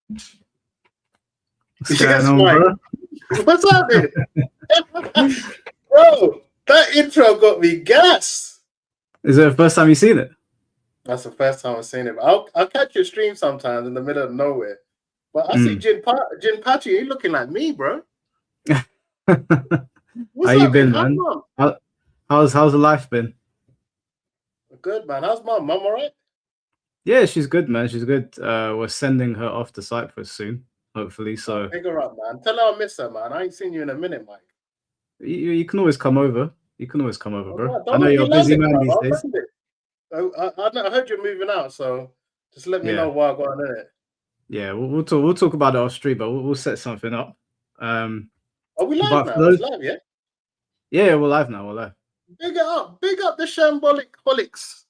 What's Yes, going on, Mike. bro? What's happening? Bro, that intro got me gassed. Is it the first time you've seen it? That's the first time I've seen it. I'll catch your stream sometimes in the middle of nowhere. But I see Jin Pachi, you looking like me, bro. What's How you happening? been, man? Mom? How's the life been? Good, man. How's mom? Mom all right? Yeah, she's good, man. She's good. We're sending her off to Cyprus soon, hopefully. So pick her up, man. Tell her I miss her, man. I ain't seen you in a minute, Mike. You can always come over. You can always come over, bro. I know you're a busy man these days. I heard you're moving out, so just let me know why I'm going in it. Yeah, we'll talk about it off street, but we'll set something up. Are we live now? It's live, yeah? Yeah, we're live now. We're live. Big up the shambolic holics.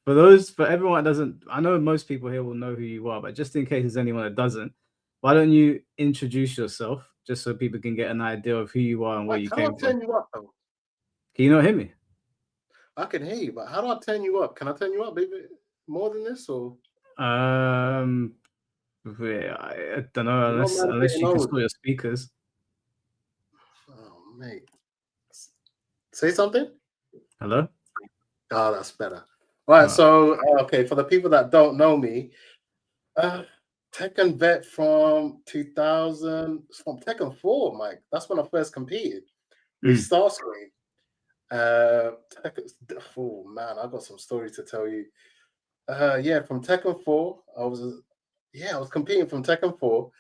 For everyone that doesn't, I know most people here will know who you are, but just in case there's anyone that doesn't, why don't you introduce yourself just so people can get an idea of who you are and where you came from? How do I turn you up, though? Can you not hear me? I can hear you, but how do I turn you up? Can I turn you up, baby? More than this, or? I don't know, unless you can store your speakers. Oh, mate. Say something? Hello? Oh, that's better. All right, so, okay, for the people that don't know me, Tekken vet from 2000, from Tekken 4, Mike. That's when I first competed with Starscream. Oh, man, I got some stories to tell you. From Tekken 4, I was competing from Tekken 4,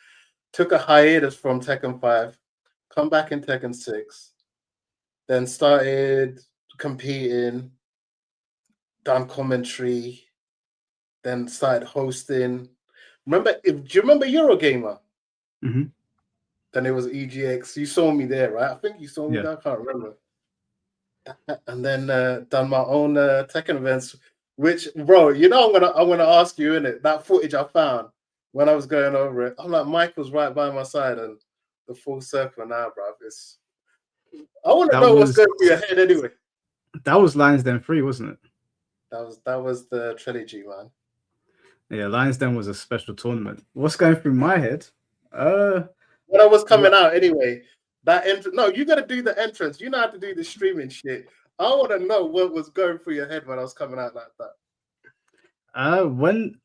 took a hiatus from Tekken 5, come back in Tekken 6, then started competing, done commentary, then started hosting. Do you remember Eurogamer? Mm-hmm. Then it was EGX. You saw me there, right? I think you saw me there. I can't remember. And then done my own Tekken events, which, bro, I'm gonna ask you in it. That footage I found when I was going over it, I'm like, Michael's right by my side, and the full circle now, bro. I want to know what's going through your head anyway. That was Lions Den 3, wasn't it? That was the trilogy, man. Yeah, Lions Den was a special tournament. What's going through my head? When I was coming out anyway, no, you got to do the entrance. You know how to do the streaming shit. I want to know what was going through your head when I was coming out like that. When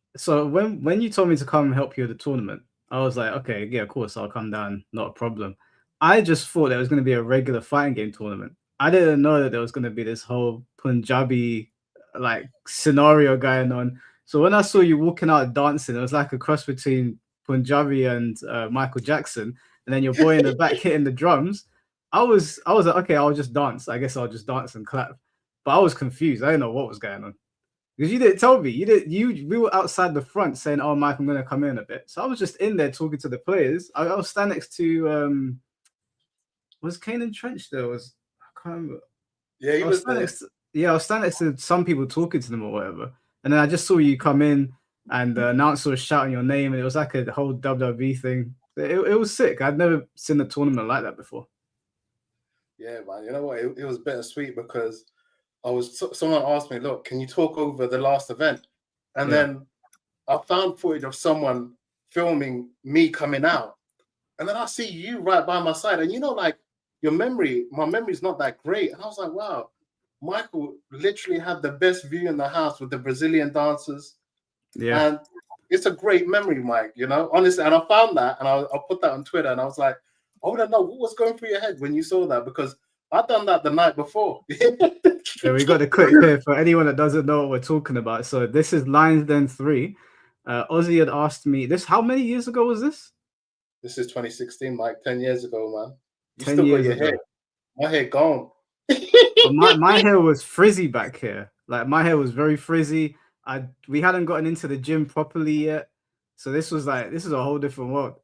you told me to come help you at the tournament, I was like, okay, yeah, of course, I'll come down, not a problem. I just thought there was going to be a regular fighting game tournament. I didn't know that there was going to be this whole Punjabi like scenario going on. So when I saw you walking out dancing, it was like a cross between Punjabi and Michael Jackson, and then your boy in the back hitting the drums. I was like, okay, I'll just dance. I guess I'll just dance and clap. But I was confused. I didn't know what was going on because you didn't tell me. We were outside the front saying, "Oh, Mike, I'm going to come in a bit." So I was just in there talking to the players. I was standing next to was Kane Trench there? I can't remember. Yeah, he was there. I was standing next to some people talking to them or whatever. And then I just saw you come in and the announcer was shouting your name. And it was like a whole WWE thing. It was sick. I'd never seen a tournament like that before. Yeah, man. You know what? It was bittersweet because someone asked me, look, can you talk over the last event? And then I found footage of someone filming me coming out. And then I see you right by my side. And like my memory's not that great. And I was like, wow, Michael literally had the best view in the house with the Brazilian dancers. Yeah. And it's a great memory, Mike, honestly. And I found that and I'll put that on Twitter. And I was like, I want to know what was going through your head when you saw that, because I'd done that the night before. Yeah, we got a clip here for anyone that doesn't know what we're talking about. So this is Lions Den 3. Ozzy had asked me this. How many years ago was this? This is 2016, Mike. 10 years ago, man. You 10 still years got your hair. My hair gone. my hair was frizzy back here. Like my hair was very frizzy. We hadn't gotten into the gym properly yet. So this is a whole different world.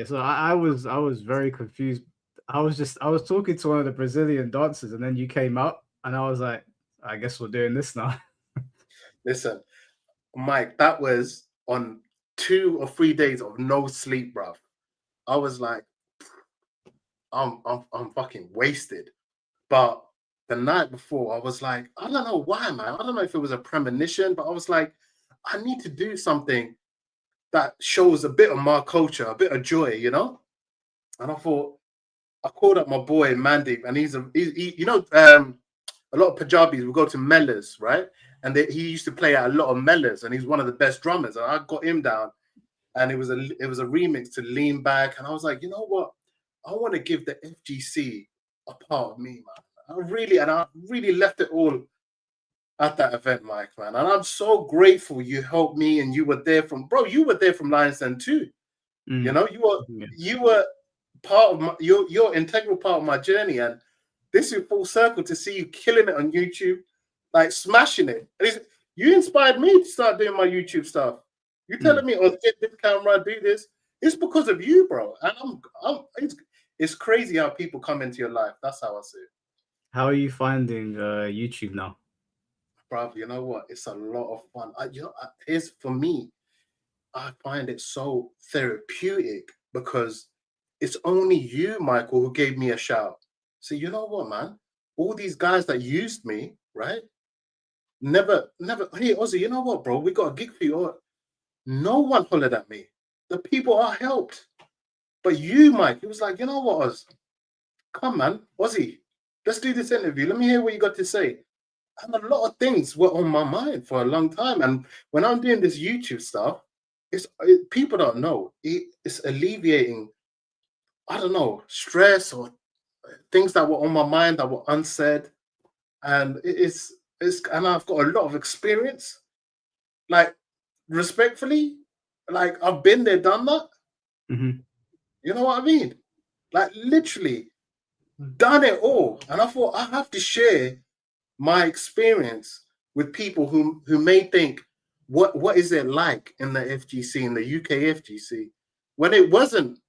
Yeah, so I was very confused. I was talking to one of the Brazilian dancers, and then you came up, and I was like, I guess we're doing this now. Listen, Mike, that was on 2 or 3 days of no sleep, bruv. I was like, I'm fucking wasted. But the night before, I was like, I don't know why, man. I don't know if it was a premonition, but I was like, I need to do something that shows a bit of my culture, a bit of joy, you know? And I thought, I called up my boy Mandeep, and a lot of Punjabis will go to Mellors, right? And he used to play at a lot of Mellors, and he's one of the best drummers. And I got him down, and it was a remix to Lean Back, and I was like, you know what? I want to give the FGC a part of me, man. I really left it all at that event, Mike, man. And I'm so grateful you helped me, and you were there you were there from Lions Den too. You Mm, know, yeah. you were part of your integral part of my journey, and this is full circle to see you killing it on YouTube, like smashing it. You inspired me to start doing my YouTube stuff. You Mm. telling me, oh, get this camera, do this. It's because of you, bro. And it's crazy how people come into your life. That's how I see it, How are you finding YouTube now? bro. You know what? It's a lot of fun. Here's for me. I find it so therapeutic because it's only you, Michael, who gave me a shout. So you know what, man? All these guys that used me, right? Never. Hey, Ozzy, you know what, bro? We got a gig for you. No one hollered at me. The people I helped, but you, Mike, it was like, you know what, Oz? Come, man, Ozzy, let's do this interview. Let me hear what you got to say. And a lot of things were on my mind for a long time. And when I'm doing this YouTube stuff, people don't know. It's alleviating, I don't know, stress or things that were on my mind that were unsaid. And and I've got a lot of experience. Like, respectfully, like I've been there, done that. Hmm. You know what I mean? Like literally done it all. And I thought I have to share my experience with people who may think, what is it like in the FGC, in the UK FGC, when it wasn't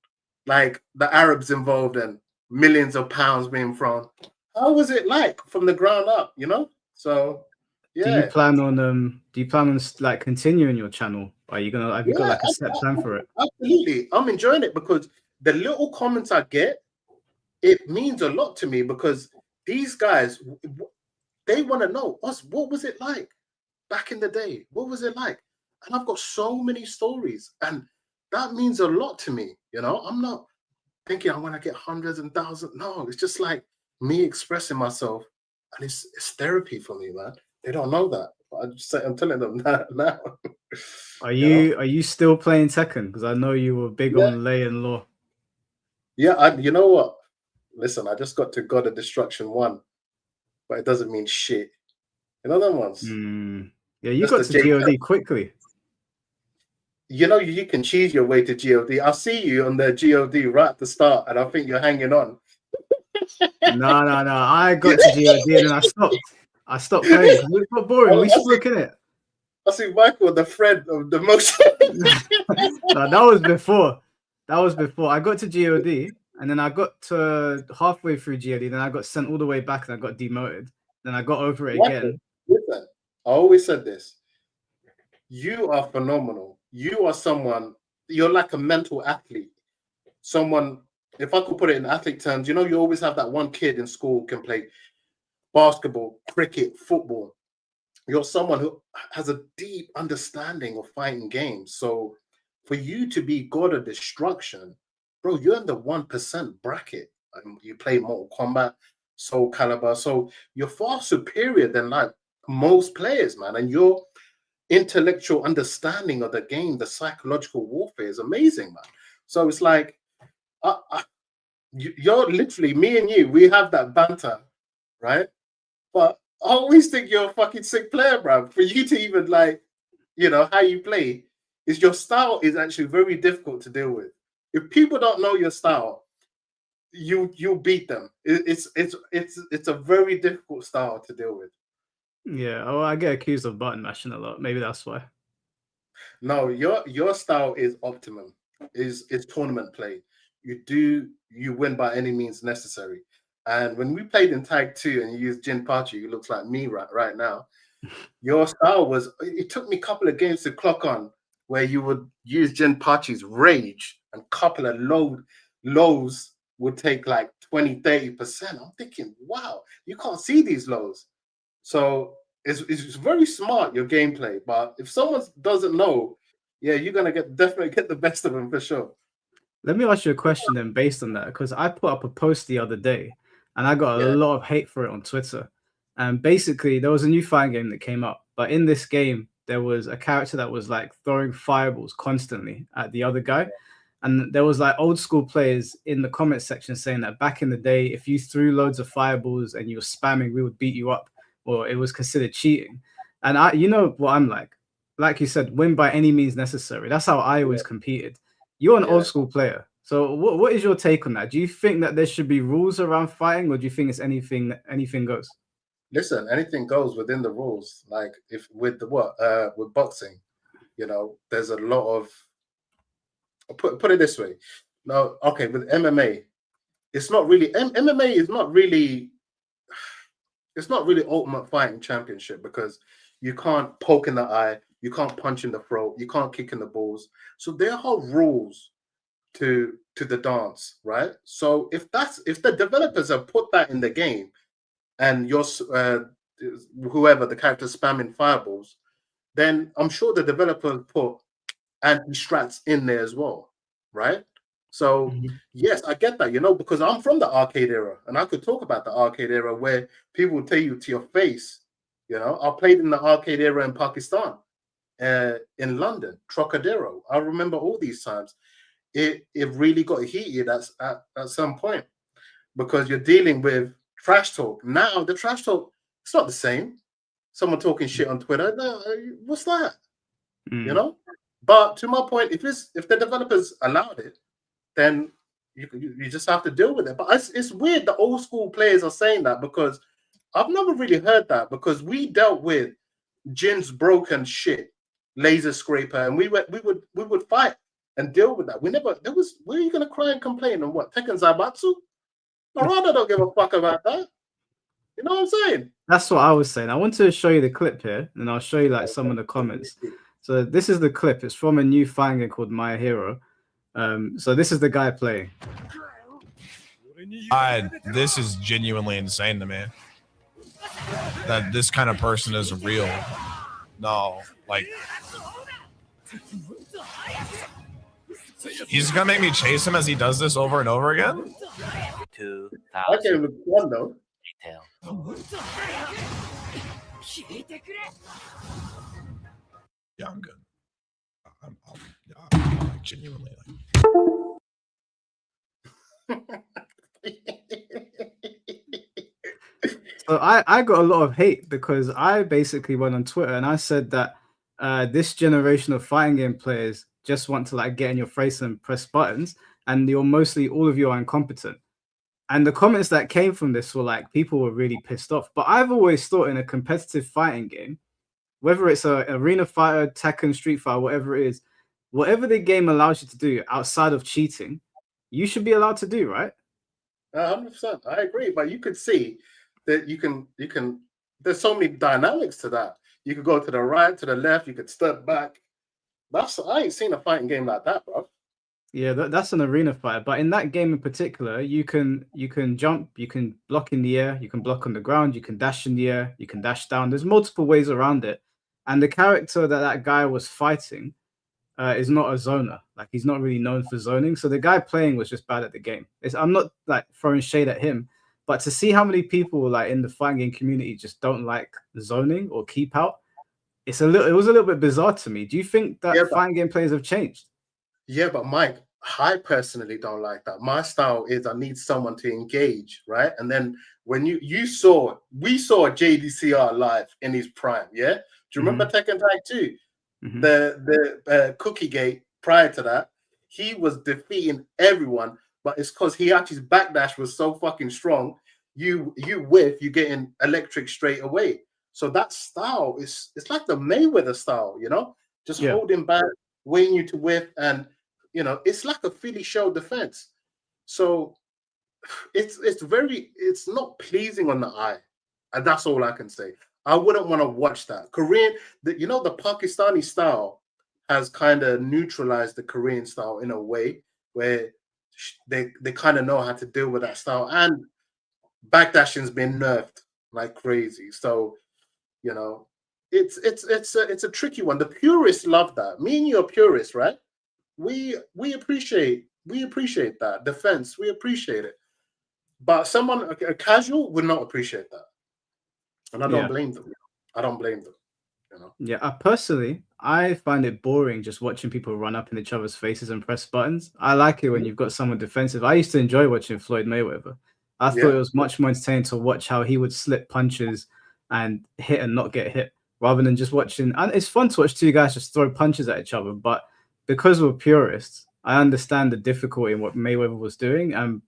like the Arabs involved and millions of pounds being thrown? How was it like from the ground up, you know? So yeah. Do you plan on like continuing your channel? Are you gonna have you got Yeah, like a set plan for it? absolutely. I'm enjoying it because the little comments I get, it means a lot to me because these guys, they want to know us. What was it like back in the day? What was it like? And I've got so many stories, and that means a lot to me. You know, I'm not thinking I want to get hundreds and thousands. No, it's just like me expressing myself, and it's therapy for me, man. They don't know that, but I'm telling them that now. You know? Are you still playing Tekken? Because I know you were big Yeah, on Lay and Law. yeah. You know what? Listen, I just got to God of Destruction 1, but it doesn't mean shit. You know them ones? Mm. Yeah, you That's got the to J. GOD quickly. You know, you can cheese your way to GOD. I see you on the GOD right at the start, and I think you're hanging on. No, no, no. I got to GOD and then I stopped. I stopped playing because it got boring. We spoke in it. I see Michael, the friend of the most. No, that was before. That was before. I got to GOD and then I got to halfway through GOD. Then I got sent all the way back and I got demoted. Then I got over it Michael, again. listen, I always said this. You are phenomenal. You are someone, you're like a mental athlete. Someone, if I could put it in athlete terms, you know, you always have that one kid in school who can play basketball, cricket, football. You're someone who has a deep understanding of fighting games. So for you to be God of Destruction, bro, you're in the 1% bracket. You play Mortal Kombat, Soul Calibur. So you're far superior than like most players, man. And your intellectual understanding of the game, the psychological warfare is amazing, man. So it's like, you're literally, me and you, we have that banter, right? But I always think you're a fucking sick player, bro. For you to even like, how you play is your style is actually very difficult to deal with. If people don't know your style, you beat them. It's a very difficult style to deal with. Yeah. Oh, I get accused of button mashing a lot. Maybe that's why. No, your style is optimum. is tournament play. You win by any means necessary. And when we played in Tag 2 and you used Jinpachi, who looks like me right now, your style was, it took me a couple of games to clock on where you would use Jinpachi's rage and couple of lows would take like 20-30%. I'm thinking, wow, you can't see these lows. So it's very smart, your gameplay. But if someone doesn't know, yeah, you're gonna definitely get the best of them for sure. Let me ask you a question then based on that, because I put up a post the other day and I got a Yeah, lot of hate for it on Twitter. And basically, there was a new fighting game that came up, but in this game, there was a character that was like throwing fireballs constantly at the other guy. And there was like old school players in the comment section saying that back in the day, if you threw loads of fireballs and you were spamming, we would beat you up, or it was considered cheating. And you know what I'm like you said, win by any means necessary. That's how I always competed. You're an old yeah. school player. So what is your take on that? Do you think that there should be rules around fighting, or do you think it's anything goes? Listen, anything goes within the rules. Like if with the with boxing, there's a lot of put it this way. No, okay, with MMA, it's not really MMA is not really it's not really Ultimate Fighting Championship because you can't poke in the eye, you can't punch in the throat, you can't kick in the balls. So there are rules to the dance, right? So if the developers have put that in the game and you're whoever the character spamming fireballs, then I'm sure the developers put anti-strats in there as well, right? So yes, I get that, because I'm from the arcade era and I could talk about the arcade era where people will tell you to your face, I played in the arcade era in Pakistan, in London, Trocadero. I remember all these times. It really got heated at some point because you're dealing with trash talk. Now the trash talk, it's not the same. Someone talking shit on Twitter, no, what's that? Mm. But to my point, if the developers allowed it, then you just have to deal with it. But it's weird the old school players are saying that because I've never really heard that because we dealt with Jin's broken shit, laser scraper, and we would fight and deal with that. Where are you gonna cry and complain on what? Tekken Zaibatsu? Narada don't give a fuck about that. You know what I'm saying? That's what I was saying. I want to show you the clip here, and I'll show you like some of the comments. So this is the clip. It's from a new fighting game called My Hero. So this is the guy playing. This is genuinely insane to me. That this kind of person is real. No, like he's gonna make me chase him as he does this over and over again. I can't look one though. Yeah, I'm good. I'm genuinely like. So I got a lot of hate because I basically went on Twitter and I said that this generation of fighting game players just want to like get in your face and press buttons, and all of you are incompetent. And the comments that came from this were like people were really pissed off. But I've always thought in a competitive fighting game, whether it's an arena fighter, Tekken, Street Fighter, whatever it is, whatever the game allows you to do outside of cheating, you should be allowed to do, right? 100%. I agree, but you could see that you can. There's so many dynamics to that. You could go to the right, to the left. You could step back. I ain't seen a fighting game like that, bro. Yeah, that's an arena fighter. But in that game in particular, you can jump, you can block in the air, you can block on the ground, you can dash in the air, you can dash down. There's multiple ways around it. And the character that guy was fighting is not a zoner. Like he's not really known for zoning. So the guy playing was just bad at the game. I'm not like throwing shade at him, but to see how many people like in the fighting game community just don't like zoning or keep out, it was a little bit bizarre to me. Do you think that fighting game players have changed? Yeah, but Mike, I personally don't like that. My style is I need someone to engage, right? And then when we saw JDCR live in his prime, yeah? Do you remember Tekken Tag 2? The Cookie Gate prior to that, he was defeating everyone, but it's because his backdash was so fucking strong. You getting electric straight away. So that style it's like the Mayweather style, just holding back, waiting you to whiff, and you know, it's like a Philly shell defense. So it's not pleasing on the eye, and that's all I can say. I wouldn't want to watch that. Korean, the Pakistani style has kind of neutralized the Korean style in a way where they kind of know how to deal with that style, and backdashing's been nerfed like crazy. So, you know, it's a tricky one. The purists love that. Me and you are purists, right? We appreciate that defense. We appreciate it. But someone, a casual, would not appreciate that, and I don't blame them. I don't blame them. You know. Yeah, personally, I find it boring just watching people run up in each other's faces and press buttons. I like it when you've got someone defensive. I used to enjoy watching Floyd Mayweather. I thought it was much more entertaining to watch how he would slip punches and hit and not get hit, rather than just watching. And it's fun to watch two guys just throw punches at each other. But because we're purists, I understand the difficulty in what Mayweather was doing. And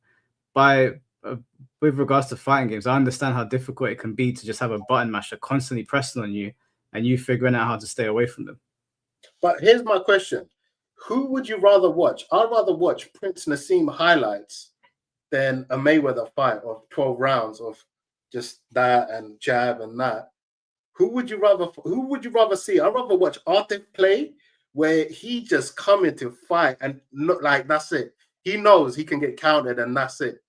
with regards to fighting games, I understand how difficult it can be to just have a button masher constantly pressing on you and you figuring out how to stay away from them. But here's my question. Who would you rather watch? I'd rather watch Prince Nassim highlights than a Mayweather fight of 12 rounds of just that and jab and that. Who would you rather see? I'd rather watch Arthur play, where he just come into fight and look like that's it. He knows he can get counted and that's it.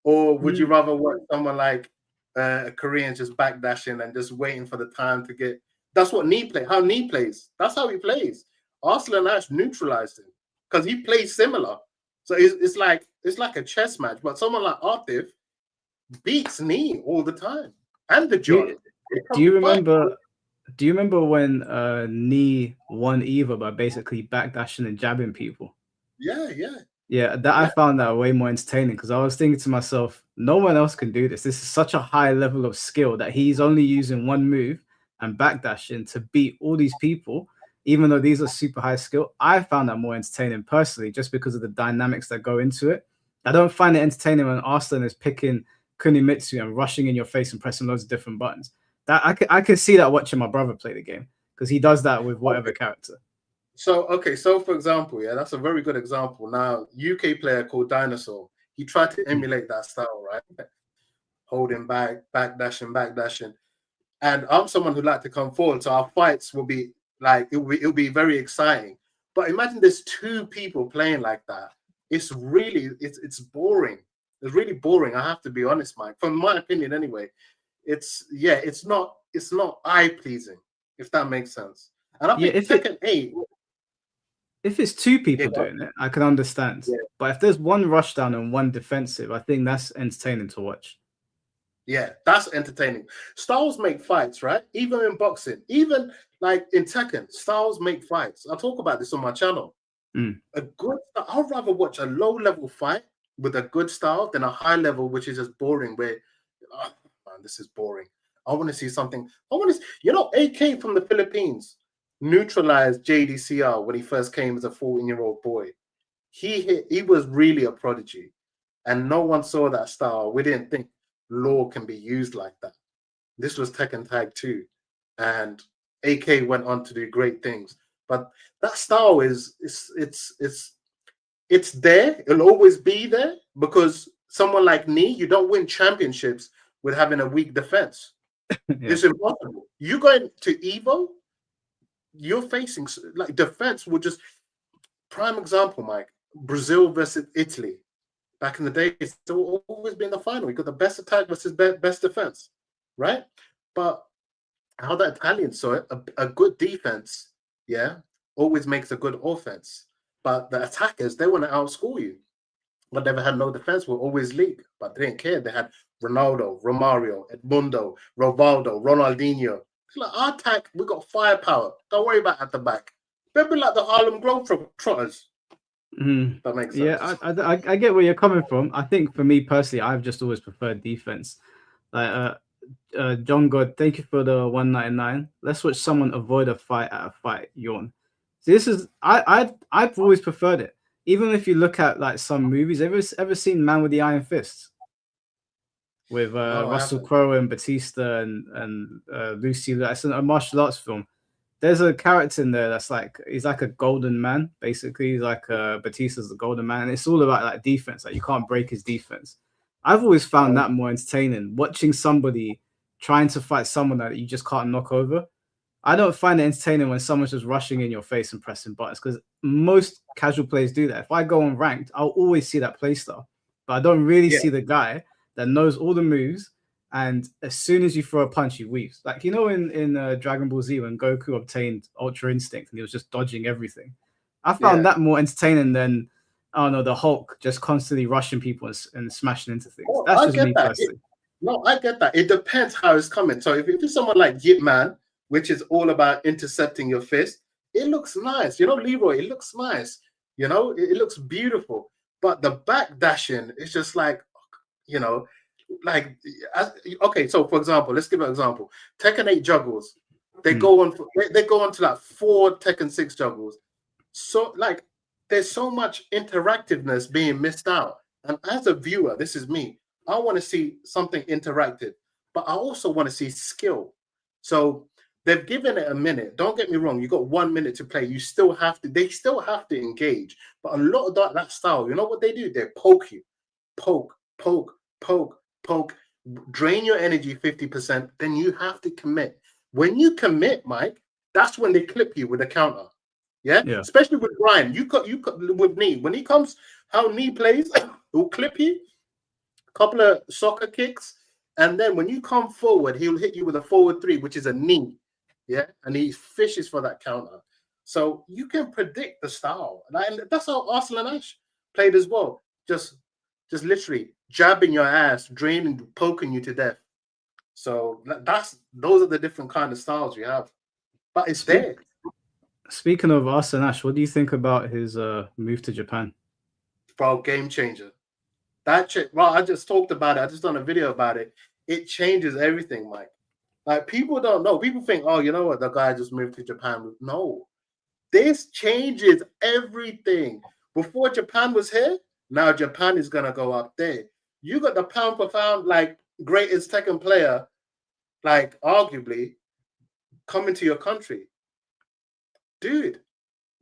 Or would you rather watch someone like a Korean just backdashing and just waiting for the time to get? That's what how knee plays. That's how he plays. Arsenal and Ash neutralized him because he plays similar. So it's like a chess match. But someone like Artif beats knee all the time and the jaw. Do you remember when Knee won Eva by basically backdashing and jabbing people? Yeah. I found that way more entertaining because I was thinking to myself, no one else can do this. This is such a high level of skill that he's only using one move and backdashing to beat all these people, even though these are super high skill. I found that more entertaining personally, just because of the dynamics that go into it. I don't find it entertaining when Arslan is picking Kunimitsu and rushing in your face and pressing loads of different buttons. That I could see that watching my brother play the game because he does that with whatever character. So for example, that's a very good example. Now, UK player called Dinosaur, he tried to emulate that style, right? Holding back, backdashing. And I'm someone who like to come forward, so our fights will be like it'll be very exciting. But imagine there's two people playing like that. It's boring. It's really boring. I have to be honest, Mike. From my opinion, anyway. It's not eye pleasing, if that makes sense. And I think Tekken 8. If it's two people doing it, I can understand. Yeah. But if there's one rushdown and one defensive, I think that's entertaining to watch. Yeah, that's entertaining. Styles make fights, right? Even in boxing, even like in Tekken, styles make fights. I talk about this on my channel. I'd rather watch a low-level fight with a good style than a high level, which is just boring, where this is boring. I want to see something. AK from the Philippines neutralized JDCR when he first came as a 14-year-old boy. He was really a prodigy, and no one saw that style. We didn't think law can be used like that. This was Tekken Tag 2, and AK went on to do great things. But that style it's there. It'll always be there because someone like me, you don't win championships with having a weak defense. It's impossible. You go into Evo, you're facing like defense will just prime example, Mike. Brazil versus Italy. Back in the day, it's always been the final. You got the best attack versus best defense, right? But how the Italians saw it, a good defense, always makes a good offense. But the attackers, they want to outscore you. But never had no defense, will always leak. But they didn't care. They had Ronaldo, Romario, Edmundo, Rivaldo, Ronaldinho. It's like our attack, we got firepower. Don't worry about at the back. They'll be like the Harlem Globetrotters. That makes sense. Yeah, I get where you're coming from. I think for me personally, I've just always preferred defense. Like John God, thank you for the 199. Let's watch someone avoid a fight at a fight. Yawn. So this is I've always preferred it. Even if you look at like some movies, ever seen Man with the Iron Fist with Russell Crowe and Batista and Lucy? That's a martial arts film. there's a character in there that's like he's like a golden man, basically. He's like Batista's the golden man, and it's all about like defense. Like you can't break his defense. I've always found that more entertaining, watching somebody trying to fight someone that you just can't knock over. I don't find it entertaining when someone's just rushing in your face and pressing buttons, because most casual players do that. If I go on ranked, I'll always see that play style, but I don't really see the guy that knows all the moves. And as soon as you throw a punch, he weaves. Like, you know, in Dragon Ball Z, when Goku obtained Ultra Instinct and he was just dodging everything. I found that more entertaining than, I don't know, the Hulk just constantly rushing people and smashing into things. Oh, That's just me personally. No, I get that. It depends how it's coming. So if it's someone like Yip Man, which is all about intercepting your fist, it looks nice. You know, Leroy, it looks nice. You know, it looks beautiful. But the back dashing is just like, you know, like, okay, so for example, let's give an example. Tekken 8 juggles, they go on to like 4 Tekken 6 juggles. So like there's so much interactiveness being missed out. And as a viewer, this is me, I want to see something interactive, but I also want to see skill. So they've given it a minute. Don't get me wrong, you got 1 minute to play. They still have to engage. But a lot of that style, you know what they do? They poke you. Poke, drain your energy 50%, then you have to commit. When you commit, Mike, that's when they clip you with a counter. Yeah? Especially with Brian. You cut with knee. When he comes, how knee plays, he'll clip you, a couple of soccer kicks, and then when you come forward, he'll hit you with a forward 3, which is a knee. Yeah, and he fishes for that counter. So you can predict the style. And that's how Arsenal and Ash played as well. Just literally jabbing your ass, draining, poking you to death. So those are the different kind of styles you have. But it's there. Speaking of Arsenal and Ash, what do you think about his move to Japan? Bro, game changer. Well, I just talked about it. I just done a video about it. It changes everything, Mike. Like, people don't know. People think, oh, you know what? The guy just moved to Japan. No. This changes everything. Before Japan was here, now Japan is going to go up there. You got the pound for pound, like, greatest Tekken player, like, arguably, coming to your country. Dude,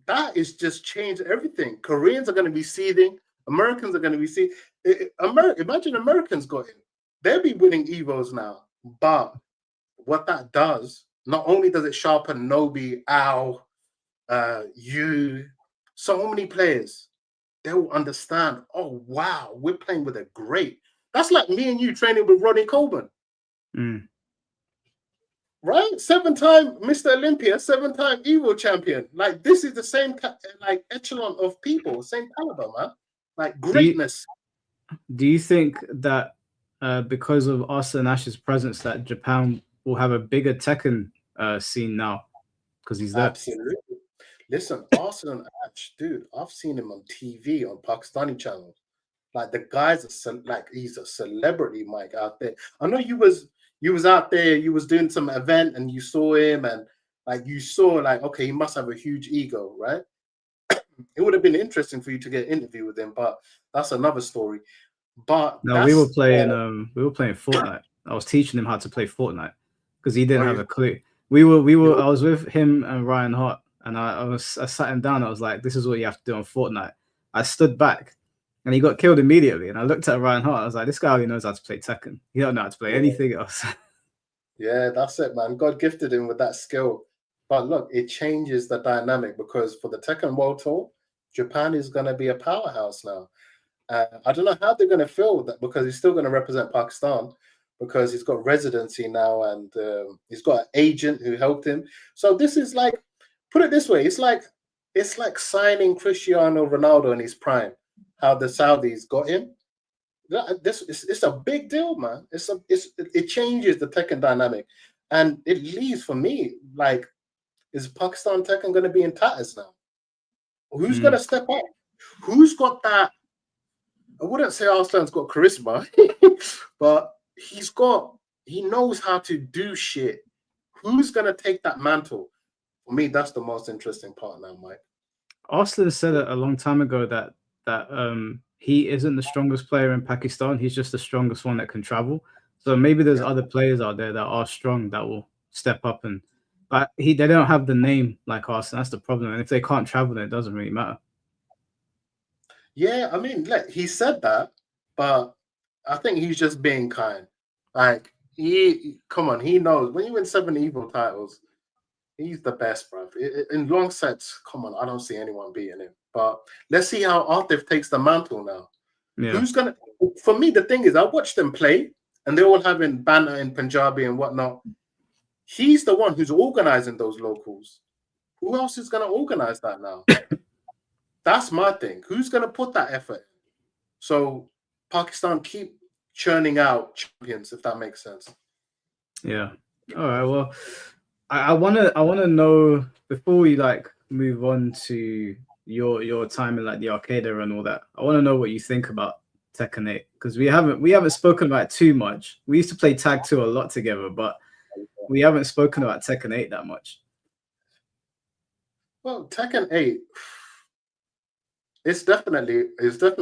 that is just changed everything. Koreans are going to be seething. Americans are going to be seething. Imagine Americans got in. They'll be winning Evos now. But what that does, not only does it sharpen Nobi, Ao, you, so many players, they will understand, oh, wow, we're playing with a great. That's like me and you training with Ronnie Coleman. Right? 7-time Mr. Olympia, 7-time Evo champion. Like, this is the same like echelon of people, same caliber, man. Like, greatness. Do you think that because of Arsenal and Ash's presence, that Japan will have a bigger Tekken scene now because he's there? Absolutely. Listen, Arsenal and Ash, dude, I've seen him on TV on Pakistani channels. Like, the guy's he's a celebrity, Mike, out there. I know you was out there, you was doing some event and you saw him, and like you saw, like, okay, he must have a huge ego, right? It would have been interesting for you to get an interview with him, but that's another story. But no, we were playing Fortnite. I was teaching him how to play Fortnite because he didn't have a clue. I was with him and Ryan Hart, and I sat him down. I was like, this is what you have to do on Fortnite. I stood back and he got killed immediately. And I looked at Ryan Hart. I was like, this guy only knows how to play Tekken. He don't know how to play anything else. Yeah, that's it, man. God gifted him with that skill. But look, it changes the dynamic because for the Tekken World Tour, Japan is going to be a powerhouse now. I don't know how they're going to feel that, because he's still going to represent Pakistan because he's got residency now, and he's got an agent who helped him. So this is like, put it this way, it's like signing Cristiano Ronaldo in his prime. How the Saudis got him. It's a big deal, man. It changes the Tekken dynamic, and it leaves for me like, is Pakistan Tekken going to be in tatters now? Who's going to step up? Who's got that? I wouldn't say Arslan's got charisma, but he knows how to do shit. Who's going to take that mantle? For me, that's the most interesting part now, Mike. Arslan said it a long time ago that he isn't the strongest player in Pakistan. He's just the strongest one that can travel. So maybe there's other players out there that are strong that will step up and But they don't have the name like us, and that's the problem. And if they can't travel, then it doesn't really matter. Yeah, I mean, like he said that, but I think he's just being kind. Like come on, he knows when you win 7 Evo titles, he's the best, bro. In long sets, come on, I don't see anyone beating him. But let's see how Artif takes the mantle now. Yeah. Who's gonna? For me, the thing is, I watched them play, and they're all having banter in Punjabi and whatnot. He's the one who's organizing those locals. Who else is gonna organize that now? That's my thing. Who's gonna put that effort? So Pakistan keep churning out champions, if that makes sense. Yeah. All right. Well, I wanna know before we like move on to your time in like the arcade era and all that. I want to know what you think about Tekken 8 because we haven't spoken about it too much. We used to play Tag 2 a lot together, but we haven't spoken about Tekken 8 that much. Well, Tekken 8, it's definitely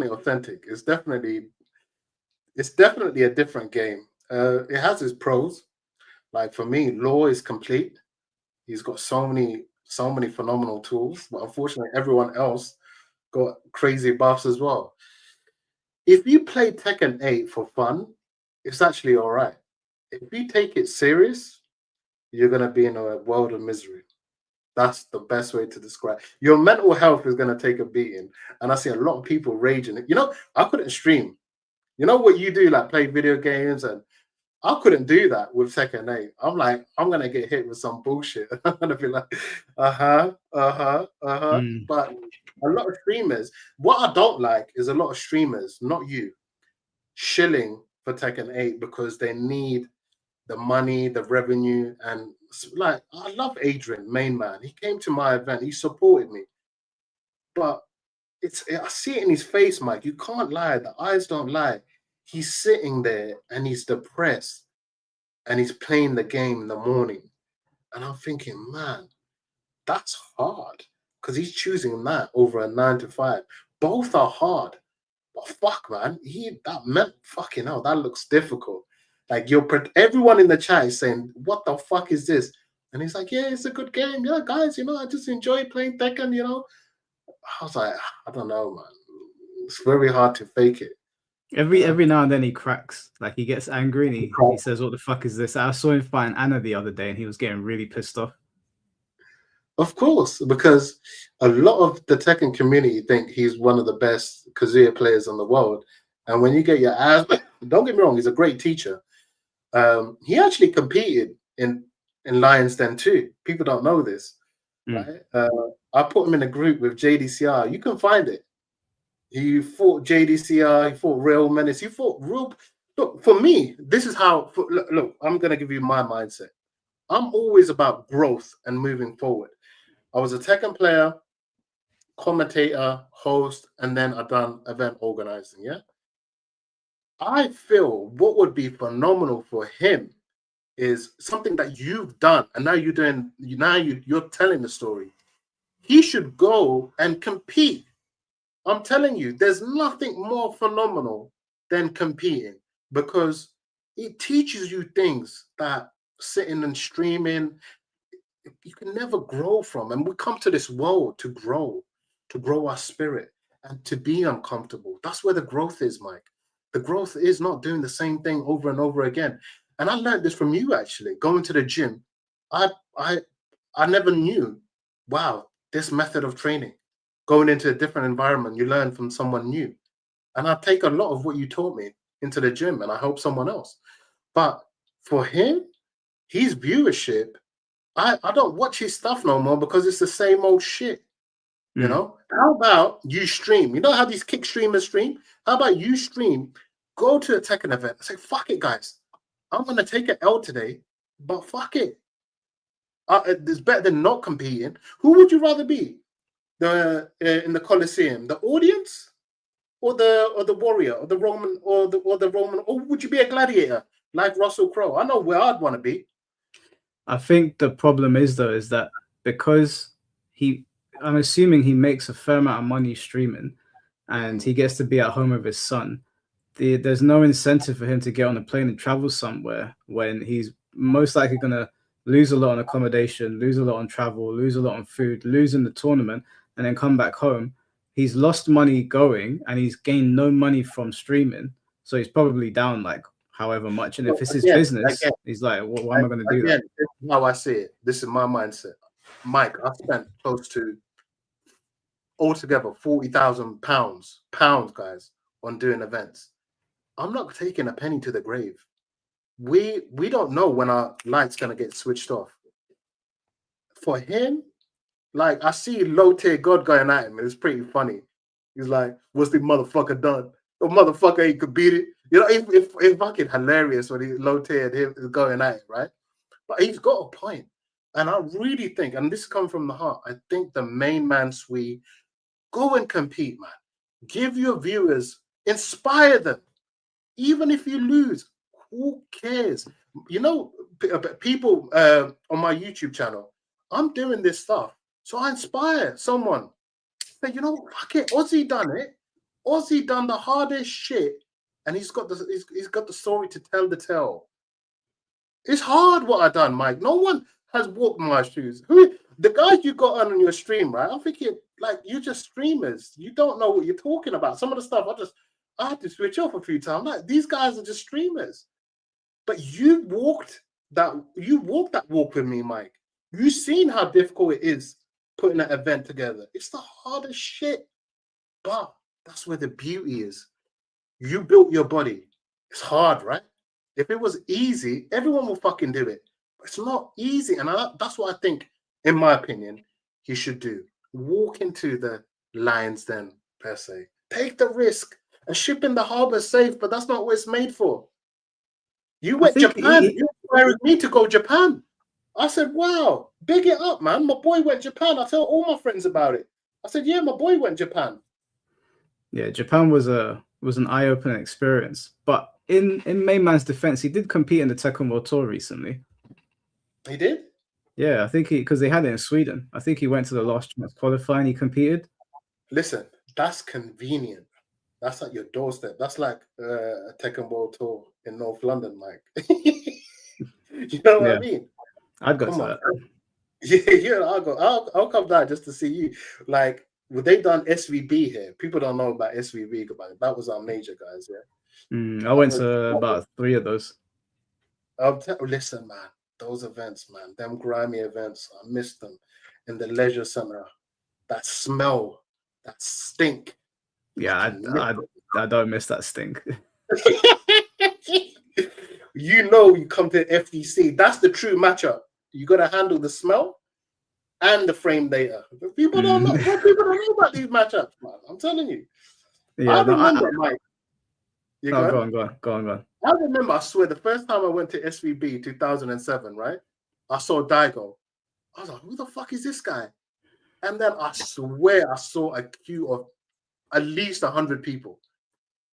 authentic. It's definitely a different game. It has its pros. Like for me, Law is complete. He's got so many phenomenal tools, but unfortunately, everyone else got crazy buffs as well. If you play Tekken 8 for fun, it's actually all right. If you take it serious, you're gonna be in a world of misery. That's the best way to describe. Your mental health is gonna take a beating, and I see a lot of people raging. You know, I couldn't stream. You know what you do, like play video games, and I couldn't do that with Tekken 8. I'm like, I'm gonna get hit with some bullshit. I'm gonna be like, But a lot of streamers, what I don't like is a lot of streamers, not you, shilling for Tekken 8 because they need the money, the revenue, and like I love Adrian, main man. He came to my event, he supported me, but I see it in his face, Mike. You can't lie, the eyes don't lie. He's sitting there and he's depressed and he's playing the game in the morning. And I'm thinking, man, that's hard because he's choosing that over a 9 to 5. Both are hard. But fuck, man, that meant fucking hell. That looks difficult. Like everyone in the chat is saying, "What the fuck is this?" And he's like, "Yeah, it's a good game. Yeah, guys, I just enjoy playing Tekken. I was like, I don't know, man. It's very hard to fake it. Every now and then he cracks. Like he gets angry and he says, "What the fuck is this?" I saw him fighting Anna the other day and he was getting really pissed off. Of course, because a lot of the Tekken community think he's one of the best Kazuya players in the world. And when you get your ass, don't get me wrong, he's a great teacher. He actually competed in Lions Den too. People don't know this, right? I put him in a group with JDCR. You can find it. He fought JDCR. He fought Real Menace. He fought real. Look, for me, this is how. Look, I'm gonna give you my mindset. I'm always about growth and moving forward. I was a Tekken player, commentator, host, and then I've done event organizing. Yeah. I feel what would be phenomenal for him is something that you've done, and now you're doing. You're telling the story. He should go and compete. I'm telling you, there's nothing more phenomenal than competing because it teaches you things that sitting and streaming you can never grow from. And we come to this world to grow our spirit and to be uncomfortable. That's where the growth is, Mike. The growth is not doing the same thing over and over again. And I learned this from you actually. Going to the gym, I never knew. Wow, this method of training. Going into a different environment, you learn from someone new. And I take a lot of what you taught me into the gym and I help someone else. But for him, his viewership, I don't watch his stuff no more because it's the same old shit. You know? How about you stream? You know how these kick streamers stream? How about you stream, go to a Tekken event, say, fuck it, guys. I'm going to take an L today, but fuck it. It's better than not competing. Who would you rather be? In the Colosseum, the audience, or the warrior, or the Roman, or the Roman, or would you be a gladiator like Russell Crowe? I know where I'd want to be. I think the problem is that because I'm assuming he makes a fair amount of money streaming, and he gets to be at home with his son. There's no incentive for him to get on a plane and travel somewhere when he's most likely gonna lose a lot on accommodation, lose a lot on travel, lose a lot on food, lose in the tournament, and then come back home. He's lost money going, and he's gained no money from streaming. So he's probably down like however much. And if it's his business, he's like, why am I going to do that? This is how I see it. This is my mindset. Mike, I spent close to altogether £40,000, guys, on doing events. I'm not taking a penny to the grave. We don't know when our light's gonna get switched off. For him, like I see low tier God going at him, and it's pretty funny. He's like, "What's the motherfucker done? The motherfucker he could beat it." You know, it's fucking hilarious when he low tiered him is going at it, right? But he's got a point, and I really think, and this comes from the heart, I think the main man Swee, go and compete, man. Give your viewers, inspire them. Even if you lose, who cares? You know, people on my YouTube channel, I'm doing this stuff, so I inspire someone. Say, you know, fuck it, Ozzy done it. Ozzy done the hardest shit, and he's got the story to tell the tale. It's hard what I done, Mike. No one has walked my shoes. The guys you got on your stream, right? I'm thinking like you're just streamers. You don't know what you're talking about. Some of the stuff I had to switch off a few times. Like these guys are just streamers. But you walked that walk with me, Mike. You've seen how difficult it is putting an event together. It's the hardest shit. But that's where the beauty is. You built your body. It's hard, right? If it was easy, everyone will fucking do it. But it's not easy. And that's what I think, in my opinion, he should do. Walk into the lion's den, per se. Take the risk. A ship in the harbor is safe, but that's not what it's made for. You went Japan. You inspired me to go Japan. I said, wow, big it up, man. My boy went Japan. I tell all my friends about it. I said, yeah, my boy went Japan. Yeah, Japan was an eye-opening experience. But in Main Man's defense, he did compete in the Tekken World Tour recently. He did? Yeah, I think because they had it in Sweden. I think he went to the last chance qualifying. He competed. Listen, that's convenient. That's at your doorstep. That's like a Tekken World Tour in North London, Mike. You know what I mean? I'd go to that. Yeah, I'll go. I'll come down just to see you. Like, would they done SVB here? People don't know about SVB, but that was our major guys. Yeah, I went to about 3 of those. Listen, man, those events, man, them grimy events, I missed them in the leisure center. That smell, that stink. Yeah, I don't miss that stink. You know, you come to FDC. That's the true matchup. You got to handle the smell and the frame data. People don't know. People don't know about these matchups, man. I'm telling you. Yeah, I remember, Mike. Go on. I remember. I swear, the first time I went to SVB, 2007, right? I saw Daigo. I was like, "Who the fuck is this guy?" And then I swear, I saw a queue of at least 100 people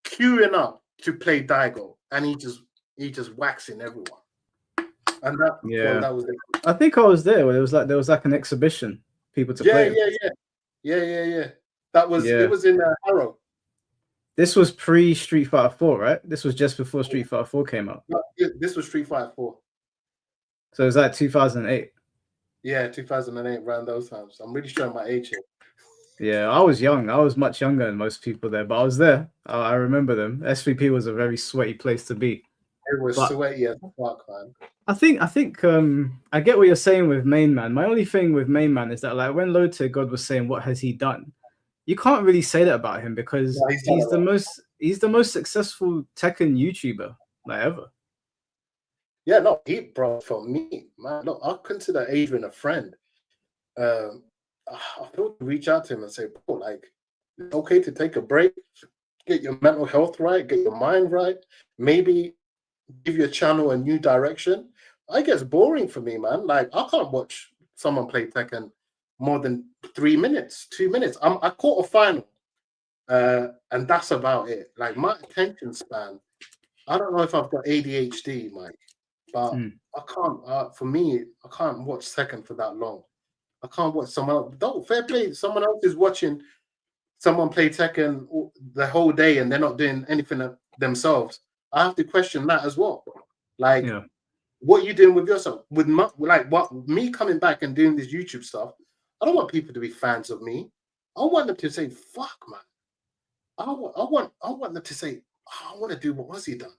queuing up to play Daigo, and he just waxing everyone. And that was it. I think I was there. Where there was like an exhibition, people to play. Yeah. That was it. Was in Harrow. This was pre Street Fighter 4, right? This was just before Street Fighter 4 came out. No, this was Street Fighter 4. So it was like 2008. Yeah, 2008, around those times. I'm really showing my age here. Yeah, I was young. I was much younger than most people there, but I was there. I remember them. SVP was a very sweaty place to be. It was sweaty as fuck, man. I think I get what you're saying with Main Man. My only thing with Main Man is that like when Low Tier God was saying what has he done, you can't really say that about him because he's the most successful Tekken YouTuber like ever. Yeah, no, bro, for me, man, look, I consider Adrian a friend. I feel to reach out to him and say, bro, like, it's okay to take a break, get your mental health right, get your mind right, maybe give your channel a new direction. It gets boring for me, man. Like, I can't watch someone play Tekken more than 3 minutes, 2 minutes. I caught a final, and that's about it. Like, my attention span, I don't know if I've got ADHD, Mike, but I can't, for me, I can't watch Tekken for that long. I can't watch someone else. Don't fair play. Someone else is watching someone play Tekken the whole day and they're not doing anything themselves. I have to question that as well. Like, what you doing with yourself. With my, like what me coming back and doing this YouTube stuff, I don't want people to be fans of me. I want them to say, "Fuck, man." I want them to say, oh, "I want to do what Ozzy done."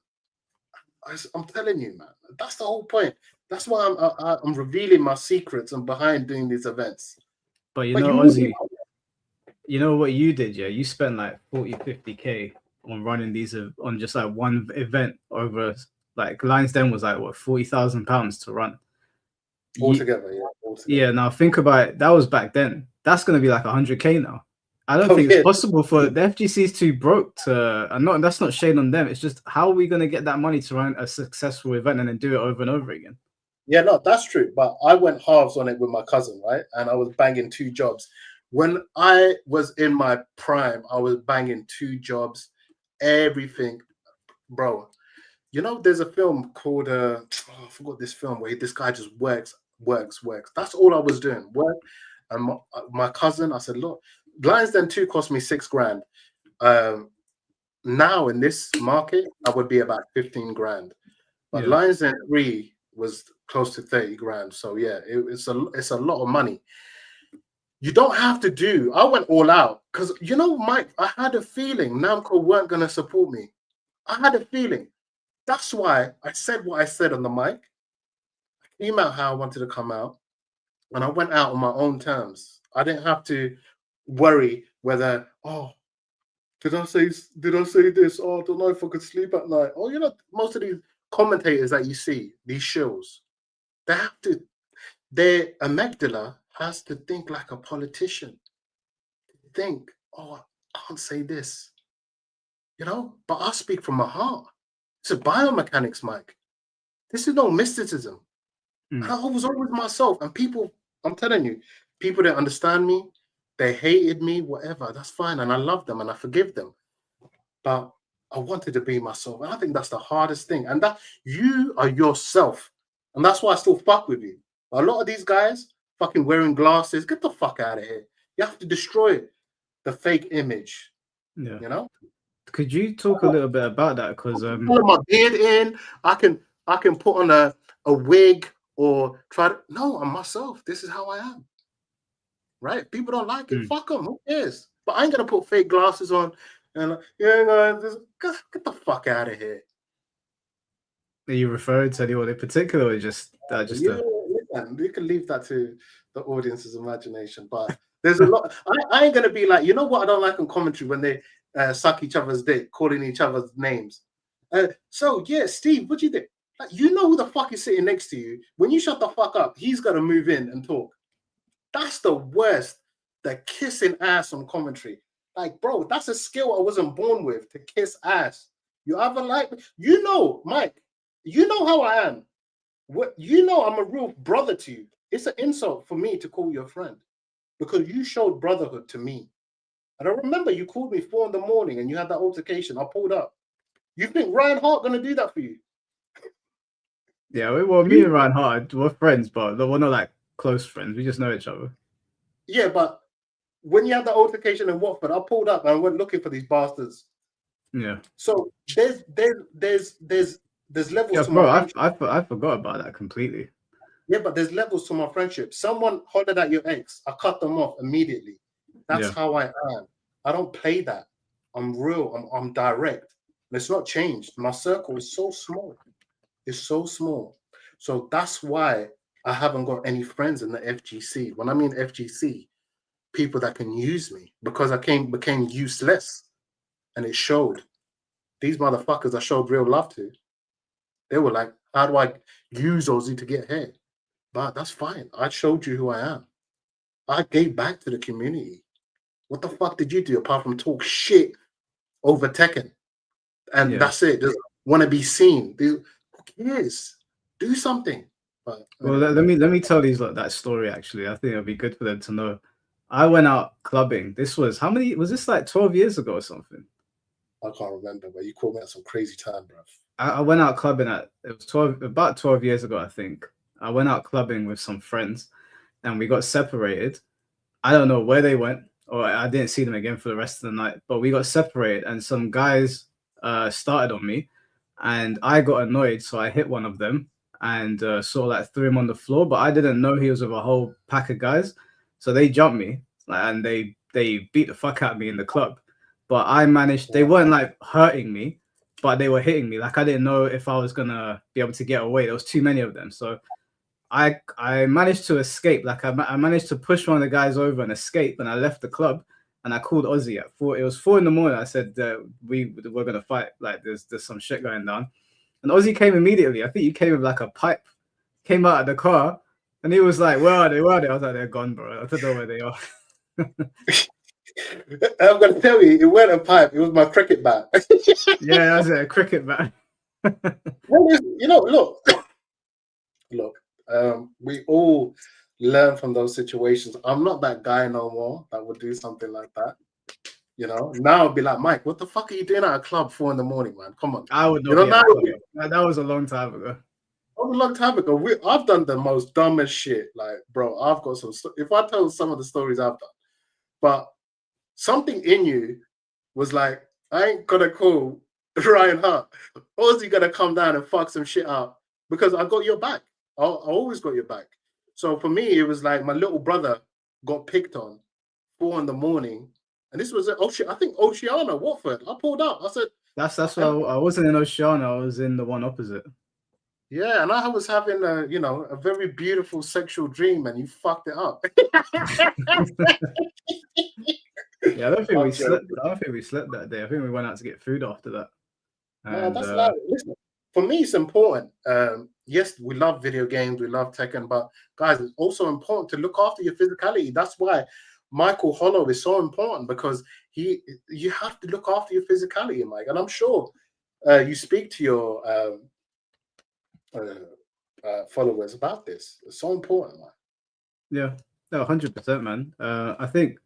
I'm telling you, man. That's the whole point. That's why I'm revealing my secrets and behind doing these events. But you But know, you Ozzy, wouldn't. you know what you did, yeah? You spent like 40, 50K on running these on just like one event over like Lions Den was like what £40,000 to run. Altogether, yeah. Yeah, now think about it. That was back then. That's gonna be like 100K now. I don't Oh, think yeah. it's possible for the FGC's too broke to. And not that's not shade on them. It's just how are we gonna get that money to run a successful event and then do it over and over again? Yeah, no, that's true. But I went halves on it with my cousin, right? And I was banging 2 jobs. When I was in my prime, I was banging 2 jobs, everything, bro. You know, there's a film called I forgot this film where this guy just works. That's all I was doing. Work. And my cousin, I said, look, Lions Den 2 cost me 6 grand. Now in this market, I would be about 15 grand. But Lions Den 3 was close to 30 grand. So yeah, it's a lot of money. You don't have to do. I went all out because you know, Mike, I had a feeling Namco weren't gonna support me. I had a feeling. That's why I said what I said on the mic. I came out how I wanted to come out, and I went out on my own terms. I didn't have to worry whether, oh, did I say this? Oh, I don't know if I could sleep at night. Oh, you know, most of these commentators that you see, these shows, they have to, their amygdala has to think like a politician. Think, oh, I can't say this, you know, but I speak from my heart. It's a biomechanics, Mike. This is no mysticism. I was always myself, and people, I'm telling you, people didn't understand me. They hated me, whatever. That's fine, and I love them and I forgive them. But I wanted to be myself, and I think that's the hardest thing. And that you are yourself, and that's why I still fuck with you. But a lot of these guys, fucking wearing glasses, get the fuck out of here. You have to destroy the fake image. Yeah, you know. Could you talk a little bit about that? Because put my beard in, I can put on a wig or try to. No, I'm myself. This is how I am. Right? People don't like it. Fuck them. Who cares? But I ain't gonna put fake glasses on and get the fuck out of here. Are you referring to anyone in particular, or just you can leave that to the audience's imagination. But there's a lot. I ain't gonna be like, you know what I don't like on commentary when they suck each other's dick, calling each other's names. So yeah, Steve, what do you think? Like, you know who the fuck is sitting next to you. When you shut the fuck up, he's gonna move in and talk. That's the worst. The kissing ass on commentary. Like, bro, that's a skill I wasn't born with, to kiss ass. You ever like, you know, Mike, you know how I am. What, you know, I'm a real brother to you. It's an insult for me to call you a friend because you showed brotherhood to me. And I remember you called me 4 a.m. and you had that altercation. I pulled up. You think Ryan Hart gonna do that for you? Yeah, well, me and Ryan Hart, we're friends, but we're not like close friends. We just know each other. Yeah, but when you had the altercation in Watford, I pulled up and I went looking for these bastards. Yeah. So there's levels to bro, my friendship. I forgot about that completely. Yeah, but there's levels to my friendship. Someone hollered at your ex, I cut them off immediately. That's how I am. I don't play that. I'm real. I'm direct. And it's not changed. My circle is so small. It's so small. So that's why I haven't got any friends in the FGC. When I mean FGC, people that can use me, because I became useless. And it showed. These motherfuckers I showed real love to. They were like, how do I use Ozzy to get ahead? But that's fine. I showed you who I am. I gave back to the community. What the fuck did you do apart from talk shit over Tekken? And that's it. Just want to be seen. Who cares? Do something. But, well, let me tell these that story. Actually, I think it'll be good for them to know. I went out clubbing. This was how many? Was this like 12 years ago or something? I can't remember, but you called me at some crazy time, bro. I went out clubbing it was about 12 years ago, I think. I went out clubbing with some friends, and we got separated. I don't know where they went, or I didn't see them again for the rest of the night. But we got separated, and some guys started on me, and I got annoyed, so I hit one of them, and sort of like threw him on the floor. But I didn't know he was with a whole pack of guys, so they jumped me and they beat the fuck out of me in the club. But I managed. They weren't like hurting me, but they were hitting me. Like I didn't know if I was gonna be able to get away. There was too many of them, so I managed to escape. Like I managed to push one of the guys over and escape, and I left the club. And I called Ozzy at 4. It was 4 in the morning. I said we're gonna fight. Like there's some shit going down. And Ozzy came immediately. I think he came with like a pipe. Came out of the car, and he was like, "Where are they? Where are they?" I was like, "They're gone, bro. I don't know where they are." I'm gonna tell you, it wasn't a pipe. It was my cricket bat. Yeah, that was a cricket bat. You know, look. We all learn from those situations. I'm not that guy no more that would do something like that. You know, now I'd be like, Mike, what the fuck are you doing at a club 4 in the morning, man? Come on. I would not. You know, that was a long time ago. A long time ago. I've done the most dumbest shit. Like, bro, I've got some. If I tell some of the stories I've done, but something in you was like, I ain't gonna call Ryan Hart. Ozzy gonna come down and fuck some shit up because I got your back. I always got your back. So for me, it was like my little brother got picked on 4 in the morning. And this was I think Oceana, Watford. I pulled up. I said, that's why I wasn't in Oceana. I was in the one opposite. Yeah, and I was having a very beautiful sexual dream, and you fucked it up. Yeah, I don't think we slept. I don't think we slept that day. I think we went out to get food after that. And, that's like, listen, for me, it's important. Yes, we love video games, we love Tekken, but guys, it's also important to look after your physicality. That's why Michael Hollow is so important, because you have to look after your physicality, Mike. And I'm sure you speak to your followers about this. It's so important, man. Yeah, no, 100%, man. I think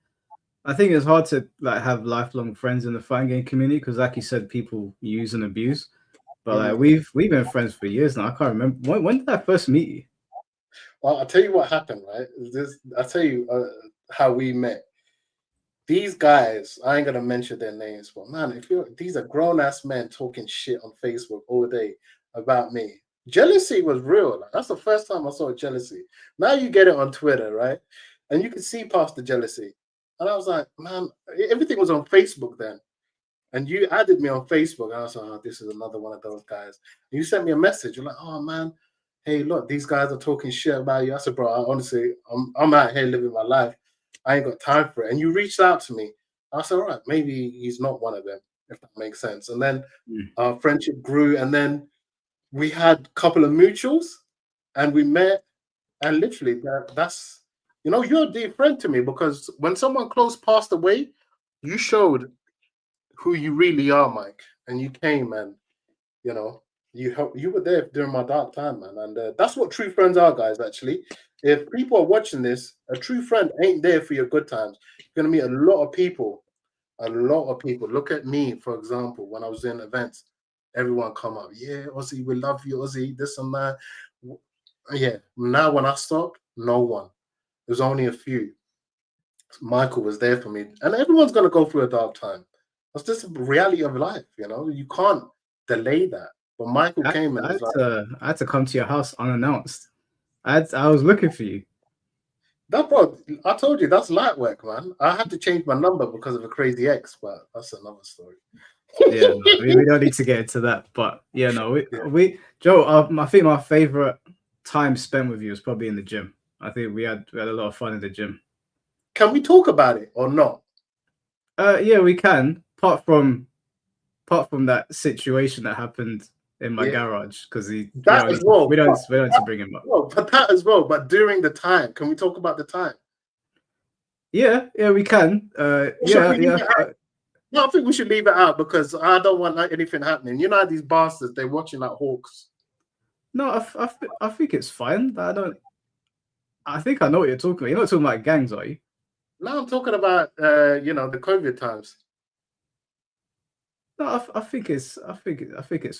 it's hard to like have lifelong friends in the fighting game community because, like you said, people use and abuse. But like we've been friends for years now. I can't remember when did I first meet you. Well, I'll tell you what happened, right? I'll tell you how we met. These guys, I ain't gonna mention their names, but man, these are grown-ass men talking shit on Facebook all day about me. Jealousy was real. Like, that's the first time I saw jealousy. Now you get it on Twitter, right? And you can see past the jealousy. And I was like, man, everything was on Facebook then. And you added me on Facebook. And I was like, oh, this is another one of those guys. And you sent me a message. You're like, oh, man, hey, look, these guys are talking shit about you. I said, bro, honestly, I'm out here living my life. I ain't got time for it. And you reached out to me. I said, all right, maybe he's not one of them, if that makes sense. And then our friendship grew. And then we had a couple of mutuals and we met. And literally, that's, you're a dear friend to me, because when someone close passed away, you showed who you really are, Mike. And you came and, you were there during my dark time, man. And that's what true friends are, guys, actually. If people are watching this, a true friend ain't there for your good times. You're going to meet a lot of people. Look at me, for example, when I was in events, everyone come up, yeah, Ozzy, we love you, Ozzy, this and that. Yeah, now when I stopped, no one. There's only a few. Michael was there for me. And everyone's going to go through a dark time. That's just the reality of life, You can't delay that. But Michael came and I had to come to your house unannounced. I was looking for you. That, bro, I told you, that's light work, man. I had to change my number because of a crazy ex, but that's another story. Yeah, no, we don't need to get into that. But yeah, no, we Joe, I think my favorite time spent with you was probably in the gym. I think we had a lot of fun in the gym. Can we talk about it or not? Yeah, we can. Apart from that situation that happened in my garage, because we don't need to bring him up. Well, but that as well. But during the time, can we talk about the time? Yeah, we can. No, I think we should leave it out because I don't want anything happening. You know, these bastards, they're watching like hawks. No, I think it's fine. I think I know what you're talking about. You're not talking about gangs, are you? No, I'm talking about the COVID times. No, I think it's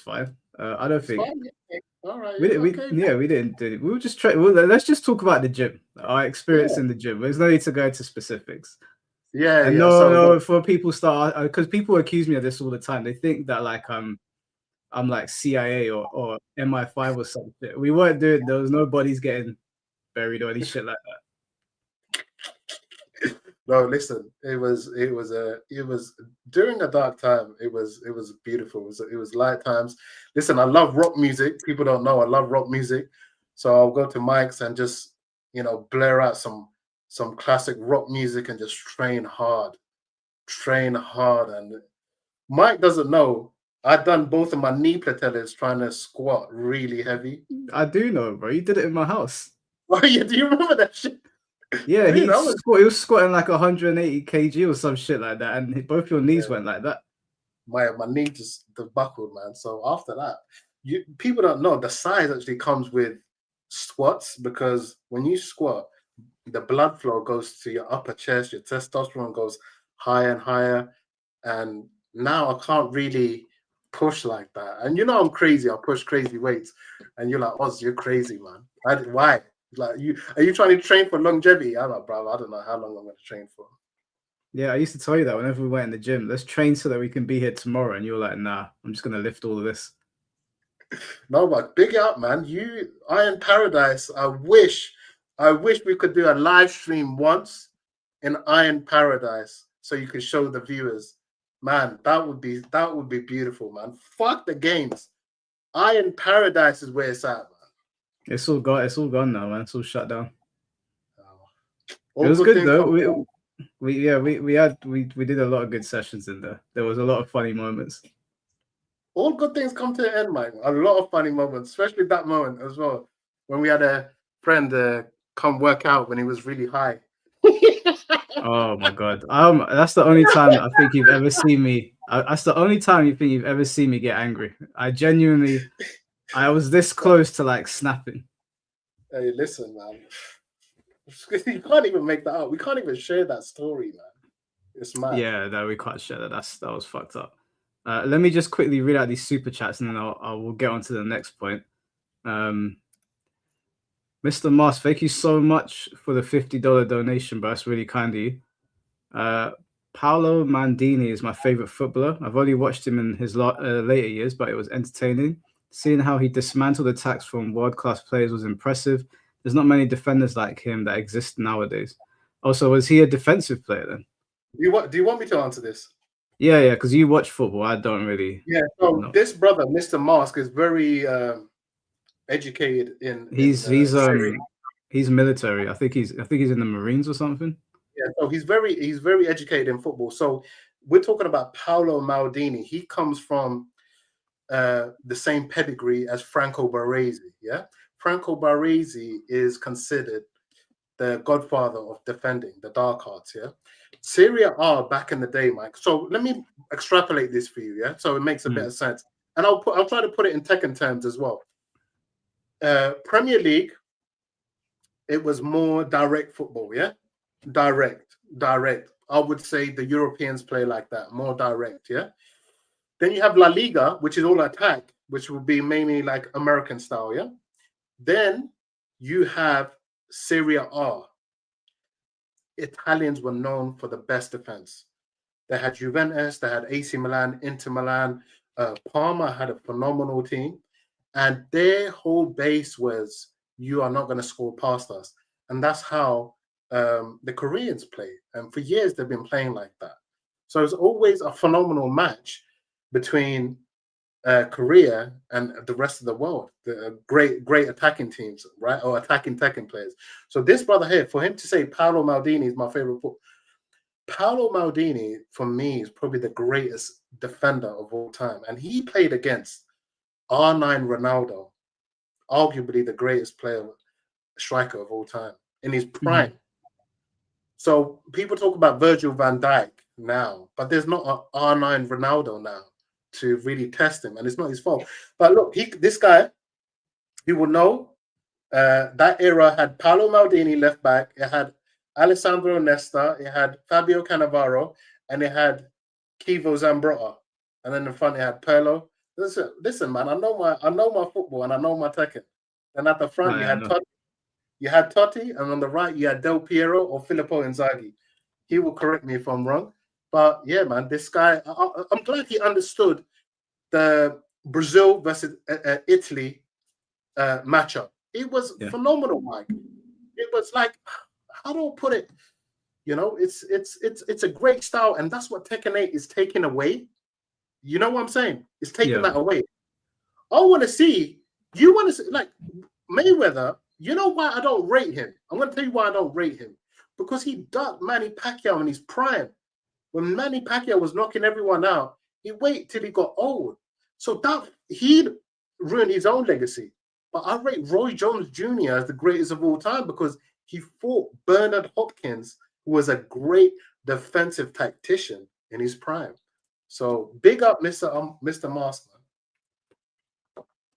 fine. I don't think. All right. We didn't do it. We were just let's just talk about the gym. Our experience in the gym. There's no need to go into specifics. Yeah. And no, for people start, because people accuse me of this all the time. They think that like I'm I'm like CIA or MI5 or something. We weren't doing. There was no bodies getting buried or any shit like that. No, listen, it was during a dark time. It was beautiful. It was light times. Listen, I love rock music. People don't know I love rock music, so I'll go to mics and just blare out some classic rock music and just train hard. And Mike doesn't know I'd done both of my knee patellas trying to squat really heavy. I do know, bro. You did it in my house. Oh yeah, do you remember that shit? Yeah, Dude, he was squatting like 180 kg or some shit like that, and both your knees went like that. My knee just buckled, man. So after that, people don't know the size actually comes with squats, because when you squat, the blood flow goes to your upper chest, your testosterone goes higher and higher, and now I can't really push like that. And I'm crazy. I push crazy weights, and you're like, Oz, you're crazy, man. Why? Like, are you trying to train for longevity? I'm like, bro, I don't know how long I'm going to train for. Yeah, I used to tell you that whenever we went in the gym, let's train so that we can be here tomorrow. And you're like, nah, I'm just going to lift all of this. No, but big up, man. You, Iron Paradise. I wish we could do a live stream once in Iron Paradise so you could show the viewers. Man, that would be beautiful, man. Fuck the games. Iron Paradise is where it's at, man. It's all gone now, man. It's all shut down. All it was good though. We did a lot of good sessions in there. There was a lot of funny moments. All good things come to an end, man. A lot of funny moments, especially that moment as well, when we had a friend come work out when he was really high. Oh my god. That's the only time I think you've ever seen me. That's the only time you think you've ever seen me get angry. I was this close to like snapping. Hey, listen, man. You can't even make that up. We can't even share that story, man. It's mad. Yeah, no, we can't share that. That was fucked up. Let me just quickly read out these super chats, and then we'll get on to the next point. Mr. Moss, thank you so much for the $50 donation, bro. That's really kind of you. Paolo Maldini is my favorite footballer. I've only watched him in his later years, but it was entertaining. Seeing how he dismantled attacks from world-class players was impressive. There's not many defenders like him that exist nowadays. Also, was he a defensive player then? Do you want me to answer this? Yeah, because you watch football. I don't really. Yeah, so this brother, Mr. Mask, is very educated in. He's military. I think he's in the Marines or something. Yeah, so he's very educated in football. So we're talking about Paolo Maldini. He comes from the same pedigree as Franco Baresi. Yeah, Franco Baresi is considered the godfather of defending the dark arts. Yeah, Serie A back in the day, Mike. So let me extrapolate this for you. Yeah, so it makes a bit of sense, and I'll try to put it in Tekken terms as well. Premier League, it was more direct football. Yeah, direct. I would say the Europeans play like that, more direct. Yeah. Then you have La Liga, which is all attack, which will be mainly like American style. Yeah. Then you have Serie A. Italians were known for the best defense. They had Juventus, they had AC Milan, Inter Milan. Parma had a phenomenal team, and their whole base was, you are not going to score past us. And that's how the Koreans play. And for years, they've been playing like that. So it's always a phenomenal match between Korea and the rest of the world. The great attacking teams, right? Or attacking Tekken players. So this brother here, for him to say Paolo Maldini is my favorite footballer. Paolo Maldini, for me, is probably the greatest defender of all time. And he played against R9 Ronaldo, arguably the greatest striker of all time, in his prime. So people talk about Virgil van Dijk now, but there's not an R9 Ronaldo now to really test him, and it's not his fault. But look, this guy, you will know, that era had Paolo Maldini left back, it had Alessandro Nesta, it had Fabio Cannavaro, and it had Kivo Zambrotta, and then in front it had Pirlo. Listen, man, I know my football and I know my Tekken. And at the front you had Totti, and on the right you had Del Piero or Filippo Inzaghi. He will correct me if I'm wrong, but yeah, man, this guy, I'm glad he understood the Brazil versus Italy matchup. It was phenomenal, Mike. It was like, how do I put it? You know, it's a great style, and that's what Tekken 8 is taking away. You know what I'm saying? It's taking that away. I want to see. You want to see like Mayweather. You know why I don't rate him? I'm going to tell you why I don't rate him. Because he ducked Manny Pacquiao in his prime. When Manny Pacquiao was knocking everyone out, he waited till he got old. So that he'd ruin his own legacy. But I rate Roy Jones Jr. as the greatest of all time because he fought Bernard Hopkins, who was a great defensive tactician in his prime. So big up, Mr. Master.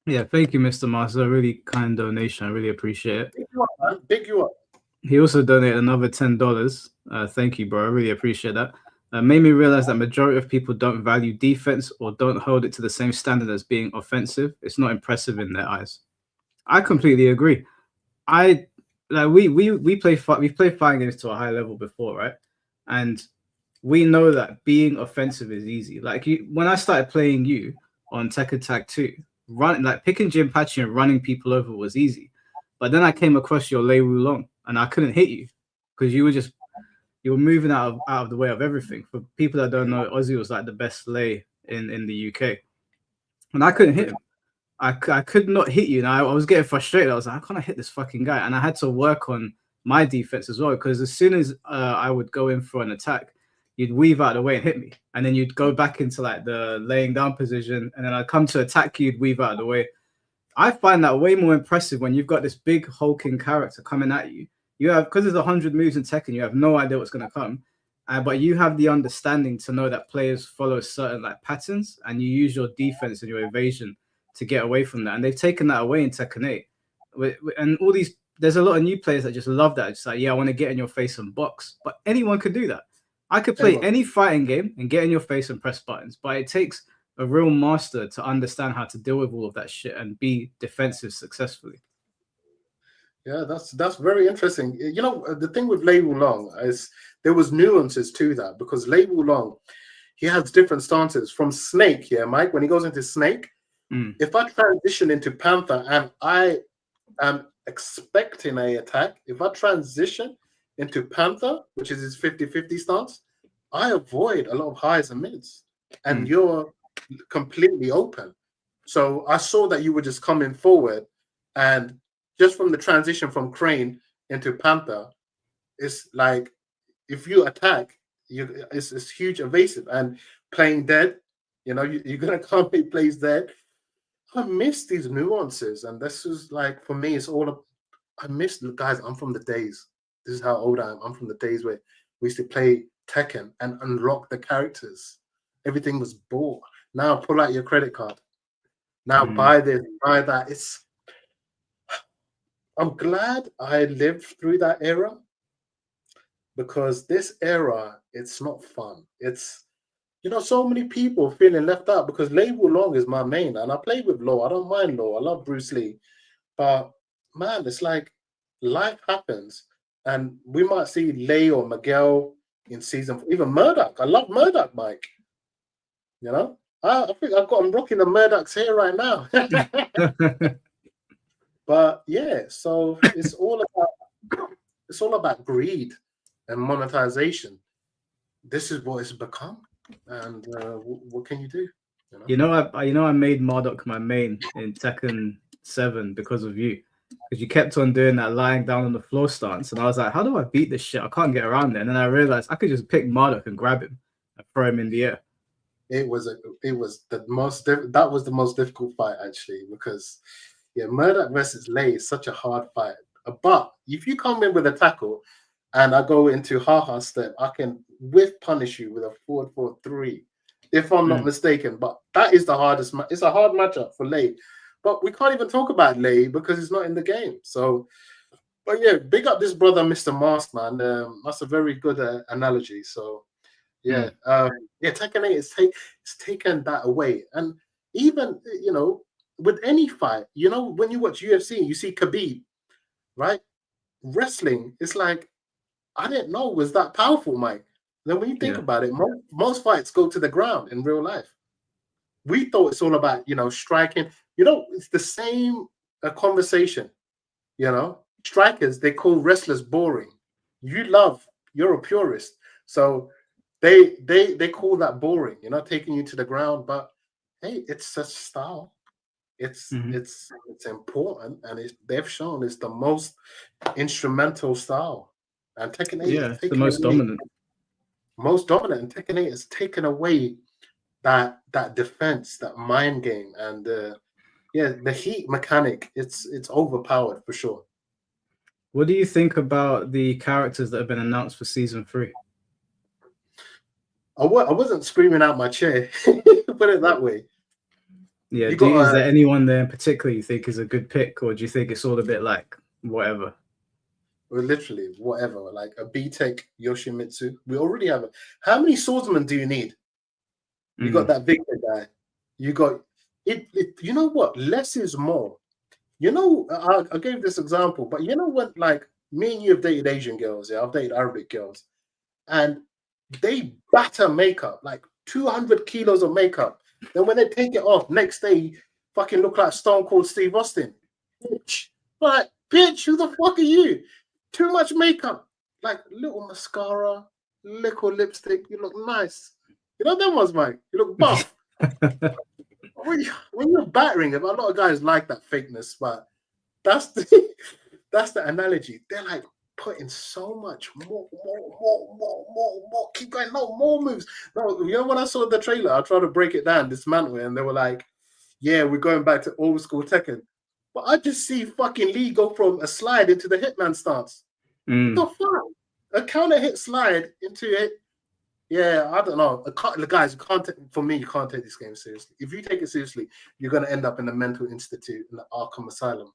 Yeah, thank you, Mr. Master. A really kind donation. I really appreciate it. Big you up, man. Big you up. He also donated another $10. Thank you, bro. I really appreciate that. Made me realize that majority of people don't value defense or don't hold it to the same standard as being offensive. It's not impressive in their eyes. I completely agree. We've played fighting games to a high level before, right? And we know that being offensive is easy. Like when I started playing you on Tekken Tag 2, picking Jinpachi and running people over was easy. But then I came across your Lei Wulong and I couldn't hit you because you were moving out of the way of everything. For people that don't know, Ozzy was like the best Lei in the UK. And I couldn't hit him. I could not hit you. And I was getting frustrated. I was like, I can't hit this fucking guy. And I had to work on my defense as well. Because as soon as I would go in for an attack, you'd weave out of the way and hit me. And then you'd go back into like the laying down position. And then I'd come to attack you, you'd weave out of the way. I find that way more impressive when you've got this big hulking character coming at you. You have, because there's 100 moves in Tekken, you have no idea what's going to come. But you have the understanding to know that players follow certain like patterns and you use your defense and your evasion to get away from that. And they've taken that away in Tekken 8. And all these, there's a lot of new players that just love that. It's like, yeah, I want to get in your face and box. But anyone could do that. I could play any fighting game and get in your face and press buttons. But it takes a real master to understand how to deal with all of that shit and be defensive successfully. Yeah, that's very interesting. You know, the thing with Lei Wulong is there was nuances to that because Lei Wulong, he has different stances from Snake. Yeah, Mike, when he goes into Snake, if I transition into Panther and I am expecting an attack, if I transition into Panther, which is his 50-50 stance, I avoid a lot of highs and mids, and you're completely open. So I saw that you were just coming forward, and just from the transition from Crane into Panther, it's like if you attack, it's huge evasive and playing dead. You know, you're gonna come he plays dead. I miss these nuances, and this is like for me, it's all. I miss guys. I'm from the days. This is how old I am. I'm from the days where we used to play Tekken and unlock the characters. Everything was bought. Now pull out your credit card. Now buy this, buy that. I'm glad I lived through that era because this era, it's not fun. It's, you know, so many people feeling left out because Lei Wulong is my main and I play with Law. I don't mind Law. I love Bruce Lee. But man, it's like life happens and we might see Lei or Miguel in season 4. Even Murdoch. I love Murdoch, Mike. You know? I think I'm rocking the Murdoch's hair right now. But yeah, so it's all about greed and monetization. This is what it's become, and what can you do? You know, I made Marduk my main in Tekken 7 because of you, because you kept on doing that lying down on the floor stance, and I was like, how do I beat this shit? I can't get around there. And then I realized I could just pick Marduk and grab him and throw him in the air. That was the most difficult fight actually because. Yeah, Murdoch versus Lei is such a hard fight. But if you come in with a tackle and I go into ha-ha step, I can whiff punish you with a 4-4-3, if I'm not mistaken. But that is the hardest. It's a hard matchup for Lei. But we can't even talk about Lei because it's not in the game. So, but yeah, big up this brother, Mr. Mask, man. That's a very good analogy. So, yeah, Tekken 8 is taken that away. And even, you know, with any fight, you know, when you watch UFC, you see Khabib, right? Wrestling, it's like, I didn't know it was that powerful, Mike. Then when you think about it, most fights go to the ground in real life. We thought it's all about, striking. It's the same conversation. Strikers, they call wrestlers boring. You're a purist. So they call that boring, taking you to the ground. But hey, it's such style. It's important, and they've shown it's the most instrumental style. And Tekken 8 Yeah, is it's the taking most away, dominant. most dominant, and Tekken 8 has taken away that defense, that mind game, and the heat mechanic. It's overpowered for sure. What do you think about the characters that have been announced for season 3? I wasn't screaming out my chair. Put it that way. Yeah, You got is there anyone there in particular you think is a good pick, or do you think it's all a bit like whatever? literally whatever, like a B-Tech Yoshimitsu. We already have it. How many swordsmen do you need? You got that Victor guy. You got it. You know what? Less is more. I gave this example, but when, like, me and you have dated Asian girls, yeah, I've dated Arabic girls, and they batter makeup, like 200 kilos of makeup. Then when they take it off, next day, fucking look like Stone Cold Steve Austin. Bitch. Like, bitch, who the fuck are you? Too much makeup. Like, little mascara, little lipstick. You look nice. You know them ones, Mike? You look buff. when you're battering them, a lot of guys like that fakeness, but that's the analogy. They're like putting so much more. Keep going, no more moves. No, when I saw the trailer, I tried to break it down, dismantle it, and they were like, "Yeah, we're going back to old school Tekken." But I just see fucking Lee go from a slide into the Hitman stance. What the fuck? A counter hit slide into it. Yeah, I don't know. Guys, for me, you can't take this game seriously. If you take it seriously, you're going to end up in the mental institute in the Arkham Asylum.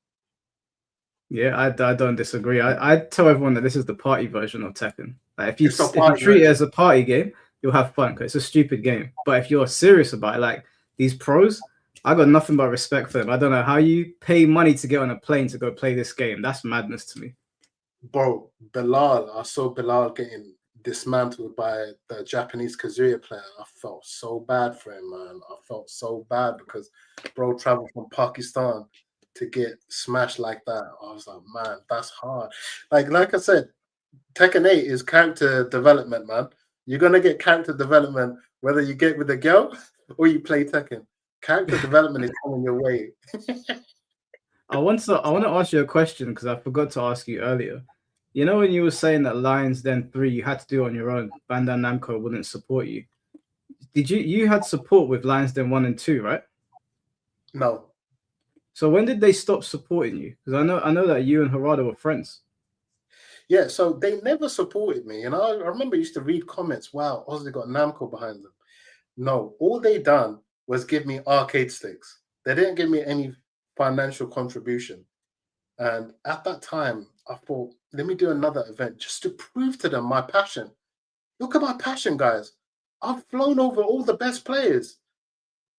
Yeah, I don't disagree. I tell everyone that this is the party version of Tekken. Like, if you treat it as a party game, you'll have fun because it's a stupid game. But if you're serious about it, like these pros, I got nothing but respect for them. I don't know how you pay money to get on a plane to go play this game. That's madness to me. Bro, I saw Bilal getting dismantled by the Japanese Kazuya player. I felt so bad for him, man. I felt so bad because bro traveled from Pakistan to get smashed like that. I was like, man, that's hard. Like I said, Tekken 8 is character development, man. You're gonna get character development whether you get with a girl or you play Tekken. Character development is coming your way. I want to ask you a question because I forgot to ask you earlier. You know when you were saying that Lions Den 3 you had to do on your own, Bandai Namco wouldn't support you. Did you had support with Lions Den 1 and 2, right? No. So when did they stop supporting you? Because I know that you and Harada were friends. Yeah, so they never supported me. I remember I used to read comments, wow, Ozzy got Namco behind them. No, all they done was give me arcade sticks. They didn't give me any financial contribution. And at that time, I thought, let me do another event just to prove to them my passion. Look at my passion, guys. I've flown over all the best players.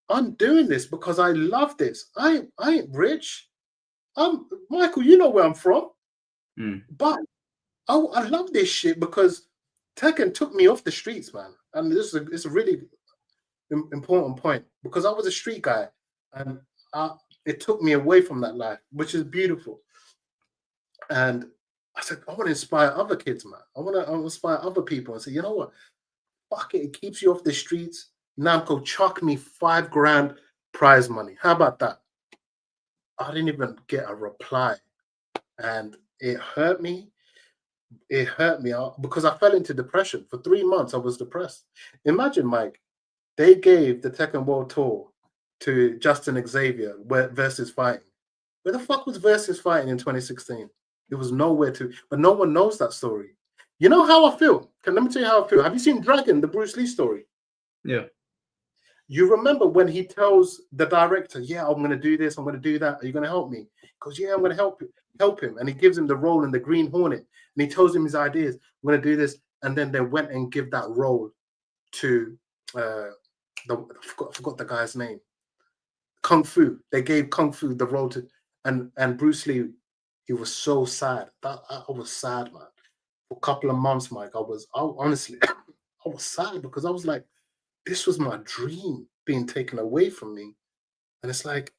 I'm doing this because I love this. I ain't rich. I'm Michael, you know where I'm from. But I love this shit because Tekken took me off the streets, man. And it's a really important point because I was a street guy and it took me away from that life, which is beautiful. And I said, I want to inspire other kids, man. I want to inspire other people and say, you know what? Fuck it. It keeps you off the streets. Namco, chuck me $5,000 prize money. How about that? I didn't even get a reply. And it hurt me. It hurt me because I fell into depression. For 3 months, I was depressed. Imagine, Mike, they gave the Tekken World Tour to Justin Xavier versus fighting. Where the fuck was versus fighting in 2016? It was nowhere to, but no one knows that story. You know how I feel? Let me tell you how I feel. Have you seen Dragon, the Bruce Lee story? Yeah. You remember when he tells the director, yeah, I'm going to do this, I'm going to do that. Are you going to help me? He goes, yeah, I'm going to help him. And he gives him the role in the Green Hornet. And he tells him his ideas. I'm going to do this. And then they went and give that role to, I forgot the guy's name. Kung Fu. They gave Kung Fu the role to, and Bruce Lee, he was so sad. I was sad, man. For a couple of months, Mike, honestly, I was sad because I was like, this was my dream. being taken away from me. And it's like,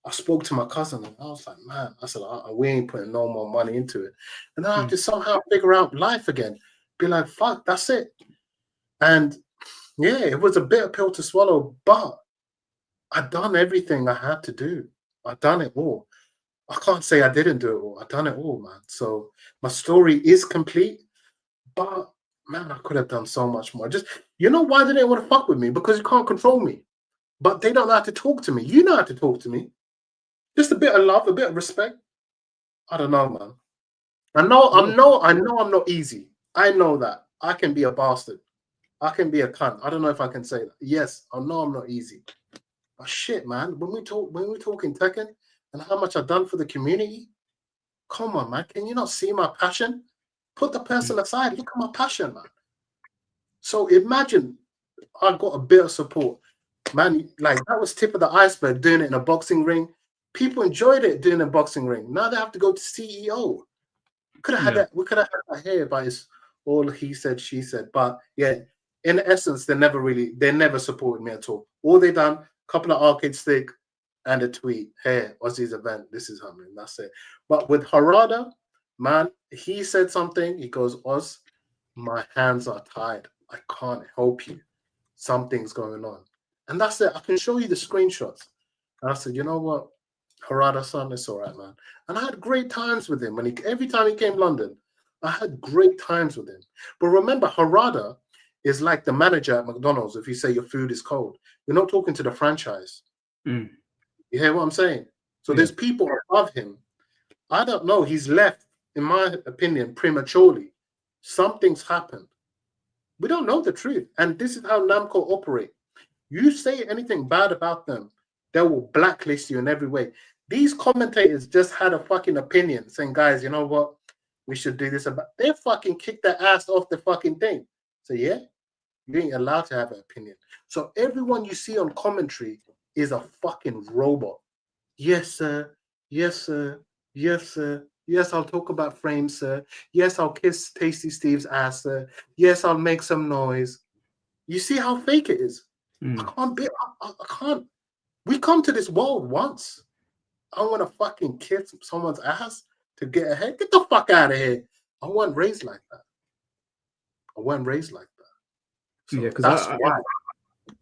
I spoke to my cousin and I was like, man, I said, we ain't putting no more money into it. And I have to somehow figure out life again. Be like, fuck, that's it. And yeah, it was a bitter pill to swallow, but I've done everything I had to do. I've done it all. I can't say I didn't do it all. I've done it all, man. So my story is complete, but man, I could have done so much more. Just, you know why they didn't want to fuck with me? Because you can't control me. But they don't know how to talk to me. You know how to talk to me. Just a bit of love, a bit of respect. I don't know, man. I know I'm not easy. I know that. I can be a bastard. I can be a cunt. I don't know if I can say that. Yes, I know I'm not easy. But shit, man, when we're talking Tekken and how much I've done for the community, come on, man. Can you not see my passion? Put the person aside. Look at my passion, man. So imagine I got a bit of support. Man, like that was tip of the iceberg, doing it in a boxing ring. People enjoyed it doing a boxing ring. Now they have to go to CEO. Could have had that. We could have had that here, but it's all he said, she said. But yeah, in essence, they never supported me at all. All they done, couple of arcade stick and a tweet. Hey, Ozzy's event. This is happening. That's it. But with Harada, man, he said something. He goes, Oz, my hands are tied. I can't help you. Something's going on. And that's it. I can show you the screenshots. And I said, you know what? Harada-san, it's all right, man. And I had great times with him. Every time he came to London, I had great times with him. But remember, Harada is like the manager at McDonald's. If you say your food is cold, you're not talking to the franchise. You hear what I'm saying? So there's people above him. I don't know. He's left, in my opinion, prematurely. Something's happened. We don't know the truth. And this is how Namco operate. You say anything bad about them, they will blacklist you in every way. These commentators just had a fucking opinion saying, guys, you know what? We should do this about. They fucking kicked their ass off the fucking thing. So yeah, you ain't allowed to have an opinion. So everyone you see on commentary is a fucking robot. Yes, sir. Yes, sir. Yes, sir. Yes, I'll talk about frames, sir. Yes, I'll kiss Tasty Steve's ass, sir. Yes, I'll make some noise. You see how fake it is? I can't. We come to this world once. I want to fucking kiss someone's ass to get ahead. Get the fuck out of here. I wasn't raised like that. So yeah, because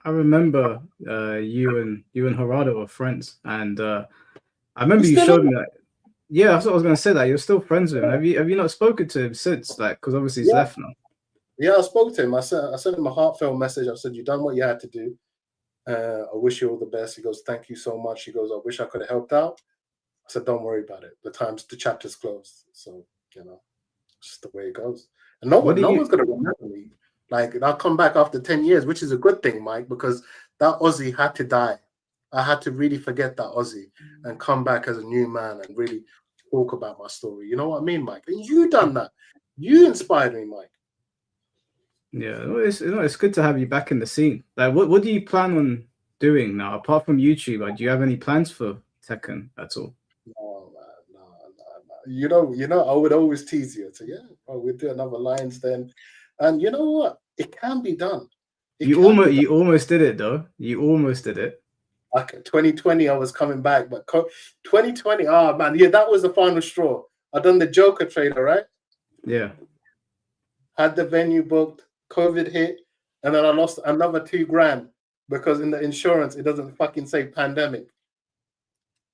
I remember you and Harada were friends, and I remember you showed me that. Yeah, that's what I was gonna say. That you're still friends with him. Have you not spoken to him since? Like, because obviously he's left now. Yeah, I spoke to him. I sent him a heartfelt message. I said, "You've done what you had to do. I wish you all the best." He goes, "Thank you so much." He goes, "I wish I could have helped out." I said, "Don't worry about it. The chapter's closed. So you know, it's just the way it goes. And no one's gonna remember me. Like I'll come back after 10 years, which is a good thing, Mike, because that Ozzy had to die. I had to really forget that Ozzy and come back as a new man and really talk about my story. You know what I mean, Mike? And you done that. You inspired me, Mike. Yeah, it's good to have you back in the scene. Like, what do you plan on doing now apart from YouTube? Like, do you have any plans for Tekken at all? No, man, no. You know, I would always tease you. So yeah, we'll do another Lions then. And you know what? It can be done. You almost did it though. You almost did it. Okay, 2020, I was coming back, but 2020, oh man, yeah, that was the final straw. I done the Joker trailer, right? Yeah. Had the venue booked, COVID hit, and then I lost another $2,000 because in the insurance it doesn't fucking say pandemic.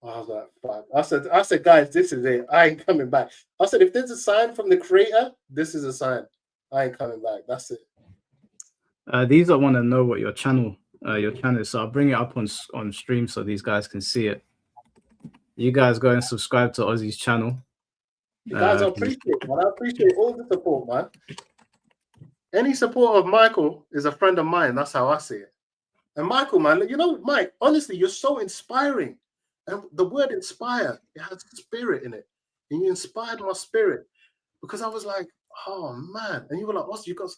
I was like, fuck. I said, guys, this is it. I ain't coming back. I said, if there's a sign from the creator, this is a sign. I ain't coming back. That's it. These I want to know what your channel is, so I'll bring it up on stream so these guys can see it. You guys go and subscribe to Ozzy's channel. You guys, I appreciate it, man. I appreciate all the support, man. Any support of Michael is a friend of mine. That's how I see it. And Michael, man, you know, Mike, honestly, you're so inspiring. And the word inspire, it has spirit in it. And you inspired my spirit because I was like, oh, man. And you were like, Ozzy, because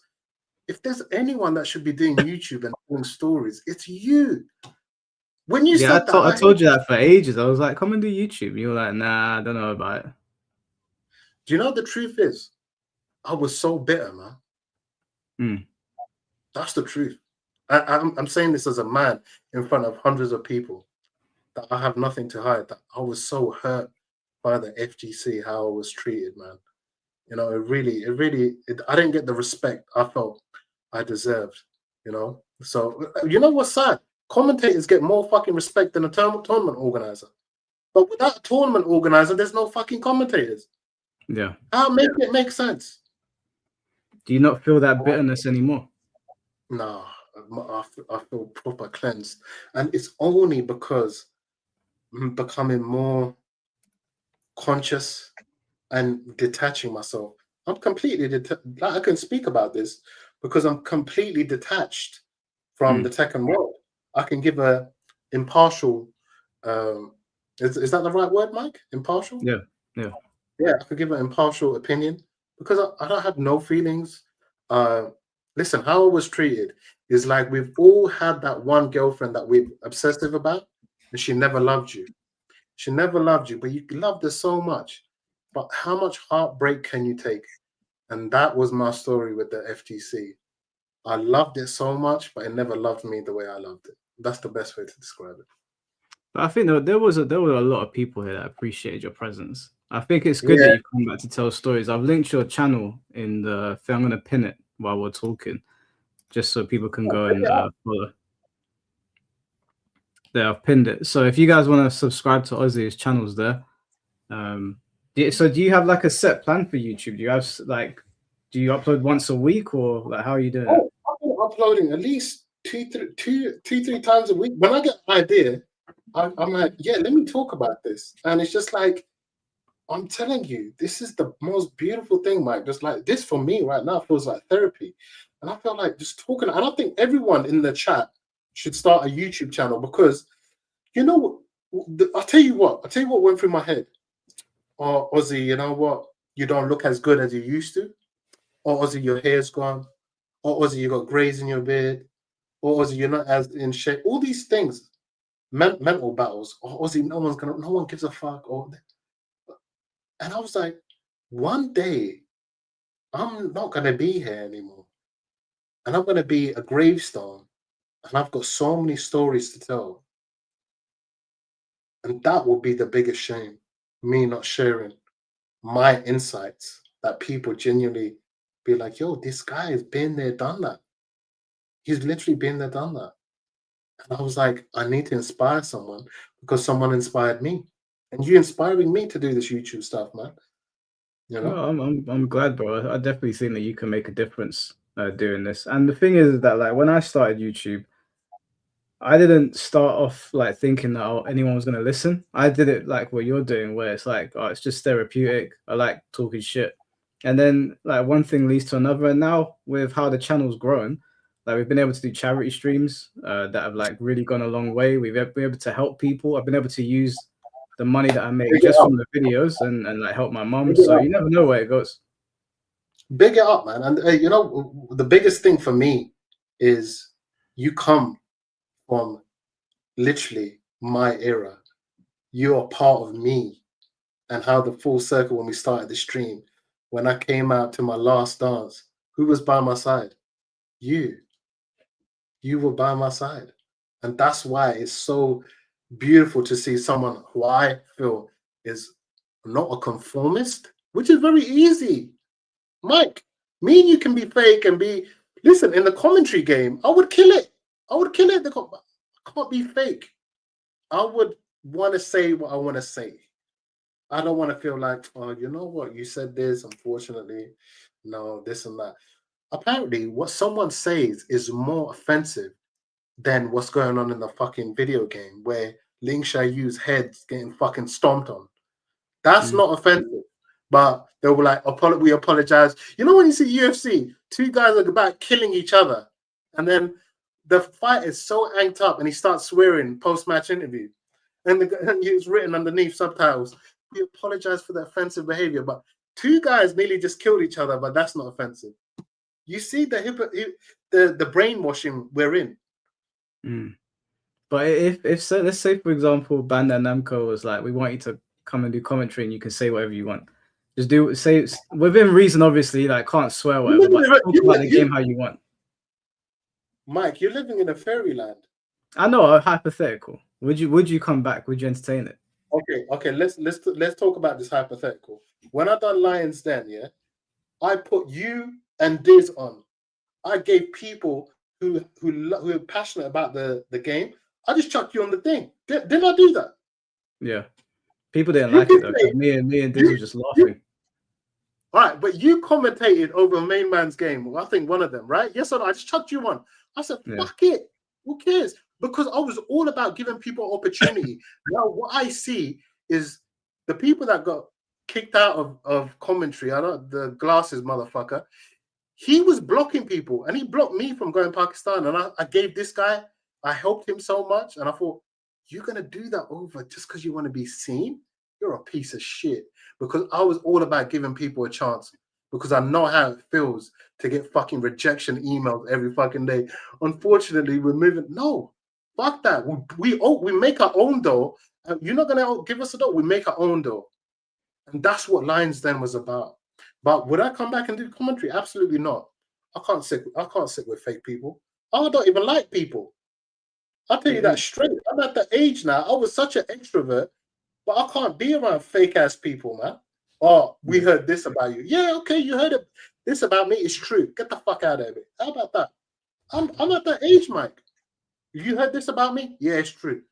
if there's anyone that should be doing YouTube and doing stories, it's you. When you said that, I told you that for ages. I was like, come and do YouTube. You were like, nah, I don't know about it. Do you know the truth is? I was so bitter, man. That's the truth. I'm saying this as a man in front of hundreds of people, that I have nothing to hide. That I was so hurt by the FGC, how I was treated, man. You know, I didn't get the respect I felt I deserved. You know, so you know what's sad? Commentators get more fucking respect than a tournament organizer. But without a tournament organizer, there's no fucking commentators. Yeah. How make it make sense? Do you not feel that bitterness anymore? No, I feel proper cleansed. And it's only because I'm becoming more conscious and detaching myself. I'm completely like, I can speak about this because I'm completely detached from the Tekken world. I can give a impartial is that the right word, Mike? Impartial? Yeah. Yeah, I could give an impartial opinion because I don't have no feelings. Listen, how I was treated is like we've all had that one girlfriend that we're obsessive about, and she never loved you. She never loved you, but you loved her so much. But how much heartbreak can you take? And that was my story with the FTC. I loved it so much, but it never loved me the way I loved it. That's the best way to describe it. But I think there were a lot of people here that appreciated your presence. I think it's good that you've come back to tell stories. I've linked your channel in the thing. I'm going to pin it while we're talking, just so people can go and follow. There, I've pinned it. So if you guys want to subscribe to Ozzy, his channel's there. So do you have like a set plan for YouTube? Do you have like, do you upload once a week, or like how are you doing? Oh, I'm uploading at least two, three times a week. When I get an idea, I'm like, yeah, let me talk about this. And it's just like, I'm telling you, this is the most beautiful thing, Mike. Just like this for me right now feels like therapy. And I feel like just talking, and I think everyone in the chat should start a YouTube channel because, you know, I'll tell you what went through my head. Oh, Ozzy, you know what? You don't look as good as you used to. Or Ozzy, your hair's gone. Or Ozzy, you got grays in your beard. Or Ozzy, you're not as in shape. All these things, mental battles. Or Ozzy, no one gives a fuck. And I was like, one day, I'm not gonna be here anymore, and I'm gonna be a gravestone, and I've got so many stories to tell, and that would be the biggest shame, me not sharing my insights that people genuinely be like, yo, this guy has been there, done that. He's literally been there, done that. And I was like, I need to inspire someone because someone inspired me. And you inspiring me to do this YouTube stuff, man. You know? Well, I'm glad, bro. I definitely think that you can make a difference doing this. And the thing is that like when I started YouTube, I didn't start off like thinking that anyone was gonna listen. I did it like what you're doing, where it's like, oh, it's just therapeutic. I like talking shit, and then like one thing leads to another. And now with how the channel's grown, like we've been able to do charity streams that have like really gone a long way. We've been able to help people. I've been able to use the money that I make just from the videos and like help my mom. So you never know where it goes. Big it up, man. And you know, the biggest thing for me is you come from literally my era. You are part of me, and how the full circle when we started the stream. When I came out to my last dance, who was by my side? You. You were by my side. And that's why it's so beautiful to see someone who I feel is not a conformist, which is very easy. Mike, me and you can be fake and be, listen, in the commentary game, I would kill it. I would kill it. I can't be fake. I would want to say what I want to say. I don't want to feel like, oh, you know what? You said this, unfortunately. No, this and that. Apparently, what someone says is more offensive than what's going on in the fucking video game where Ling Xiaoyu's head's getting fucking stomped on. That's not offensive. But they were like, we apologize. You know when you see UFC, two guys are about killing each other, and then the fight is so amped up and he starts swearing post-match interview. And it's written underneath subtitles, we apologize for the offensive behavior. But two guys nearly just killed each other, but that's not offensive. You see the brainwashing we're in. But if so, let's say for example, Bandai Namco was like, we want you to come and do commentary, and you can say whatever you want. Just say within reason, obviously. Like can't swear whatever, but talk about the game how you want. Mike, you're living in a fairyland. I know, a hypothetical. Would you come back? Would you entertain it? Okay. Let's talk about this hypothetical. When I done Lions Den, yeah, I put you and Diz on. I gave people who are passionate about the game. I just chucked you on the thing. Didn't I do that? Yeah. People didn't You like can it though. say- 'Cause me and Diz were just laughing. All right, but you commentated over main man's game. I think one of them, right? Yes or no? I just chucked you on. I said, Yeah. fuck it. Who cares? Because I was all about giving people opportunity. Now, what I see is the people that got kicked out of commentary. I don't the glasses motherfucker. He was blocking people, and he blocked me from going Pakistan. And I gave this guy, I helped him so much, and I thought, you're gonna do that over just because you want to be seen? You're a piece of shit. Because I was all about giving people a chance, because I know how it feels to get fucking rejection emails every fucking day. Unfortunately, we're moving. No, fuck that. We make our own dough. You're not gonna give us a dough. We make our own dough, and that's what Lions Den was about. But would I come back and do commentary? Absolutely not. I can't sit with fake people. I don't even like people. I'll tell you that straight. I'm at the age now. I was such an extrovert, but I can't be around fake ass people, man. Oh, we heard this about you. Yeah, okay, you heard it. This about me is true. Get the fuck out of it. How about that? I'm at that age, Mike. You heard this about me? Yeah, it's true.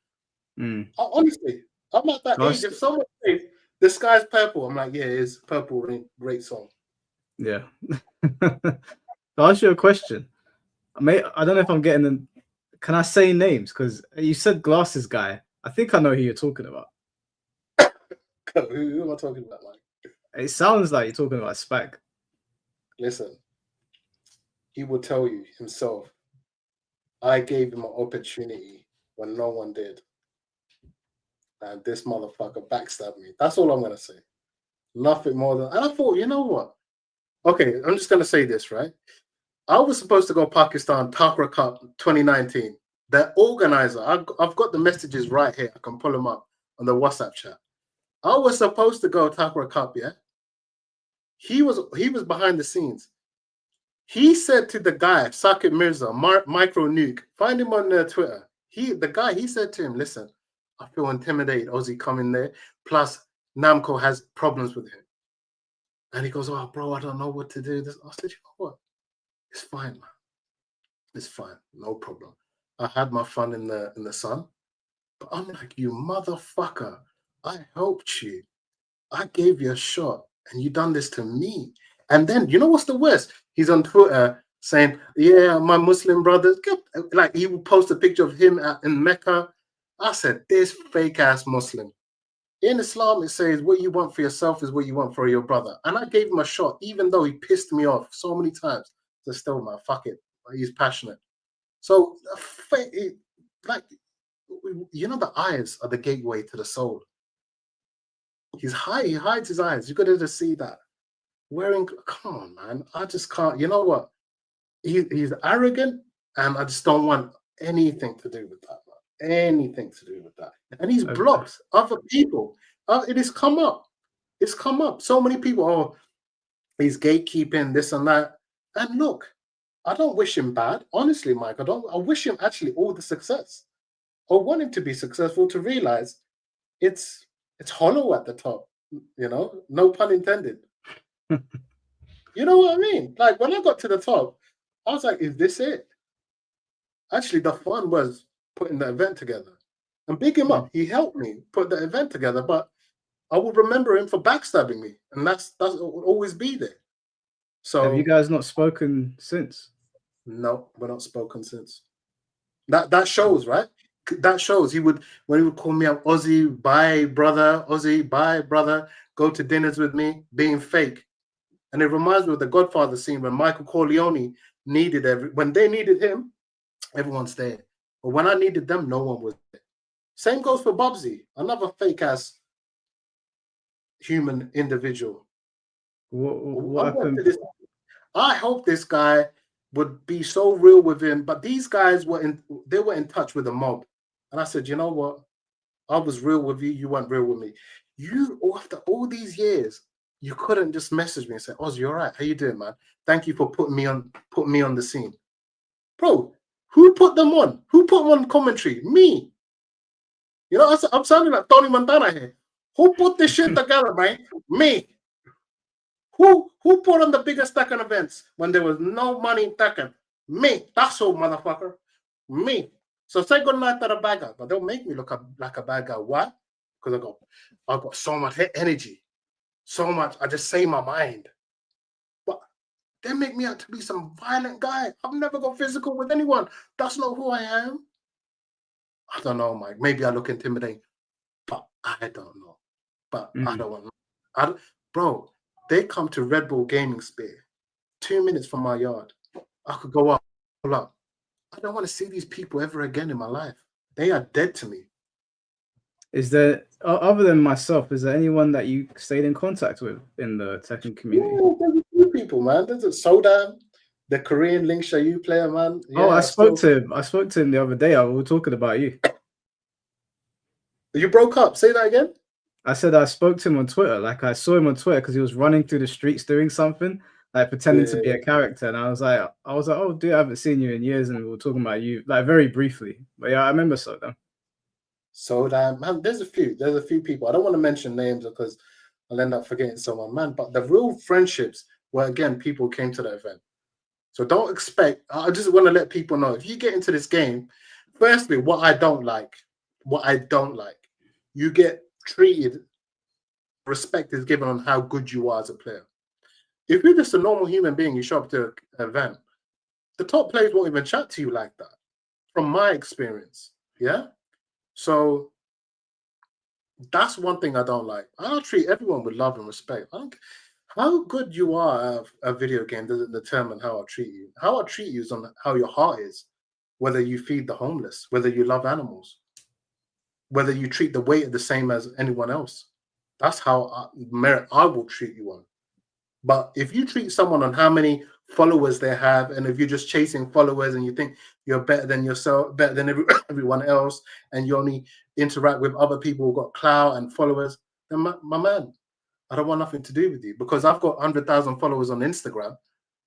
Honestly, I'm at that age. If someone says the sky's purple, I'm like, yeah, it's purple rain. Great song. Yeah. I'll ask you a question. I don't know if I'm getting them. Can I say names? Because you said glasses guy. I think I know who you're talking about. Who am I talking about, Mike? It sounds like you're talking about Spag. Listen, he will tell you himself. I gave him an opportunity when no one did. And this motherfucker backstabbed me. That's all I'm going to say. Nothing more than... And I thought, you know what? Okay, I'm just going to say this, right? I was supposed to go Pakistan Takra Cup 2019. The organizer, I've got the messages right here. I can pull them up on the WhatsApp chat. I was supposed to go Takra Cup, yeah? He was behind the scenes. He said to the guy, Sakib Mirza, Micro Nuke, find him on Twitter. The guy said to him, listen, I feel intimidated, Ozzy coming there. Plus, Namco has problems with him. And he goes, oh, bro, I don't know what to do. I said, you know what? It's fine, man. It's fine. No problem. I had my fun in the sun. But I'm like, you motherfucker. I helped you. I gave you a shot. And you done this to me. And then, you know what's the worst? He's on Twitter saying, yeah, my Muslim brothers. Like, he would post a picture of him in Mecca. I said, this fake-ass Muslim. In Islam, it says, what you want for yourself is what you want for your brother. And I gave him a shot, even though he pissed me off so many times. So still, man, fuck it. He's passionate. So, like, you know, the eyes are the gateway to the soul. He hides his eyes. You got to just see that. Come on, man. I just can't. You know what? He's arrogant, and I just don't want anything to do with that, man. Anything to do with that. And he's blocked other people. It has come up. It's come up. So many people, oh, he's gatekeeping, this and that. And look, I don't wish him bad. Honestly, Mike, I wish him actually all the success. I want him to be successful, to realize it's hollow at the top, you know, no pun intended. You know what I mean? Like, when I got to the top, I was like, is this it? Actually, the fun was putting the event together. And big him up. He helped me put the event together, but I will remember him for backstabbing me. And that will always be there. So have you guys not spoken since? No, we're not spoken since. That shows, right? That shows. When he would call me up, Ozzy, bye, brother, Ozzy, bye, brother, go to dinners with me, being fake. And it reminds me of the Godfather scene when Michael Corleone when they needed him, everyone's there. But when I needed them, no one was there. Same goes for Bubsy, another fake ass human individual. What happened? I hope this guy would be so real with him, but these guys were in touch with the mob. And I said, you know what? I was real with you, you weren't real with me. You, after all these years, you couldn't just message me and say, Ozzy, you all right? How you doing, man? Thank you for putting me on the scene. Bro, Who put them on? Who put them on commentary? Me. You know, I'm sounding like Tony Montana here. Who put this shit together, man? Me. Who put on the biggest Tekken events when there was no money in Tekken? Me. That's all, motherfucker. Me. So say goodnight to the bad guy, but they'll make me look like a bad guy. Why? Because I got so much energy, so much. I just say my mind. But they make me out to be some violent guy. I've never got physical with anyone. That's not who I am. I don't know, Mike. Maybe I look intimidating, but I don't know. But I don't want. Bro, they come to Red Bull Gaming Spear, 2 minutes from my yard. I could go up, pull up. I don't want to see these people ever again in my life. They are dead to me. Is there, other than myself, is there anyone that you stayed in contact with in the Tekken community? Yeah, there's a few people, man. There's a Sodan, the Korean Link Xiaoyu player, man. Yeah, I spoke to him. I spoke to him the other day. We were talking about you. You broke up. Say that again. I said I spoke to him on Twitter. Like I saw him on Twitter because he was running through the streets doing something, like pretending to be a character. And I was like, oh, dude, I haven't seen you in years, and we were talking about you, like very briefly. But yeah, I remember Sodan. Sodan, man. There's a few people. I don't want to mention names because I'll end up forgetting someone, man. But the real friendships were, again, people came to the event. So don't expect. I just want to let people know, if you get into this game, firstly, what I don't like, you get treated, respect is given on how good you are as a player. If you're just a normal human being, you show up to an event, the top players won't even chat to you like that, from my experience. Yeah? So that's one thing I don't like. I don't treat everyone with love and respect. How good you are at a video game doesn't determine how I treat you. How I treat you is on how your heart is, whether you feed the homeless, whether you love animals, whether you treat the waiter the same as anyone else. That's how I will treat you on. But if you treat someone on how many followers they have, and if you're just chasing followers and you think you're better than yourself, better than everyone else, and you only interact with other people who've got clout and followers, then my man, I don't want nothing to do with you, because I've got 100,000 followers on Instagram.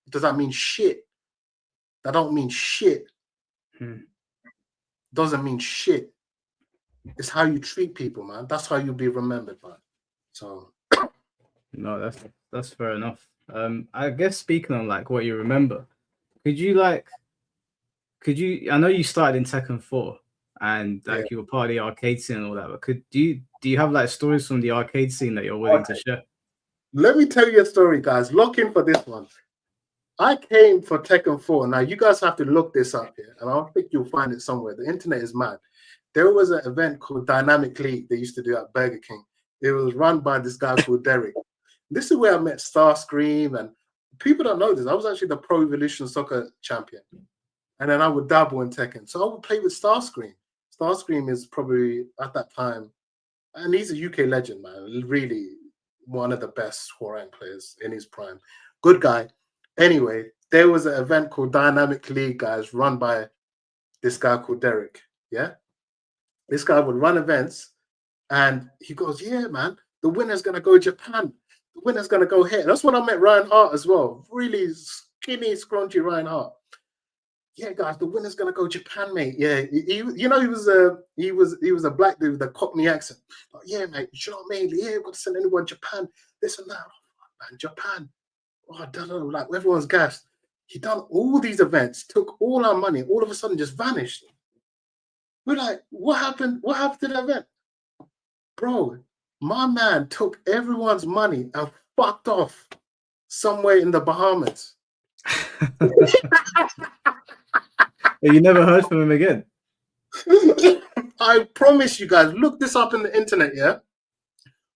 Does that mean shit? That don't mean shit. Doesn't mean shit. It's how you treat people, man. That's how you'll be remembered, man. So no, that's fair enough. I guess speaking on like what you remember, I know you started in Tekken 4 and like you were part of the arcade scene and all that, but do you have like stories from the arcade scene that you're willing to share? Let me tell you a story, guys. Lock in for this one. I came for Tekken 4. Now you guys have to look this up here, and I don't think you'll find it somewhere. The internet is mad. There was an event called Dynamic League they used to do at Burger King. It was run by this guy called Derek. This is where I met Starscream, and people don't know this. I was actually the Pro Evolution Soccer champion. And then I would dabble in Tekken. So I would play with Starscream. Starscream is probably, at that time, and he's a UK legend, man. Really one of the best Hwoarang players in his prime. Good guy. Anyway, there was an event called Dynamic League, guys, run by this guy called Derek. Yeah? This guy would run events, and he goes, yeah, man, the winner's going to go Japan. The winner's going to go here. That's when I met Ryan Hart as well. Really skinny, scrunchy Ryan Hart. Yeah, guys, the winner's going to go Japan, mate. Yeah, he was a black dude with a Cockney accent. Like, yeah, mate, you know what I mean? Yeah, we've got to send anyone Japan. This and that. Oh, man, Japan. Oh, I don't know. Like, everyone's gassed. He done all these events, took all our money, all of a sudden just vanished. We're like, what happened? What happened to the event? Bro, my man took everyone's money and fucked off somewhere in the Bahamas. You never heard from him again? I promise you guys, look this up in the internet, yeah?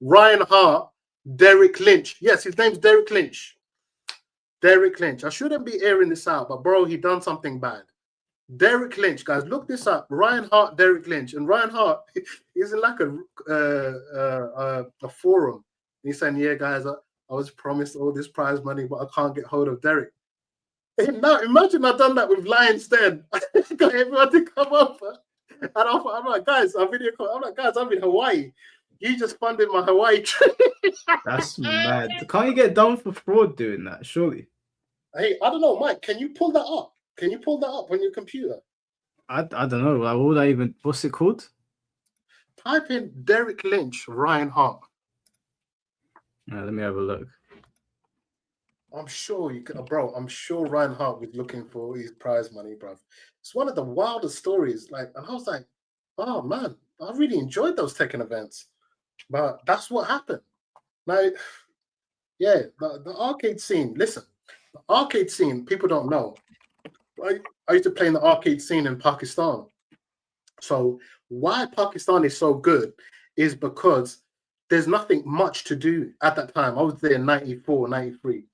Ryan Hart, Derek Lynch. Yes, his name's Derek Lynch. Derek Lynch. I shouldn't be airing this out, but bro, he done something bad. Derek Lynch, guys, look this up. Ryan Hart, Derek Lynch. And Ryan Hart is in like a forum. And he's saying, yeah, guys, I was promised all this prize money, but I can't get hold of Derek. And now imagine I've done that with Lions Den. I got everyone to come over. And I'm like, guys, I'm in Hawaii. You just funded my Hawaii trip. That's mad. Can't you get done for fraud doing that, surely? Hey, I don't know, Mike, can you pull that up? Can you pull that up on your computer? I don't know. Like, what would I even? What's it called? Type in Derek Lynch, Ryan Hart. Let me have a look. I'm sure you could, bro. I'm sure Ryan Hart was looking for his prize money, bro. It's one of the wildest stories. Like, and I was like, oh man, I really enjoyed those Tekken events. But that's what happened. Now, yeah, the arcade scene. Listen, the arcade scene. People don't know. I used to play in the arcade scene in Pakistan. So why Pakistan is so good is because there's nothing much to do at that time. I was there in 94, 93.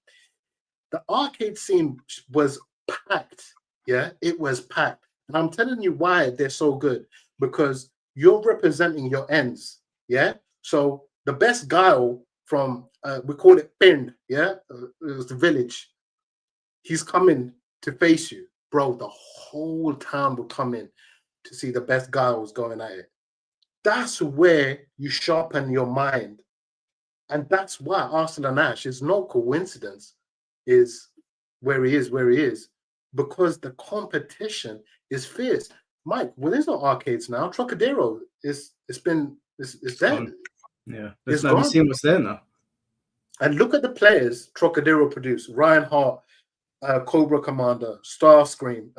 The arcade scene was packed. Yeah, it was packed. And I'm telling you why they're so good, because you're representing your ends. Yeah. So the best guile from, we call it Pind. Yeah. It was the village. He's coming to face you. Bro, the whole town will come in to see the best guiles going at it. That's where you sharpen your mind. And that's why Arsenal and Ash is no coincidence, is where he is, because the competition is fierce. Mike, well, there's no arcades now. Trocadero is dead. Yeah, It's have you gone. seen what's there now? And look at the players Trocadero produced: Ryan Hart, Cobra Commander, Starscream,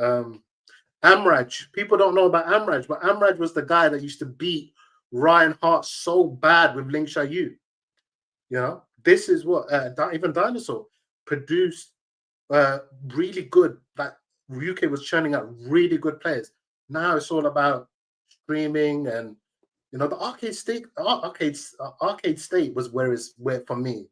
Amraj. People don't know about Amraj, but Amraj was the guy that used to beat Ryan Hart so bad with Ling Xiaoyu. You know, this is what even Dinosaur produced really good. Like UK was churning out really good players. Now it's all about streaming, and you know, the arcade state was where for me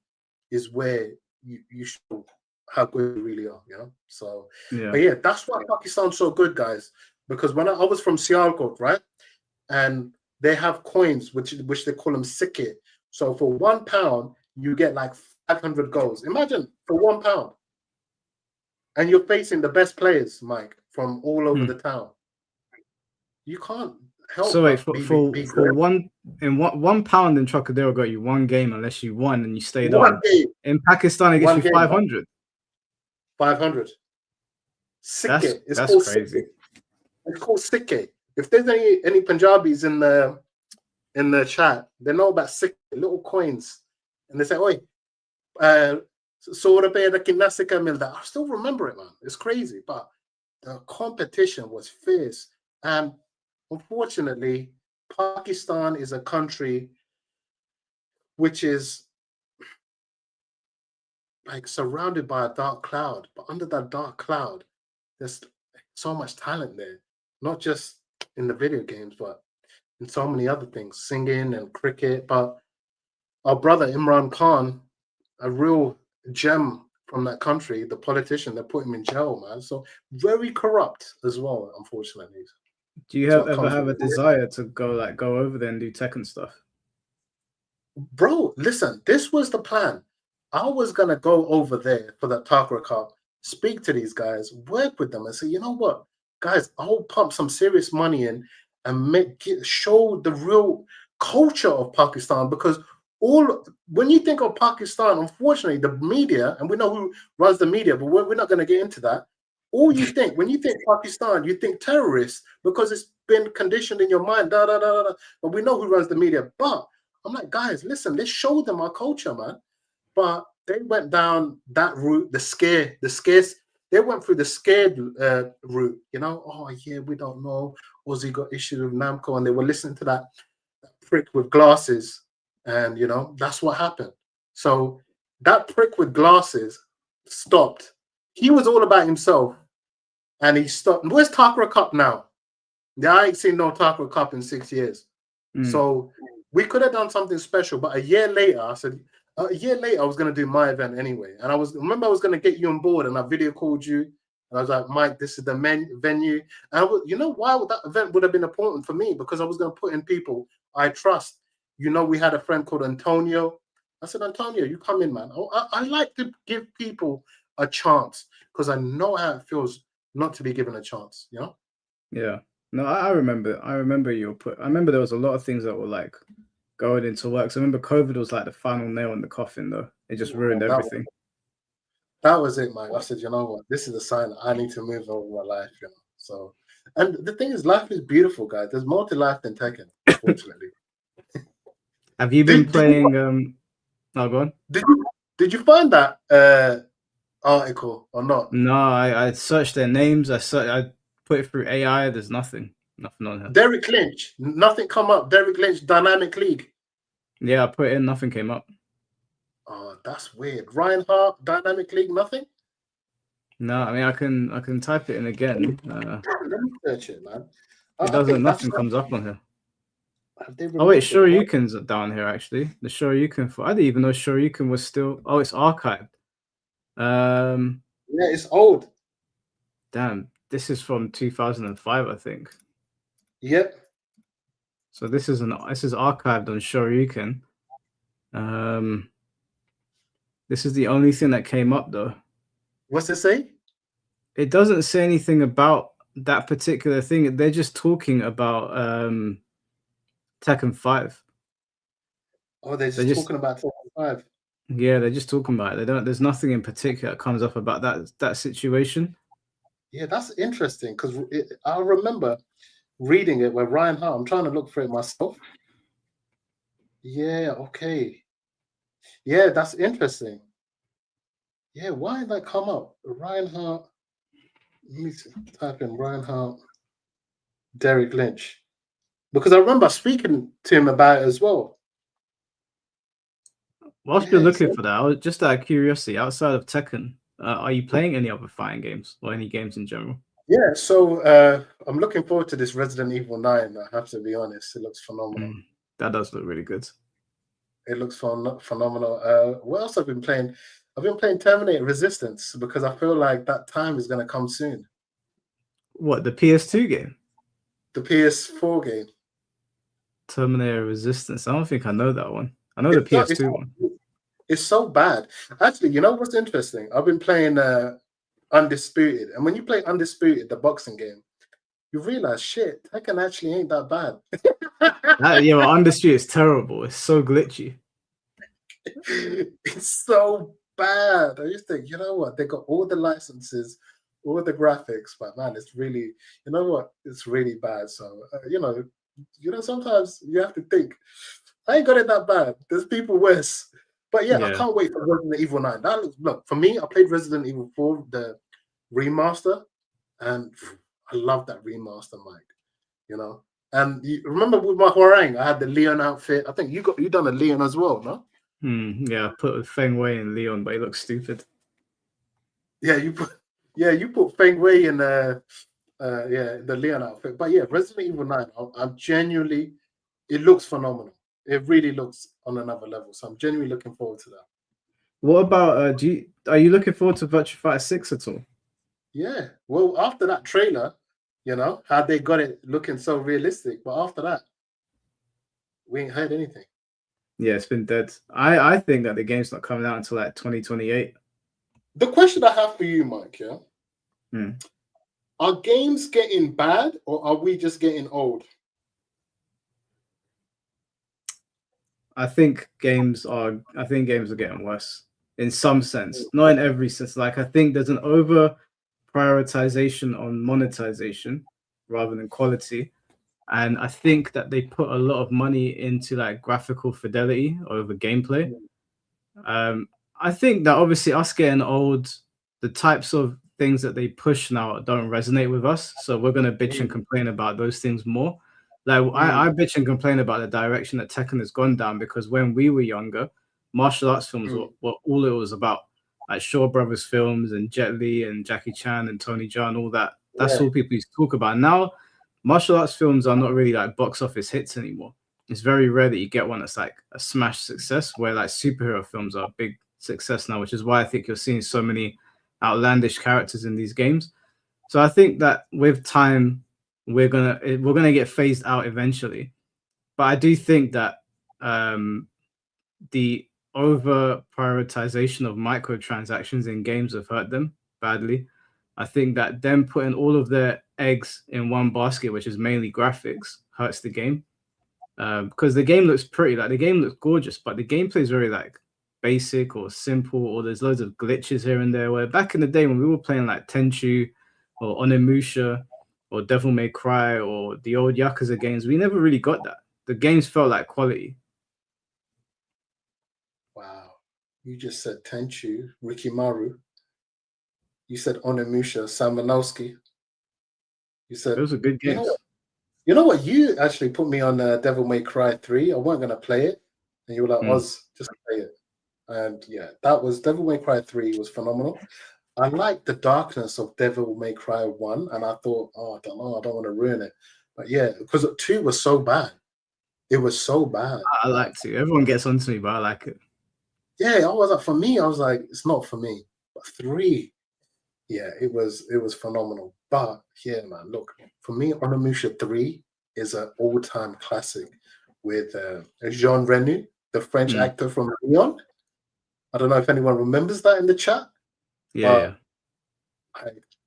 is where you show how good you really are. You know, so Yeah. but yeah, that's why Pakistan's so good, guys. Because when I was from Sialkot, right, and they have coins which they call them sikke. So for £1, you get like 500 goals. Imagine for £1. And you're facing the best players, Mike, from all over the town. You can't help. So wait, be for good. £1 in Trocadero got you one game unless you won and you stayed One on. game. In Pakistan, it gets you 500. 500. Sikke. That's crazy. Sikke. It's called sikke. If there's any Punjabis in the chat, they know about sikke, little coins, and they say, "Oi, I still remember it, man. It's crazy, but the competition was fierce. And unfortunately, Pakistan is a country which is like surrounded by a dark cloud. But under that dark cloud, there's so much talent there, not just in the video games, but in so many other things, singing and cricket. But our brother Imran Khan, a real gem from that country, the politician, they put him in jail, man. So very corrupt as well, unfortunately. Do you ever have a desire to go over there and do Tekken stuff? Bro, listen, this was the plan. I was gonna go over there for that Takra Cup, speak to these guys, work with them, and say, you know what, guys, I'll pump some serious money in and show the real culture of Pakistan. Because when you think of Pakistan, unfortunately, the media, and we know who runs the media, but we're not going to get into that. All you think when you think Pakistan, you think terrorists, because it's been conditioned in your mind. But we know who runs the media. But I'm like, guys, listen, let's show them our culture, man. But they went down that route, the scarce. They went through the scared route, you know. Oh yeah, we don't know. Ozzy got issues with Namco, and they were listening to that prick with glasses, and you know that's what happened. So that prick with glasses stopped. He was all about himself, and he stopped. Where's Takra Cup now? Yeah, I ain't seen no Takra Cup in 6 years. So we could have done something special, but a year later, I was going to do my event anyway. And I was going to get you on board, and I video called you. And I was like, Mike, this is the venue. And you know why that event would have been important for me? Because I was going to put in people I trust. You know, we had a friend called Antonio. I said, Antonio, you come in, man. I like to give people a chance because I know how it feels not to be given a chance, you know? Yeah. No, I remember. I remember there was a lot of things that were like going into work. So I remember COVID was like the final nail in the coffin, though. It just ruined everything. That was it, Mike. I said, you know what? This is a sign that I need to move over my life, you know. So And the thing is, life is beautiful, guys. There's more to life than Tekken, unfortunately. Have you been playing? Oh, go on. Did you find that article or not? No, I searched their names. I put it through AI. There's nothing on here. Derek Lynch, nothing come up. Derek Lynch, Dynamic League. Yeah, I put it in, nothing came up. Oh, that's weird. Ryan Hart, Dynamic League, nothing. No, I mean I can type it in again. Let me search it, man. It doesn't. Nothing comes up on here. Oh wait, Shoryuken's down here actually. The Shoryuken I didn't even know Shoryuken was still. Oh, it's archived. Yeah, it's old. Damn, this is from 2005, I think. Yep. So this is archived on Shoryuken. This is the only thing that came up though. What's it say? It doesn't say anything about that particular thing. They're just talking about Tekken 5. Oh, they're just talking about Tekken 5. Yeah, they're just talking about it. They don't. There's nothing in particular that comes up about that situation. Yeah, that's interesting because I remember reading it where Ryan Hart. I'm trying to look for it myself. Yeah. Okay. Yeah, that's interesting. Yeah, why did that come up? Ryan Hart. Let me type in Ryan Hart, Derek Lynch, because I remember speaking to him about it as well. Whilst you're looking for that, I was just out of curiosity, outside of Tekken, are you playing any other fighting games or any games in general? Yeah, so I'm looking forward to this Resident Evil 9. I have to be honest, it looks phenomenal. That does look really good. It looks phenomenal. What else I've been playing? I've been playing Terminator Resistance because I feel like that time is going to come soon. What, the PS2 game? The PS4 game. Terminator Resistance. I don't think I know that one. I know the PS2 one. It's so bad. Actually, you know what's interesting? I've been playing Undisputed. And when you play Undisputed, the boxing game, you realize, shit, Tekken actually ain't that bad. Yeah, well, Undisputed is terrible. It's so glitchy. It's so bad. I used to think, you know what? They got all the licenses, all the graphics, but man, it's really, you know what? It's really bad. So, you know, sometimes you have to think, I ain't got it that bad. There's people worse. But yeah, I can't wait for Resident Evil 9. Look, for me, I played Resident Evil 4, the remaster, and I love that remaster, Mike. You know, and you remember with my Hwoarang, I had the Leon outfit. I think you done a Leon as well, no? Yeah, I put Feng Wei in Leon, but he looks stupid. Yeah, you put Feng Wei in the Leon outfit. But yeah, Resident Evil 9, I'm genuinely, it looks phenomenal. It really looks on another level. So I'm genuinely looking forward to that. What about are you looking forward to Virtua Fighter 6 at all? Yeah. Well, after that trailer, you know, how they got it looking so realistic. But after that, we ain't heard anything. Yeah, it's been dead. I think that the game's not coming out until like 2028. The question I have for you, Mike, are games getting bad or are we just getting old? I think games are getting worse in some sense, not in every sense. Like, I think there's an over prioritization on monetization rather than quality. And I think that they put a lot of money into like graphical fidelity over gameplay. I think that obviously us getting old, the types of things that they push now don't resonate with us. So we're going to bitch and complain about those things more. Like I bitch and complain about the direction that Tekken has gone down, because when we were younger, martial arts films were all it was about. Like Shaw Brothers films and Jet Li and Jackie Chan and Tony Jaa and all that. That's all people used to talk about. Now, martial arts films are not really like box office hits anymore. It's very rare that you get one that's like a smash success, where like superhero films are a big success now, which is why I think you're seeing so many outlandish characters in these games. So I think that with time, we're gonna get phased out eventually. But I do think that the over prioritization of microtransactions in games have hurt them badly. I think that them putting all of their eggs in one basket, which is mainly graphics, hurts the game. Because the game looks pretty, like the game looks gorgeous, but the gameplay is very like basic or simple, or there's loads of glitches here and there. Where back in the day when we were playing like Tenchu or Onimusha, or Devil May Cry or the old Yakuza games. We never really got that. The games felt like quality. Wow. You just said Tenchu, Rikimaru. You said Onimusha, Samanowski. You said, Those are good games. You know what? You actually put me on Devil May Cry 3. I wasn't going to play it. And you were like, Oz, just play it. And yeah, that was Devil May Cry 3 was phenomenal. I liked the darkness of Devil May Cry 1. And I thought, oh, I don't know. I don't want to ruin it. But yeah, because 2 was so bad. It was so bad. I like 2. Everyone gets onto me, but I like it. Yeah, I was like, for me, I was like, it's not for me. But 3, yeah, it was phenomenal. But yeah, man, look, for me, Onimusha 3 is an all-time classic with Jean Reno, the French actor from Leon. I don't know if anyone remembers that in the chat. Yeah.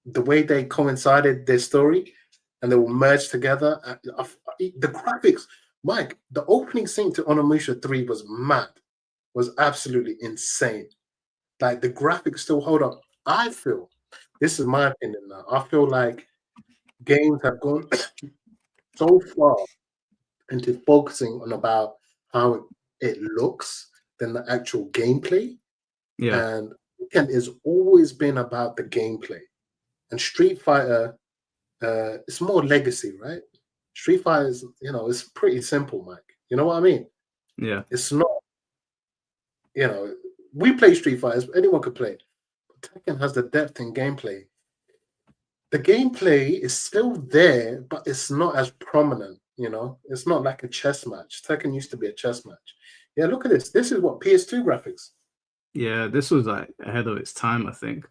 The way they coincided their story and they will merge together. The graphics, Mike, the opening scene to Onimusha 3 was mad, was absolutely insane. Like the graphics still hold up. I feel, this is my opinion now, I feel like games have gone so far into focusing on about how it looks than the actual gameplay. Yeah. And Tekken has always been about the gameplay. And Street Fighter, it's more legacy, right? Street Fighter is, it's pretty simple, Mike. You know what I mean? Yeah. It's not, we play Street Fighters, anyone could play. But Tekken has the depth in gameplay. The gameplay is still there, but it's not as prominent, It's not like a chess match. Tekken used to be a chess match. Yeah, look at this. This is what PS2 graphics. Yeah, this was like ahead of its time, I think.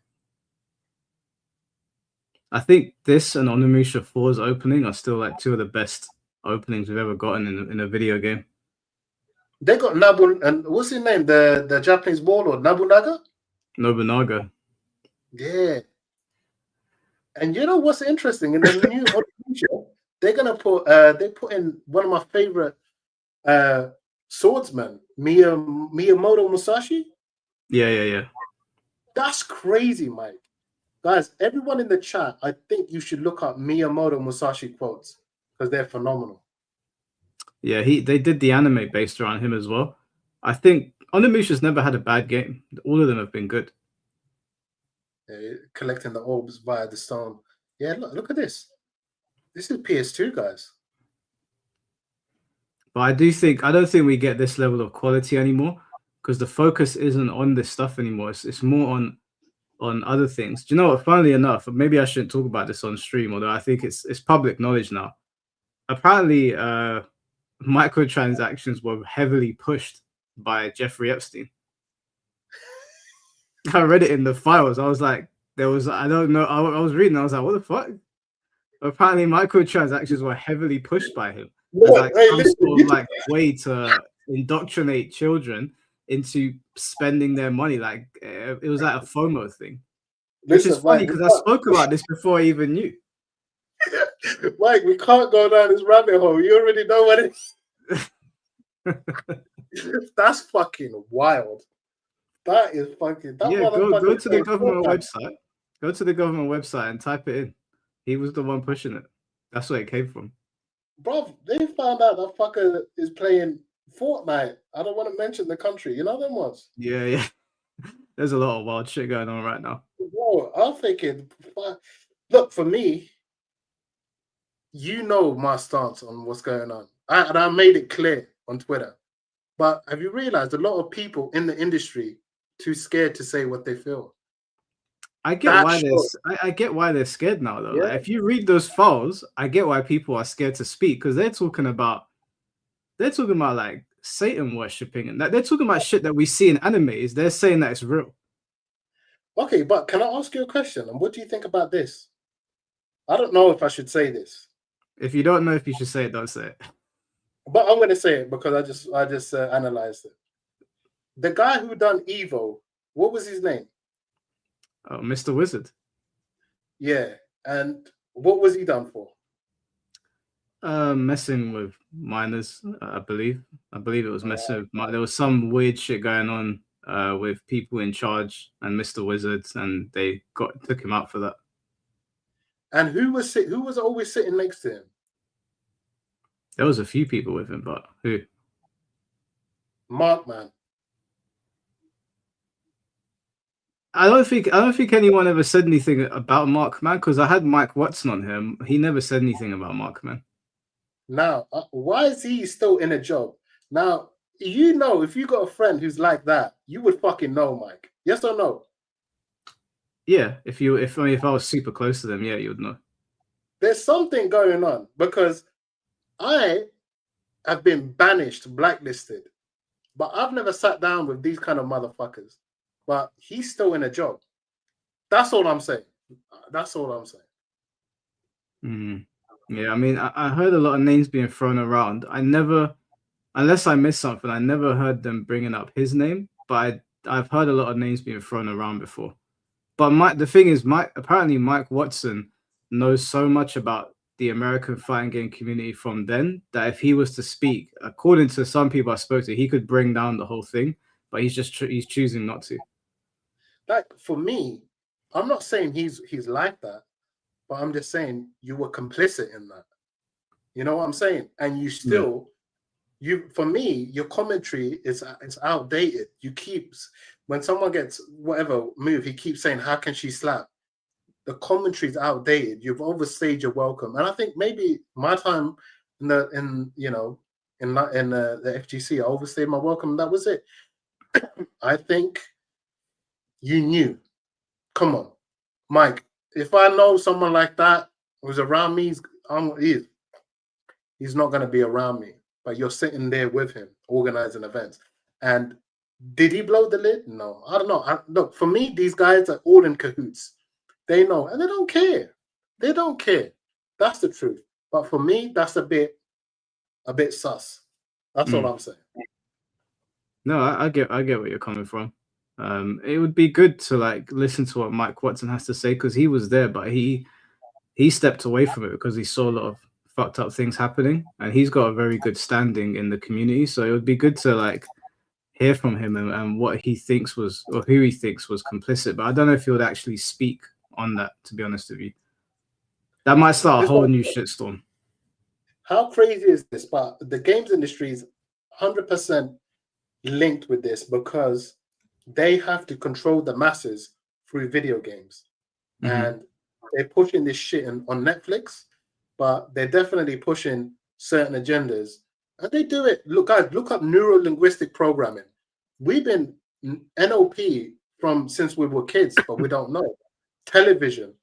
I think this and Onimusha 4's opening are still like 2 of the best openings we've ever gotten in a video game. They got Nabu, and what's his name? The Japanese warlord, Nobunaga? Nobunaga. Yeah. And you know what's interesting? In the new Onimusha, they're gonna put they put in one of my favorite swordsmen, Miyamoto Musashi. Yeah. That's crazy, Mike. Guys, everyone in the chat, I think you should look up Miyamoto Musashi quotes because they're phenomenal. Yeah, they did the anime based around him as well. I think Onimusha's never had a bad game. All of them have been good. Collecting the orbs via the stone. Yeah, look at this. This is PS2, guys. But I don't think we get this level of quality anymore because the focus isn't on this stuff anymore. It's more on other things. Do you know what? Funnily enough, maybe I shouldn't talk about this on stream, although I think it's public knowledge now. Apparently, microtransactions were heavily pushed by Jeffrey Epstein. I read it in the files. I was like, I don't know. I was reading. I was like, what the fuck? Apparently, microtransactions were heavily pushed by him. Like some sort of like way to indoctrinate children into spending their money. Like it was like a FOMO thing. Which is funny because I spoke about this before I even knew. Mike, we can't go down this rabbit hole. You already know what it is. That's fucking wild. That is fucking. Go to the government website. Go to the government website and type it in. He was the one pushing it. That's where it came from. Bro, they found out that fucker is playing Fortnite. I don't want to mention the country. You know them ones? Yeah. There's a lot of wild shit going on right now. Bro, I'm thinking, look, for me, you know my stance on what's going on. I made it clear on Twitter. But have you realized a lot of people in the industry too scared to say what they feel? I get why they're scared now, though. Yeah. Like, if you read those files, I get why people are scared to speak because they're talking about like Satan worshipping and they're talking about shit that we see in animes. They're saying that it's real. Okay, but can I ask you a question? And what do you think about this? I don't know if I should say this. If you don't know if you should say it, don't say it. But I'm going to say it because I just analyzed it. The guy who done Evo, what was his name? Oh, Mr. Wizard. Yeah, and what was he done for? Messing with minors, I believe. I believe it was messing with. There was some weird shit going on with people in charge and Mr. Wizard, and they took him out for that. And who was always sitting next to him? There was a few people with him, but who? Mark, man. I don't think anyone ever said anything about Mark, man, because I had Mike Watson on him. He never said anything about Mark, man. Now, why is he still in a job? Now, you know, if you got a friend who's like that, you would fucking know, Mike. Yes or no? Yeah, if I was super close to them, yeah, you would know. There's something going on because I have been banished, blacklisted, but I've never sat down with these kind of motherfuckers. But he's still in a job. That's all I'm saying. That's all I'm saying. Yeah, I mean, I heard a lot of names being thrown around. I never, unless I missed something, I never heard them bringing up his name. But I've heard a lot of names being thrown around before. But the thing is, apparently Mike Watson knows so much about the American fighting game community from then that if he was to speak, according to some people I spoke to, he could bring down the whole thing. But he's choosing not to. Like for me, I'm not saying he's like that, but I'm just saying you were complicit in that. You know what I'm saying? And you still, for me, your commentary is it's outdated. When someone gets whatever move, he keeps saying, "How can she slap?" The commentary is outdated. You've overstayed your welcome, and I think maybe my time in the FGC, I overstayed my welcome. That was it. I think you knew. Come on, Mike. If I know someone like that who's around me, he's not going to be around me. But you're sitting there with him, organizing events. And did he blow the lid? No, I don't know. Look, for me, these guys are all in cahoots. They know, and they don't care. They don't care. That's the truth. But for me, that's a bit sus. That's all I'm saying. No, I get where you're coming from. It would be good to like listen to what Mike Watson has to say because he was there, but he stepped away from it because he saw a lot of fucked up things happening, and he's got a very good standing in the community. So it would be good to like hear from him and what he thinks was or who he thinks was complicit. But I don't know if he would actually speak on that. To be honest with you, that might start a whole new shitstorm. How crazy is this? But the games industry is 100% linked with this because they have to control the masses through video games. And they're pushing this shit on Netflix, but they're definitely pushing certain agendas. And they do it. Look, guys, look up neuro-linguistic programming. We've been NLP since we were kids, but we don't know. Television,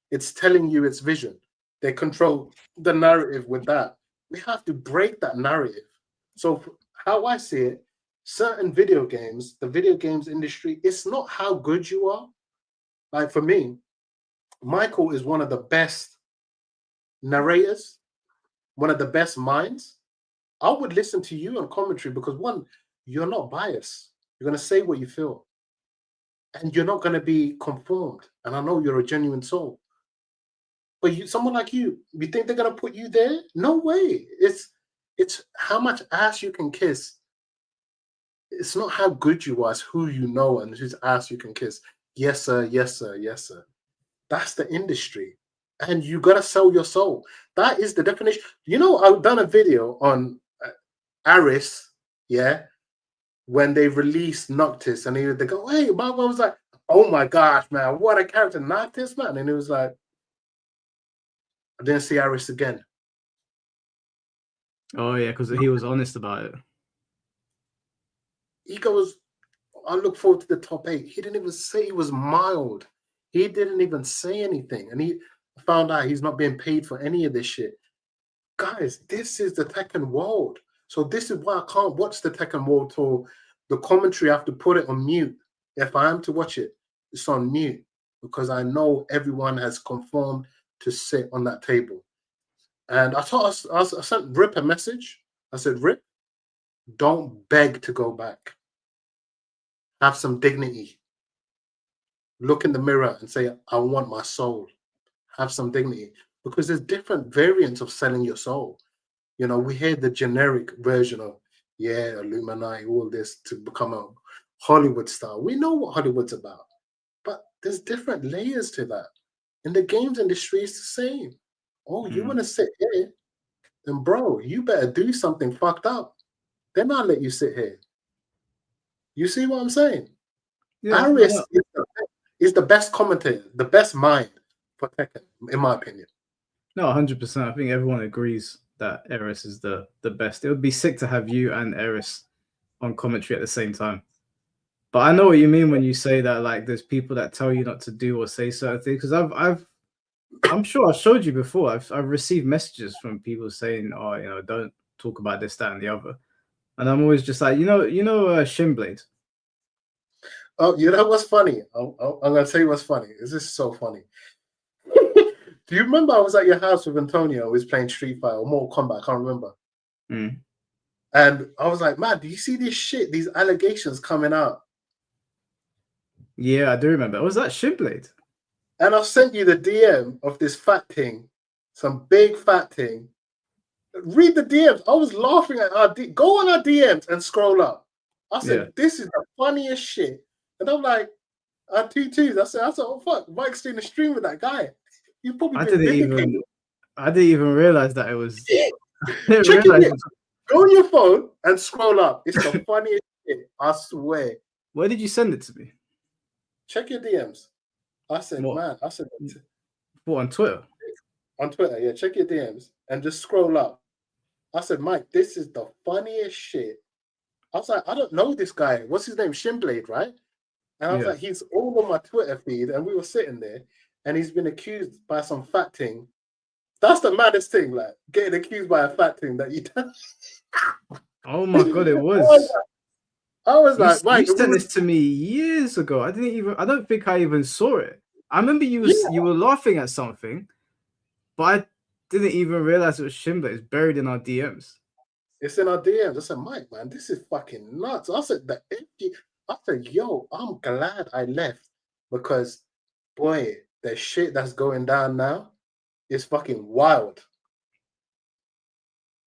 it's telling you its vision. They control the narrative with that. We have to break that narrative. So how I see it, certain video games, the video games industry, it's not how good you are. Like for me, Michael is one of the best narrators, one of the best minds. I would listen to you on commentary because one, you're not biased. You're going to say what you feel. And you're not going to be conformed. And I know you're a genuine soul. But someone like you think they're going to put you there? No way. It's how much ass you can kiss. It's not how good you are, it's who you know and whose ass you can kiss. Yes, sir. Yes, sir. Yes, sir. That's the industry. And you got to sell your soul. That is the definition. You know, I've done a video on Aris, yeah, when they released Noctis, and they go, hey, my mom was like, oh my gosh, man, what a character, Noctis, man. And it was like, I didn't see Aris again. Oh, yeah, because he was honest about it. He goes, I look forward to the top 8. He didn't even say he was mild. He didn't even say anything. And he found out he's not being paid for any of this shit. Guys, this is the Tekken world. So this is why I can't watch the Tekken world tour. The commentary, I have to put it on mute. If I am to watch it, it's on mute because I know everyone has conformed to sit on that table. And I sent Rip a message. I said, Rip, don't beg to go back. Have some dignity. Look in the mirror and say, I want my soul. Have some dignity. Because there's different variants of selling your soul. You know, we hear the generic version of, yeah, Illuminati, all this to become a Hollywood star. We know what Hollywood's about. But there's different layers to that. In the games industry, it's the same. Oh, you want to sit here? Then, bro, you better do something fucked up. Then I'll let you sit here. You see what I'm saying? Yeah, Aris is the best commentator, the best mind for Tekken, in my opinion. no, 100%. I think everyone agrees that Eris is the best. It would be sick to have you and Eris on commentary at the same time. But I know what you mean when you say that, like, there's people that tell you not to do or say certain things. Because I'm sure I showed you before. I've received messages from people saying, "Oh, don't talk about this, that, and the other." And I'm always just like, Shinblade. Oh, you know what's funny? I'm gonna tell you what's funny. This is so funny. Do you remember I was at your house with Antonio? We was playing Street Fighter or Mortal Kombat. I can't remember. And I was like, man, do you see this shit? These allegations coming out. Yeah, I do remember. Was that Shinblade? And I sent you the DM of this fat thing, some big fat thing. Read the DMs. I was laughing at our go on our DMs and scroll up. I said, This is the funniest shit. And I'm like, our T2s. I said, oh fuck, Mike's doing a stream with that guy. You probably I didn't even realize that it was. Check it. Go on your phone and scroll up. It's the funniest shit. I swear. Where did you send it to me? Check your DMs. I said, what? Man. I said, what, on Twitter? On Twitter, yeah. Check your DMs and just scroll up. I said, Mike, this is the funniest shit. I was like, I don't know this guy. What's his name? Shinblade, right? And I was like, he's all on my Twitter feed, and we were sitting there, and he's been accused by some fat thing. That's the maddest thing, like getting accused by a fat thing that you done. Oh my god, it was. I was like, Mike, you sent this to me years ago. I don't think I even saw it. I remember you were laughing at something, but I didn't even realize it was Shinblade. It's buried in our DMs. It's in our DMs. I said, Mike, man, this is fucking nuts. I said, yo, I'm glad I left because, boy, the shit that's going down now is fucking wild.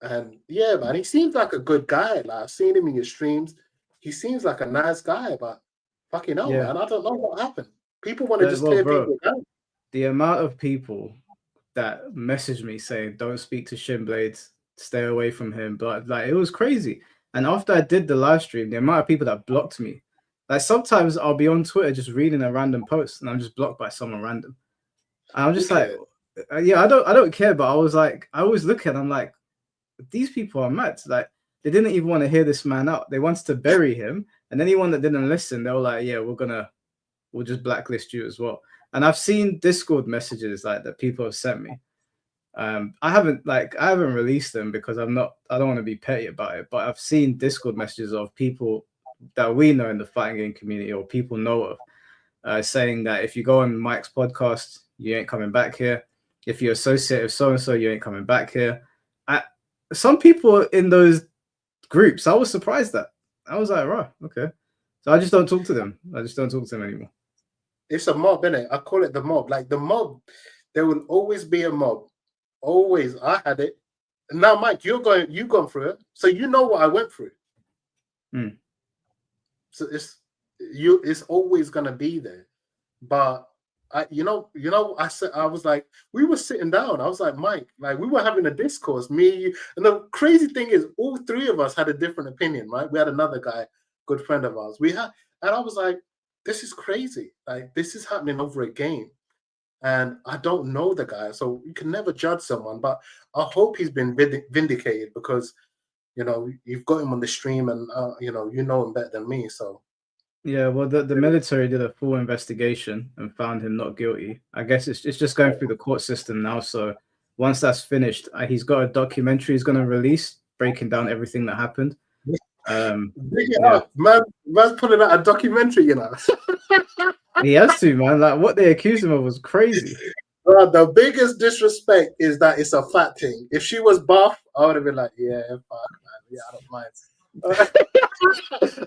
And yeah, man, he seems like a good guy. Like I've seen him in your streams. He seems like a nice guy, but fucking hell, man, I don't know what happened. People want to just clear people down. The amount of people that messaged me saying, "Don't speak to Shinblade, stay away from him," but like it was crazy. And after I did the live stream, the amount of people that blocked me, like sometimes I'll be on Twitter just reading a random post and I'm just blocked by someone random. And I'm just like, yeah, I don't care. But I was like, I always look at them, I'm like, these people are mad. Like they didn't even want to hear this man out. They wanted to bury him. And anyone that didn't listen, they were like, yeah, we'll just blacklist you as well. And I've seen Discord messages like that people have sent me. I haven't released them because I don't want to be petty about it, but I've seen Discord messages of people that we know in the fighting game community or people know of saying that if you go on Mike's podcast, you ain't coming back here. If you associate with so-and-so, you ain't coming back here. Some people in those groups, I was surprised that. I was like, right, okay. So I just don't talk to them. I just don't talk to them anymore. It's a mob, innit? I call it the mob. Like the mob, there will always be a mob. Always. I had it. Now, Mike, you've gone through it. So you know what I went through. So it's always gonna be there. But I said, I was like, we were sitting down. I was like, Mike, like we were having a discourse, me, you, and the crazy thing is all three of us had a different opinion, right? We had another guy, good friend of ours. And I was like, this is crazy. Like this is happening over a game. And I don't know the guy, so you can never judge someone. But I hope he's been vindicated because, you've got him on the stream and, you know him better than me. So, yeah, well, the military did a full investigation and found him not guilty. I guess it's just going through the court system now. So once that's finished, he's got a documentary he's going to release breaking down everything that happened. Up, man's putting out a documentary, He has to, man. Like what they accused him of was crazy. The biggest disrespect is that it's a fat thing. If she was buff, I would have been like, yeah, fuck, man. Yeah, I don't mind.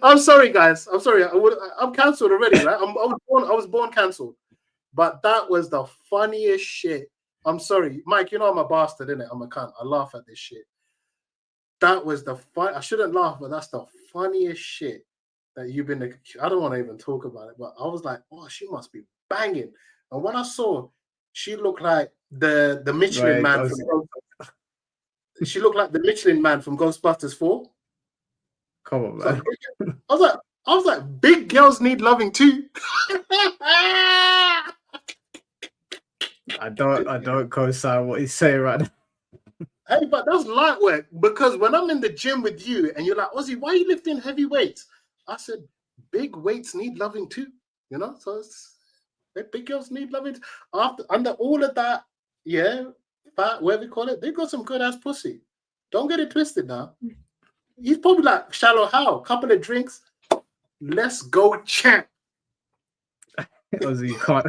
I'm sorry, guys. I'm sorry. I'm cancelled already, right? I was born cancelled. But that was the funniest shit. I'm sorry, Mike. I'm a bastard, innit? I'm a cunt. I laugh at this shit. That was I shouldn't laugh, but that's the funniest shit that you've been. I don't want to even talk about it, but I was like, oh, she must be banging. And when I saw she looked like the Michelin Right, man she looked like the Michelin man from Ghostbusters 4. come on, So man. I was like, big girls need loving too. I don't co-sign what he's saying right now. Hey, but that's light work, because when I'm in the gym with you and you're like, Ozzy, why are you lifting heavy weights? I said, big weights need loving too, you know? So big girls need loving. Under all of that, yeah, fat, whatever you call it, they got some good ass pussy. Don't get it twisted now. He's probably like Shallow Hal, couple of drinks, let's go champ. Ozzy, you can't.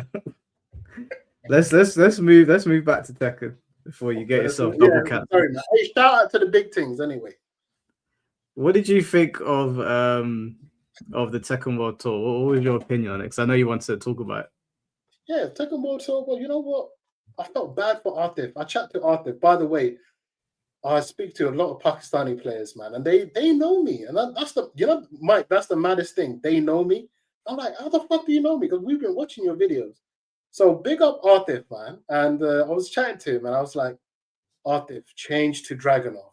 let's move back to Tekken before you get yourself double capped. Sorry, man. Hey, shout out to the big things anyway. What did you think of the Tekken World Tour? What was your opinion on it? Because I know you wanted to talk about it. Yeah, Tekken World Tour. Well, you know what? I felt bad for Atif. I chat to Atif. By the way, I speak to a lot of Pakistani players, man, and they know me. And that's the, you know, Mike, that's the maddest thing. They know me. I'm like, how the fuck do you know me? Because we've been watching your videos. So big up Atif, man. And I was chatting to him and I was like, Atif, change to Dragunov.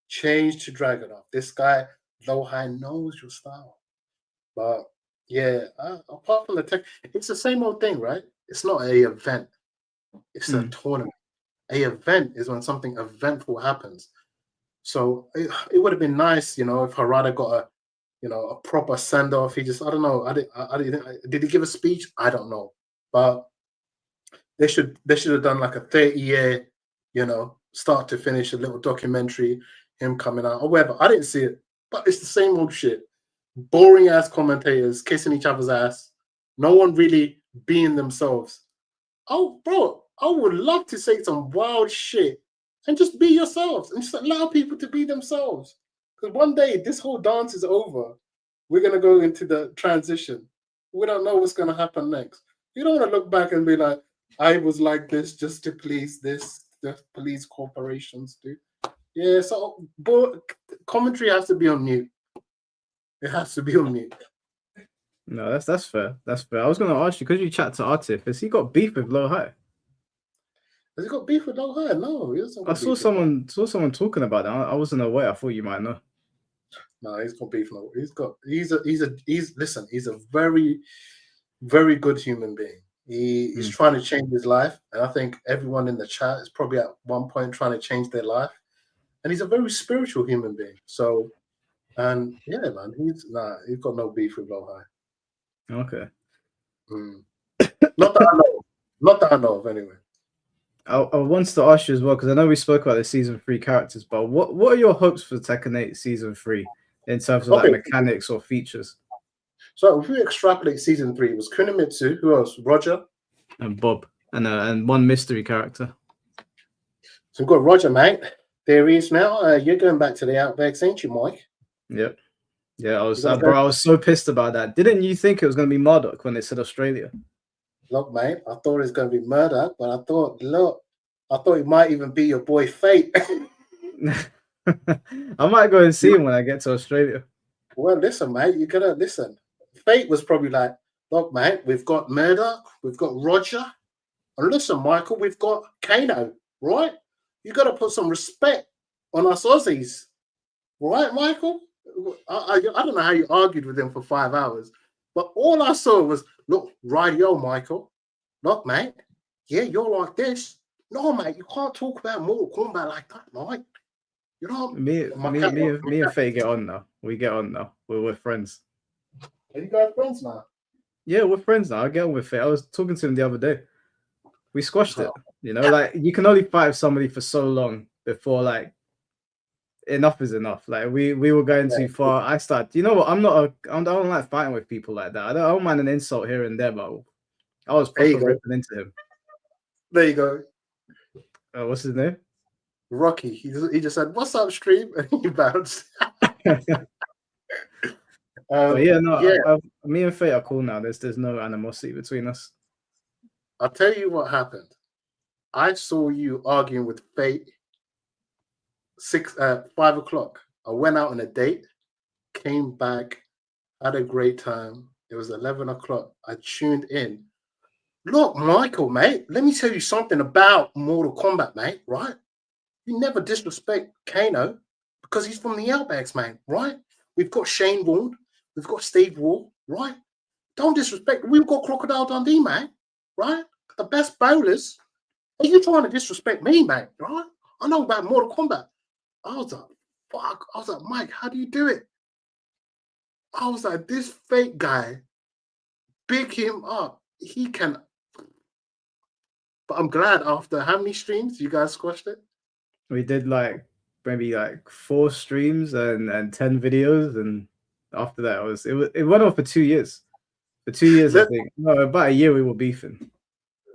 Change to Dragunov. This guy, Lohan, knows your style. But yeah, apart from the tech, it's the same old thing, right? It's not an event. It's a tournament. An event is when something eventful happens. So it would have been nice, you know, if Harada got a proper send off. He just, I don't know. Did he give a speech? I don't know. But they should have done like a 30-year, you know, start to finish, a little documentary, him coming out or whatever. I didn't see it, but it's the same old shit. Boring ass commentators kissing each other's ass. No one really being themselves. Oh, bro, I would love to say some wild shit and just be yourselves and just allow people to be themselves. Because one day this whole dance is over. We're going to go into the transition. We don't know what's going to happen next. You don't want to look back and be like, I was like this just to please the police corporations, dude. Yeah, so commentary has to be on mute. It has to be on mute. No, that's fair. That's fair. I was going to ask you, because you chat to Atif, has he got beef with Low High? Has he got beef with Low High? No, he doesn't. I saw someone talking about that. I wasn't aware. I thought you might know. No, he's got beef. No, he's a very, very good human being. He's trying to change his life, and I think everyone in the chat is probably at one point trying to change their life. And he's a very spiritual human being. So, and yeah, man, he's got no beef with Low High. Okay. Not that I know of, anyway. I wanted to ask you as well, because I know we spoke about the season 3 characters, but what are your hopes for Tekken 8 season 3 in terms of like mechanics or features? So if we extrapolate season 3, it was Kunimitsu, who else? Roger and Bob, and one mystery character. So we've got Roger, mate. There he is now. You're going back to the Outbacks, ain't you, Mike? Yep. Yeah, I was so pissed about that. Didn't you think it was going to be Murdoch when they said Australia? Look, mate, I thought it was going to be Murdoch, but I thought it might even be your boy Fate. I might go and see him when I get to Australia. Well, listen, mate, you gotta listen. Fate was probably like, look, mate, we've got Murdoch, we've got Roger, and listen, Michael, we've got Kano, right? You got to put some respect on us Aussies, right, Michael? I don't know how you argued with him for 5 hours, but all I saw was, look, radio, Michael. Look, mate, yeah, you're like this. No, mate, you can't talk about Mortal Kombat like that, mate. You know, me and Faye get on now. We get on now. We're friends. Are you guys friends now? Yeah, we're friends now. I get on with Faye. I was talking to him the other day. We squashed it. You know, like you can only fight with somebody for so long before like enough is enough. Like we were going too far. I started. You know what? I don't like fighting with people like that. I don't mind an insult here and there, but I was proper ripping into him. There you go. What's his name? Rocky. He just said, "What's up, stream?" and he bounced. Me and Faye are cool now. There's no animosity between us. I'll tell you what happened. I saw you arguing with Fate 5 o'clock. I went out on a date, came back, had a great time. It was 11 o'clock. I tuned in. Look, Michael, mate, let me tell you something about Mortal Kombat, mate, right? You never disrespect Kano because he's from the Outbacks, man, right? We've got Shane Warne, we've got Steve Wall, right? Don't disrespect. We've got Crocodile Dundee, man, right? The best bowlers. Are you trying to disrespect me, man, right? I know about Mortal Kombat. I was like, fuck. I was like, Mike, how do you do it? I was like, this fake guy, big him up. He can. But I'm glad after how many streams you guys squashed it? We did like maybe like 4 streams and 10 videos, and after that it went on for 2 years. For 2 years, I think. No, about a year we were beefing.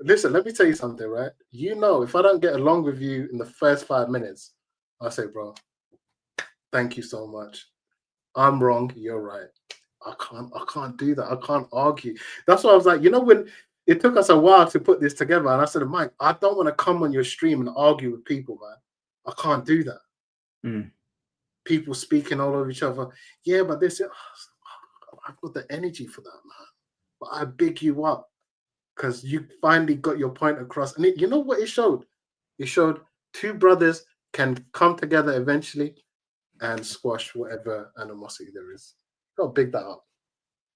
Listen, let me tell you something, right? You know, if I don't get along with you in the first 5 minutes, I say, bro, thank you so much. I'm wrong, you're right. I can't do that. I can't argue. That's why I was like, you know, when it took us a while to put this together, and I said, Mike, I don't want to come on your stream and argue with people, man. I can't do that. People speaking all over each other. Yeah, but this, I've got the energy for that, man. But I big you up because you finally got your point across. And you know what it showed? It showed 2 brothers can come together eventually and squash whatever animosity there is. Got to big that up.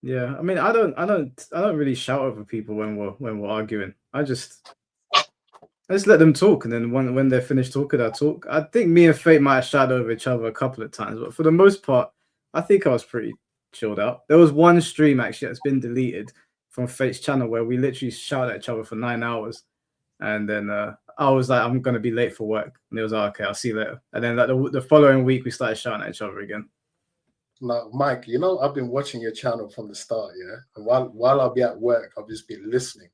Yeah, I mean, I don't really shout over people when we're arguing. I just let them talk, and then when they're finished talking, I talk. I think me and Fate might have shouted over each other a couple of times, but for the most part, I think I was pretty chilled out. There was one stream actually that's been deleted from Fate's channel where we literally shouted at each other for 9 hours, and then I was like, I'm gonna be late for work, and it was like, okay, I'll see you later. And then like the following week, we started shouting at each other again. Now, Mike, you know, I've been watching your channel from the start, yeah? And while I'll be at work, I'll just be listening.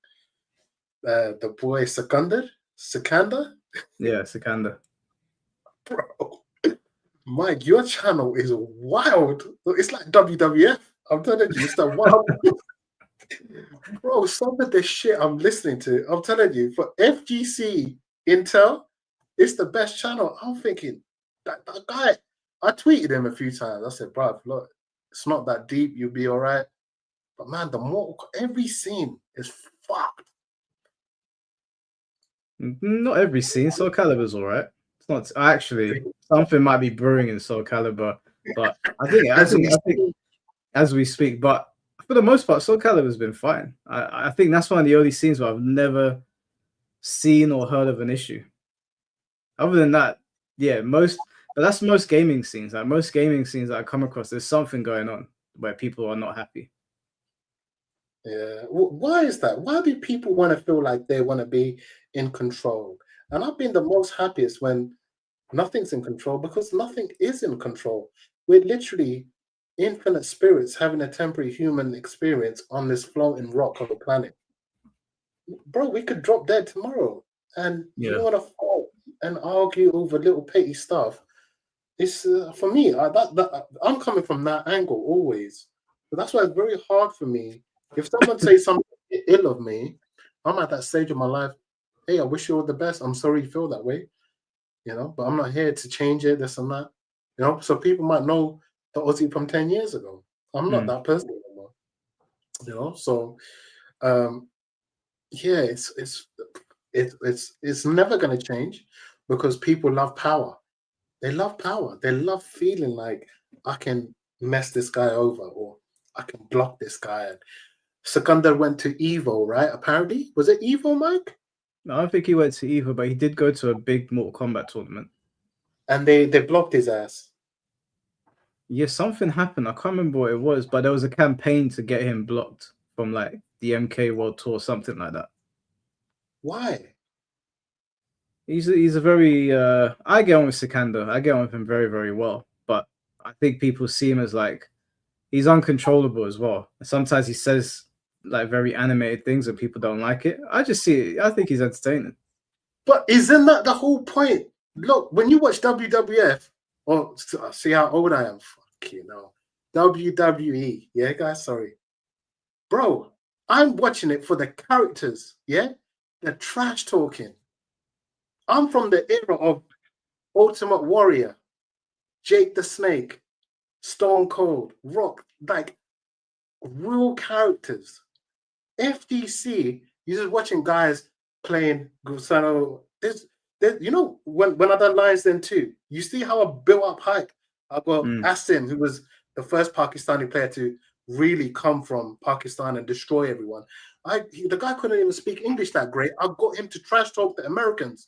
The boy Sikander? Yeah, Sikander. Bro, Mike, your channel is wild. It's like WWF. I'm telling you, it's the wild. Bro, some of the shit I'm listening to, I'm telling you, for FGC Intel, it's the best channel. I'm thinking, that guy, I tweeted him a few times. I said, bro, look, it's not that deep. You'll be all right. But man, every scene is fucked. Not every scene. Soul Calibur's all right. It's not actually something might be brewing in Soul Calibur, but I think as we speak. But for the most part, Soul Calibur's been fine. I think that's one of the only scenes where I've never seen or heard of an issue. Other than that, yeah, but that's most gaming scenes. Like most gaming scenes that I come across, there's something going on where people are not happy. Yeah. Why is that? Why do people want to feel like they want to be in control? And I've been the most happiest when nothing's in control, because nothing is in control. We're literally infinite spirits having a temporary human experience on this floating rock of a planet. Bro, we could drop dead tomorrow. And you want to fight and argue over little petty stuff. It's for me, I'm coming from that angle always. But that's why it's very hard for me. If someone says something ill of me, I'm at that stage of my life. Hey, I wish you all the best. I'm sorry you feel that way, you know, but I'm not here to change it, this and that, you know. So people might know the Ozzy from 10 years ago. I'm not that person anymore, you know. So, yeah, it's never going to change because people love power. They love power. They love feeling like I can mess this guy over or I can block this guy. And Sikander went to Evo, right? Apparently, was it Evo, Mike? No, I don't think he went to Evo, but he did go to a big Mortal Kombat tournament. And they blocked his ass. Yeah, something happened. I can't remember what it was, but there was a campaign to get him blocked from like the MK World Tour, something like that. Why? He's a very I get on with Sikander. I get on with him very, very well. But I think people see him as like he's uncontrollable as well. Sometimes he says like very animated things and people don't like it. I think he's entertaining. But isn't that the whole point? Look, when you watch WWF, or see how old I am, fuck you know, WWE, yeah, guys, sorry. Bro, I'm watching it for the characters, yeah? The trash talking. I'm from the era of Ultimate Warrior, Jake the Snake, Stone Cold, Rock, like real characters. FDC You're just watching guys playing Gusano. You know, when I done Lions Den too, you see how I built up hype. I got Asim, who was the first Pakistani player to really come from Pakistan and destroy everyone. The guy couldn't even speak English that great. I got him to trash talk the Americans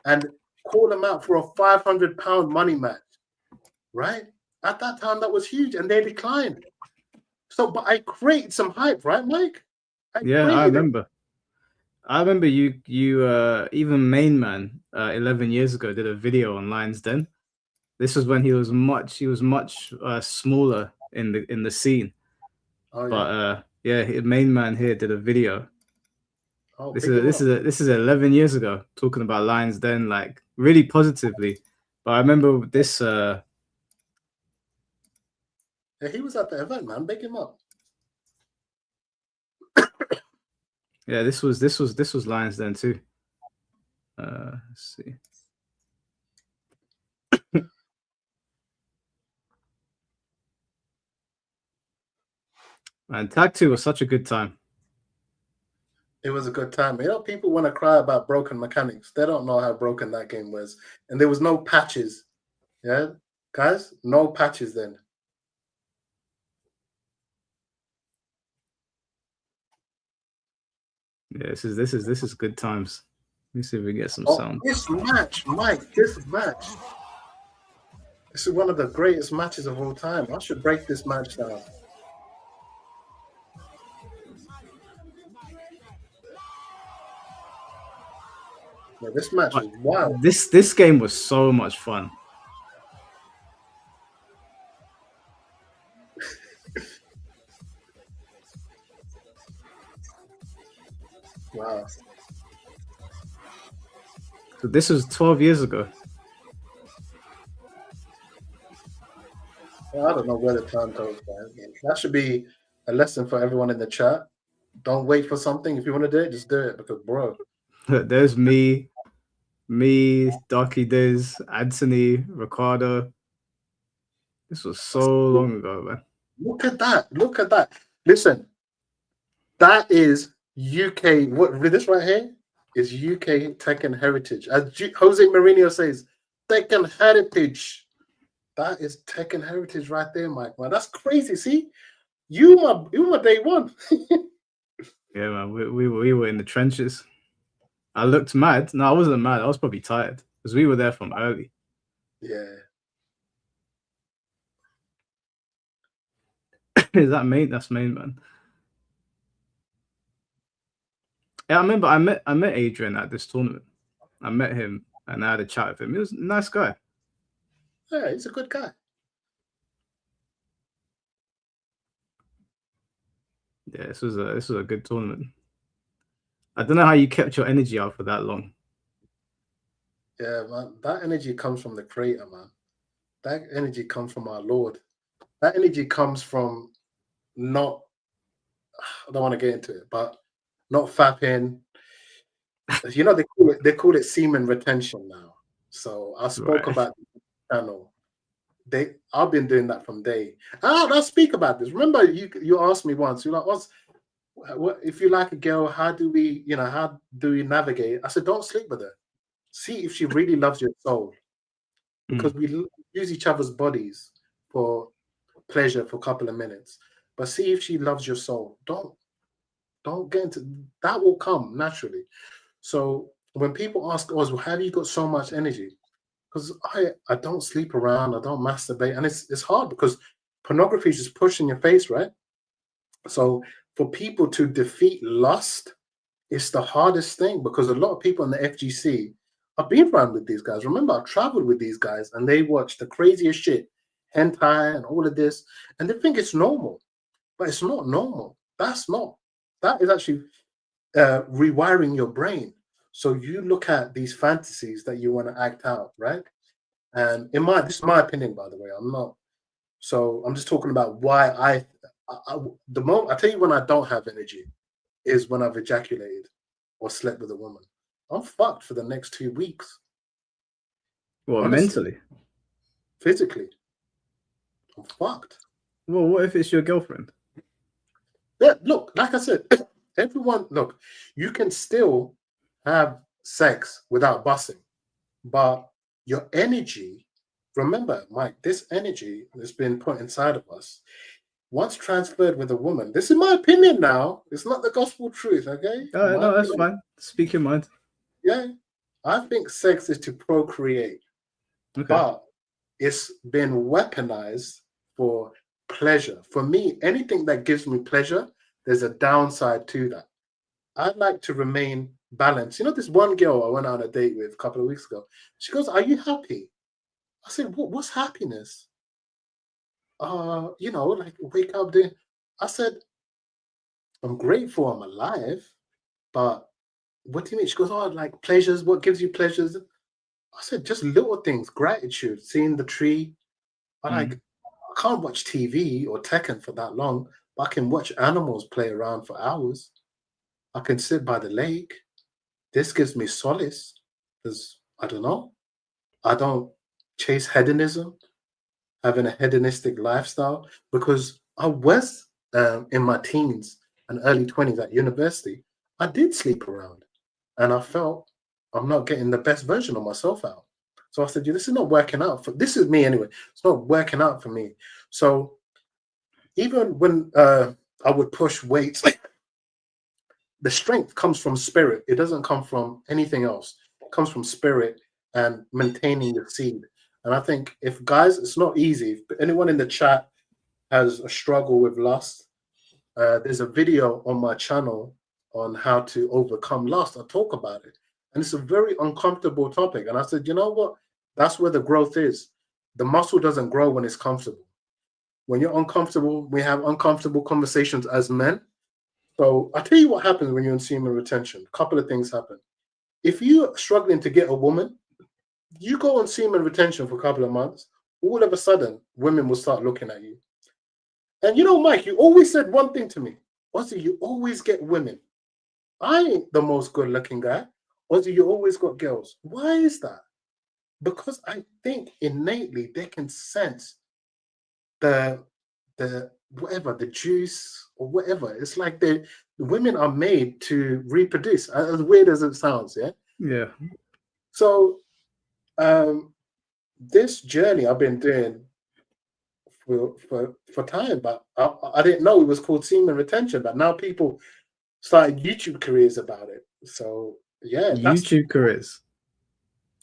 and call them out for a £500 money match. Right? At that time, that was huge, and they declined. So, but I created some hype, right, Mike? I remember. I remember you even Main Man 11 years ago did a video on Lions Den. This was when he was much smaller in the scene. Oh, but Main Man here did a video. Oh, this is 11 years ago, talking about Lions Den, like really positively. But I remember this. Yeah, he was at the event, man. Big him up. Yeah, this was Lions Den too. Let's see. And Tag 2 was such a good time. It was a good time. You know, people want to cry about broken mechanics. They don't know how broken that game was. And there was no patches. Yeah, guys, no patches then. Yeah, this is good times. Let me see if we get some sound. This match, Mike, this match. This is one of the greatest matches of all time. I should break this match down. Yeah, this match was wild. This game was so much fun. Wow. So this was 12 years ago. Well, I don't know where the time goes, man. That should be a lesson for everyone in the chat. Don't wait for something. If you want to do it, just do it. Because, bro. There's me, Darky Diz, Anthony, Ricardo. This was so long ago, man. Look at that. Look at that. Listen, that is UK. What this right here is UK Tekken heritage. As Jose Mourinho says, Tekken heritage. That is Tekken heritage right there, Mike. Man, that's crazy. See, you my day one. Yeah, man. We were in the trenches. I looked mad. No, I wasn't mad. I was probably tired because we were there from early. Yeah. Is that Main? That's Main Man. Yeah, I remember I met Adrian at this tournament. I met him and I had a chat with him. He was a nice guy. Yeah, he's a good guy. Yeah, this was a good tournament. I don't know how you kept your energy out for that long. Yeah, man. That energy comes from the creator, man. That energy comes from our Lord. That energy comes from not, I don't want to get into it, but not fapping. You know, they call it semen retention now. So I spoke about the channel. I've been doing that from day. I'll speak about this. Remember, you asked me once, you're like, what if you like a girl, how do we navigate? I said, don't sleep with her. See if she really loves your soul. Because we use each other's bodies for pleasure for a couple of minutes. But see if she loves your soul. Don't get into that, will come naturally. So when people ask us, well, how have you got so much energy? Because I don't sleep around, I don't masturbate, and it's hard because pornography is just pushing your face, right? So for people to defeat lust, it's the hardest thing because a lot of people in the FGC, I've been around with these guys. Remember, I traveled with these guys and they watch the craziest shit, hentai and all of this, and they think it's normal, but it's not normal. That is actually rewiring your brain. So you look at these fantasies that you want to act out, right? And this is my opinion, by the way. I'm just talking about why I tell you when I don't have energy is when I've ejaculated or slept with a woman. I'm fucked for the next 2 weeks. Well, mentally? Physically. I'm fucked. Well, what if it's your girlfriend? Yeah, look, like I said, everyone, look, you can still have sex without busting, but your energy, remember, Mike, this energy that's been put inside of us, once transferred with a woman, this is my opinion now. It's not the gospel truth, okay? All right, My no, that's opinion. fine. Speak your mind. Yeah. I think sex is to procreate, Okay. but it's been weaponized for pleasure. For me, anything that gives me pleasure, there's a downside to that. I'd like to remain balanced. You know, this one girl I went on a date with a couple of weeks ago. She goes, "Are you happy?" I said, "What's happiness?" You know, like wake up there. I said, "I'm grateful I'm alive, but what do you mean?" She goes, "Oh, like pleasures. What gives you pleasures?" I said, "Just little things, gratitude, seeing the tree." I can't watch TV or Tekken for that long, but I can watch animals play around for hours. I can sit by the lake. This gives me solace because I don't know. I don't chase hedonism, having a hedonistic lifestyle, because I was in my teens and early 20s at university. I did sleep around and I felt I'm not getting the best version of myself out. So I said, "Yeah, this is not working out. This is me anyway. It's not working out for me." So even when I would push weights, the strength comes from spirit. It doesn't come from anything else. It comes from spirit and maintaining the seed. And I think if guys, it's not easy. If anyone in the chat has a struggle with lust, there's a video on my channel on how to overcome lust. I talk about it. And it's a very uncomfortable topic. And I said, you know what? That's where the growth is. The muscle doesn't grow when it's comfortable. When you're uncomfortable, we have uncomfortable conversations as men. So I tell you what happens when you're in semen retention. A couple of things happen. If you're struggling to get a woman, you go on semen retention for a couple of months, all of a sudden, women will start looking at you. And you know, Mike, you always said one thing to me. Ozzy, you always get women. I ain't the most good looking guy. Ozzy, you always got girls. Why is that? Because I think innately they can sense the whatever, the juice or whatever. It's like the women are made to reproduce, as weird as it sounds. Yeah. So this journey I've been doing for time, but I didn't know it was called semen retention. But now people started YouTube careers about it. So yeah, YouTube careers.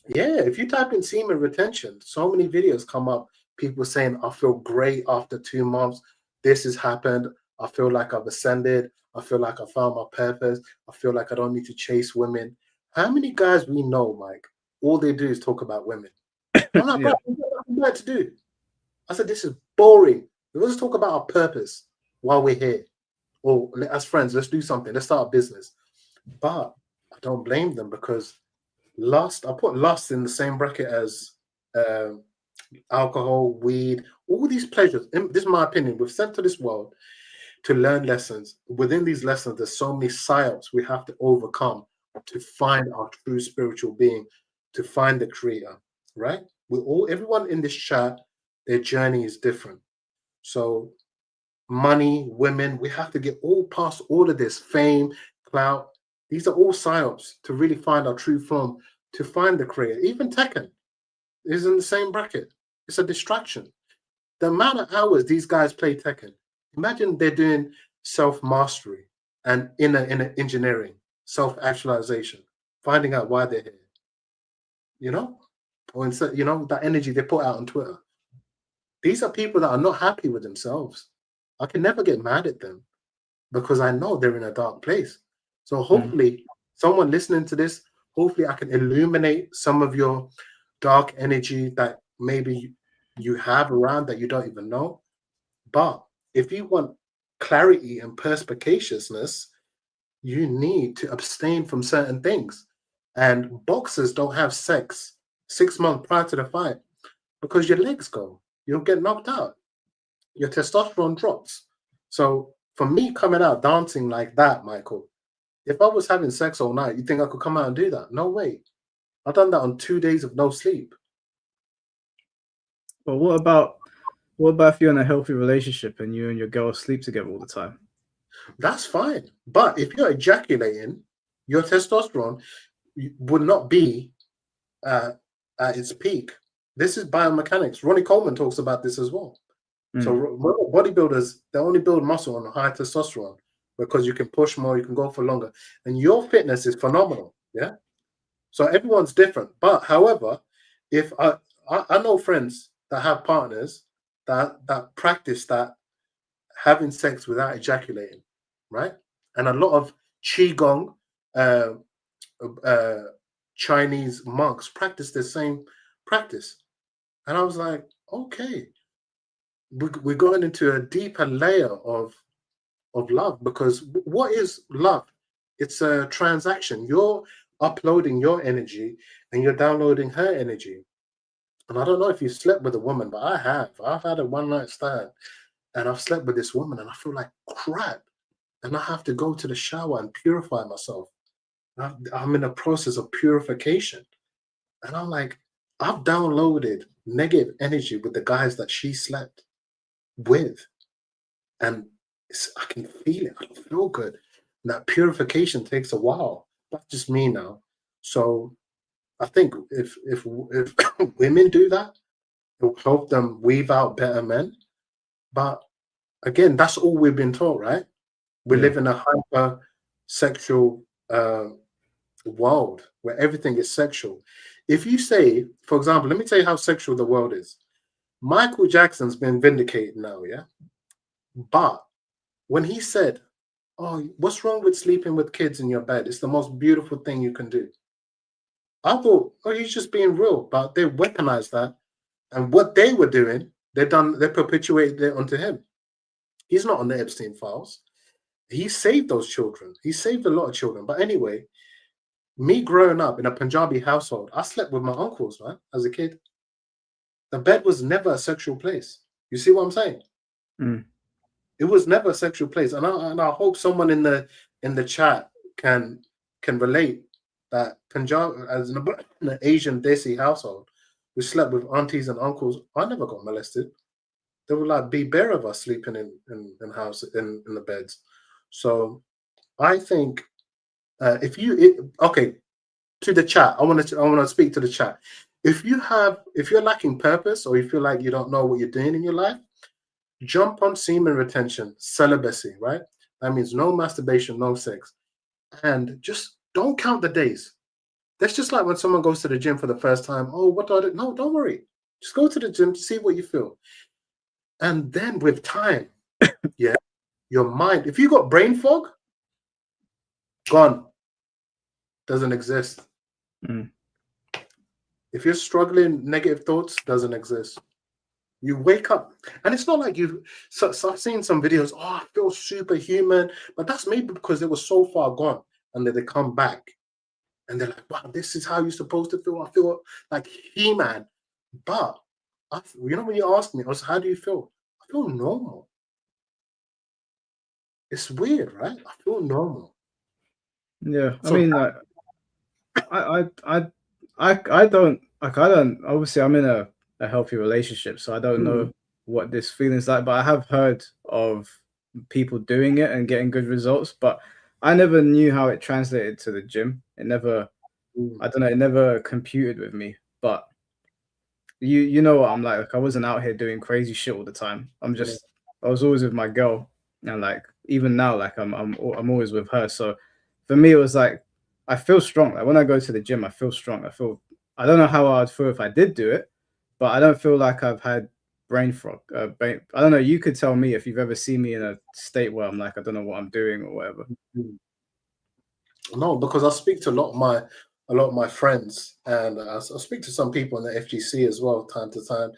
yeah. If you type in semen retention, so many videos come up. People saying, "I feel great after 2 months. This has happened. I feel like I've ascended. I feel like I found my purpose. I feel like I don't need to chase women." How many guys we know, Mike? All they do is talk about women. I'm like, Yeah. bro, we've got nothing better to do. I said, this is boring. Let's talk about our purpose while we're here. Or as friends, let's do something. Let's start a business. But I don't blame them because lust, I put lust in the same bracket as alcohol, weed, all these pleasures. This is my opinion. We've sent to this world to learn lessons. Within these lessons, there's so many psyops we have to overcome to find our true spiritual being, to find the creator, right? Everyone in this chat, their journey is different. So money, women, we have to get all past all of this, fame, clout. These are all psyops to really find our true form, to find the creator. Even Tekken is in the same bracket. It's a distraction. The amount of hours these guys play Tekken, imagine they're doing self-mastery and inner engineering, self-actualization, finding out why they're here. You know? Or instead, you know, that energy they put out on Twitter. These are people that are not happy with themselves. I can never get mad at them because I know they're in a dark place. So hopefully someone listening to this, hopefully I can illuminate some of your dark energy that maybe you have around that you don't even know. But if you want clarity and perspicaciousness, you need to abstain from certain things. And boxers don't have sex 6 months prior to the fight because your legs go. You'll get knocked out. Your testosterone drops. So for me coming out dancing like that, Michael, if I was having sex all night, you think I could come out and do that? No way. I've done that on 2 days of no sleep. But what about if you're in a healthy relationship and you and your girl sleep together all the time? That's fine. But if you're ejaculating, your testosterone would not be at its peak. This is biomechanics. Ronnie Coleman talks about this as well. So bodybuilders, they only build muscle on high testosterone because you can push more, you can go for longer, and your fitness is phenomenal. Yeah. So everyone's different. But however, if I know friends that have partners that practice that having sex without ejaculating, right? And a lot of qigong, uh, uh, Chinese monks practice the same practice, and I was like, okay, we're going into a deeper layer of love, because what is love? It's a transaction. You're uploading your energy and you're downloading her energy. And I don't know if you slept with a woman, but I have. I've had a one night stand and I've slept with this woman and I feel like crap. And I have to go to the shower and purify myself. I'm in a process of purification. And I'm like, I've downloaded negative energy with the guys that she slept with. And I can feel it. I don't feel good. And that purification takes a while. That's just me now. So I think if women do that, it will help them weave out better men. But again, that's all we've been taught, right? We live in a hyper sexual world where everything is sexual. If you say, for example, let me tell you how sexual the world is. Michael Jackson's been vindicated now, yeah? But when he said, oh, what's wrong with sleeping with kids in your bed? It's the most beautiful thing you can do. I thought, oh, he's just being real, but they weaponized that. And what they were doing, they perpetuated it onto him. He's not on the Epstein files. He saved those children. He saved a lot of children. But anyway, me growing up in a Punjabi household, I slept with my uncles, man, as a kid. The bed was never a sexual place. You see what I'm saying? It was never a sexual place. And I hope someone in the chat can relate that Punjab, as an Asian Desi household, we slept with aunties and uncles. I never got molested. There would like be bare of us sleeping in the beds. So I think okay, to the chat, I want to speak to the chat. If you're lacking purpose or you feel like you don't know what you're doing in your life, jump on semen retention, celibacy, right? That means no masturbation, no sex. And just don't count the days. That's just like when someone goes to the gym for the first time. Oh, what do I do? No, don't worry. Just go to the gym, see what you feel. And then with time, yeah, your mind, if you got brain fog, gone. Doesn't exist. If you're struggling, negative thoughts, doesn't exist. You wake up, and it's not like so I've seen some videos, oh, I feel superhuman, but that's maybe because they were so far gone, and then they come back, and they're like, wow, this is how you're supposed to feel. I feel like He-Man. But, when you ask me, how do you feel? I feel normal. It's weird, right? I feel normal. Yeah, so, I mean, like, I don't, obviously I'm in a healthy relationship, so I don't know what this feeling's like, but I have heard of people doing it and getting good results, but I never knew how it translated to the gym. It never, I don't know, it never computed with me, but you know what I'm like I wasn't out here doing crazy shit all the time. I was always with my girl, and like even now, like I'm always with her. So for me, it was like I feel strong. Like when I go to the gym, I feel strong. I don't know how I'd feel if I did do it, but I don't feel like I've had brain fog. I don't know. You could tell me if you've ever seen me in a state where I'm like I don't know what I'm doing or whatever. No, because I speak to a lot of my friends, and I speak to some people in the FGC as well, time to time.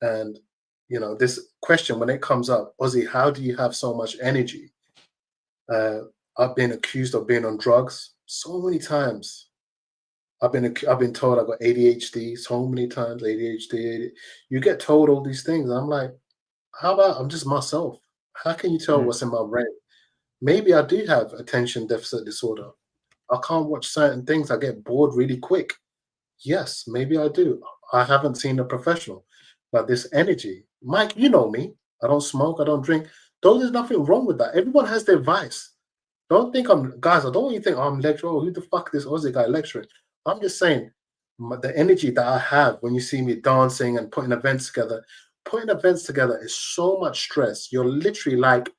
And this question, when it comes up, Ozzy, how do you have so much energy? I've been accused of being on drugs so many times. I've been told I got ADHD so many times. ADHD. You get told all these things. I'm like, how about I'm just myself? How can you tell what's in my brain? Maybe I do have attention deficit disorder. I can't watch certain things. I get bored really quick. Yes, maybe I do. I haven't seen a professional. But this energy, Mike, you know me. I don't smoke. I don't drink. There's nothing wrong with that. Everyone has their vice. Don't think guys, I don't want you to think I'm lecturing. Oh, who the fuck this Aussie guy lecturing? I'm just saying the energy that I have when you see me dancing and putting events together is so much stress. You're literally like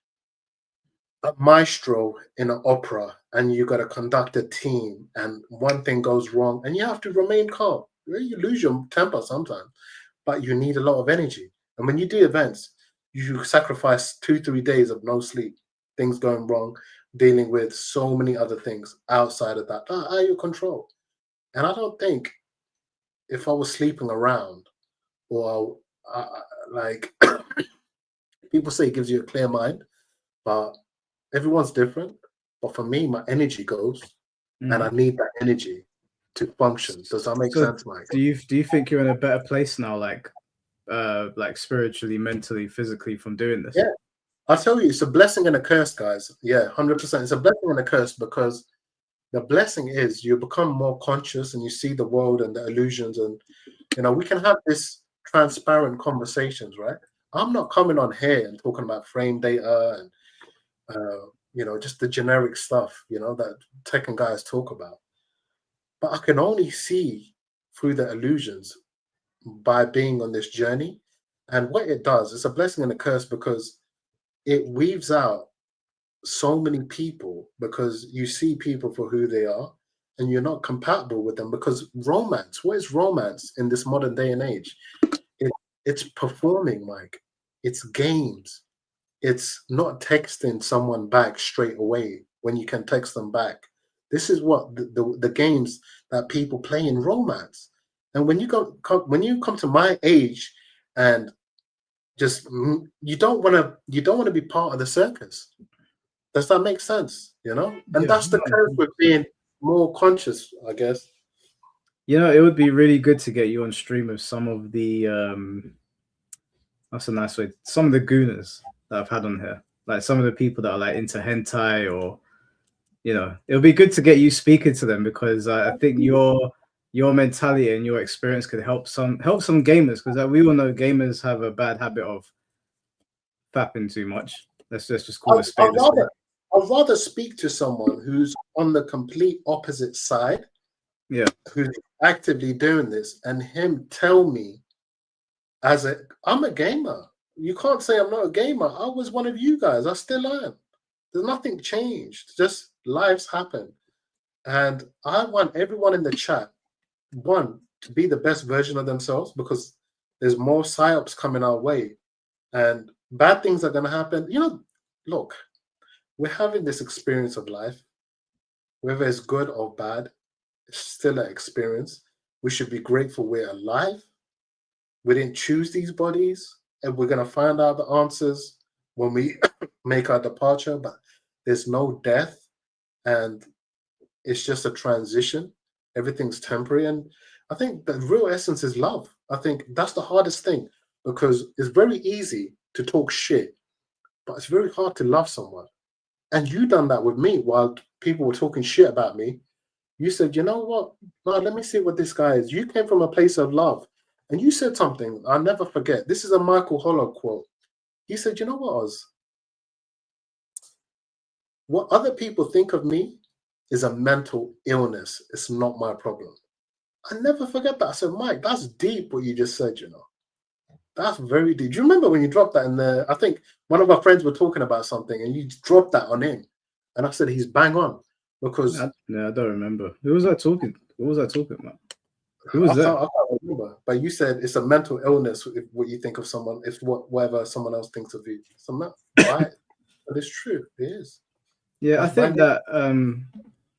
a maestro in an opera, and you got to conduct a team, and one thing goes wrong, and you have to remain calm. You lose your temper sometimes, but you need a lot of energy. And when you do events, you sacrifice 2-3 days of no sleep, things going wrong, dealing with so many other things outside of that out of your control. And I don't think if I was sleeping around, or like people say it gives you a clear mind, but everyone's different. But for me, my energy goes, and I need that energy to function. Does that make sense, Mike? Do you think you're in a better place now, like spiritually, mentally, physically, from doing this? Yeah, I'll tell you, it's a blessing and a curse, guys. Yeah, 100%. It's a blessing and a curse, because the blessing is you become more conscious and you see the world and the illusions, and we can have this transparent conversations, right? I'm not coming on here and talking about frame data and just the generic stuff, that Tekken guys talk about. But I can only see through the illusions by being on this journey. And what it does, it's a blessing and a curse, because it weaves out so many people, because you see people for who they are and you're not compatible with them. Because romance, what is romance in this modern day and age? It's performing, Mike. It's games. It's not texting someone back straight away when you can text them back. This is what the games that people play in romance. And when you come to my age, and just you don't want to be part of the circus. Does that make sense? And that's the curse with being more conscious, I guess. It would be really good to get you on stream with some of the that's a nice way. Some of the gooners that I've had on here, like some of the people that are like into hentai, or it would be good to get you speaking to them, because I think your mentality and your experience could help some gamers, because we all know gamers have a bad habit of fapping too much. Let's just call it spade. I'd rather speak to someone who's on the complete opposite side, who's actively doing this, and him tell me, I'm a gamer. You can't say I'm not a gamer. I was one of you guys. I still am. There's nothing changed. Just lives happen. And I want everyone in the chat, one, to be the best version of themselves, because there's more psyops coming our way, and bad things are going to happen. Look, we're having this experience of life, whether it's good or bad, it's still an experience. We should be grateful we're alive. We didn't choose these bodies, and we're going to find out the answers when we make our departure, but there's no death, and it's just a transition. Everything's temporary. And I think the real essence is love. I think that's the hardest thing, because it's very easy to talk shit, but it's very hard to love someone. And you done that with me while people were talking shit about me. You said, you know what? No, let me see what this guy is. You came from a place of love. And you said something I'll never forget. This is a Michael Hollow quote. He said, you know what, Oz? What other people think of me is a mental illness. It's not my problem. I never forget that. I said, Mike, that's deep what you just said, That's very deep. Do you remember when you dropped that in there? I think one of our friends were talking about something, and you dropped that on him. And I said, he's bang on. Because I don't remember. Who was I talking? What was I talking about? Who was that? I can't remember. But you said it's a mental illness if what you think of someone, if whatever someone else thinks of you. So right. But it's true. It is. Yeah, I think that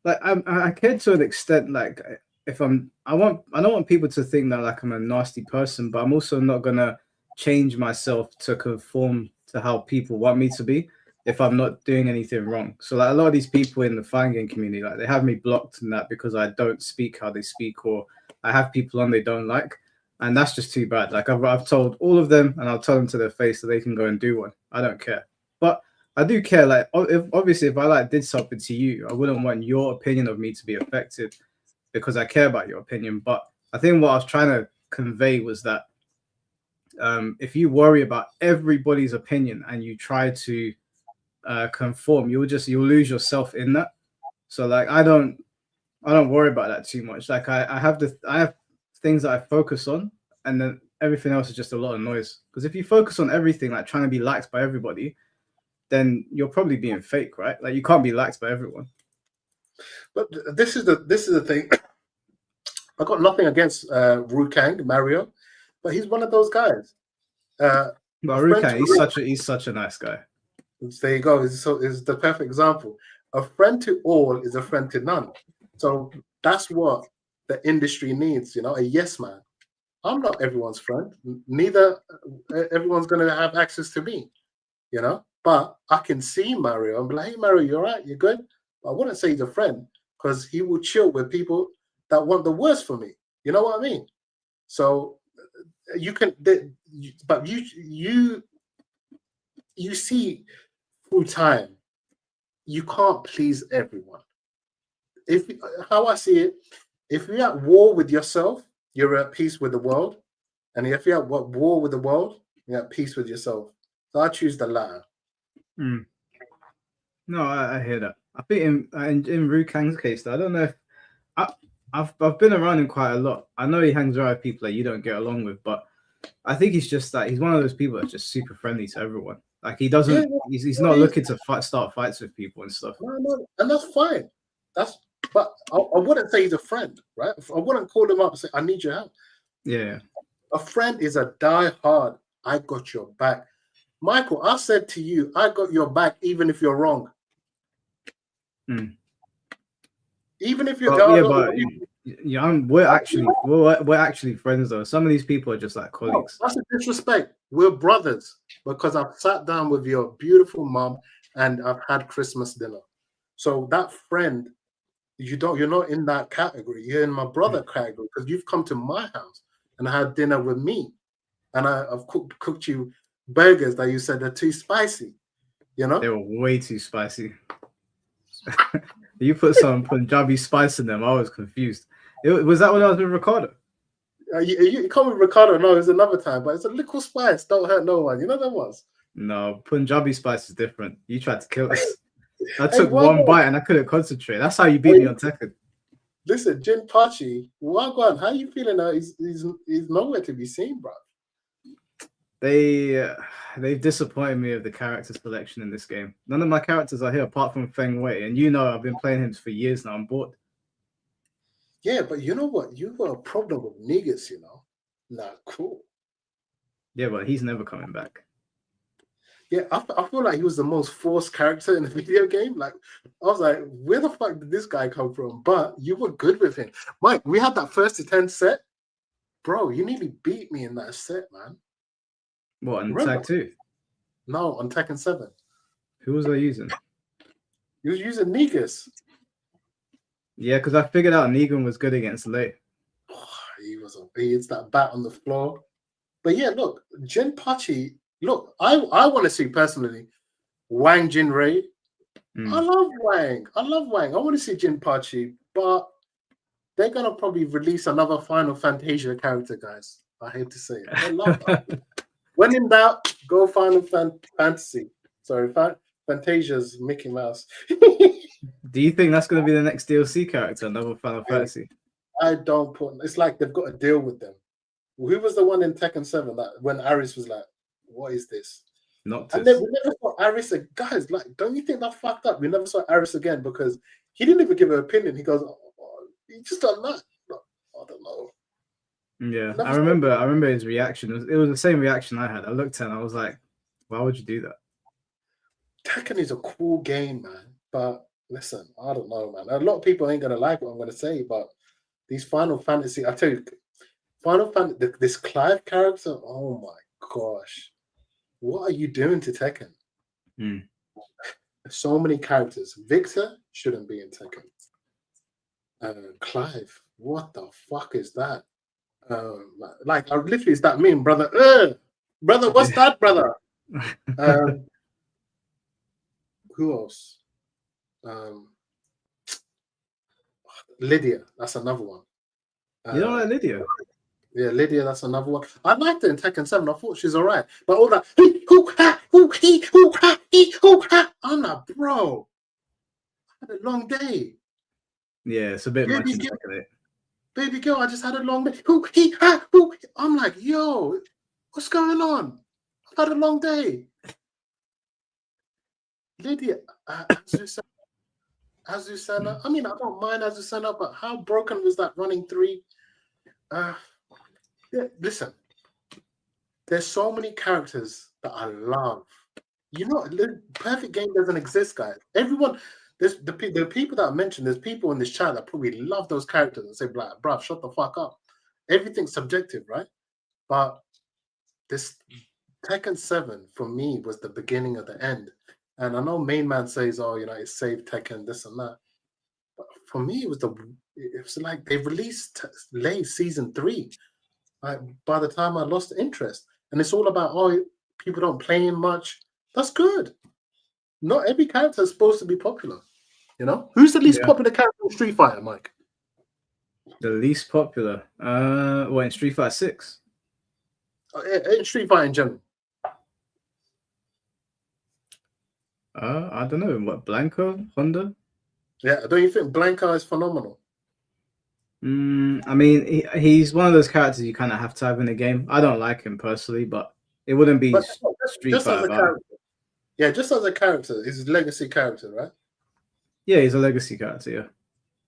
I care to an extent. Like, if I don't want people to think that like I'm a nasty person, but I'm also not gonna change myself to conform to how people want me to be if I'm not doing anything wrong. So like a lot of these people in the fighting game community, like they have me blocked in that because I don't speak how they speak, or I have people on they don't like, and that's just too bad. Like I've told all of them, and I'll tell them to their face that they can go and do one. I don't care, but I do care. Like obviously, if I like did something to you, I wouldn't want your opinion of me to be affected because I care about your opinion. But I think what I was trying to convey was that if you worry about everybody's opinion and you try to conform, you'll lose yourself in that. So like I don't worry about that too much. Like I have things that I focus on, and then everything else is just a lot of noise. Because if you focus on everything, like trying to be liked by everybody, then you're probably being fake, right? Like you can't be liked by everyone. But this is the thing. I got nothing against Rukang Mario, but he's one of those guys. But A friend Rukan, to all, he's such a nice guy. there you go. Is the perfect example. A friend to all is a friend to none. So that's what the industry needs. You know, a yes man. I'm not everyone's friend. Neither everyone's going to have access to me. You know, but I can see Mario and be like, "Hey, Mario, you're right. You're good." I wouldn't say he's a friend because he will chill with people that want the worst for me. You know what I mean? So you can, but you see through time, you can't please everyone. If how I see it, if you're at war with yourself, you're at peace with the world, and if you're at war with the world, you're at peace with yourself. So I choose the latter. Mm. No, I hear that. I think in Rukang's case, though, I don't know if I, I've been around him quite a lot. I know he hangs around with people that you don't get along with, but I think he's just like he's one of those people that's just super friendly to everyone. Like he Yeah, doesn't, he's not yeah, looking to start fights with people and stuff. no, and that's fine. That's but I wouldn't say he's a friend, right? I wouldn't call him up and say, "I need your help." Yeah, A friend is a die hard. I got your back, Michael. I said to you, I got your back, even if you're wrong. mm. Even if you're But yeah, look, yeah, we're actually friends though. Some of these people are just like no, colleagues. that's a disrespect. We're brothers because I've sat down with your beautiful mom and I've had Christmas dinner. So that friend, you're not in that category. You're in my brother category because you've come to my house and had dinner with me, and I've cooked you burgers that you said are too spicy. You They know, were way too spicy. You put some Punjabi spice in them. I was confused. Was that when I was with Ricardo? you come with Ricardo. No, it's another time, but it's a little spice. Don't hurt no one. You know that was. No, Punjabi spice is different. You tried to kill us. I Hey, took one Wagwan. bite and I couldn't concentrate. That's how you beat me Hey, on Tekken. listen, Jin Pachi, Wagwan, how you feeling now? He's nowhere to be seen, bro. They've disappointed me with the character selection in this game. None of my characters are here apart from Feng Wei, and you know I've been playing him for years now. I'm bored. Yeah, but you know what? You got a problem with niggas, you know. Nah, cool. Yeah, but he's never coming back. Yeah, I feel like he was the most forced character in the video game. Like, I was like, where the fuck did this guy come from? But you were good with him. Mike, we had that 1st to 10 set. Bro, you nearly beat me in that set, man. What, on Remember? Tag 2? No, on Tekken 7. Who was I using? You was using Negus. Yeah, because I figured out Negan was good against Lei. Oh, it's that bat on the floor. But yeah, look, Jinpachi, look, I want to see personally Wang Jinrei. I love Wang. I want to see Jinpachi, but they're gonna probably release another Final Fantasia character, guys. I hate to say it. I love that. When in doubt, go Final Fantasy. Sorry, Fantasia's Mickey Mouse. Do you think that's going to be the next DLC character, another Final Fantasy? I don't put. It's like they've got to deal with them. Who was the one in Tekken 7 that when Aris was like, "What is this?" Noctis. And then we never saw Aris again. Guys, like, don't you think that fucked up? We never saw Aris again because he didn't even give an opinion. He goes, he just done that. I don't know. Yeah, I remember his reaction. It was the same reaction I had. I looked at him, I was like, why would you do that? Tekken is a cool game, man. But listen, I don't know, man. A lot of people ain't gonna like what I'm gonna say, but these Final Fantasy, I tell you, Final Fantasy, this Clive character, oh my gosh. What are you doing to Tekken? So many characters. Victor shouldn't be in Tekken. Clive, what the fuck is that? Like, I literally, is that mean, brother? Brother, what's that, brother? Who else? Lydia, that's another one. You don't like Lydia? Yeah, Lydia, that's another one. I liked it in Tekken 7. I thought she's all right. But all that, hee, hoo, ha, hoo, hee, hoo, ha, hee, hoo, ha. I'm like, bro, I had a long day. Yeah, it's a bit much Baby in girl, Tekken 8. baby girl, I just had a long day. Hoo, hee, ha, hoo. I'm like, yo, what's going on? I've had a long day. Lydia, Azucena. I mean, I don't mind Azucena, but how broken was that running 3? Yeah, listen, there's so many characters that I love. You know, the perfect game doesn't exist, guys. Everyone, there's the people that I mentioned. There's people in this chat that probably love those characters and say, "Like, bruv, shut the fuck up." Everything's subjective, right? But this Tekken 7 for me was the beginning of the end. And I know main man says, "Oh, you know, it saved Tekken, this and that." But for me, it was like they released late season 3. By the time I lost interest, and it's all about people don't play him much. That's good. Not every character is supposed to be popular. You know, who's the least popular character in Street Fighter, Mike? The least popular? What, in Street Fighter 6? In Street Fighter in general. I don't know. What, Blanco? Honda? Yeah, don't you think Blanca is phenomenal? I mean, he's one of those characters you kind of have to have in a game. I don't like him personally, but it wouldn't be But Street just as Fighter a about him. character. Yeah, just as a character, he's a legacy character, right? Yeah, he's a legacy character, yeah.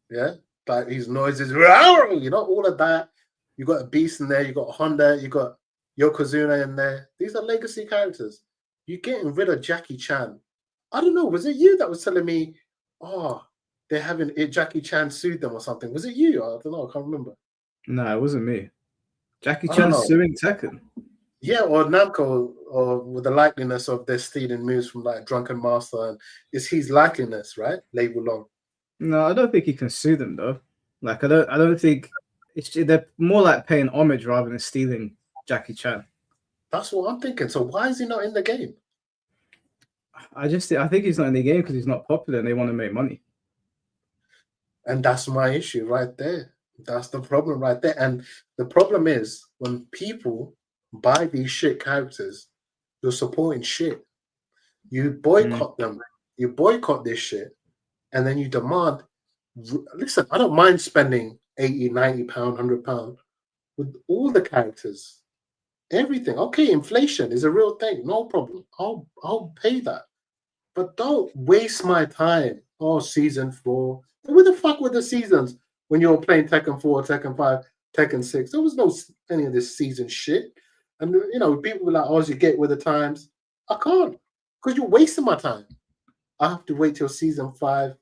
Yeah, like his noises, you know, all of that. You got a Beast in there, you got Honda, you got Yokozuna in there. These are legacy characters. You're getting rid of Jackie Chan. I don't know. Was it you that was telling me, oh, they're having Jackie Chan sued them or something? Was it you? I don't know. I can't remember. No, it wasn't me. Jackie I don't Chan know. suing Tekken. Yeah, or Namco, or with the likeliness of their stealing moves from like Drunken Master, and it's his likeliness, right? Label long. No, I don't think he can sue them though. Like, I don't think they're more like paying homage rather than stealing Jackie Chan. That's what I'm thinking. So why is he not in the game? I think he's not in the game because he's not popular and they want to make money. And that's my issue right there. That's the problem right there. And the problem is when people buy these shit characters, you're supporting shit. You boycott them. You boycott this shit. And then you demand, listen, I don't mind spending 80, 90 pound, 100 pound with all the characters. Everything. Okay, inflation is a real thing. No problem. I'll pay that. But don't waste my time. Oh, season 4. Where the fuck were the seasons when you were playing Tekken 4, Tekken 5, Tekken 6? There was no any of this season shit. And you know, people were like, "Oh, you get with the times." I can't, because you're wasting my time. I have to wait till season 5.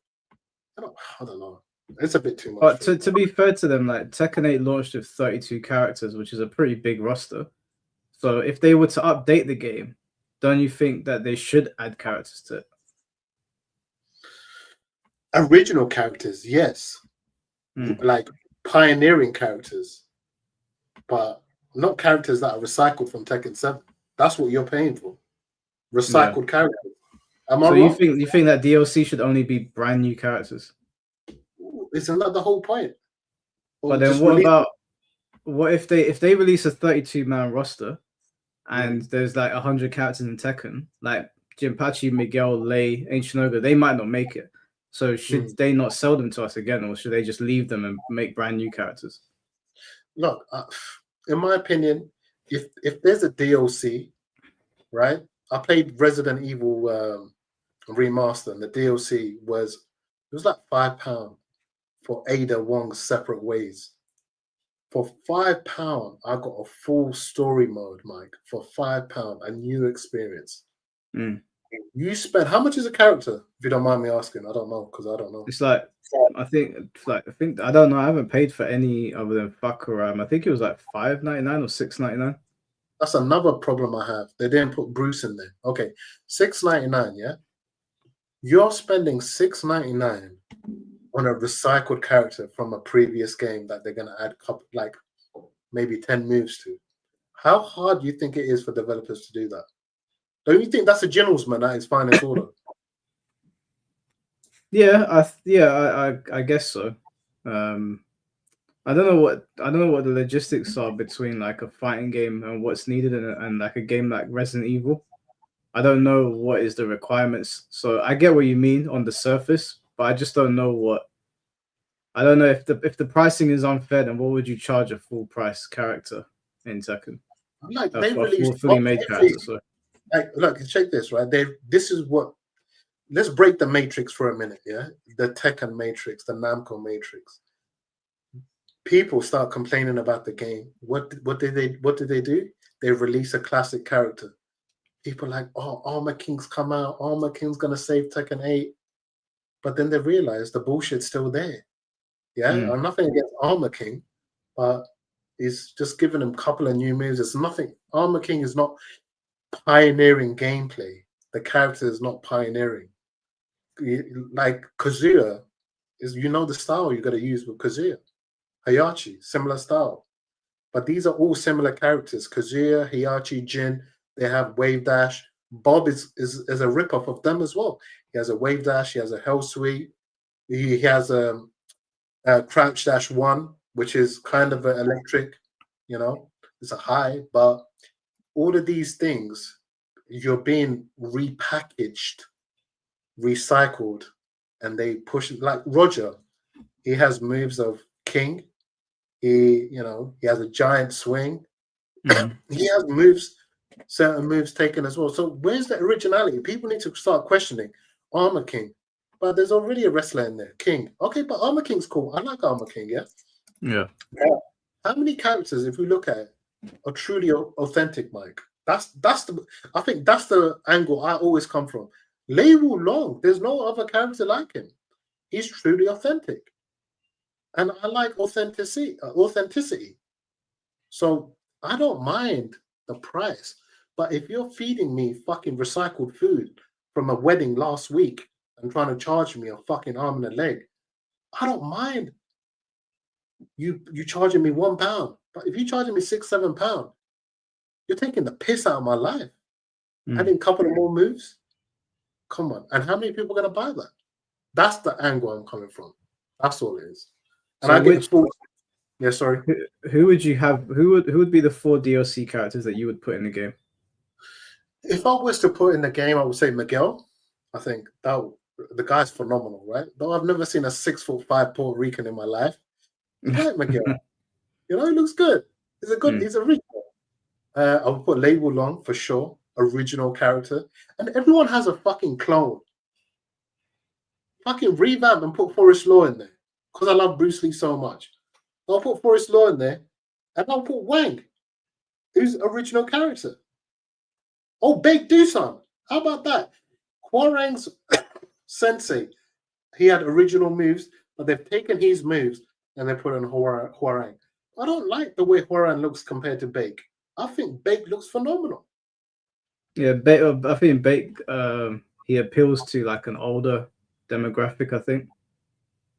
I don't know. It's a bit too much. But to be fair to them, like Tekken 8 launched with 32 characters, which is a pretty big roster. So if they were to update the game, don't you think that they should add characters to it? Original characters, yes. Like pioneering characters, but not characters that are recycled from Tekken 7. That's what you're paying for. Recycled characters. Am I wrong? You think that DLC should only be brand new characters? Isn't that the whole point? But then what if they release a 32-man roster and there's like 100 characters in Tekken, like Jinpachi, Miguel, Lei, Ancient Ogre, they might not make it. So should they not sell them to us again, or should they just leave them and make brand new characters? Look, in my opinion, if there's a DLC, right? I played Resident Evil Remaster, and the DLC was like £5 for Ada Wong's Separate Ways. For £5, I got a full story mode, Mike. For £5, a new experience. You spend, how much is a character? If you don't mind me asking, I don't know, because I don't know. It's like I think I don't know. I haven't paid for any other than Fakaram. I think it was like $5.99 or $6.99. That's another problem I have. They didn't put Bruce in there. Okay, $6.99. Yeah, you're spending $6.99 on a recycled character from a previous game that they're gonna add like maybe 10 moves to. How hard do you think it is for developers to do that? Don't you think that's a gentleman at his finest order? Yeah, I guess so. I don't know what the logistics are between like a fighting game and what's needed and like a game like Resident Evil. I don't know what is the requirements. So I get what you mean on the surface, but I just don't know what. I don't know if the pricing is unfair. Then what would you charge a full price character in Tekken? Like A, they a full released fully made character. So like look, check this, right? This is what, let's break the matrix for a minute, yeah? The Tekken matrix, the Namco matrix. People start complaining about the game. What did they do? They release a classic character. People like, oh, Armor King's come out, Armor King's gonna save Tekken 8. But then they realize the bullshit's still there. Yeah, I'm nothing against Armor King, but he's just giving him a couple of new moves. It's nothing. Armor King is not pioneering gameplay. The character is not pioneering. Like Kazuya is, the style you got to use with Kazuya. Hayachi, similar style. But these are all similar characters. Kazuya, Hayachi, Jin, they have wave dash. Bob is a rip-off of them as well. He has a wave dash, he has a hell sweep, he has a crouch dash 1, which is kind of an electric, it's a high, but all of these things, you're being repackaged, recycled, and they push it. Like Roger, he has moves of King. He has a giant swing. He has certain moves taken as well. So where's the originality? People need to start questioning Armor King. But there's already a wrestler in there, King. Okay, but Armor King's cool. I like Armor King, yeah? Yeah. How many characters, if we look at it, are truly authentic, Mike? I think that's the angle I always come from. Lei Long, there's no other character like him. He's truly authentic. And I like authenticity. So I don't mind the price. But if you're feeding me fucking recycled food from a wedding last week and trying to charge me a fucking arm and a leg, I don't mind you charging me £1. But if you're charging me £6-7, you're taking the piss out of my life. Adding a couple of more moves. Come on. And how many people are going to buy that? That's the angle I'm coming from. That's all it is. And so I get the full. Yeah, sorry. Who would you have? Who would be the 4 DLC characters that you would put in the game? If I was to put in the game, I would say Miguel. I think the guy's phenomenal, right? Though I've never seen a 6'5" Puerto Rican in my life. I like Miguel. He looks good. He's original. I would put Lei Long for sure. Original character. And everyone has a fucking clone. Fucking revamp and put Forrest Law in there. Because I love Bruce Lee so much. I'll put Forrest Law in there. And I'll put Wang, who's original character. Oh, Bake Dusan. How about that? Hwoarang's sensei. He had original moves, but they've taken his moves and they put on Hwoarang. I don't like the way Hwoarang looks compared to Bake. I think Bake looks phenomenal. Yeah, I think Bake, he appeals to like an older demographic, I think.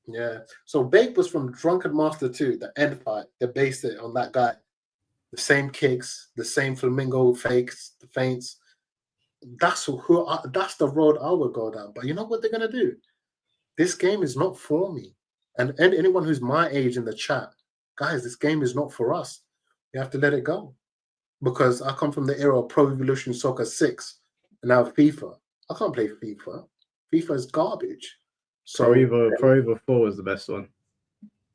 Yeah. So Bake was from Drunken Master 2, the end fight. They based it on that guy. The same kicks, the same flamingo fakes, the feints. That's the road I would go down. But you know what they're gonna do? This game is not for me. And anyone who's my age in the chat, guys, this game is not for us. You have to let it go. Because I come from the era of Pro Evolution Soccer 6 and now FIFA. I can't play FIFA. FIFA is garbage. So Pro Evo 4 was the best one.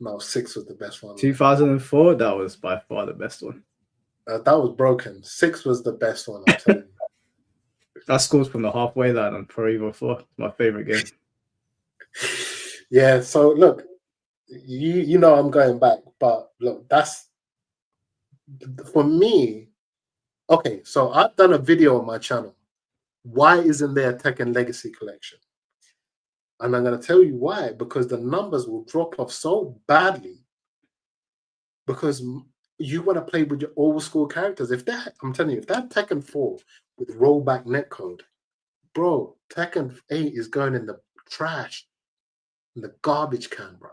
No, 6 was the best one. 2004, that was by far the best one. That was broken. 6 was the best one, I'm telling you. That scores from the halfway line on Pro Evo 4. My favorite game. Yeah, so look, you know I'm going back, but look, that's for me. Okay, so I've done a video on my channel. Why isn't there a Tekken Legacy Collection? And I'm going to tell you why. Because the numbers will drop off so badly. Because you want to play with your old school characters. I'm telling you, if that Tekken 4 with rollback netcode, bro, Tekken 8 is going in the trash, in the garbage can, bro.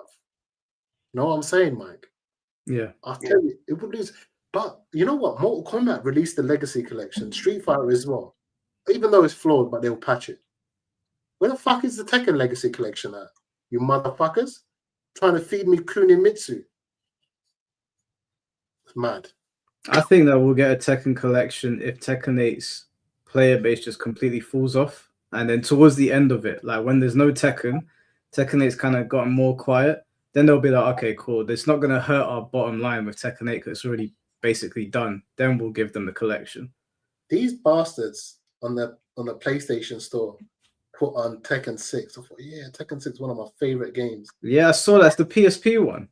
You know what I'm saying, Mike? Yeah. I'll tell you, it would lose. But you know what? Mortal Kombat released the Legacy Collection, Street Fighter as well. Even though it's flawed, but they'll patch it. Where the fuck is the Tekken Legacy Collection at? You motherfuckers? Trying to feed me Kunimitsu. Mad. I think that we'll get a Tekken collection if Tekken 8's player base just completely falls off. And then towards the end of it, like when there's no Tekken 8's kind of gotten more quiet. Then they'll be like, okay, cool. It's not going to hurt our bottom line with Tekken 8 because it's already basically done. Then we'll give them the collection. These bastards on the PlayStation Store put on Tekken 6. I thought, yeah, Tekken 6 is one of my favorite games. Yeah, I saw that's the PSP one.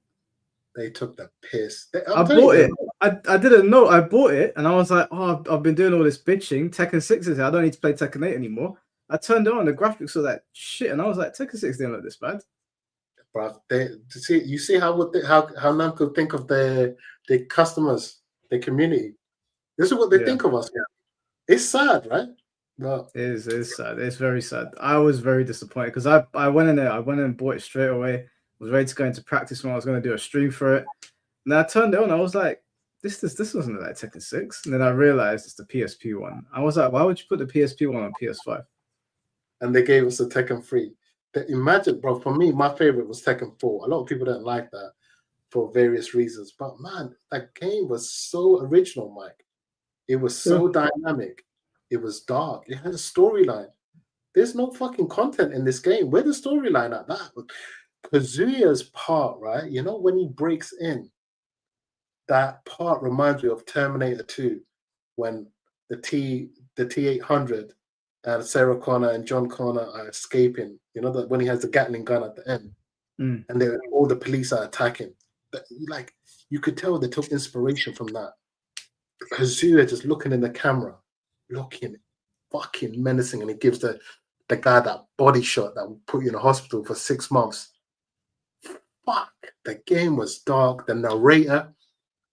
They took the piss. I bought it. I didn't know. I bought it and I was like, oh, I've been doing all this bitching. Tekken 6 is here. I don't need to play Tekken 8 anymore. I turned it on. The graphics were like shit. And I was like, Tekken 6 didn't look this bad. Bro, you see how Namco think of their customers, their community. This is what they think of us. Yeah. It's sad, right? No. It is sad. It's very sad. I was very disappointed because I went in there. I went in and bought it straight away. Was ready to go into practice when I was going to do a stream for it. And I turned it on. I was like, this wasn't like Tekken 6. And then I realized it's the PSP one. I was like, why would you put the PSP one on PS5? And they gave us a Tekken 3. Imagine, bro, for me, my favorite was Tekken 4. A lot of people don't like that for various reasons. But man, that game was so original, Mike. It was so dynamic. It was dark. It had a storyline. There's no fucking content in this game. Where the storyline at? That Kazuya's part, right? You know, when he breaks in, that part reminds me of Terminator 2, when the T-800 and Sarah Connor and John Connor are escaping. You know, that when he has the Gatling gun at the end, and all the police are attacking. Like, you could tell they took inspiration from that. Kazuya just looking in the camera, looking fucking menacing, and he gives the guy that body shot that will put you in a hospital for 6 months. Fuck, the game was dark. The narrator,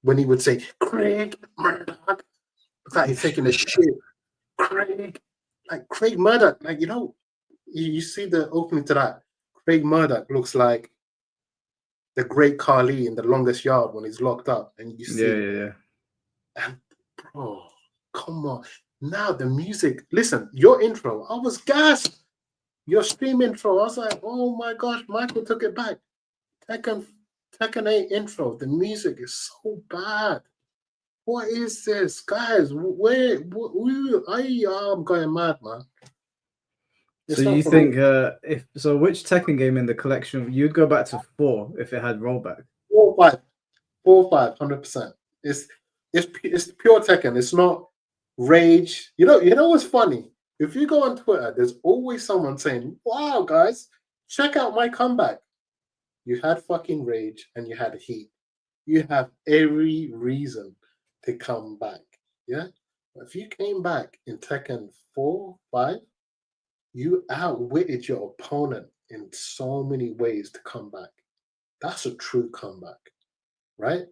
when he would say, Craig Murdoch, it's like he's taking a shit. Craig Murdoch, like, you know, you see the opening to that. Craig Murdoch looks like the great Khali in The Longest Yard when he's locked up, and you see, yeah. And bro, come on. Now the music, listen, your intro, I was gassed. Your stream intro, I was like, oh my gosh, Michael took it back. Tekken 8 intro, the music is so bad. What is this, guys? I'm going mad, man. So you think which Tekken game in the collection you'd go back to 4 if it had rollback? 4 or 5, 100%. It's pure Tekken. It's not Rage. You know what's funny? If you go on Twitter, there's always someone saying, "Wow, guys, check out my comeback." You had fucking Rage and you had Heat. You have every reason to come back. Yeah? If you came back in Tekken 4, 5, you outwitted your opponent in so many ways to come back. That's a true comeback, right?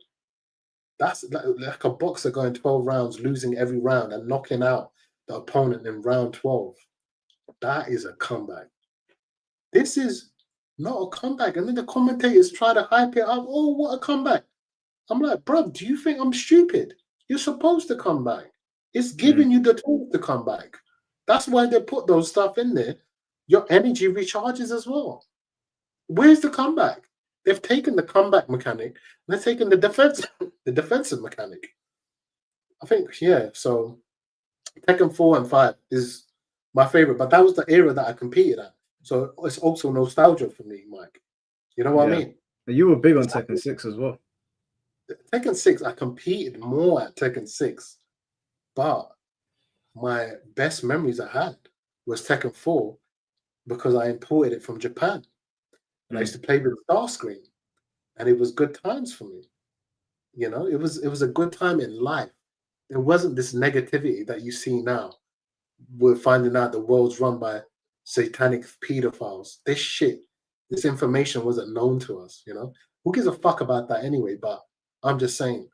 That's like a boxer going 12 rounds, losing every round and knocking out the opponent in round 12. That is a comeback. This is not a comeback. And then the commentators try to hype it up. Oh, what a comeback. I'm like, bro, do you think I'm stupid? You're supposed to come back. It's giving you the tools to come back. That's why they put those stuff in there. Your energy recharges as well. Where's the comeback? They've taken the comeback mechanic and they're taking the defensive mechanic. I think, yeah, so Tekken 4 and 5 is my favorite, but that was the era that I competed at. So it's also nostalgia for me, Mike. You know what I mean? You were big on Tekken 6 as well. Tekken 6, I competed more at Tekken 6, but my best memories I had was Tekken 4 because I imported it from Japan. And I used to play with the star screen, and it was good times for me. You know, it was a good time in life. There wasn't this negativity that you see now. We're finding out the world's run by satanic pedophiles. This information wasn't known to us, you know? Who gives a fuck about that anyway? But I'm just saying.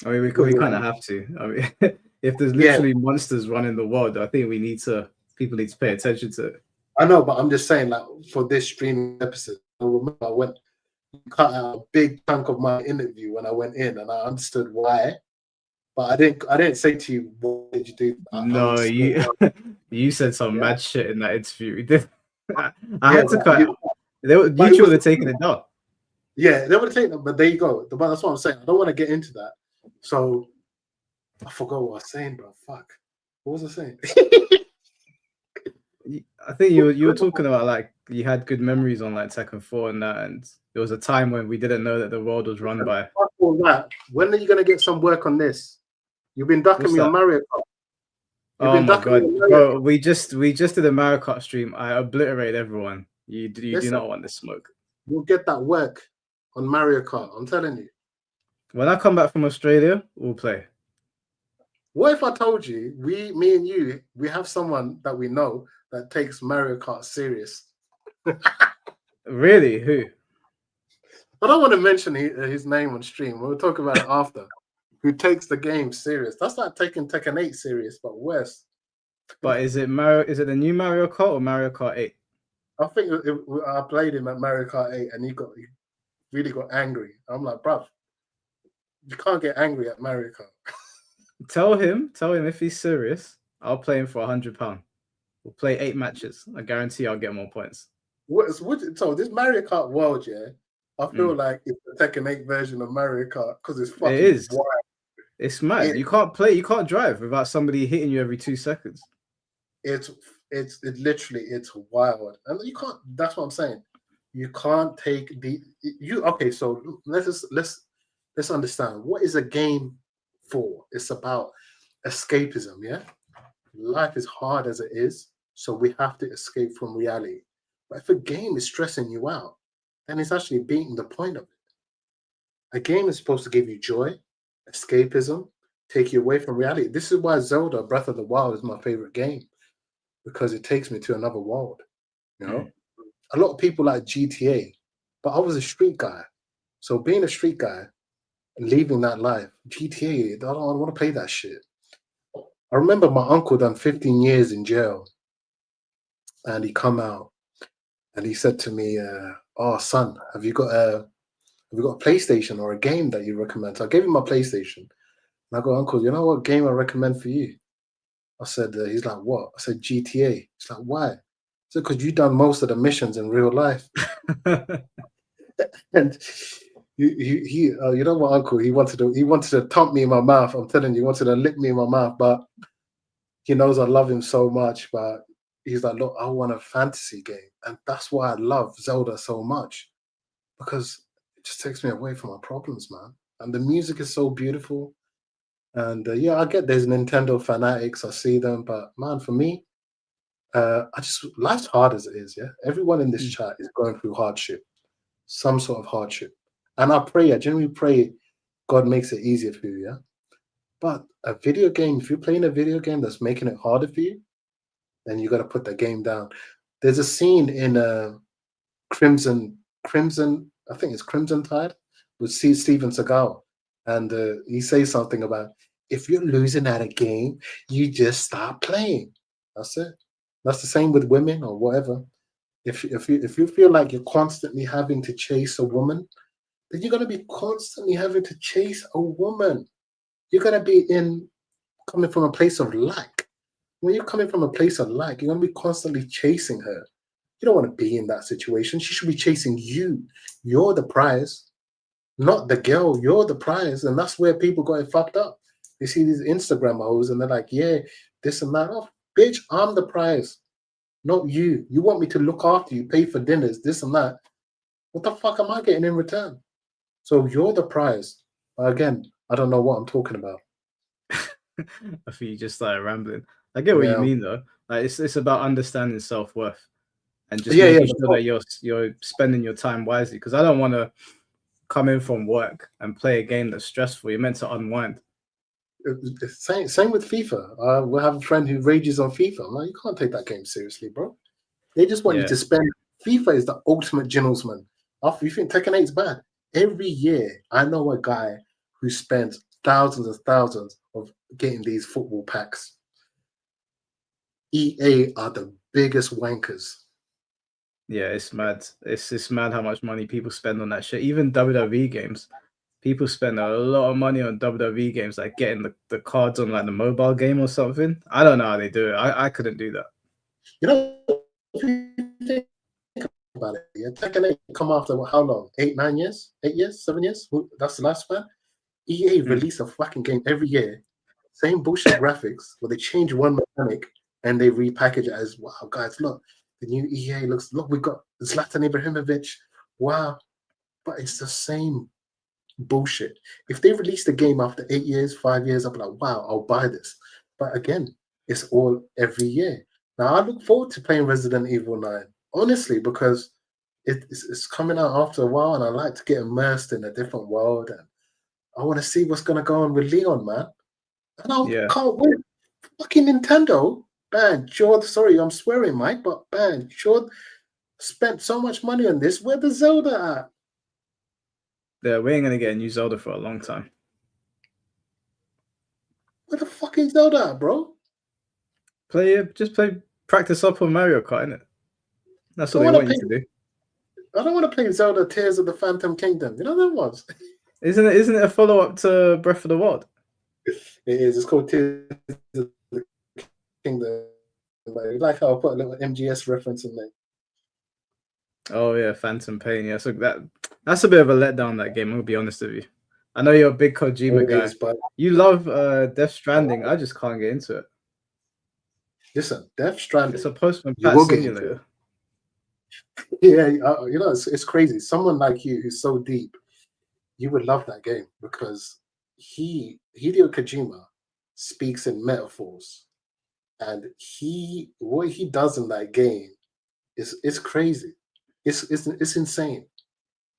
I mean, we kind of have to. I mean, if there's literally monsters running the world, I think people need to pay attention to it. I know, but I'm just saying, like, for this streaming episode, I remember I cut out a big chunk of my interview when I went in, and I understood why. But I didn't say to you, what did you do? No, you said some mad shit in that interview. I had to cut out. YouTube would have taken it down. Yeah, they would have taken it, but there you go. But that's what I'm saying. I don't want to get into that. So I forgot what I was saying, bro. Fuck. What was I saying? I think you were talking about like you had good memories on like Tekken 4 and that, and there was a time when we didn't know that the world was run by. Fuck all that. When are you gonna get some work on this? You've been ducking What's me on that? Mario Kart. You've Oh been my ducking me god, on Mario bro! Kart. We just did a Mario Kart stream. I obliterated everyone. You do Listen, not want this smoke. you'll get that work on Mario Kart. I'm telling you. When I come back from Australia, we'll play. What if I told you, me and you, we have someone that we know that takes Mario Kart serious? Really? Who? I don't want to mention his name on stream. We'll talk about it after. Who takes the game serious? That's like taking Tekken 8 serious, but worse. But is it Mario? Is it the new Mario Kart or Mario Kart 8? I think I played him at Mario Kart 8, and he really got angry. I'm like, bruv, you can't get angry at Mario Kart. Tell him if he's serious, I'll play him for £100. We'll play 8 matches. I guarantee I'll get more points. So this Mario Kart world, yeah, I feel like it's the Tekken 8 version of Mario Kart because it's fucking wild. It's mad. You can't drive without somebody hitting you every 2 seconds. It's literally wild, and you can't. That's what I'm saying. You can't take okay. So let's understand what is a game for. It's about escapism. Yeah, life is hard as it is, so we have to escape from reality. But if a game is stressing you out, then it's actually beating the point of it. A game is supposed to give you joy, escapism, take you away from reality. This is why Zelda Breath of the Wild is my favorite game, because it takes me to another world. You know, a lot of people like GTA, but I was a street guy. So being a street guy and leaving that life, GTA, I don't want to play that shit. I remember my uncle done 15 years in jail, and he come out and he said to me, "Oh son, have you got a PlayStation or a game that you recommend?" So I gave him my PlayStation, and I go, "Uncle, you know what game I recommend for you?" I said, he's like, "What?" I said, "GTA." He's like, "Why?" I said, "Because you've done most of the missions in real life." And you know what, Uncle? He wanted to thump me in my mouth. I'm telling you, he wanted to lick me in my mouth, but he knows I love him so much. But he's like, "Look, I want a fantasy game," and that's why I love Zelda so much, because it just takes me away from my problems, man. And the music is so beautiful. And yeah, I get there's Nintendo fanatics. I see them, but man, for me, life's hard as it is. Yeah, everyone in this chat is going through hardship, some sort of hardship, and I genuinely pray God makes it easier for you. Yeah, but a video game, if you're playing a video game that's making it harder for you, then you got to put the game down. There's a scene in Crimson. I think it's Crimson Tide with Steven Seagal, and he says something about, if you're losing at a game, you just stop playing. That's it. That's the same with women or whatever. If you feel like you're constantly having to chase a woman, then you're gonna be constantly having to chase a woman. You're gonna be coming from a place of lack. When you're coming from a place of lack, you're gonna be constantly chasing her. You don't want to be in that situation. She should be chasing you. You're the prize, not the girl. You're the prize, and that's where people got it fucked up. They see these Instagram hoes and they're like, "Yeah, this and that." Oh, bitch, I'm the prize, not you. You want me to look after you, pay for dinners, this and that. What the fuck am I getting in return? So you're the prize. Again, I don't know what I'm talking about. I think you just started rambling. I get what you mean though. Like it's about understanding self-worth and just making sure that you're spending your time wisely. Because I don't want to come in from work and play a game that's stressful. You're meant to unwind. Same with FIFA. We have a friend who rages on FIFA. I'm like, you can't take that game seriously, bro. They just want you to spend. FIFA is the ultimate gentleman. After you think Tekken 8 is bad, every year I know a guy who spends thousands and thousands of getting these football packs. EA are the biggest wankers. Yeah, it's mad. It's mad how much money people spend on that shit. Even WWE games. People spend a lot of money on WWE games, like getting the cards on like the mobile game or something. I don't know how they do it. I couldn't do that. You know, if you think about it, yeah, Tekken 8 come after how long? 8, 9 years? 8 years? 7 years? That's the lifespan. EA release a fucking game every year, same bullshit graphics, where they change one mechanic and they repackage it as, wow, guys, look, the new EA looks, look, we got Zlatan Ibrahimovic, wow, but it's the same bullshit. If they release the game after 8 years, 5 years, I'll be like, wow, I'll buy this. But again, it's all every year. Now, I look forward to playing Resident Evil 9, honestly, because it's coming out after a while, and I like to get immersed in a different world, and I want to see what's going to go on with Leon, man. And I can't wait. Fucking Nintendo, man, sure, sorry, I'm swearing, Mike, but man, sure, spent so much money on this. Where the Zelda at? Yeah, we ain't gonna get a new Zelda for a long time. Where the fuck is Zelda at, bro? Just practice up on Mario Kart, innit? That's what they want you to do. I don't want to play Zelda Tears of the Phantom Kingdom. You know that ones? Isn't it a follow-up to Breath of the Wild? It is. It's called Tears of the Kingdom. Like how I put a little MGS reference in there. Oh yeah, Phantom Pain. Yeah, so that's a bit of a letdown, that game. I'm gonna be honest with you. I know you're a big Kojima guy. But you love Death Stranding. I just can't get into it. Listen, Death Stranding. It's a Postman Pat simulator. Yeah, you know, it's crazy. Someone like you who's so deep, you would love that game, because Hideo Kojima speaks in metaphors, and what he does in that game is crazy. It's insane.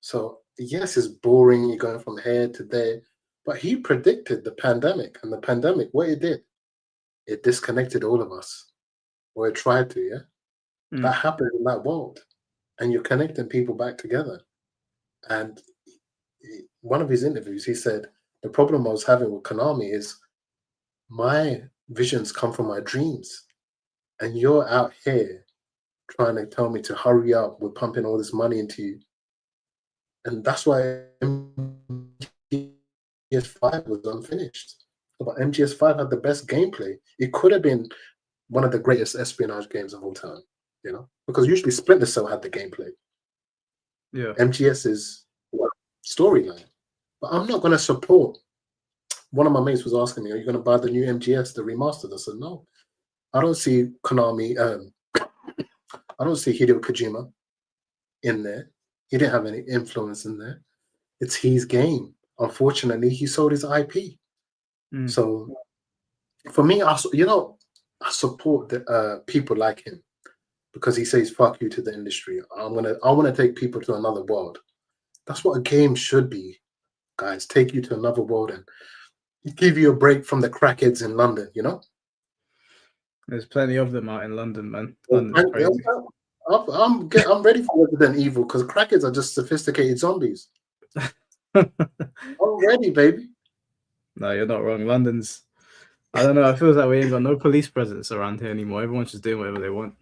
So yes, it's boring. You're going from here to there, but he predicted the pandemic, and the pandemic, what it did, it disconnected all of us, or it tried to. Yeah, that happened in that world, and you're connecting people back together. And one of his interviews, he said, the problem I was having with Konami is my visions come from my dreams, and you're out here trying to tell me to hurry up. We're pumping all this money into you. And that's why MGS5 was unfinished. But MGS5 had the best gameplay. It could have been one of the greatest espionage games of all time, you know, because usually Splinter Cell had the gameplay. Yeah. MGS is storyline. But I'm not going to support. One of my mates was asking me, are you going to buy the new MGS, the remastered? I said, no. I don't see Konami, I don't see Hideo Kojima in there. He didn't have any influence in there. It's his game. Unfortunately, he sold his IP. So for me, I support the people like him, because he says "fuck you" to the industry. I want to take people to another world. That's what a game should be, guys. Take you to another world and give you a break from the crackheads in London. You know, there's plenty of them out in London, man. London's crazy. I'm ready for Resident Evil, because crackheads are just sophisticated zombies. I'm ready, baby. No, you're not wrong. London's, I don't know, it feels like we ain't got no police presence around here anymore. Everyone's just doing whatever they want.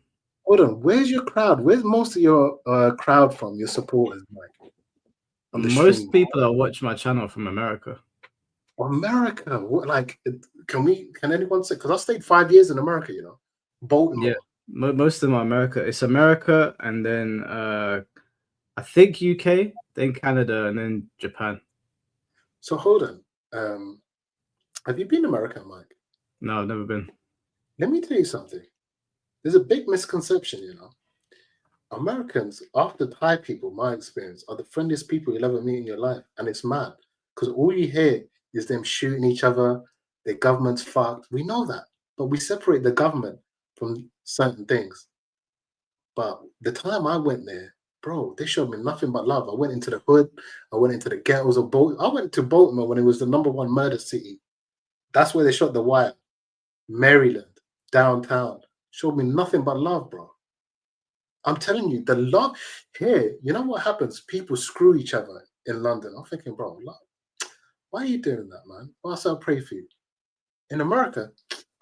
Hold on, where's your crowd? Where's most of your crowd from, your supporters, Mike? Most people that watch my channel from America. America? What, like, can anyone say? Because I stayed 5 years in America, you know, Baltimore. Yeah, most of them are America. It's America, and then I think UK, then Canada, and then Japan. So hold on. Have you been to America, Mike? No, I've never been. Let me tell you something. There's a big misconception, you know. Americans, after Thai people, my experience, are the friendliest people you'll ever meet in your life. And it's mad, because all you hear is them shooting each other. Their government's fucked. We know that. But we separate the government from certain things. But the time I went there, bro, they showed me nothing but love. I went into the hood. I went into the ghettos of Baltimore. I went to Baltimore when it was the #1 murder city. That's where they shot The Wire. Maryland, downtown. Showed me nothing but love, bro. I'm telling you, the love here, you know what happens? People screw each other in London. I'm thinking, bro, love, why are you doing that, man? Whilst I pray for you. In America,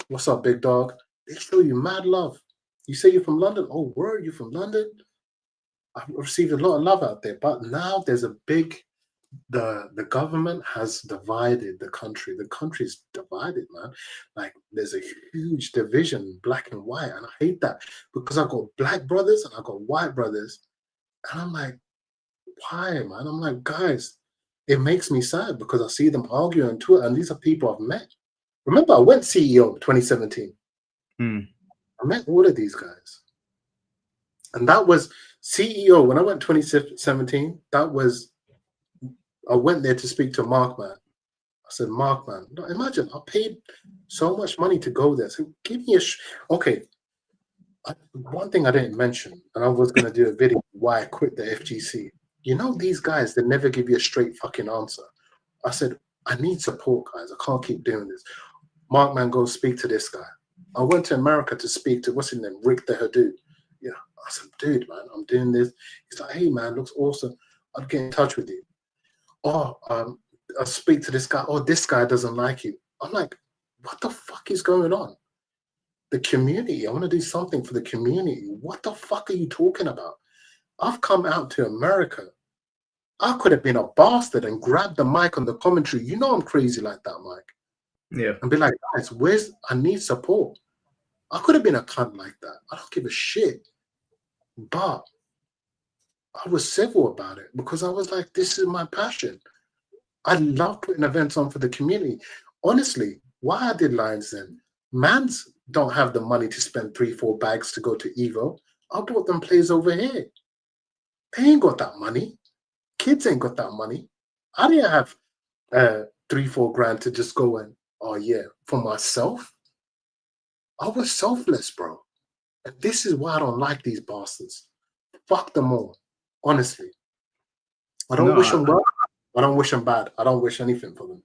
what's up, big dog? They show you mad love. You say you're from London? Oh, word, you from London? I've received a lot of love out there. But now there's a big, the government has divided the country. The country's divided, man. Like, there's a huge division, black and white. And I hate that, because I got black brothers and I got white brothers. And I'm like, why, man? I'm like, guys, it makes me sad because I see them arguing on Twitter, and these are people I've met. Remember, I went CEO 2017. I met all of these guys. And that was CEO. When I went 2017, I went there to speak to Mark, man. I said, Mark, man, imagine I paid so much money to go there. So give me okay. One thing I didn't mention, and I was going to do a video why I quit the FGC. You know, these guys, they never give you a straight fucking answer. I said, I need support, guys. I can't keep doing this. Mark, man, go speak to this guy. I went to America to speak to, what's his name, Rick the Hadoop. Yeah, I said, dude, man, I'm doing this. He's like, hey, man, looks awesome. I'll get in touch with you. Oh, I'll speak to this guy. Oh, this guy doesn't like you. I'm like, what the fuck is going on? The community. I want to do something for the community. What the fuck are you talking about? I've come out to America. I could have been a bastard and grabbed the mic on the commentary. You know I'm crazy like that, Mike. Yeah. And be like, guys, I need support. I could have been a cunt like that. I don't give a shit. But I was civil about it because I was like, this is my passion. I love putting events on for the community. Honestly, why I did Lions Den? Mans don't have the money to spend 3-4 bags to go to Evo. I bought them players over here. They ain't got that money. Kids ain't got that money. I didn't have 3-4 grand to just go and, oh yeah, for myself. I was selfless, bro. And this is why I don't like these bastards. Fuck them all. Honestly. I don't wish them well. I don't wish them bad. I don't wish anything for them.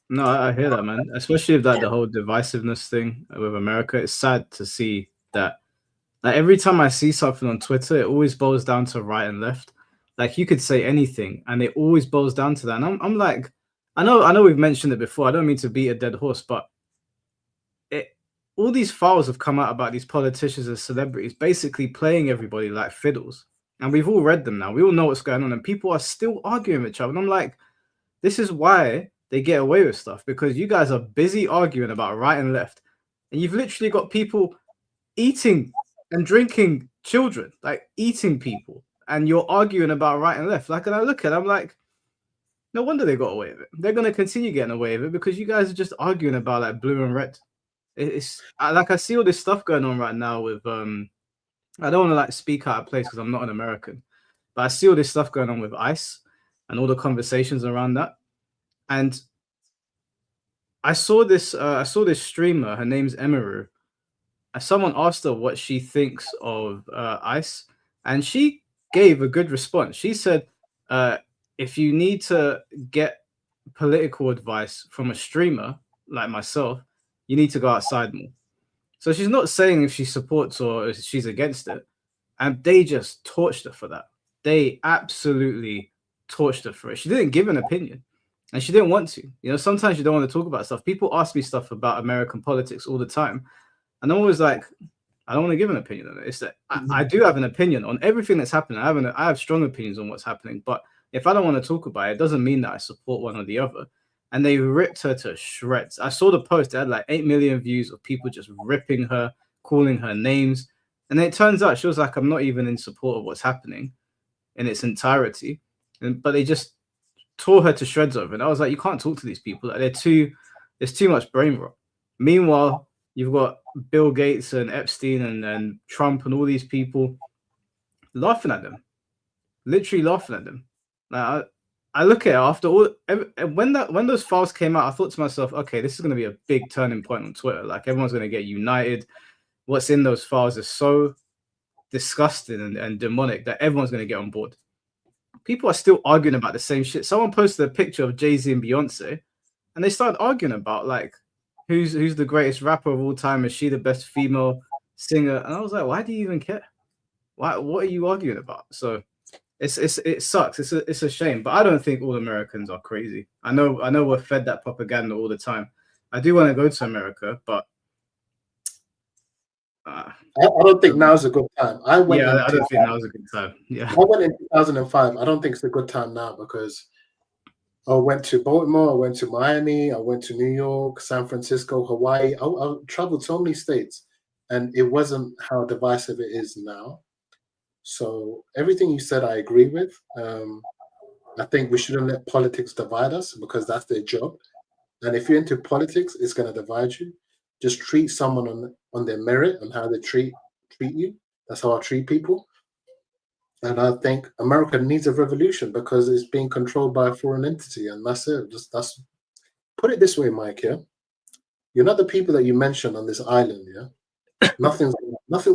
No, I hear that, man. Especially with that the whole divisiveness thing with America. It's sad to see that. Like every time I see something on Twitter, it always boils down to right and left. Like you could say anything, and it always boils down to that. And I'm like, I know we've mentioned it before. I don't mean to beat a dead horse, but all these files have come out about these politicians and celebrities basically playing everybody like fiddles. And we've all read them now. We all know what's going on, and people are still arguing with each other. And I'm like, this is why they get away with stuff, because you guys are busy arguing about right and left. And you've literally got people eating and drinking children, like eating people, and you're arguing about right and left. Like, and I look at it, I'm like, no wonder they got away with it. They're going to continue getting away with it because you guys are just arguing about like blue and red. It's like I see all this stuff going on right now with I don't want to like speak out of place because I'm not an American, but I see all this stuff going on with ICE and all the conversations around that. And I saw this streamer, her name's Emiru. Someone asked her what she thinks of ICE, and she gave a good response. She said, if you need to get political advice from a streamer like myself, you need to go outside more. So she's not saying if she supports or if she's against it. And they just torched her for that. They absolutely torched her for it. She didn't give an opinion. And she didn't want to. You know, sometimes you don't want to talk about stuff. People ask me stuff about American politics all the time. And I'm always like, I don't want to give an opinion on it. It's that I do have an opinion on everything that's happening. I have strong opinions on what's happening. But if I don't want to talk about it, it doesn't mean that I support one or the other. And they ripped her to shreds. I saw the post. It had like 8 million views of people just ripping her, calling her names. And it turns out she was like, I'm not even in support of what's happening in its entirety. But they just tore her to shreds over it. And I was like, you can't talk to these people. Like there's too much brain rot. Meanwhile, you've got Bill Gates and Epstein and Trump and all these people laughing at them. Literally laughing at them. Like, I look at it after all when those files came out, I thought to myself, okay, this is going to be a big turning point on Twitter. Like everyone's going to get united. What's in those files is so disgusting and demonic that everyone's going to get on board. People are still arguing about the same shit. Someone posted a picture of Jay-Z and Beyonce, and they started arguing about like who's the greatest rapper of all time? Is she the best female singer? And I was like, why do you even care? What are you arguing about? So it sucks. It's a shame, but I don't think all Americans are crazy. I know we're fed that propaganda all the time. I do want to go to America, but I don't think now's a good time. I don't think now's a good time. Yeah, I went in 2005. I don't think it's a good time now because I went to Baltimore, I went to Miami, I went to New York, San Francisco, Hawaii. I traveled so many states, and it wasn't how divisive it is now. So everything you said, I agree with. I think we shouldn't let politics divide us because that's their job. And if you're into politics, it's going to divide you. Just treat someone on their merit and how they treat you. That's how I treat people. And I think America needs a revolution because it's being controlled by a foreign entity, and that's it. That's put it this way, Mike. Yeah, you're not the people that you mentioned on this island. Yeah, nothing's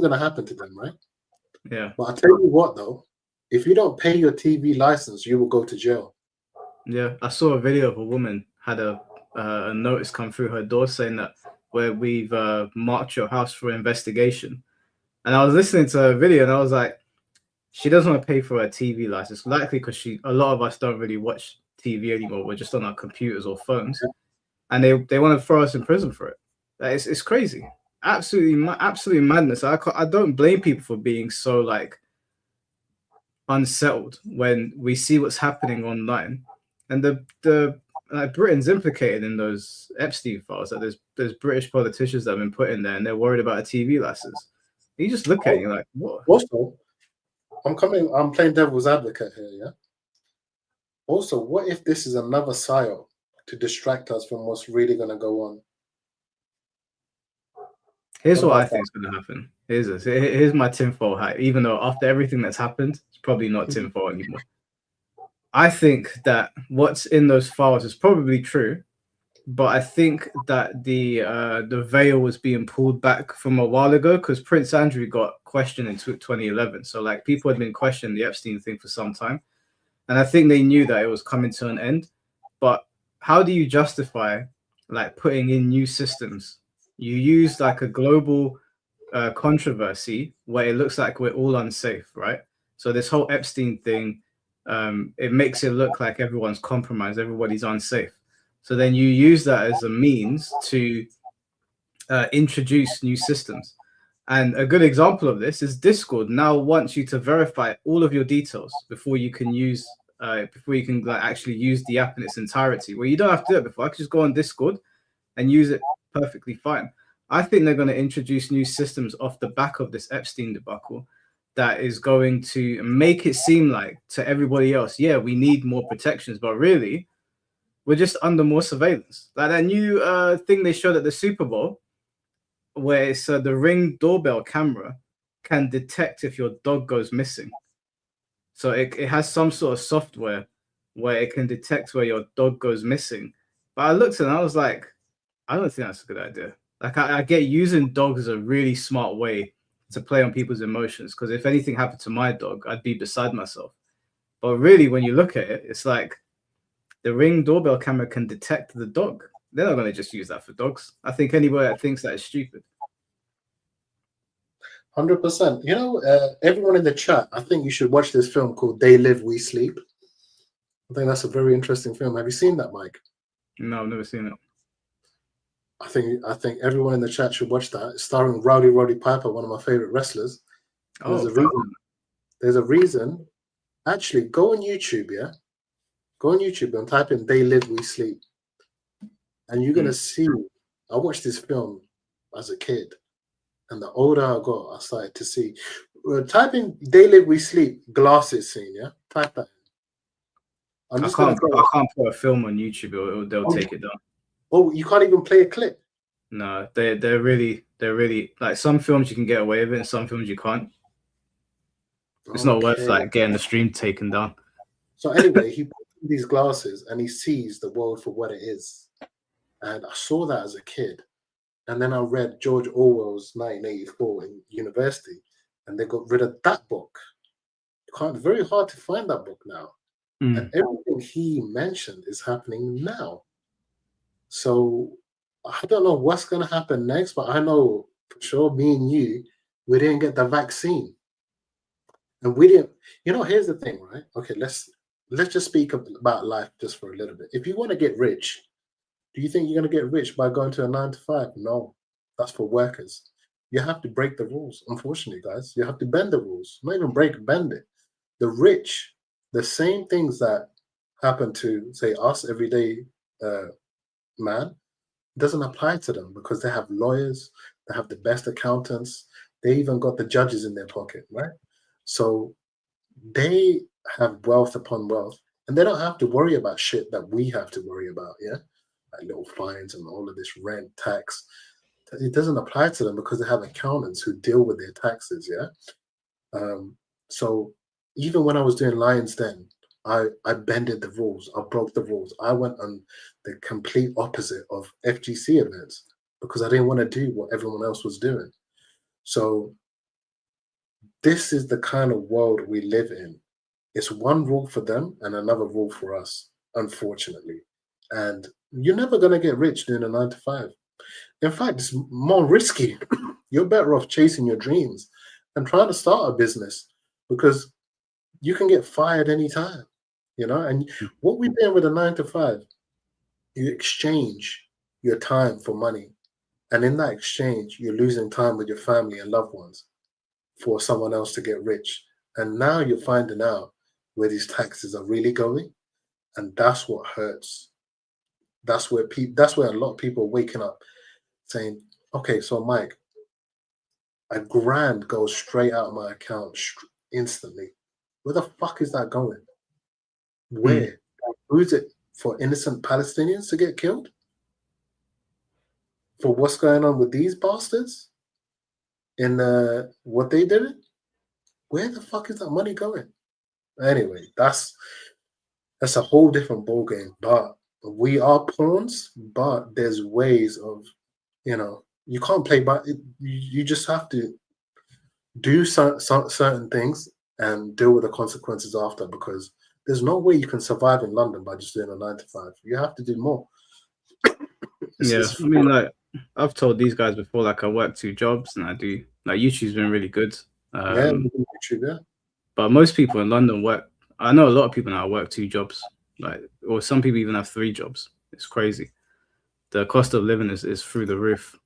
gonna happen to them, right? Yeah. But I tell you what, though, if you don't pay your TV license, you will go to jail. Yeah, I saw a video of a woman had a notice come through her door saying that where we've marked your house for investigation. And I was listening to her video and I was like, she doesn't want to pay for her TV license, likely because a lot of us don't really watch TV anymore. We're just on our computers or phones, and they want to throw us in prison for it. Like, it's crazy, absolutely madness. I don't blame people for being so like unsettled when we see what's happening online, and the like Britain's implicated in those Epstein files. That there's British politicians that have been put in there, and they're worried about a TV license. You just look at it, you're like, what? Also, I'm playing devil's advocate here, yeah? Also, what if this is another psyop to distract us from what's really going to go on? Here's what I think is going to happen. Here's my tinfoil hat. Even though after everything that's happened, it's probably not tinfoil anymore. I think that what's in those files is probably true, but I think that the veil was being pulled back from a while ago because Prince Andrew got questioned in 2011. So like people had been questioning the Epstein thing for some time, and I think they knew that it was coming to an end. But how do you justify like putting in new systems? You use like a global controversy where it looks like we're all unsafe, right? So this whole Epstein thing, it makes it look like everyone's compromised, everybody's unsafe. So then you use that as a means to introduce new systems. And a good example of this is Discord now wants you to verify all of your details before you can use like actually use the app in its entirety. Well, you don't have to do it before. I could just go on Discord and use it perfectly fine. I think they're going to introduce new systems off the back of this Epstein debacle that is going to make it seem like to everybody else, yeah, we need more protections, but really, we're just under more surveillance. Like that new thing they showed at the Super Bowl, where it's the Ring doorbell camera can detect if your dog goes missing. So it has some sort of software where it can detect where your dog goes missing. But I looked and I was like, I don't think that's a good idea. Like I get using dogs as a really smart way to play on people's emotions, because if anything happened to my dog, I'd be beside myself. But really, when you look at it, it's like the Ring doorbell camera can detect the dog. They're not going to just use that for dogs. I think anybody that thinks that is stupid. 100%. You know, everyone in the chat, I think you should watch this film called They Live, We Sleep. I think that's a very interesting film. Have you seen that, Mike? No, I've never seen it. I think everyone in the chat should watch that. It's starring Roddy Piper, one of my favorite wrestlers. There's a reason. Actually, go on YouTube, yeah? Go on YouTube and type in They Live, We Sleep. And you're going to see, I watched this film as a kid. And the older I got, I started to see. Type in They Live, We Sleep glasses scene, yeah? Type that in. I can't put a film on YouTube or they'll take it down. Oh, you can't even play a clip? No, they're really like some films you can get away with it and some films you can't. It's not worth like getting the stream taken down. So anyway, he puts on these glasses and he sees the world for what it is. And I saw that as a kid. And then I read George Orwell's 1984 in university, and they got rid of that book. It's very hard to find that book now. And everything he mentioned is happening now. So I don't know what's going to happen next, but I know for sure me and you, we didn't get the vaccine. And we didn't, here's the thing, right? Okay, let's just speak about life just for a little bit. If you want to get rich, do you think you're going to get rich by going to a 9 to 5? No, that's for workers. You have to break the rules. Unfortunately, guys, you have to bend the rules. Not even bend it. The rich, the same things that happen to, say, us everyday man, doesn't apply to them because they have lawyers, they have the best accountants, they even got the judges in their pocket, right? So they have wealth upon wealth. And they don't have to worry about shit that we have to worry about, yeah? Like little fines and all of this rent, tax. It doesn't apply to them because they have accountants who deal with their taxes, yeah? So even when I was doing Lions Den, I bended the rules. I broke the rules. I went on the complete opposite of FGC events because I didn't want to do what everyone else was doing. So this is the kind of world we live in. It's one rule for them and another rule for us, unfortunately. And you're never going to get rich doing a 9 to 5. In fact, it's more risky. You're better off chasing your dreams and trying to start a business because you can get fired anytime, you know? And what we're doing with a 9 to 5, you exchange your time for money. And in that exchange, you're losing time with your family and loved ones for someone else to get rich. And now you're finding out where these taxes are really going. And that's what hurts. That's where a lot of people are waking up saying, okay, so Mike, $1,000 goes straight out of my account instantly. Where the fuck is that going? Where? Who's it for? Innocent Palestinians to get killed? For what's going on with these bastards? In what they did? Where the fuck is that money going? Anyway, that's a whole different ballgame. But we are pawns, but there's ways of, you can't play by it. You just have to do certain things and deal with the consequences after, because there's no way you can survive in London by just doing a 9 to 5. You have to do more. I mean, like, I've told these guys before, like, I work 2 jobs and I do, like, YouTube's been really good. YouTube, yeah. But most people in London work, I know a lot of people now work 2 jobs, like, or some people even have 3 jobs. It's crazy. The cost of living is through the roof.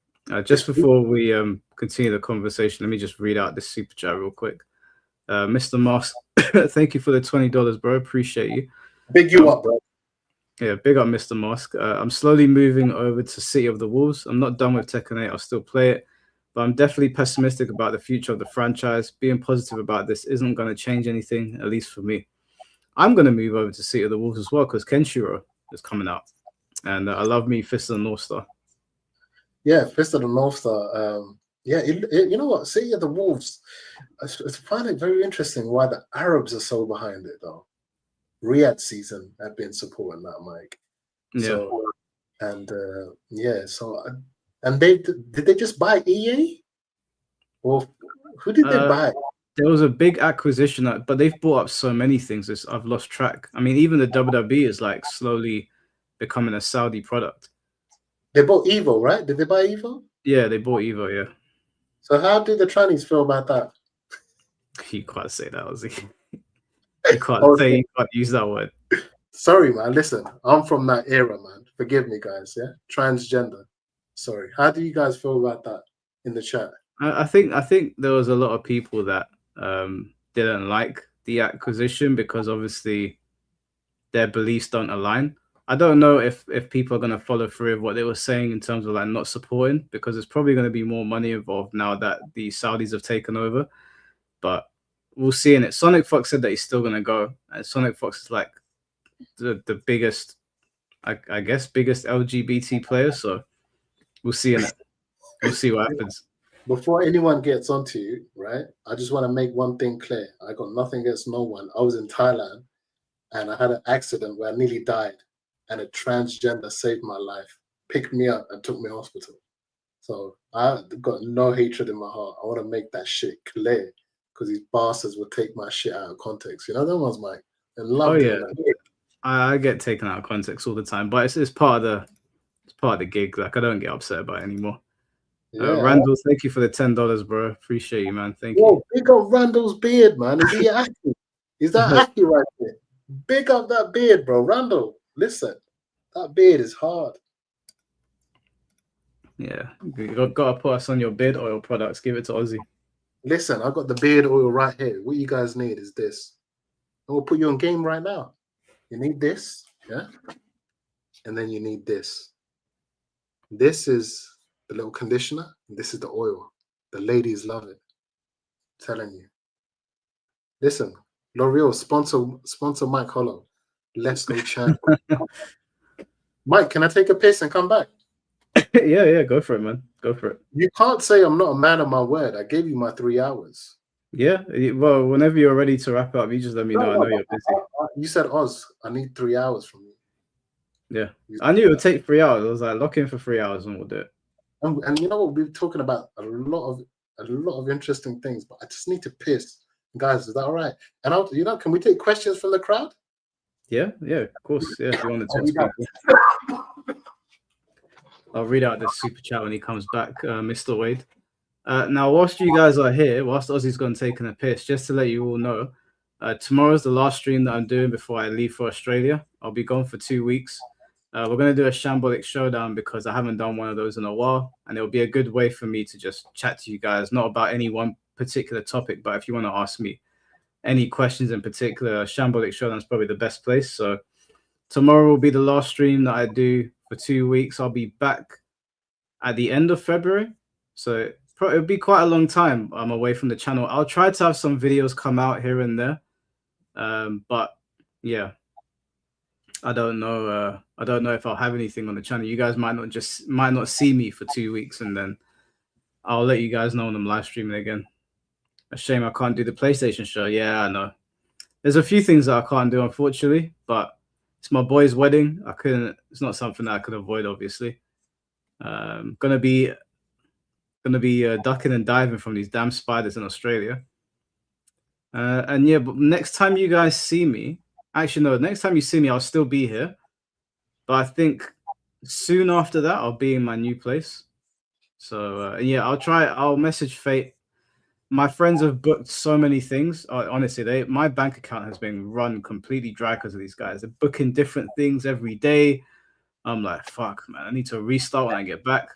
Just before we continue the conversation, let me just read out this super chat real quick. Mr. Mask, thank you for the $20, bro. Appreciate you. Big you up, bro. Yeah, big up, Mr. Mask. I'm slowly moving over to City of the Wolves. I'm not done with Tekken 8. I'll still play it, but I'm definitely pessimistic about the future of the franchise. Being positive about this isn't going to change anything, at least for me. I'm going to move over to City of the Wolves as well because Kenshiro is coming out. And I love me Fist of the North Star. Yeah, Fist of the North Star. You know what? City of the Wolves, I find it very interesting why the Arabs are so behind it, though. Riyadh season have been supporting that, Mike. Yeah. So, and and did they just buy EA? Or who did they buy? There was a big acquisition, but they've bought up so many things. I've lost track. I mean, even the WWE is like slowly becoming a Saudi product. They bought Evo, right? Did they buy Evo? Yeah, they bought Evo, yeah. So how do the trannies feel about that? You can't say that, Ozzy. You can't use that word. Sorry, man. Listen, I'm from that era, man. Forgive me, guys. Yeah, transgender. Sorry. How do you guys feel about that in the chat? I think there was a lot of people that didn't like the acquisition because obviously their beliefs don't align. I don't know if people are going to follow through with what they were saying in terms of like not supporting, because there's probably going to be more money involved now that the Saudis have taken over. But we'll see in it. Sonic Fox said that he's still going to go. And Sonic Fox is like the biggest, I guess, biggest LGBT player. So we'll see in it. We'll see what happens. Before anyone gets onto you, right? I just want to make one thing clear. I got nothing against no one. I was in Thailand and I had an accident where I nearly died, and a transgender saved my life, picked me up and took me to hospital. So I got no hatred in my heart. I want to make that shit clear because these bastards will take my shit out of context. You know, that one's Mike. And love I get taken out of context all the time, but it's part of the gig. Like, I don't get upset about it anymore. Yeah. Randall, thank you for the $10, bro. Appreciate you, man. Thank you. Big up Randall's beard, man. Is he active? Is that active right there? Big up that beard, bro. Randall, listen, that beard is hard. Yeah, you got to put us on your beard oil products. Give it to Ozzy. Listen, I got the beard oil right here. What you guys need is this. I will put you on game right now. You need this, yeah? And then you need this. This is the little conditioner. This is the oil. The ladies love it. I'm telling you. Listen, L'Oreal sponsor Mike Hollow. Let's go champ. Mike, can I take a piss and come back? Yeah, go for it, man. Go for it. You can't say I'm not a man of my word. I gave you my 3 hours. Yeah, well, whenever you're ready to wrap up, you just let me know. I know you're busy. You said, Oz, I need 3 hours from you. Yeah, I knew it would take 3 hours. I was like, lock in for 3 hours and we'll do it. And you know what? We're talking about a lot of interesting things, but I just need to piss. Guys, is that all right? And can we take questions from the crowd? Yeah, of course. Yeah, if you want to talk to people. I'll read out the super chat when he comes back, Mr. Wade. Now, whilst you guys are here, whilst Ozzy's gone taking a piss, just to let you all know, tomorrow's the last stream that I'm doing before I leave for Australia. I'll be gone for 2 weeks. We're going to do a Shambolic Showdown because I haven't done one of those in a while, and it'll be a good way for me to just chat to you guys, not about any one particular topic, but if you want to ask me any questions in particular, Shambolic Showdown is probably the best place. So tomorrow will be the last stream that I do for 2 weeks. I'll be back at the end of February, so it'll be quite a long time I'm away from the channel. I'll try to have some videos come out here and there, but yeah, I don't know. I don't know if I'll have anything on the channel. You guys might not see me for 2 weeks, and then I'll let you guys know when I'm live streaming again. A shame I can't do the PlayStation show. Yeah, I know. There's a few things that I can't do, unfortunately, but it's my boy's wedding. It's not something that I could avoid, obviously. Gonna be ducking and diving from these damn spiders in Australia. And yeah, but next time you guys see me, actually no, next time you see me, I'll still be here. But I think soon after that, I'll be in my new place. So yeah, I'll message Fate. My friends have booked so many things. Honestly, my bank account has been run completely dry because of these guys. They're booking different things every day. I'm like, fuck, man, I need to restart when I get back.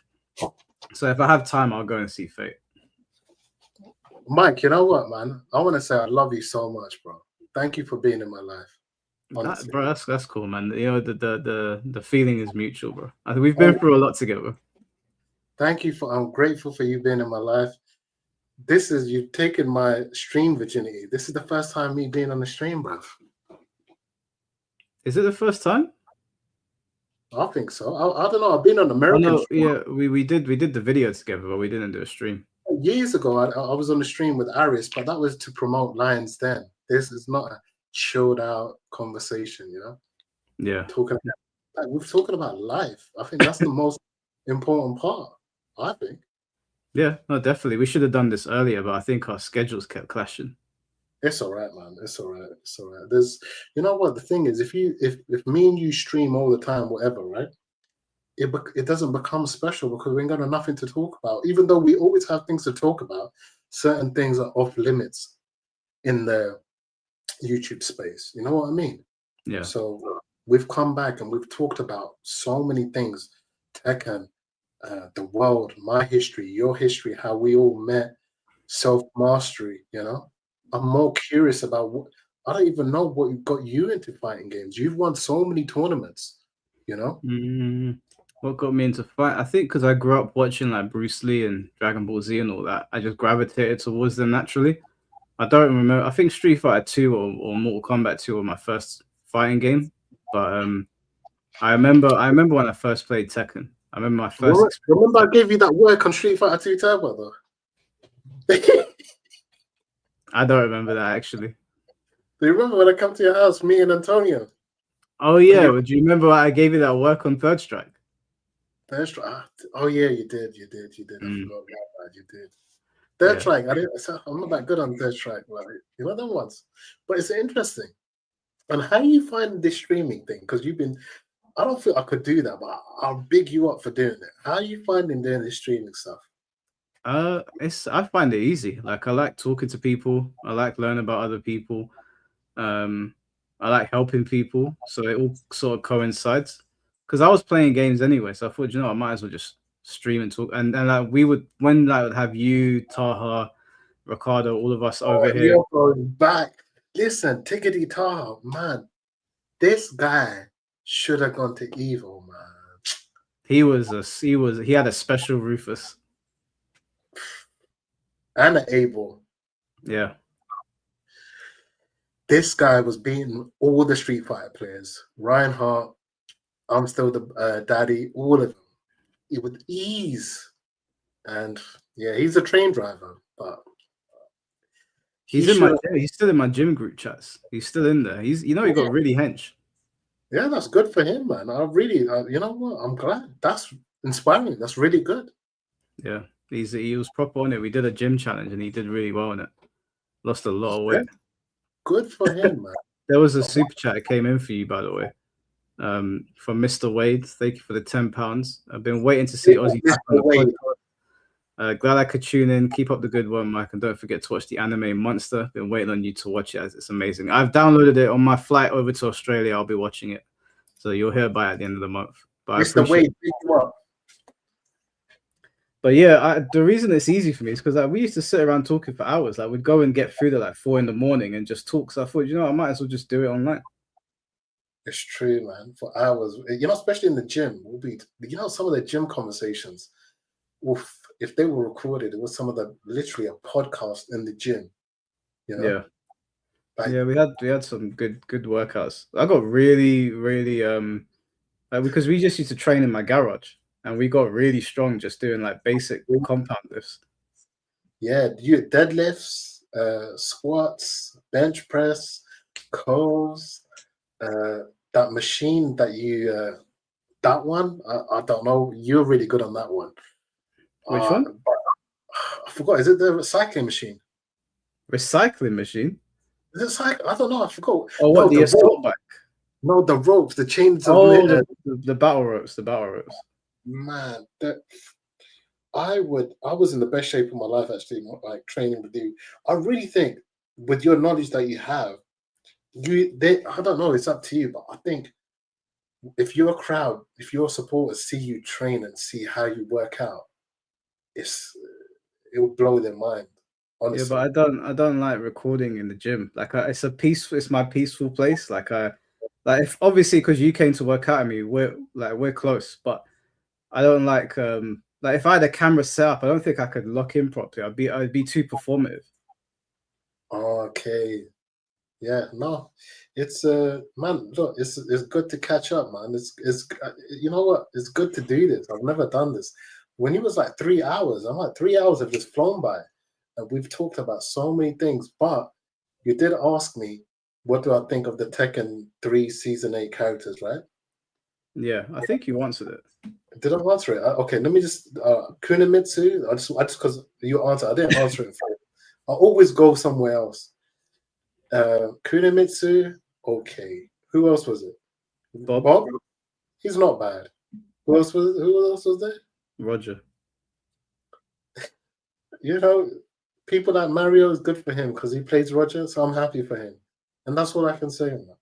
So if I have time, I'll go and see Fate. Mike, you know what, man? I want to say I love you so much, bro. Thank you for being in my life. Bro, that's cool, man. You know, the feeling is mutual, bro. I think we've been through a lot together. I'm grateful for you being in my life. You've taken my stream virginity. This is the first time me being on the stream, bro. Is it the first time? I think so. I don't know. I've been on American. Oh, no, yeah, we did the video together, but we didn't do a stream. Years ago, I was on the stream with Aris, but that was to promote Lions Den. This is not a chilled out conversation, you know? Yeah. We're talking about life. I think that's the most important part, I think. Yeah, no, definitely. We should have done this earlier, but I think our schedules kept clashing. It's all right, man. It's all right. It's all right. You know what? The thing is, if me and you stream all the time, whatever, right? It doesn't become special because we ain't got nothing to talk about. Even though we always have things to talk about, certain things are off limits in the YouTube space. You know what I mean? Yeah. So we've come back and we've talked about so many things: Tekken, the world, my history, your history, how we all met, self-mastery. You know, I'm more curious about I don't even know what got you into fighting games. You've won so many tournaments. You know. What got me into fight? I think because I grew up watching like Bruce Lee and Dragon Ball Z and all that. I just gravitated towards them naturally. I don't remember. I think Street Fighter 2 or Mortal Kombat 2 were my first fighting game. But I remember when I first played Tekken. I remember my first experience. Remember I gave you that work on Street Fighter 2 Turbo though? I don't remember that actually. Do you remember when I come to your house, me and Antonio? Oh yeah, do you remember I gave you that work on Third Strike? Third Strike. Oh yeah, you did. I forgot that. You did. Third Strike. I'm not that good on Third Strike, but you know them ones. But it's interesting. And how you find this streaming thing? Because I don't feel I could do that, but I'll big you up for doing it. How are you finding doing this streaming stuff? I find it easy. Like I like talking to people. I like learning about other people. I like helping people, so it all sort of coincides. Because I was playing games anyway, so I thought, you know, I might as well just stream and talk. And like we would have you, Taha, Ricardo, all of us over here. You're going back. Listen, Tickety Taha, man, this guy should have gone to Evo, man. He had a special Rufus and an Abel. Yeah. This guy was beating all the Street Fighter players. Reinhardt, I'm still the daddy, all of them, with ease. And yeah, he's a train driver, but He's in my gym. He's still in my gym group chats. He's still in there. He got really hench. Yeah, that's good for him, man. I really, you know what? I'm glad. That's inspiring. That's really good. Yeah, he was proper on it. We did a gym challenge and he did really well on it. Lost a lot of weight. Good for him, man. There was a super chat that came in for you, by the way, from Mr. Wade. Thank you for the £10. I've been waiting to see Ozzy back on the podcast. Glad I could tune in. Keep up the good one, Mike, and don't forget to watch the anime Monster. Been waiting on you to watch it, as it's amazing. I've downloaded it on my flight over to Australia. I'll be watching it, so you'll hear about it at the end of the month. But Mr. Wade, pick you up. But yeah, the reason it's easy for me is because we used to sit around talking for hours. Like we'd go and get food at like 4 in the morning and just talk. So I thought, I might as well just do it online. It's true, man. For hours, especially in the gym, some of the gym conversations. If they were recorded, it was literally a podcast in the gym. Yeah. Yeah, we had some good workouts. I got really, really because we just used to train in my garage. And we got really strong just doing like basic compound lifts. Yeah, you deadlifts, squats, bench press, curls, that machine that you, that one, I don't know. You're really good on that one. Which one? I forgot. Is it the recycling machine? Recycling machine? Is it cycle? I don't know. I forgot. Oh, what, the assault bike? No, the ropes, the chains. The battle ropes, Man, I was in the best shape of my life, actually, like training with you. I really think with your knowledge that you have, I don't know, it's up to you, but I think if your crowd, if your supporters see you train and see how you work out, it will blow their mind. Honestly. Yeah, but I don't like recording in the gym. Like it's my peaceful place. Like if obviously because you came to work out at me, we're close, but I don't like if I had a camera set up, I don't think I could lock in properly. I'd be too performative. Okay. Yeah, no. It's man, look, it's good to catch up, man. It's you know what? It's good to do this. I've never done this. When it was like 3 hours, I'm like 3 hours have just flown by. And we've talked about so many things, but you did ask me what do I think of the Tekken 3 Season 8 characters, right? Yeah, I think you answered it. Did I answer it? Okay, let me just Kunimitsu. I just because you answered, I didn't answer it. I always go somewhere else. Kunimitsu. Okay, who else was it? Bob. He's not bad. Who else was there? Roger. People like Mario is good for him because he plays Roger, so I'm happy for him, and that's all I can say on that.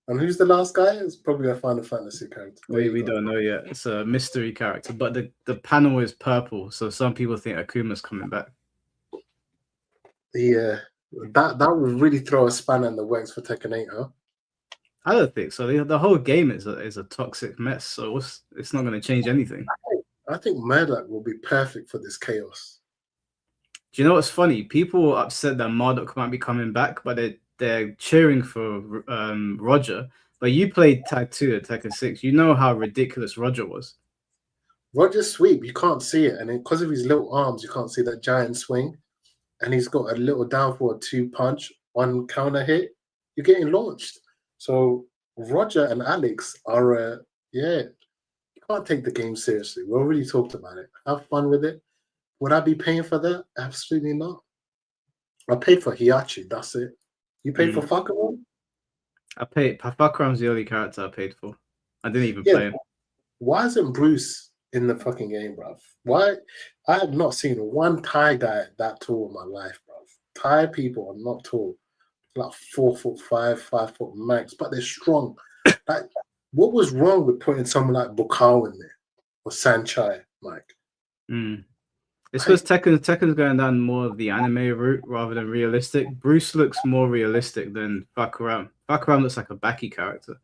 And who's the last guy? It's probably a Final Fantasy character. We don't know yet. It's a mystery character, but the panel is purple, so some people think Akuma's coming back. Yeah, that would really throw a spanner in the works for Tekken 8, huh? I don't think so. The whole game is a toxic mess, so it's not going to change anything. I think Murdoch will be perfect for this chaos. Do you know what's funny? People are upset that Murdoch might be coming back, but they're cheering for Roger. But you played Tag 2 at Tekken 6. You know how ridiculous Roger was. Roger's sweep, you can't see it. And because of his little arms, you can't see that giant swing. And he's got a little down forward 2-punch, 1 counter hit. You're getting launched. So Roger and Alex are, you can't take the game seriously. We already talked about it. Have fun with it. Would I be paying for that? Absolutely not. I paid for Hiachi. That's it. You paid for Fakaram? Fakaram's the only character I paid for. I didn't even play him. Why isn't Bruce in the fucking game, bruv? Why? I have not seen one Thai guy that tall in my life, bruv. Thai people are not tall. Like 4'5", 5 foot max, but they're strong. Like, what was wrong with putting someone like Bukao in there or Sanchai, Mike? It's because Tekken's going down more of the anime route rather than realistic. Bruce looks more realistic than Fakaram. Fakaram looks like a Baki character.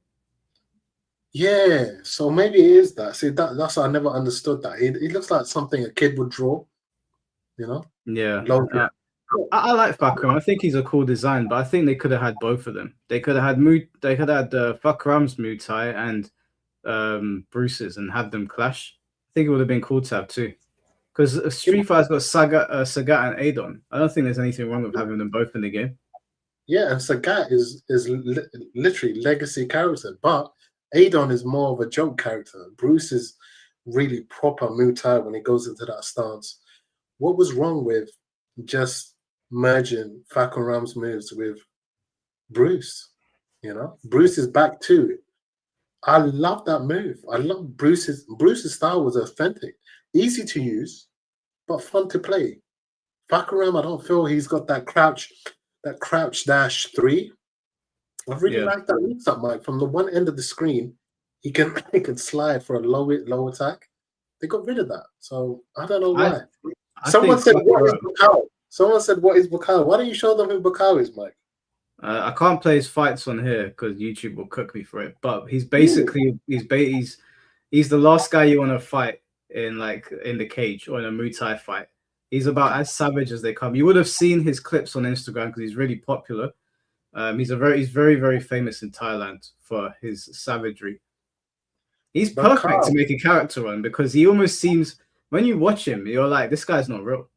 Yeah, so maybe it is that. See, that's I never understood that. It looks like something a kid would draw, you know? Yeah. I like Fakram. I think he's a cool design, but I think they could have had both of them. They could have had Fakram's Muay Thai and Bruce's and have them clash. I think it would have been cool to have too. Because Street Fighter's got Sagat and Adon. I don't think there's anything wrong with having them both in the game. Yeah, and Sagat is literally legacy character, but Adon is more of a joke character. Bruce is really proper Muay Thai when he goes into that stance. What was wrong with just merging Fakram's moves with Bruce? You know, Bruce is back too. I love that move. I love Bruce's style was authentic, easy to use, but fun to play. Fakram, I don't feel he's got that crouch dash 3. I really like that mix up, Mike. From the one end of the screen, he can slide for a low attack. They got rid of that, so I don't know why. Someone said, "What is Bukao?" Someone said, "What is Bukao?" Why don't you show them who Bukao is, Mike? I can't play his fights on here because YouTube will cook me for it. But he's basically he's the last guy you want to fight in the cage or in a Muay Thai fight. He's about as savage as they come. You would have seen his clips on Instagram because he's really popular. He's very, very famous in Thailand for his savagery. He's perfect to make a character on because he almost seems, when you watch him, you're like, this guy's not real.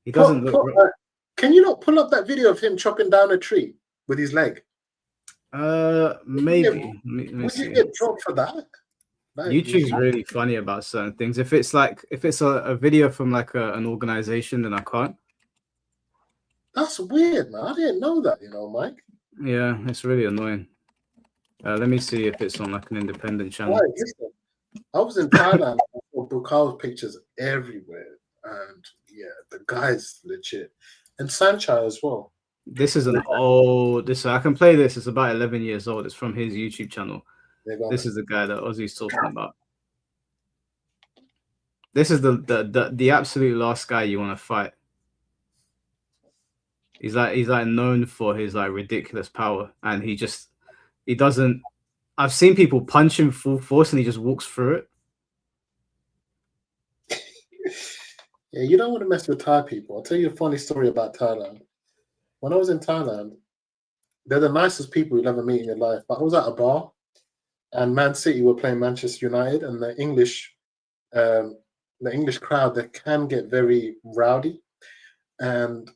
He doesn't look real. Can you not pull up that video of him chopping down a tree with his leg? Maybe. Would you get dropped for that? YouTube's really funny about certain things. If it's a video from like an organization, then I can't. That's weird, man. I didn't know that, Mike. Yeah, it's really annoying. Let me see if it's on like an independent channel. Right, listen, I was in Thailand. I saw Bukao's pictures everywhere, and yeah, the guy's legit, and Sanchai as well. This is an old. I can play this. It's about 11 years old. It's from his YouTube channel. This is the guy that Ozzy's talking about. This is the absolute last guy you want to fight. He's like known for his like ridiculous power, and he doesn't. I've seen people punch him full force, and he just walks through it. Yeah, you don't want to mess with Thai people. I'll tell you a funny story about Thailand. When I was in Thailand, they're the nicest people you'll ever meet in your life. But I was at a bar, and Man City were playing Manchester United, and the English crowd, they can get very rowdy, and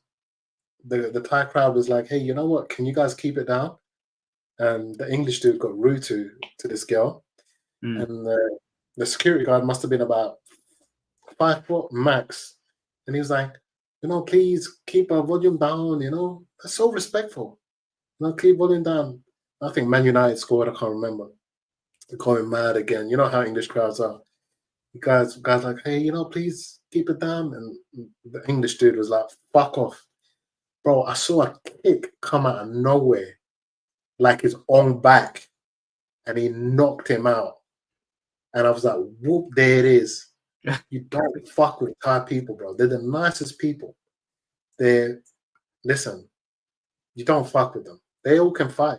the Thai crowd was like, "Hey, you know what? Can you guys keep it down?" And the English dude got rude to this girl, and the security guard must have been about 5 foot max, and he was like, please keep our volume down. That's so respectful. Keep volume down. I think Man United scored. I can't remember. They call him mad again. You know how English crowds are. The guys like, hey, please keep it down. And the English dude was like, fuck off. Bro, I saw a kick come out of nowhere, like his own back, and he knocked him out. And I was like, whoop, there it is. You don't fuck with Thai people, bro. They're the nicest people. Listen, you don't fuck with them. They all can fight.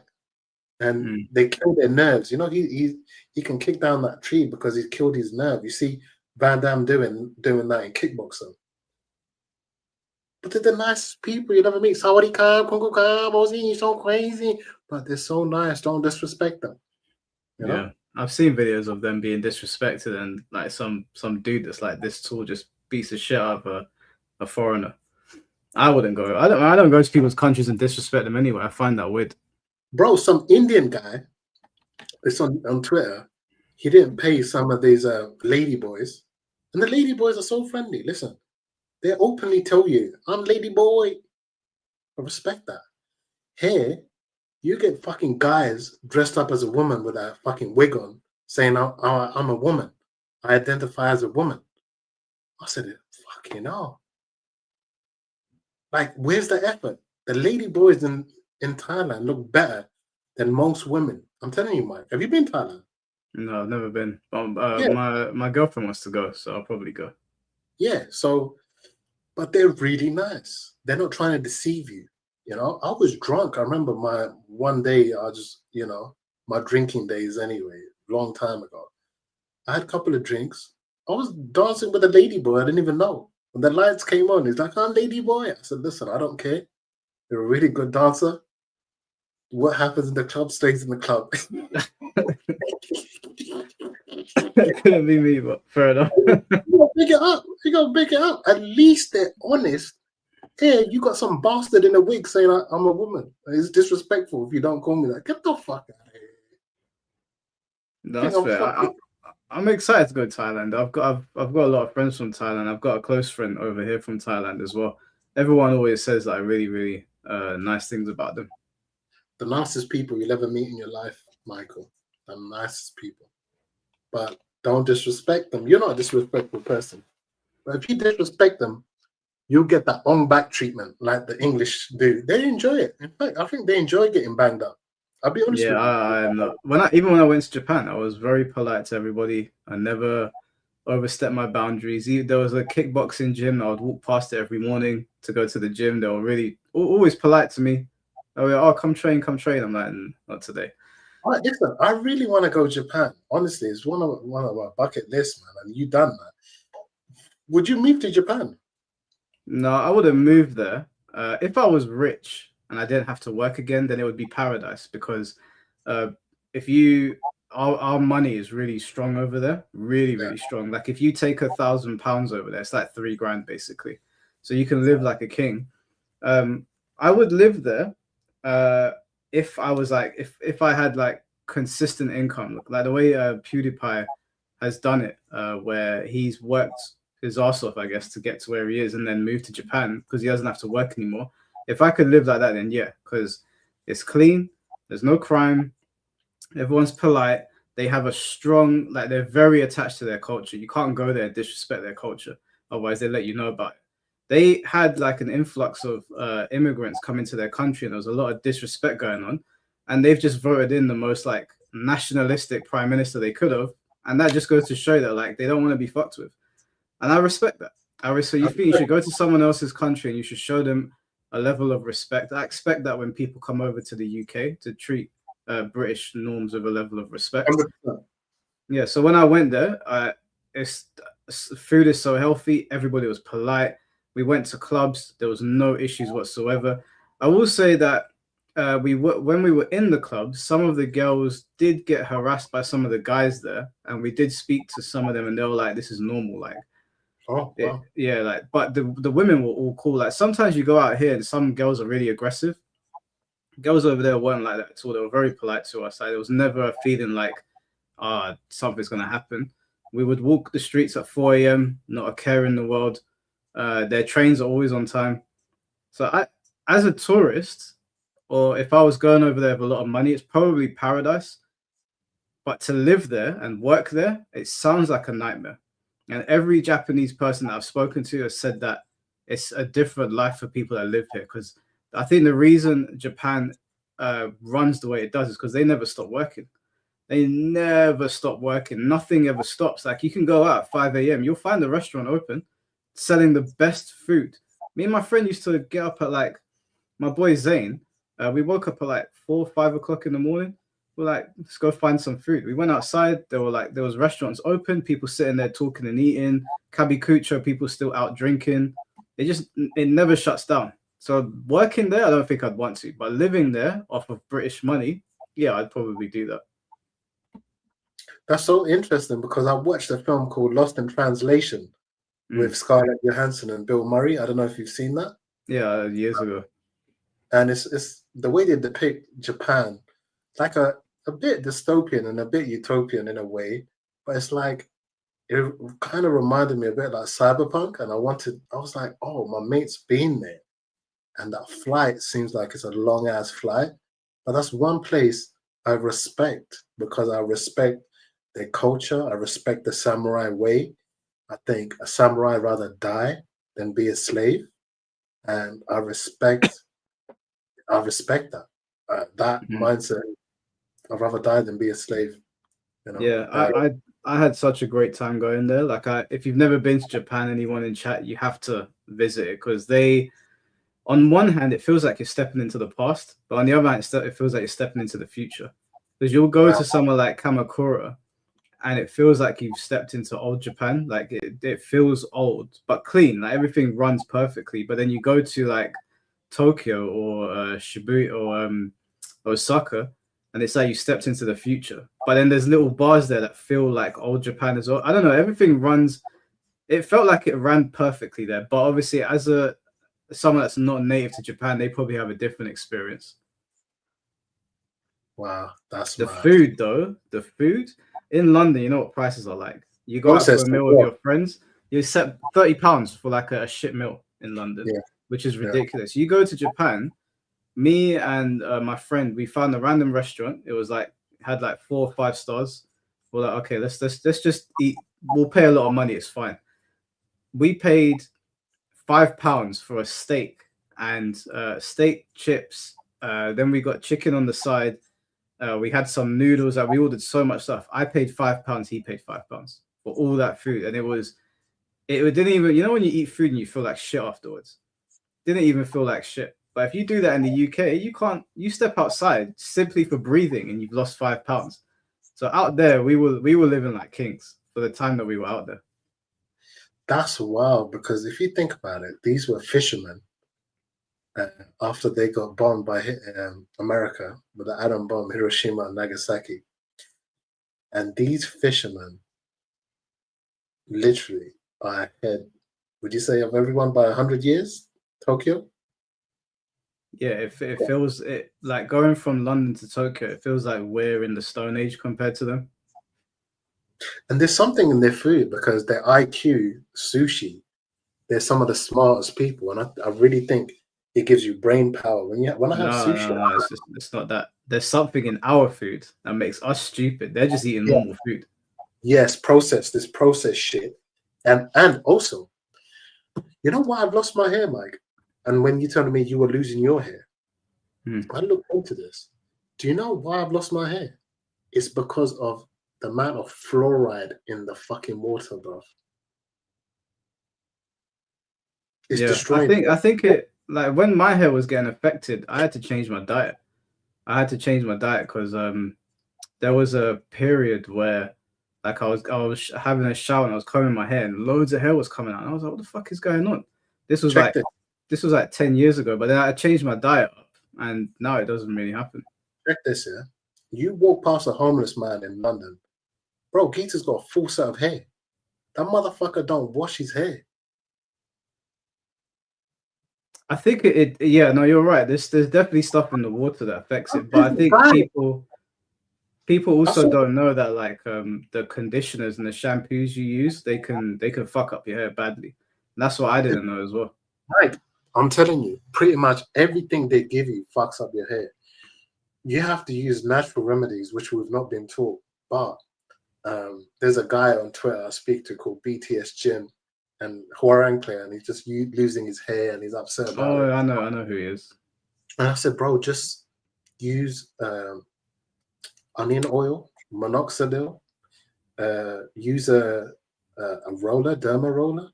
And they kill their nerves. He can kick down that tree because he's killed his nerve. You see Van Damme doing that in kickboxing. But they're the nicest people you never meet. Sawadee-ka, Kung-Fu-ka, Ozzy, you're so crazy. But they're so nice. Don't disrespect them. Yeah. I've seen videos of them being disrespected, and like some dude that's like this tall just beats the shit out of a foreigner. I wouldn't go. I don't go to people's countries and disrespect them anyway. I find that weird. Bro, some Indian guy, it's on Twitter, he didn't pay some of these lady boys, and the lady boys are so friendly. Listen, they openly tell you, I'm lady boy. I respect that. Here, you get fucking guys dressed up as a woman with a fucking wig on, saying, I'm a woman. I identify as a woman. I said, fucking hell. Like, where's the effort? The lady boys in Thailand look better than most women. I'm telling you, Mike. Have you been to Thailand? No, I've never been. My girlfriend wants to go, so I'll probably go. Yeah, but they're really nice. They're not trying to deceive you. I was drunk. I remember my one day, my drinking days anyway, long time ago. I had a couple of drinks. I was dancing with a lady boy I didn't even know. When the lights came on, he's like, "Oh, lady boy." I said, "Listen, I don't care. You're a really good dancer. What happens in the club stays in the club." It couldn't be me, but fair enough. You gotta big it up. You gotta big it up. At least they're honest. Yeah, you got some bastard in a wig saying I'm a woman. It's disrespectful if you don't call me that. Get the fuck out of here. No, that's fair. I'm excited to go to Thailand. I've got a lot of friends from Thailand. I've got a close friend over here from Thailand as well. Everyone always says like really, really nice things about them. The nicest people you'll ever meet in your life, Michael. The nicest people. But don't disrespect them. You're not a disrespectful person. But if you disrespect them, you'll get that on back treatment like the English do. They enjoy it. In fact, I think they enjoy getting banged up. I'll be honest with you. I am not. Even when I went to Japan, I was very polite to everybody. I never overstepped my boundaries. There was a kickboxing gym. I would walk past it every morning to go to the gym. They were really always polite to me. Oh, come train. I'm like, not today. All right, listen, I really want to go to Japan. Honestly, it's one of my bucket lists, man. And you done that. Would you move to Japan? No, I would have moved there. If I was rich and I didn't have to work again, then it would be paradise because our money is really strong over there, really strong. Like if you take £1,000 over there, it's like $3,000 basically. So you can live like a king. I would live there if I was like if I had like consistent income, like the way PewDiePie has done it, where he's worked his ass off, I guess, to get to where he is and then move to Japan because he doesn't have to work anymore. If I could live like that, then yeah, because it's clean, there's no crime, everyone's polite, they have a strong, like they're very attached to their culture. You can't go there and disrespect their culture, otherwise they let you know about it. They had like an influx of immigrants coming to their country and there was a lot of disrespect going on, and they've just voted in the most like nationalistic prime minister they could have, and that just goes to show that like they don't want to be fucked with. And I respect that. So you think you should go to someone else's country and you should show them a level of respect. I expect that when people come over to the UK to treat British norms with a level of respect. 100%. Yeah. So when I went there, food is so healthy. Everybody was polite. We went to clubs. There was no issues whatsoever. I will say that when we were in the clubs, some of the girls did get harassed by some of the guys there, and we did speak to some of them, and they were like, "This is normal." Like. Oh, wow. Yeah, like, but the women were all cool. Like, sometimes you go out here and some girls are really aggressive. Girls over there weren't like that at all. They were very polite to us. Like, there was never a feeling like, something's gonna happen. We would walk the streets at 4 a.m., not a care in the world. Their trains are always on time. So as a tourist, or if I was going over there with a lot of money, it's probably paradise. But to live there and work there, it sounds like a nightmare. And every Japanese person that I've spoken to has said that it's a different life for people that live here. Because I think the reason Japan runs the way it does is because they never stop working. They never stop working. Nothing ever stops. Like you can go out at 5 a.m. You'll find a restaurant open selling the best food. Me and my friend used to get up at like, my boy Zane, we woke up at like 4 or 5 o'clock in the morning. We're like, let's go find some food. We went outside. There was restaurants open, people sitting there talking and eating. Kabikucho, people still out drinking. It never shuts down. So working there, I don't think I'd want to. But living there off of British money, yeah, I'd probably do that. That's so interesting because I watched a film called Lost in Translation with Scarlett Johansson and Bill Murray. I don't know if you've seen that. Yeah, years ago. And it's the way they depict Japan, like a bit dystopian and a bit utopian in a way, but it's like it kind of reminded me a bit like cyberpunk, and I was like, oh, my mate's been there, and that flight seems like it's a long ass flight, but that's one place I respect because I respect their culture, I respect the samurai way. I think a samurai rather die than be a slave, and I respect that mindset. I'd rather die than be a slave. You know? Yeah, I had such a great time going there. Like, if you've never been to Japan, anyone in chat, you have to visit it because on one hand, it feels like you're stepping into the past, but on the other hand, it feels like you're stepping into the future. Because you'll go to somewhere like Kamakura, and it feels like you've stepped into old Japan. Like it feels old but clean. Like everything runs perfectly. But then you go to like Tokyo or Shibuya or Osaka, and it's like you stepped into the future. But then there's little bars there that feel like old Japan as well. I don't know. Everything runs. It felt like it ran perfectly there. But obviously, as someone that's not native to Japan, they probably have a different experience. Wow, that's The mad. food, though, the food in London, you know what prices are like. You go out for a meal with your friends, you set £30 for like a shit meal in London, which is ridiculous. You go to Japan, me and my friend, we found a random restaurant. It was like had like 4 or 5 stars. We're like, okay, let's just eat. We'll pay a lot of money. It's fine. We paid £5 for a steak and steak chips. Then we got chicken on the side. We had some noodles. Like we ordered so much stuff. I paid £5. He paid £5 for all that food, and it didn't even. You know when you eat food and you feel like shit afterwards. Didn't even feel like shit. But if you do that in the UK, you can't. You step outside simply for breathing, and you've lost £5. So out there, we were living like kings for the time that we were out there. That's wild, because if you think about it, these were fishermen after they got bombed by America with the atom bomb, Hiroshima and Nagasaki. And these fishermen literally are ahead, would you say, of everyone by 100 years, Tokyo? Yeah, it feels like going from London to Tokyo, it feels like we're in the Stone Age compared to them. And there's something in their food, because their IQ, sushi, they're some of the smartest people. And I really think it gives you brain power. When I have sushi. No, it's not that. There's something in our food that makes us stupid. They're just eating normal food. Yes, this processed shit. And also, you know why I've lost my hair, Mike? And when you told me you were losing your hair, I looked into this. Do you know why I've lost my hair? It's because of the amount of fluoride in the fucking water, bro. It's destroying. I think it, like when my hair was getting affected, I had to change my diet. I had to change my diet because there was a period where like I was having a shower and I was combing my hair and loads of hair was coming out. And I was like, what the fuck is going on? This was like 10 years ago, but then I changed my diet up and now it doesn't really happen. Check this here. You walk past a homeless man in London, bro, Gator's got a full set of hair. That motherfucker don't wash his hair. I think yeah, no, you're right. There's definitely stuff in the water that affects it, but I think people also don't know that like the conditioners and the shampoos you use, they can fuck up your hair badly. And that's what I didn't know as well. Right. I'm telling you, pretty much everything they give you fucks up your hair. You have to use natural remedies, which we've not been taught. But there's a guy on Twitter I speak to called BTS Jin and Huarankle, and he's just losing his hair and he's upset about it. I know who he is. And I said, bro, just use onion oil, minoxidil, use a roller, derma roller,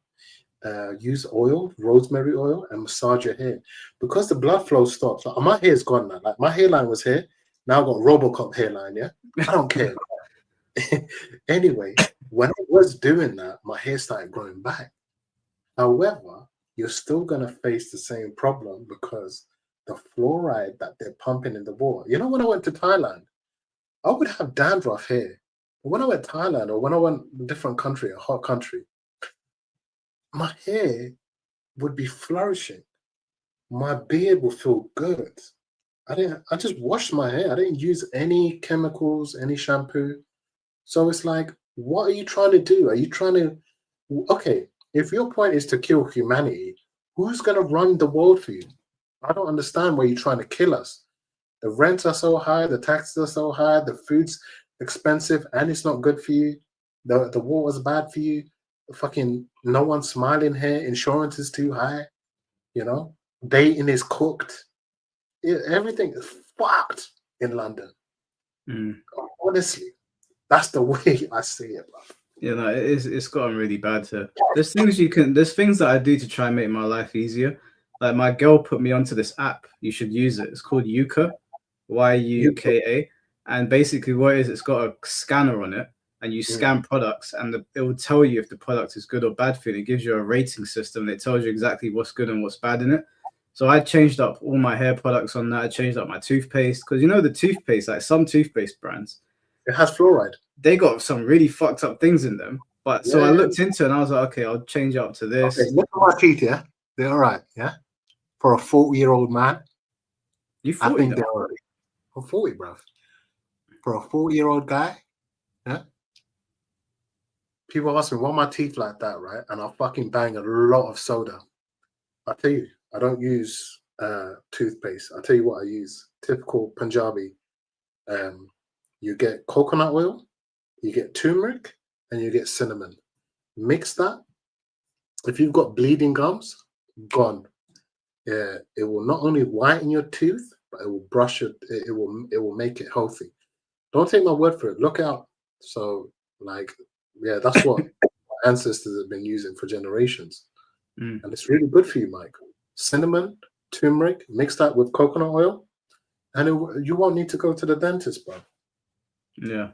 use oil, rosemary oil, and massage your hair. Because the blood flow stops. Like, my hair's gone now. Like my hairline was here. Now I've got Robocop hairline, yeah? I don't care. Anyway, when I was doing that, my hair started growing back. However, you're still going to face the same problem because the fluoride that they're pumping in the water. You know, when I went to Thailand, I would have dandruff hair. But when I went to Thailand or when I went to a different country, a hot country, my hair would be flourishing. My beard will feel good. I just washed my hair. I didn't use any chemicals, any shampoo. So it's like, what are you trying to do? Are you trying to, okay, if your point is to kill humanity, who's going to run the world for you? I don't understand why you're trying to kill us. The rents are so high, the taxes are so high, the food's expensive and it's not good for you. The water's bad for you. Fucking no one's smiling here. Insurance is too high. You know, dating is cooked. Everything is fucked in London. Honestly, that's the way I see it, bro. You know, it's gotten really bad here. There's things that I do to try and make my life easier. Like my girl put me onto this app. You should use it. It's called Yuka, Yuka, and basically what it is, it's got a scanner on it, and you scan products, and it will tell you if the product is good or bad for you. It gives you a rating system. It tells you exactly what's good and what's bad in it. So I changed up all my hair products on that. I changed up my toothpaste because the toothpaste, like some toothpaste brands, it has fluoride. They got some really fucked up things in them. But so I looked into it and I was like, okay, I'll change it up to this. Okay, look at my teeth, yeah? They're all right, yeah? For a 40-year-old man, you 40 I think now? they're all right. I'm 40, bro. For a 40-year-old guy, yeah? People ask me, why are my teeth like that, right? And I'll fucking bang a lot of soda. I tell you, I don't use toothpaste. I'll tell you what I use. Typical Punjabi. You get coconut oil, you get turmeric, and you get cinnamon. Mix that. If you've got bleeding gums, gone. Yeah, it will not only whiten your tooth, but it will brush it. It will make it healthy. Don't take my word for it. Look out. So, yeah, that's what my ancestors have been using for generations, and it's really good for you, Mike. Cinnamon, turmeric, mix that with coconut oil, and you won't need to go to the dentist, bro. Yeah.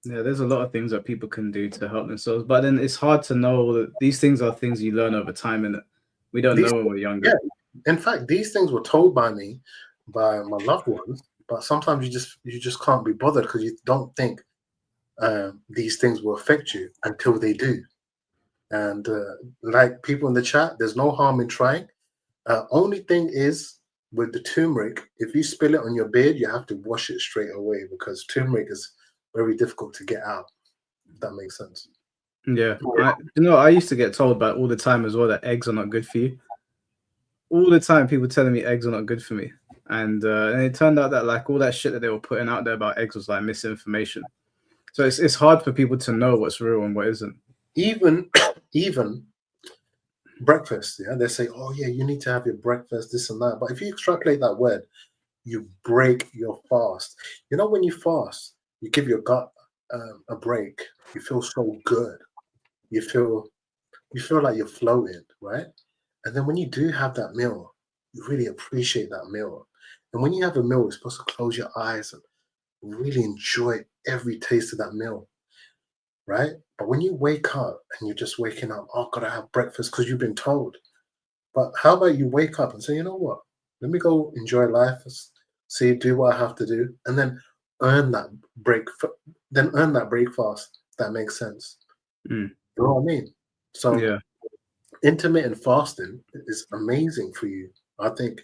Yeah, there's a lot of things that people can do to help themselves, but then it's hard to know that these things are things you learn over time, and we don't know when we're younger. Yeah. In fact, these things were told by me, by my loved ones, but sometimes you just can't be bothered because you don't think these things will affect you until they do. And like people in the chat, there's no harm in trying. Only thing is with the turmeric, if you spill it on your beard, you have to wash it straight away because turmeric is very difficult to get out. If that makes sense. Yeah, I used to get told about all the time as well that eggs are not good for you. All the time, people telling me eggs are not good for me, and it turned out that like all that shit that they were putting out there about eggs was like misinformation. So it's hard for people to know what's real and what isn't. Even breakfast, yeah, they say, oh yeah, you need to have your breakfast, this and that. But if you extrapolate that word, you break your fast. When you fast, you give your gut a break. You feel so good. You feel like you're floating, right? And then when you do have that meal, you really appreciate that meal. And when you have a meal, you're supposed to close your eyes and really enjoy every taste of that meal, right? But when you wake up and you're just waking up, oh, gotta have breakfast because you've been told. But how about you wake up and say, you know what? Let me go enjoy life, do what I have to do, and then earn that break. Then earn that break fast. That makes sense. You know what I mean? So yeah. Intermittent fasting is amazing for you. I think,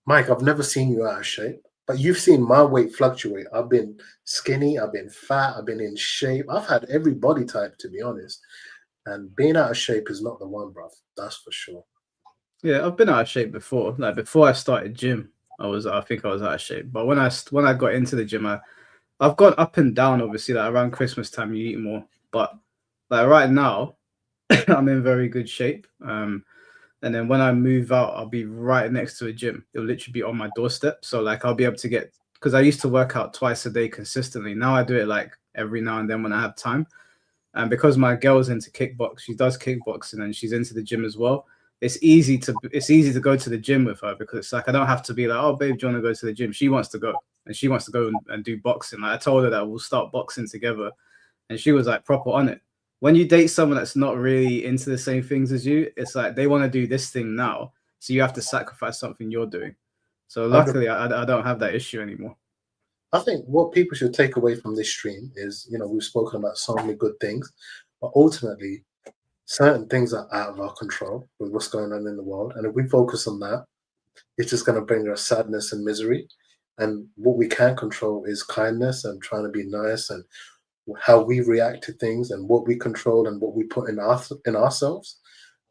Mike, I've never seen you out of shape, but you've seen my weight fluctuate. I've been skinny, I've been fat, I've been in shape. I've had every body type, to be honest. And being out of shape is not the one, bruv. That's for sure. Yeah, I've been out of shape before. Like before I started gym, I think I was out of shape. But when I got into the gym, I've gone up and down. Obviously, like around Christmas time, you eat more. But like right now, I'm in very good shape. And then when I move out, I'll be right next to a gym. It'll literally be on my doorstep. So like I'll be able to get, because I used to work out twice a day consistently. Now I do it like every now and then when I have time. And because my girl's into kickbox, she does kickboxing and she's into the gym as well. It's easy to go to the gym with her because it's like I don't have to be like, oh babe, do you want to go to the gym? She wants to go and she wants to go and do boxing. Like I told her that we'll start boxing together, and she was like proper on it. When you date someone that's not really into the same things as you, it's like they want to do this thing now, so you have to sacrifice something you're doing. So luckily, I don't have that issue anymore. I think what people should take away from this stream is, we've spoken about so many good things, but ultimately, certain things are out of our control with what's going on in the world. And if we focus on that, it's just going to bring us sadness and misery. And what we can control is kindness and trying to be nice and how we react to things and what we control and what we put in ourselves.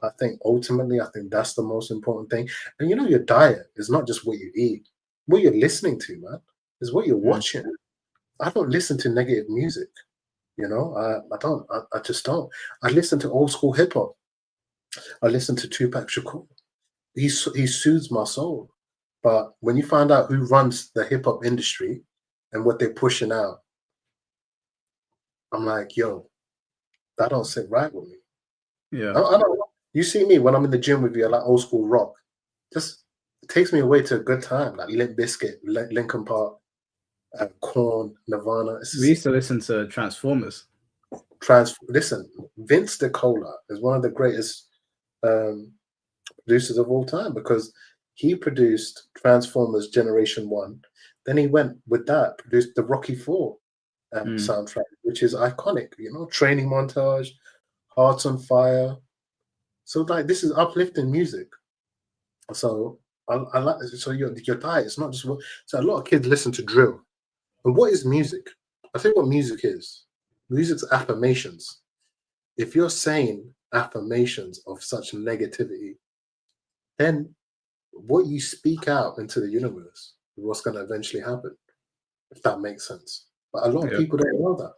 I think ultimately, that's the most important thing. And your diet is not just what you eat, what you're listening to, man, is what you're watching. I don't listen to negative music. I just don't. I listen to old school hip hop. I listen to Tupac Shakur. He soothes my soul. But when you find out who runs the hip hop industry and what they're pushing out, I'm like, yo, that don't sit right with me. Yeah. I don't know. You see me when I'm in the gym with you, I like old school rock. Just it takes me away to a good time, like Limp Bizkit, Linkin Park. Korn, Nirvana. We used to listen to Transformers. Listen, Vince DiCola is one of the greatest producers of all time, because he produced Transformers Generation 1. Then he went with that, produced the Rocky 4 soundtrack, which is iconic, training montage, Hearts on Fire. So like, this is uplifting music. So I like, so your diet is not just what. So a lot of kids listen to drill. And what is music? I think what music is. Music's affirmations. If you're saying affirmations of such negativity, then what you speak out into the universe is what's going to eventually happen, if that makes sense. But a lot of people don't know that.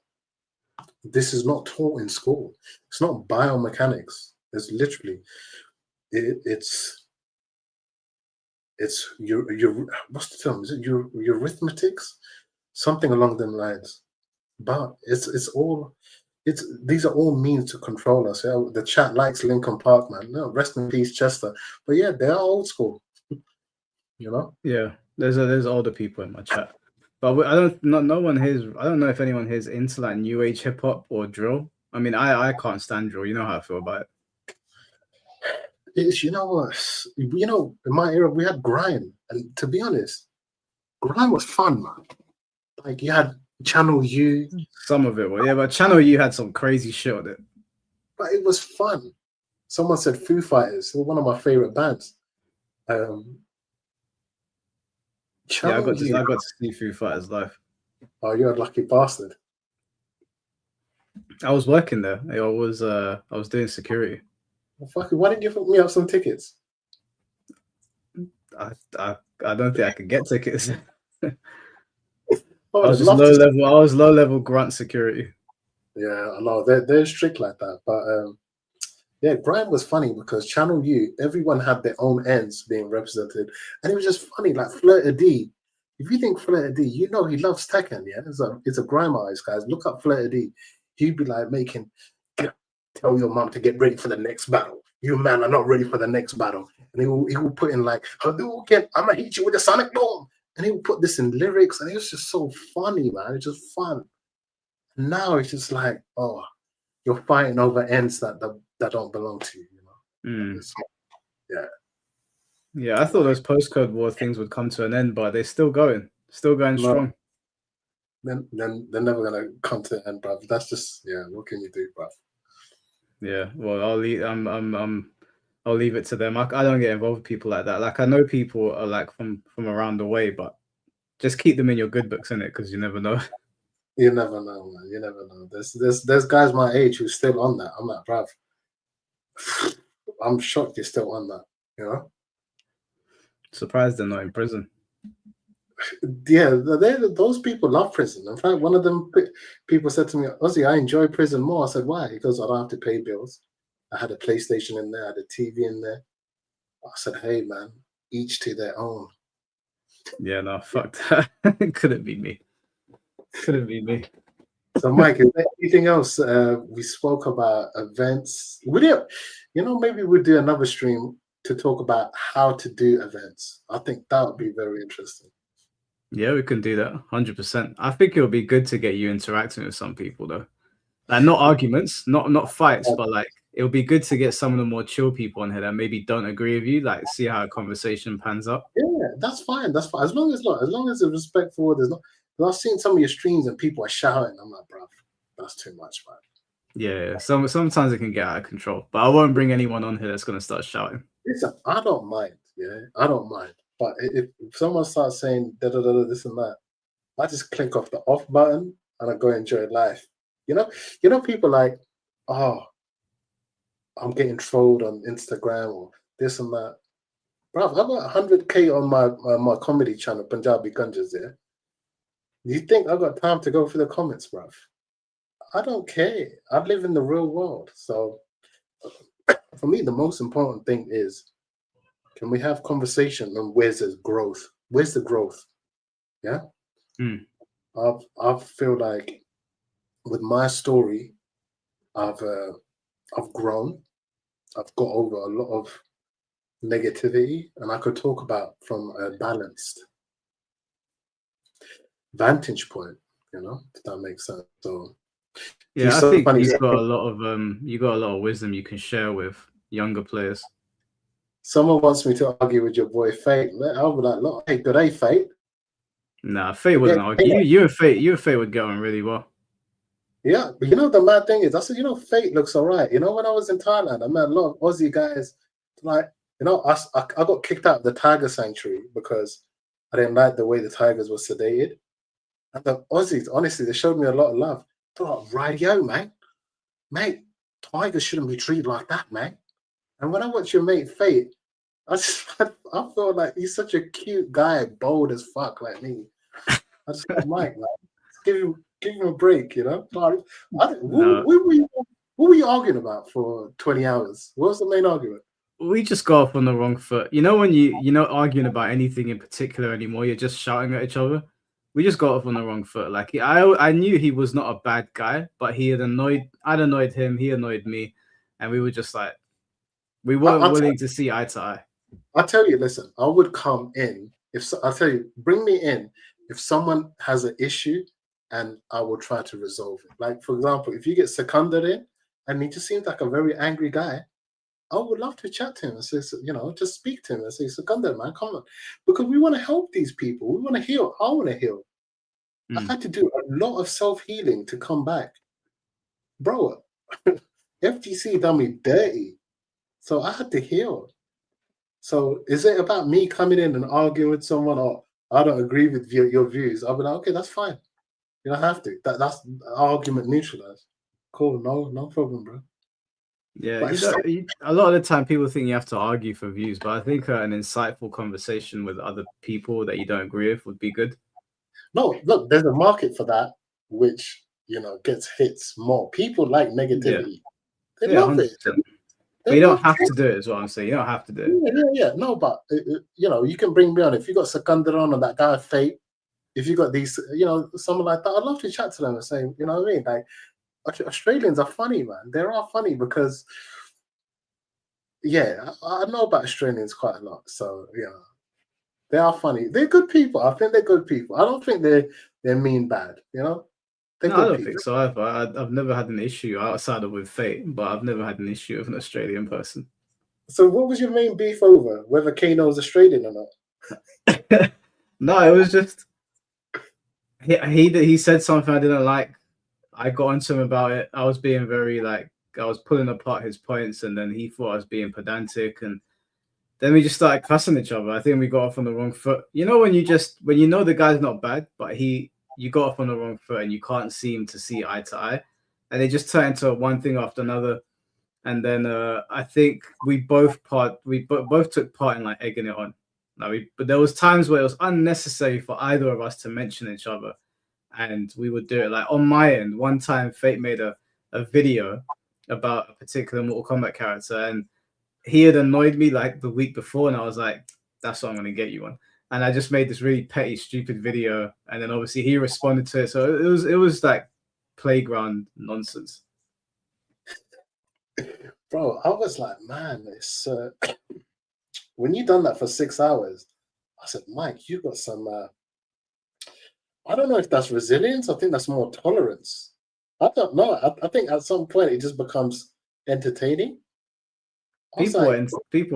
This is not taught in school. It's not biomechanics. It's literally, it's your what's the term? Is it your arithmetics? Something along them lines. But these are all means to control us. Yeah? The chat likes Linkin Park, man. No, rest in peace, Chester. But yeah, they are old school. Yeah, there's older people in my chat, but I don't no one hears. I don't know if anyone hears into like new age hip hop or drill. I mean, I can't stand drill. You know how I feel about it. It's, what, in my era we had grime, and to be honest, grime was fun, man. Like, you had Channel U. Some of it, well, yeah, but Channel U had some crazy shit on it. But it was fun. Someone said Foo Fighters, one of my favorite bands. I got to see Foo Fighters live. Oh, you're a lucky bastard. I was working there. I was doing security. Well, fuck it. Why didn't you put me up some tickets? I don't think I could get tickets. I was just low level. I was low level grunt security. Yeah, I know they're strict like that. But yeah, grime was funny because Channel U, everyone had their own ends being represented, and it was just funny. Like Flirta D. If you think Flirta D, he loves Tekken. Yeah, it's a grime artist, guys. Look up Flirta D. He'd be like tell your mom to get ready for the next battle. You man are not ready for the next battle. And he will put in like, I'm gonna hit you with a sonic boom. And he will put this in lyrics, and it was just so funny, man. It's just fun. Now it's just like, oh, you're fighting over ends that don't belong to you, Yeah, I thought those postcode war things would come to an end, but they're still going strong. Then they're never gonna come to an end, bruv. That's just, what can you do, bruv? Yeah, well, I'll leave. I'll leave it to them. I don't get involved with people like that. Like, I know people are like from around the way, but just keep them in your good books, innit? Because you never know. You never know, man. You never know. There's guys my age who's still on that. I'm like, bruv, I'm shocked you're still on that. Surprised they're not in prison. Yeah, those people love prison. In fact, one of them people said to me, Ozzy, I enjoy prison more. I said, why? He goes, I don't have to pay bills. I had a PlayStation in there, I had a TV in there. I said, hey, man, each to their own. Yeah, no, fuck that. Couldn't be me. So, Mike, is there anything else? We spoke about events. Maybe we'll do another stream to talk about how to do events. I think that would be very interesting. Yeah, we can do that, 100%. I think it would be good to get you interacting with some people, though. Like, not arguments, not fights, but like, it would be good to get some of the more chill people on here that maybe don't agree with you. Like, see how a conversation pans up. Yeah, that's fine. That's fine. As long as it's respectful. I've seen some of your streams and people are shouting. I'm like, bro, that's too much, man. Yeah, sometimes it can get out of control. But I won't bring anyone on here that's gonna start shouting. Listen, I don't mind. Yeah, I don't mind. But if someone starts saying da da da this and that, I just click off the off button and I go enjoy life. People like, oh, I'm getting trolled on Instagram or this and that. Bro, I've got 100K on my comedy channel, Punjabi Gunjas, yeah? Do you think I've got time to go through the comments, bruv? I don't care. I live in the real world. So for me, the most important thing is, can we have conversation on where's the growth? Where's the growth? Yeah? I feel like with my story, I've grown. I've got over a lot of negativity, and I could talk about from a balanced. vantage point, you know, if that makes sense. So Yeah, it's I so think funny. you've got a lot of wisdom you can share with younger players. Someone wants me to argue with your boy Fate. I'll be like, look, hey, good day, Fate. Nah, Faye wouldn't argue. You and Faye would get on really well. Yeah, but you know the mad thing is, I said, you know, Fate looks all right. You know, when I was in Thailand, I met a lot of Aussie guys. Like, you know, I got kicked out of the tiger sanctuary because I didn't like the way the tigers were sedated. And the Aussies, honestly, they showed me a lot of love. They're like, radio, man. Mate, tigers shouldn't be treated like that, man. And when I watch your mate Fate, I feel like he's such a cute guy, bold as fuck like me. I just like, Mike, man, give him a break, you know? Like, No. what were you arguing about for 20 hours? What was the main argument? We just got off on the wrong foot. You know when you're not arguing about anything in particular anymore, you're just shouting at each other. We just got off on the wrong foot. Like I knew he was not a bad guy, but I'd annoyed him, he annoyed me, and we were just like we weren't willing to see eye to eye. I'll tell you, listen, I would come in I'll tell you, bring me in if someone has an issue and I will try to resolve it. Like, for example, if you get seconded in and he just seems like a very angry guy, I would love to chat to him and say, you know, just speak to him and say, Seconded, man, come on. Because we want to help these people. We want to heal. I want to heal. I've had to do a lot of self-healing to come back. Bro, FTC done me dirty. So I had to heal. So is it about me coming in and arguing with someone, or I don't agree with your views? I'll be like, okay, that's fine. You don't have to. That's argument neutralized. Cool. No problem, bro. Yeah, a lot of the time people think you have to argue for views, but I think an insightful conversation with other people that you don't agree with would be good. No, look, there's a market for that, which, you know, gets hits more. People like negativity. Yeah. They love 100%. it. But you don't have to do it, is what I'm saying. You don't have to do it. Yeah. No, but, you know, you can bring me on. If you got Seconded on and that guy Fate, if you got these, you know, someone like that, I'd love to chat to them and say, you know what I mean? Like, Australians are funny, man. They are funny because, yeah, I know about Australians quite a lot. So, you know, they are funny. They're good people. I think they're good people. I don't think they're mean bad, you know? No, I don't think so either. I've never had an issue outside of with Fate, but I've never had an issue with an Australian person. So what was your main beef over? Whether Kano was Australian or not? No, it was just he said something I didn't like. I got onto him about it. I was being very I was pulling apart his points, and then he thought I was being pedantic, and then we just started cussing each other. I think we got off on the wrong foot. You know when you know the guy's not bad, but you got off on the wrong foot and you can't seem to see eye to eye, and they just turned into one thing after another. And then I think we both took part in egging it on. But there was times where it was unnecessary for either of us to mention each other, and we would do it. Like on my end, one time Fate made a video about a particular Mortal Kombat character, and he had annoyed me like the week before, and I was like, that's what I'm gonna get you on. And I just made this really petty, stupid video, and then obviously he responded to it. So it was like playground nonsense. Bro, I was like, man, it's when you done that for 6 hours, I said, Mike, you got some I don't know if that's resilience. I think that's more tolerance. I don't know. I think at some point it just becomes entertaining. People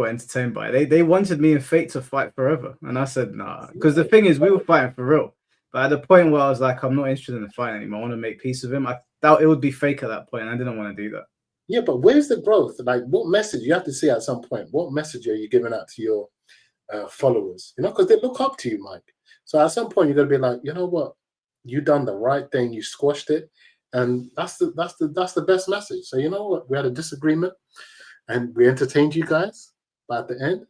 were entertained by it. They wanted me and Fate to fight forever, and I said nah. Because the thing is, we were fighting for real. But at the point where I was like, I'm not interested in the fight anymore. I want to make peace with him. I thought it would be fake at that point, and I didn't want to do that. Yeah, but where's the growth? Like, what message you have to see at some point? What message are you giving out to your followers? You know, because they look up to you, Mike. So at some point, you're gonna be like, you know what, you done the right thing. You squashed it, and that's the best message. So you know what, we had a disagreement, and we entertained you guys, but at the end,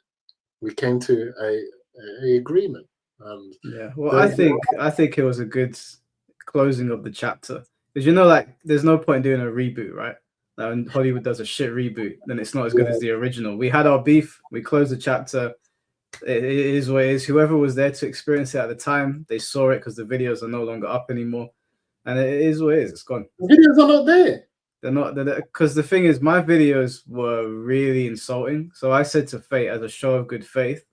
we came to a agreement. Yeah, well, I think it was a good closing of the chapter, because you know, like, there's no point doing a reboot, right? Like when Hollywood does a shit reboot, then it's not as good as the original. We had our beef. We closed the chapter. It is what it is. Whoever was there to experience it at the time, they saw it because the videos are no longer up anymore, and it is what it is. It's gone. The videos are not there. They're not, because the thing is, my videos were really insulting. So I said to Fate, as a show of good faith,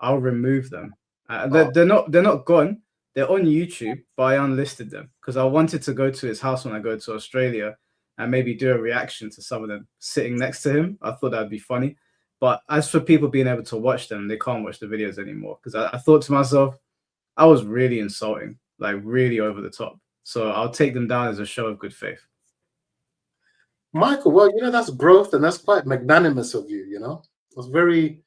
I'll remove them. They're not gone, They're on YouTube, but I unlisted them because I wanted to go to his house when I go to Australia and maybe do a reaction to some of them sitting next to him. I thought that'd be funny. But as for people being able to watch them, they can't watch the videos anymore because I thought to myself, I was really insulting, like really over the top. So I'll take them down as a show of good faith. Michael, well, that's growth, and that's quite magnanimous of you. It's very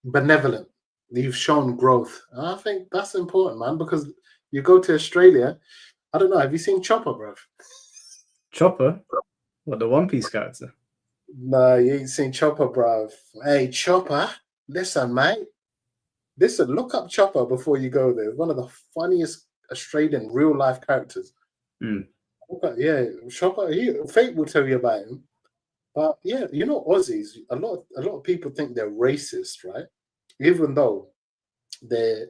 benevolent. You've shown growth. And I think that's important, man, because you go to Australia. I don't know. Have you seen Chopper, bro? Chopper? What, the One Piece character? No, you ain't seen Chopper, bro. Hey, Chopper, listen, mate. Listen, look up Chopper before you go there. One of the funniest Australian real-life characters. Yeah, Chopper. Fate will tell you about him. But yeah, Aussies. A lot of people think they're racist, right? Even though their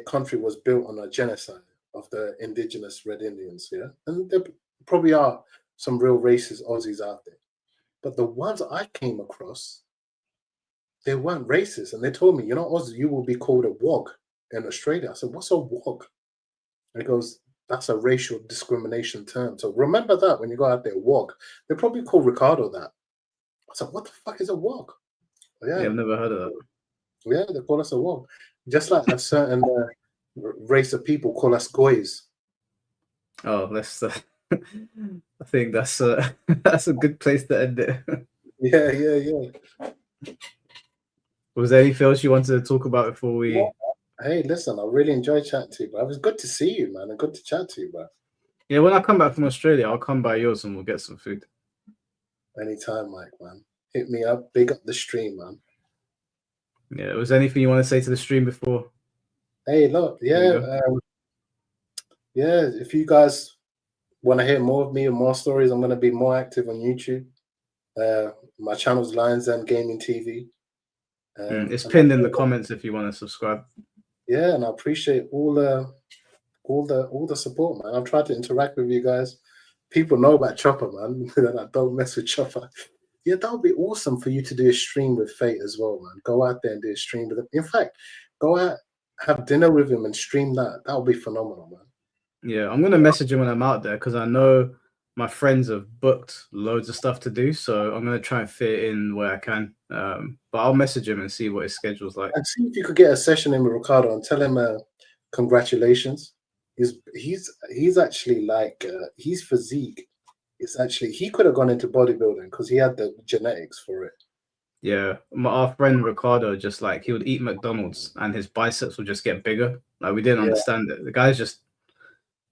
country was built on a genocide of the indigenous Red Indians, yeah, and there probably are some real racist Aussies out there. But the ones I came across, they weren't racist, and they told me, Aussie, you will be called a wog in Australia. I said, what's a wog? And he goes, that's a racial discrimination term. So remember that when you go out there, wog. They probably call Ricardo that. I said, what the fuck is a wog? Yeah, I've never heard of that. Yeah, they call us a wog. Just like a certain race of people call us goys. Oh, let's. I think that's a good place to end it. Yeah. Was there anything else you wanted to talk about before we? Yeah. Hey, listen, I really enjoyed chatting to you, bro. It was good to see you, man, and good to chat to you, bro. Yeah, when I come back from Australia, I'll come by yours and we'll get some food. Anytime, Mike, man. Hit me up. Big up the stream, man. Yeah, was there anything you want to say to the stream before? Hey, look, yeah, if you guys want to hear more of me and more stories, I'm going to be more active on YouTube. My channel's Lions Den Gaming TV. It's pinned in the comments if you want to subscribe. Yeah, and I appreciate all the support, man. I've tried to interact with you guys. People know about Chopper, man. That I don't mess with Chopper. Yeah, that would be awesome for you to do a stream with Fate as well, man. Go out there and do a stream with him. In fact, go out, have dinner with him and stream that. That would be phenomenal, man. Yeah, I'm going to message him when I'm out there because I know my friends have booked loads of stuff to do. So I'm going to try and fit it in where I can. But I'll message him and see what his schedule's like. And see if you could get a session in with Ricardo and tell him congratulations. He's actually like his physique. It's actually, he could have gone into bodybuilding because he had the genetics for it. Yeah, our friend Ricardo, just like he would eat McDonald's and his biceps would just get bigger. Like we didn't understand it. The guy's just,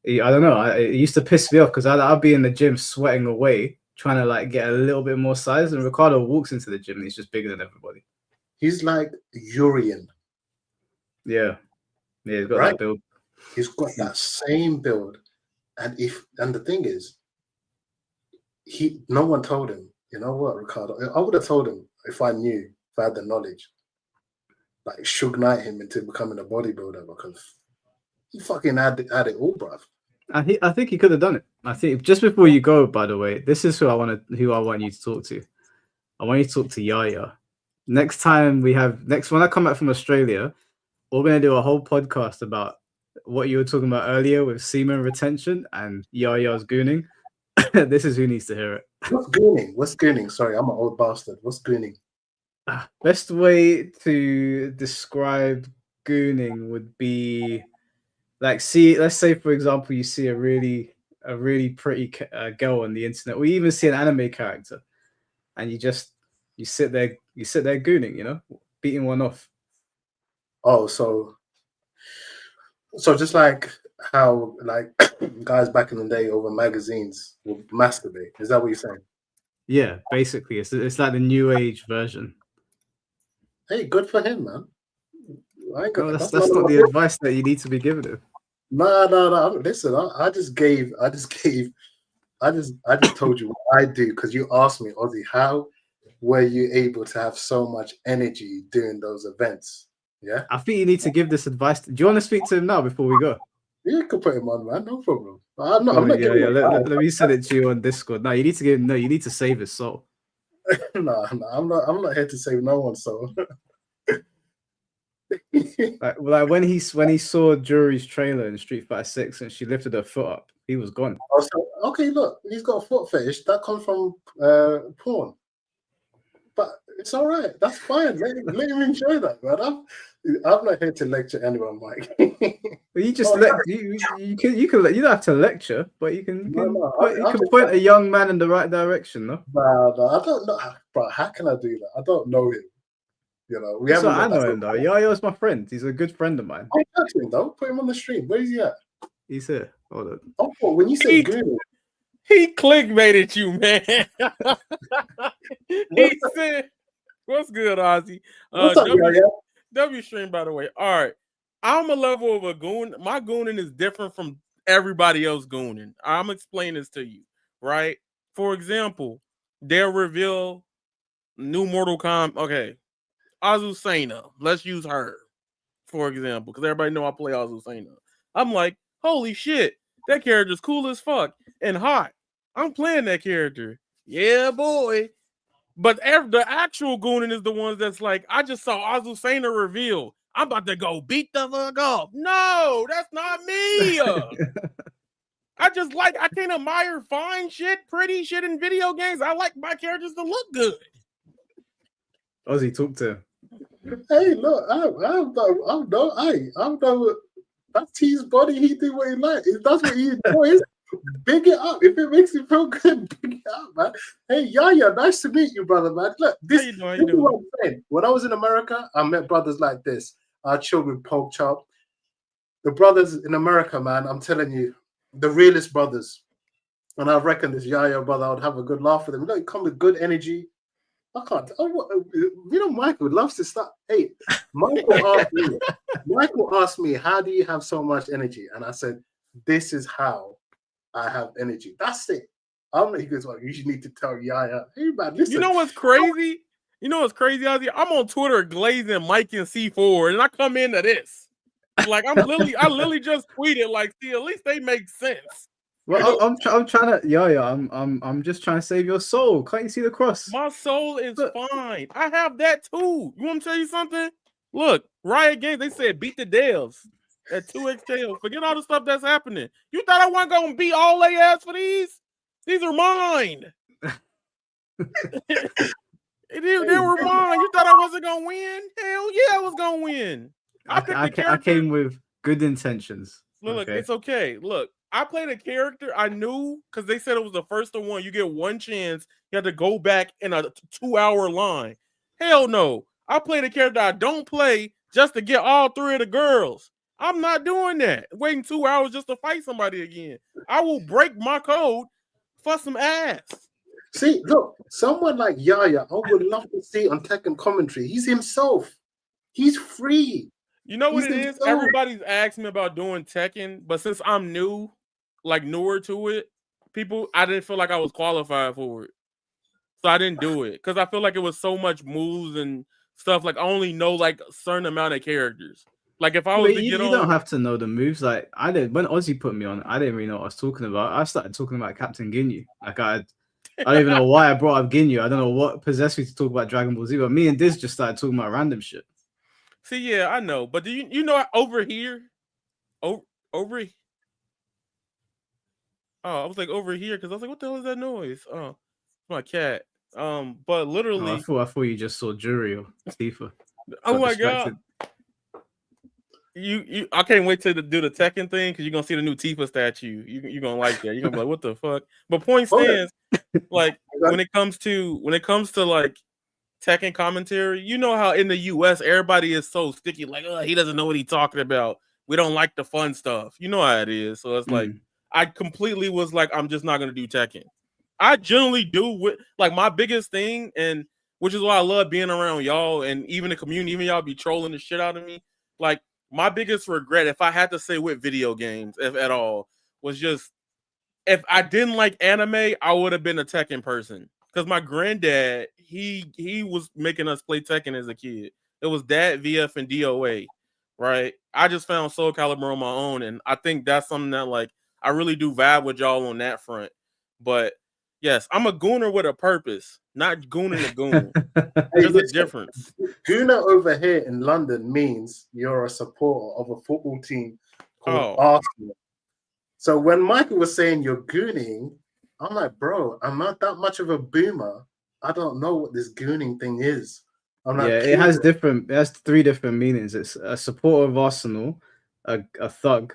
I don't know. It used to piss me off because I'd be in the gym sweating away, trying to like get a little bit more size. And Ricardo walks into the gym and he's just bigger than everybody. He's like Urian. Yeah, he's got that build. He's got that same build, and the thing is, no one told him. You know what, Ricardo? I would have told him if I had the knowledge, like Suge Knight him into becoming a bodybuilder because he fucking had it all, bruv. I think he could have done it. I think just before you go, by the way, this is who I want you to talk to. I want you to talk to Yaya. When I come back from Australia, we're gonna do a whole podcast about what you were talking about earlier with semen retention and Yaya's gooning. This is who needs to hear it. What's gooning? What's gooning? Sorry, I'm an old bastard. What's gooning? Best way to describe gooning would be like, let's say for example, you see a really pretty girl on the internet, or you even see an anime character, and you sit there gooning, beating one off. Oh, so just like how like guys back in the day over magazines would masturbate. Is that what you're saying? Yeah, basically, it's like the new age version. Hey, good for him, man. That's not the advice that you need to be giving him. No. Listen, I just told you what I do because you asked me, Ozzy, how were you able to have so much energy doing those events? Yeah, I think you need to give this advice. Do you want to speak to him now before we go? You can put him on, man. No problem. I'm not giving him let me send it to you on Discord. No, you need to save his soul. No, I'm not here to save no one's soul. like when he saw Jury's trailer in Street Fighter 6 and she lifted her foot up, he was gone. Okay, look, he's got a foot fetish that comes from porn, but it's all right. That's fine. Let him enjoy that, man. I'm not here to lecture anyone, Mike. But you just you don't have to lecture, but you can point a young man in the right direction, no? No, I don't know, but how can I do that? I don't know him. You know, I know him though. Yayo's my friend. He's a good friend of mine. I touch him though. Put him on the stream. Where is he at? He's here. Hold on. Oh, when you say good, he clickbaited you, man. He said, "What's good, Ozzy?" What's up, W stream, by the way. All right, I'm a level of a goon. My gooning is different from everybody else gooning. I'm explaining this to you, right? For example, they'll reveal new Mortal Kombat. Okay. Azucena, let's use her for example, because everybody know I play Azucena. I'm like, holy shit, that character's cool as fuck and hot. I'm playing that character, yeah, boy. But the actual gooning is the ones that's like, I just saw Azucena reveal. I'm about to go beat the fuck up. No, that's not me. I can't admire fine shit, pretty shit in video games. I like my characters to look good. Ozzy, talk to him. Hey, look, I don't know. That's T's body. He do what he likes. If that's what he enjoys, big it up. If it makes you feel good, big it up, man. Hey, Yaya, nice to meet you, brother, man. Look, this is what I'm saying. When I was in America, I met brothers like this. I chilled with Poke Chop. The brothers in America, man, I'm telling you, the realest brothers. And I reckon this Yaya brother, I would have a good laugh with him. Look, he come with good energy. I can't. Michael loves to start. Hey, Michael asked me, how do you have so much energy? And I said, this is how I have energy. That's it. He goes, well, you should need to tell Yaya. Hey, man, listen. You know what's crazy? Ozzy? I'm on Twitter glazing Mike and C4, and I come into this. Like, I literally just tweeted, like, see, at least they make sense. Well, I'm trying to, I'm just trying to save your soul. Can't you see the cross? My soul is fine. I have that too. You want me to tell you something? Look, Riot Games, they said beat the devs at 2XKO. Forget all the stuff that's happening. You thought I wasn't going to beat all they ass for these? These are mine. They were mine. You thought I wasn't going to win? Hell yeah, I was going to win. I came with good intentions. Look, it's okay. Look, I played a character I knew because they said it was the first one. You get one chance. You have to go back in a 2-hour line. Hell no. I played a character I don't play just to get all 3 of the girls. I'm not doing that. Waiting 2 hours just to fight somebody again. I will break my code for some ass. See, look, someone like Yaya, I would love to see on Tekken commentary. He's himself. He's free. You know what it is? Everybody's asked me about doing Tekken, but since I'm newer to it, I didn't feel like I was qualified for it. So I didn't do it because I feel like it was so much moves and stuff. Like I only know like a certain amount of characters. Like if I was to get on, you don't have to know the moves. Like I did when Ozzy put me on, I didn't really know what I was talking about. I started talking about Captain Ginyu. Like I don't even know why I brought up Ginyu. I don't know what possessed me to talk about Dragon Ball Z. But me and Diz just started talking about random shit. See, yeah, I know. But do you know over here? Oh, I was like over here because I was like, what the hell is that noise? Oh, it's my cat. But literally, I thought you just saw Jury or Tifa. Oh my god. I can't wait to do the Tekken thing because you're gonna see the new Tifa statue. You're gonna like that. You're gonna be like, what the fuck? But point stands, like when it comes to like Tekken commentary, you know how in the US everybody is so sticky, like he doesn't know what he's talking about. We don't like the fun stuff. You know how it is. So it's like I completely was like, I'm just not gonna do Tekken. I generally do with like my biggest thing, and which is why I love being around y'all and even the community, even y'all be trolling the shit out of me. Like my biggest regret, if I had to say with video games, if at all, was just if I didn't like anime, I would have been a Tekken person. Because my granddad, he was making us play Tekken as a kid. It was that VF and DOA, right? I just found Soul Calibur on my own, and I think that's something that like I really do vibe with y'all on that front. But yes, I'm a gooner with a purpose, not gooning a goon. Hey, There's a listen, difference. Gooner over here in London means you're a supporter of a football team called Oh. Arsenal. So when Michael was saying you're gooning, I'm like, bro, I'm not that much of a boomer. I don't know what this gooning thing is. I'm not Yeah, it has different. It has 3 different meanings. It's a supporter of Arsenal, a thug,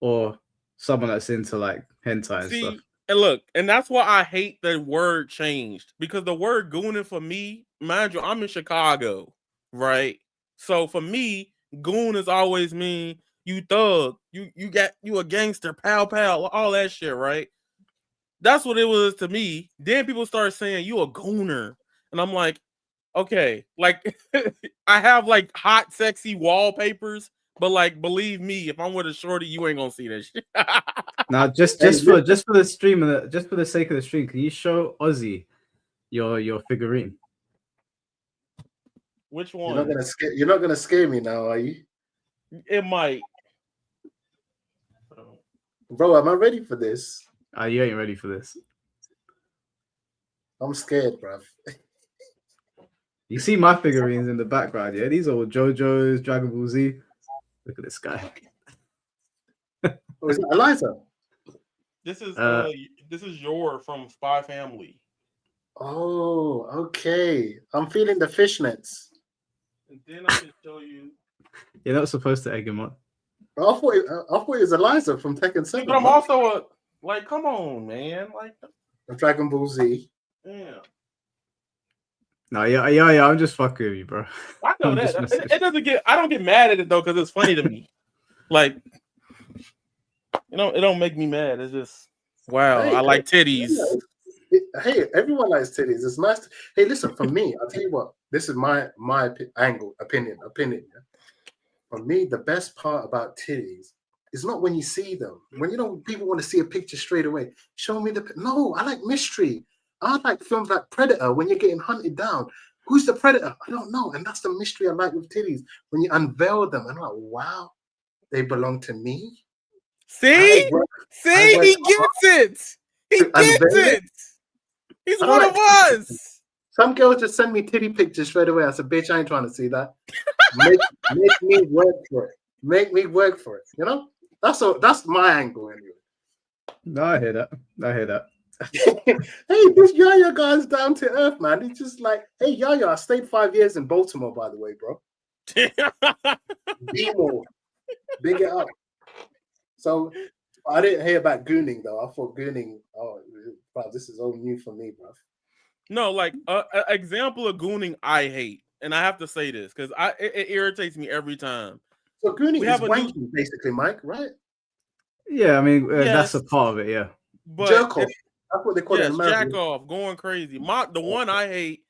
or someone that's into like hentai and stuff. See, and look, and that's why I hate the word changed, because the word gooning for me, mind you, I'm in Chicago, right? So for me, goon is always mean you thug, you a gangster, pal, all that shit, right? That's what it was to me. Then people start saying you a gooner, and I'm like, okay, like I have like hot, sexy wallpapers, but like believe me, if I'm with a shorty, you ain't gonna see that shit. Now, just for the stream and just for the sake of the stream, can you show Ozzy your figurine? Which You're one? not gonna scare me now, are you? It might. Bro, am I ready for this? You ain't ready for this. I'm scared, bruv. You see my figurines in the background, yeah? These are all JoJo's, Dragon Ball Z. Look at this guy. Oh, is that Eliza? This is your from Spy Family. Oh, okay. I'm feeling the fishnets. And then I can show you. You're not supposed to egg him on. I thought it was Eliza from Tekken 7. But I'm also come on, man. Like Dragon Ball Z. Yeah. No, yeah. I'm just fucking with you, bro. I know that. It doesn't get. I don't get mad at it though, because it's funny to me. Like, it don't make me mad. It's just wow. I like titties. Hey, everyone likes titties. It's nice. Hey, listen. For me, I'll tell you what. This is my opinion. Yeah? For me, the best part about titties is not when you see them. When people want to see a picture straight away. Show me no. I like mystery. I like films like Predator when you're getting hunted down. Who's the predator? I don't know. And that's the mystery I like with titties. When you unveil them, I'm like, wow, they belong to me. See? He gets it. He gets it. He's one of us. Some girls just send me titty pictures straight away. I said, bitch, I ain't trying to see that. Make me work for it. Make me work for it. That's my angle anyway. No, I hear that. Hey, this Yaya guy's down to earth, man. He's just like, hey, Yaya, I stayed 5 years in Baltimore, by the way, bro. Be more. Big it up. So I didn't hear about gooning, though. I thought gooning, wow, this is all new for me, bro. No, like an example of gooning I hate, and I have to say this because it irritates me every time. So gooning is wanking, basically, Mike, right? Yeah, I mean, that's a part of it, yeah. But jerk off. That's what they call it in America. Jack off, going crazy. The one I hate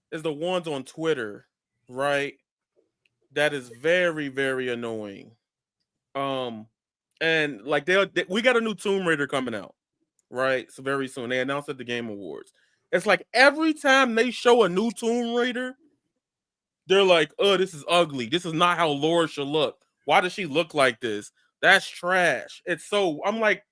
is the ones on Twitter, right? That is very, very annoying. And like we got a new Tomb Raider coming out, right? So very soon. They announced at the Game Awards. It's like every time they show a new Tomb Raider, they're like, oh, this is ugly. This is not how Laura should look. Why does she look like this? That's trash. I'm like,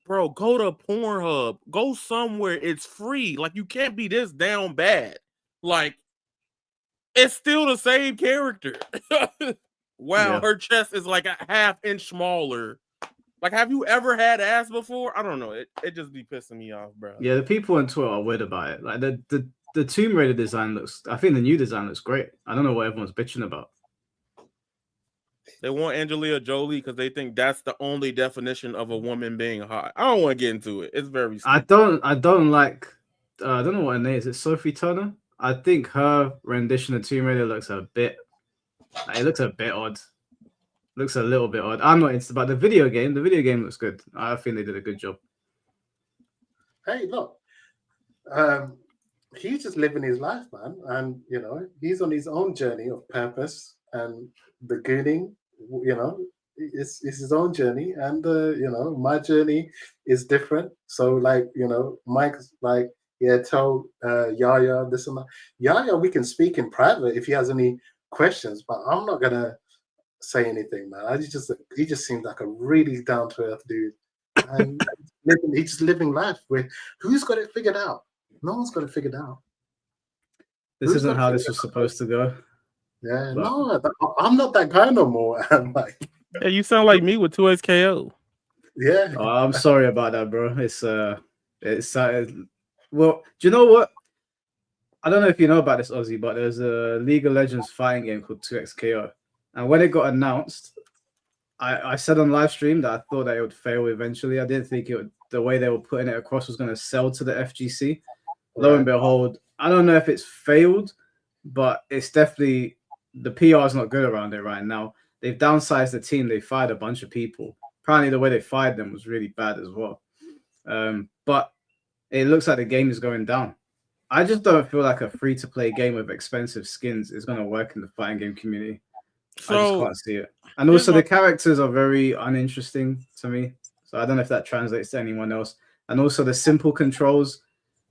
bro, go to Pornhub. Go somewhere. It's free. Like, you can't be this down bad. Like, it's still the same character. Wow, yeah. Her chest is like a half-inch smaller. Like, have you ever had ass before? I don't know. It just be pissing me off, bro. Yeah, the people on Twitter are weird about it. Like, the Tomb Raider design I think the new design looks great. I don't know what everyone's bitching about. They want Angelina Jolie because they think that's the only definition of a woman being hot. I don't want to get into it. It's very stupid. I don't like I don't know what her name is. It's Sophie Turner. I think her rendition of Tomb Raider looks a bit odd. Looks a little bit odd. I'm not into, but the video game looks good. I think they did a good job. Hey, look. He's just living his life, man. And he's on his own journey of purpose, and the gooning, it's his own journey, and my journey is different. So Mike's like, yeah, tell Yaya this and that. Yaya, we can speak in private if he has any questions, but I'm not gonna say anything, man. He just seems like a really down to earth dude, and he's just living life where who's got it figured out? No one's got it figured out. This isn't how this was supposed to go. Yeah, But- no, I'm not that guy no more. I'm like, Yeah, you sound like me with 2XKO. yeah. Oh, I'm sorry about that, bro. Well, do you know what? I don't know if you know about this, Ozzy, but there's a League of Legends fighting game called 2XKO. And when it got announced, I said on live stream that I thought that it would fail eventually. I didn't think the way they were putting it across was going to sell to the FGC. Lo and behold, I don't know if it's failed, but it's definitely, the PR is not good around it right now. They've downsized the team. They fired a bunch of people. Apparently, the way they fired them was really bad as well. But it looks like the game is going down. I just don't feel like a free-to-play game with expensive skins is going to work in the fighting game community. I just can't see it. And also, the characters are very uninteresting to me. So I don't know if that translates to anyone else. And also, the simple controls.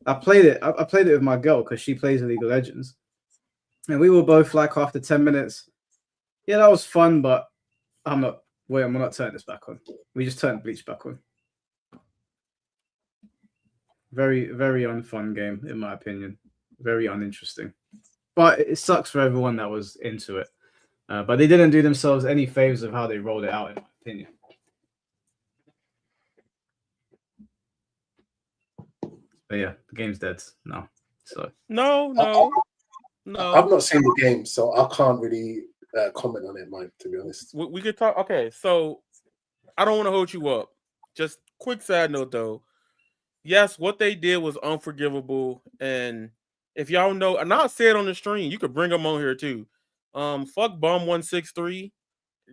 I played it with my girl because she plays League of Legends. And we were both like, after 10 minutes, yeah, that was fun, but we're not turning this back on. We just turned Bleach back on. Very, very unfun game, in my opinion. Very uninteresting. But it sucks for everyone that was into it. But they didn't do themselves any favors of how they rolled it out, in my opinion. But yeah, the game's dead now. So No. I've not seen the game, so I can't really comment on it, Mike, to be honest. We could talk. Okay, so I don't want to hold you up. Just quick side note, though. Yes, what they did was unforgivable. And if y'all know, and I'll say it on the stream, you could bring him on here too. Fuck Bomb163.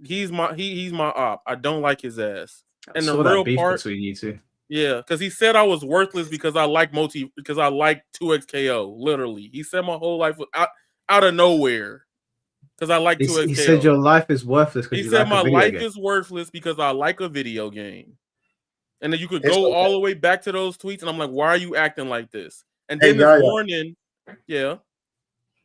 He's my op. I don't like his ass. And the real beef part between you two. Yeah, because he said I was worthless because I like 2XKO. Literally, he said my whole life was out of nowhere because I like 2XKO. He said your life is worthless because he said my life is worthless because I like a video game. And then you could go all the way back to those tweets, and I'm like, why are you acting like this? And then this morning,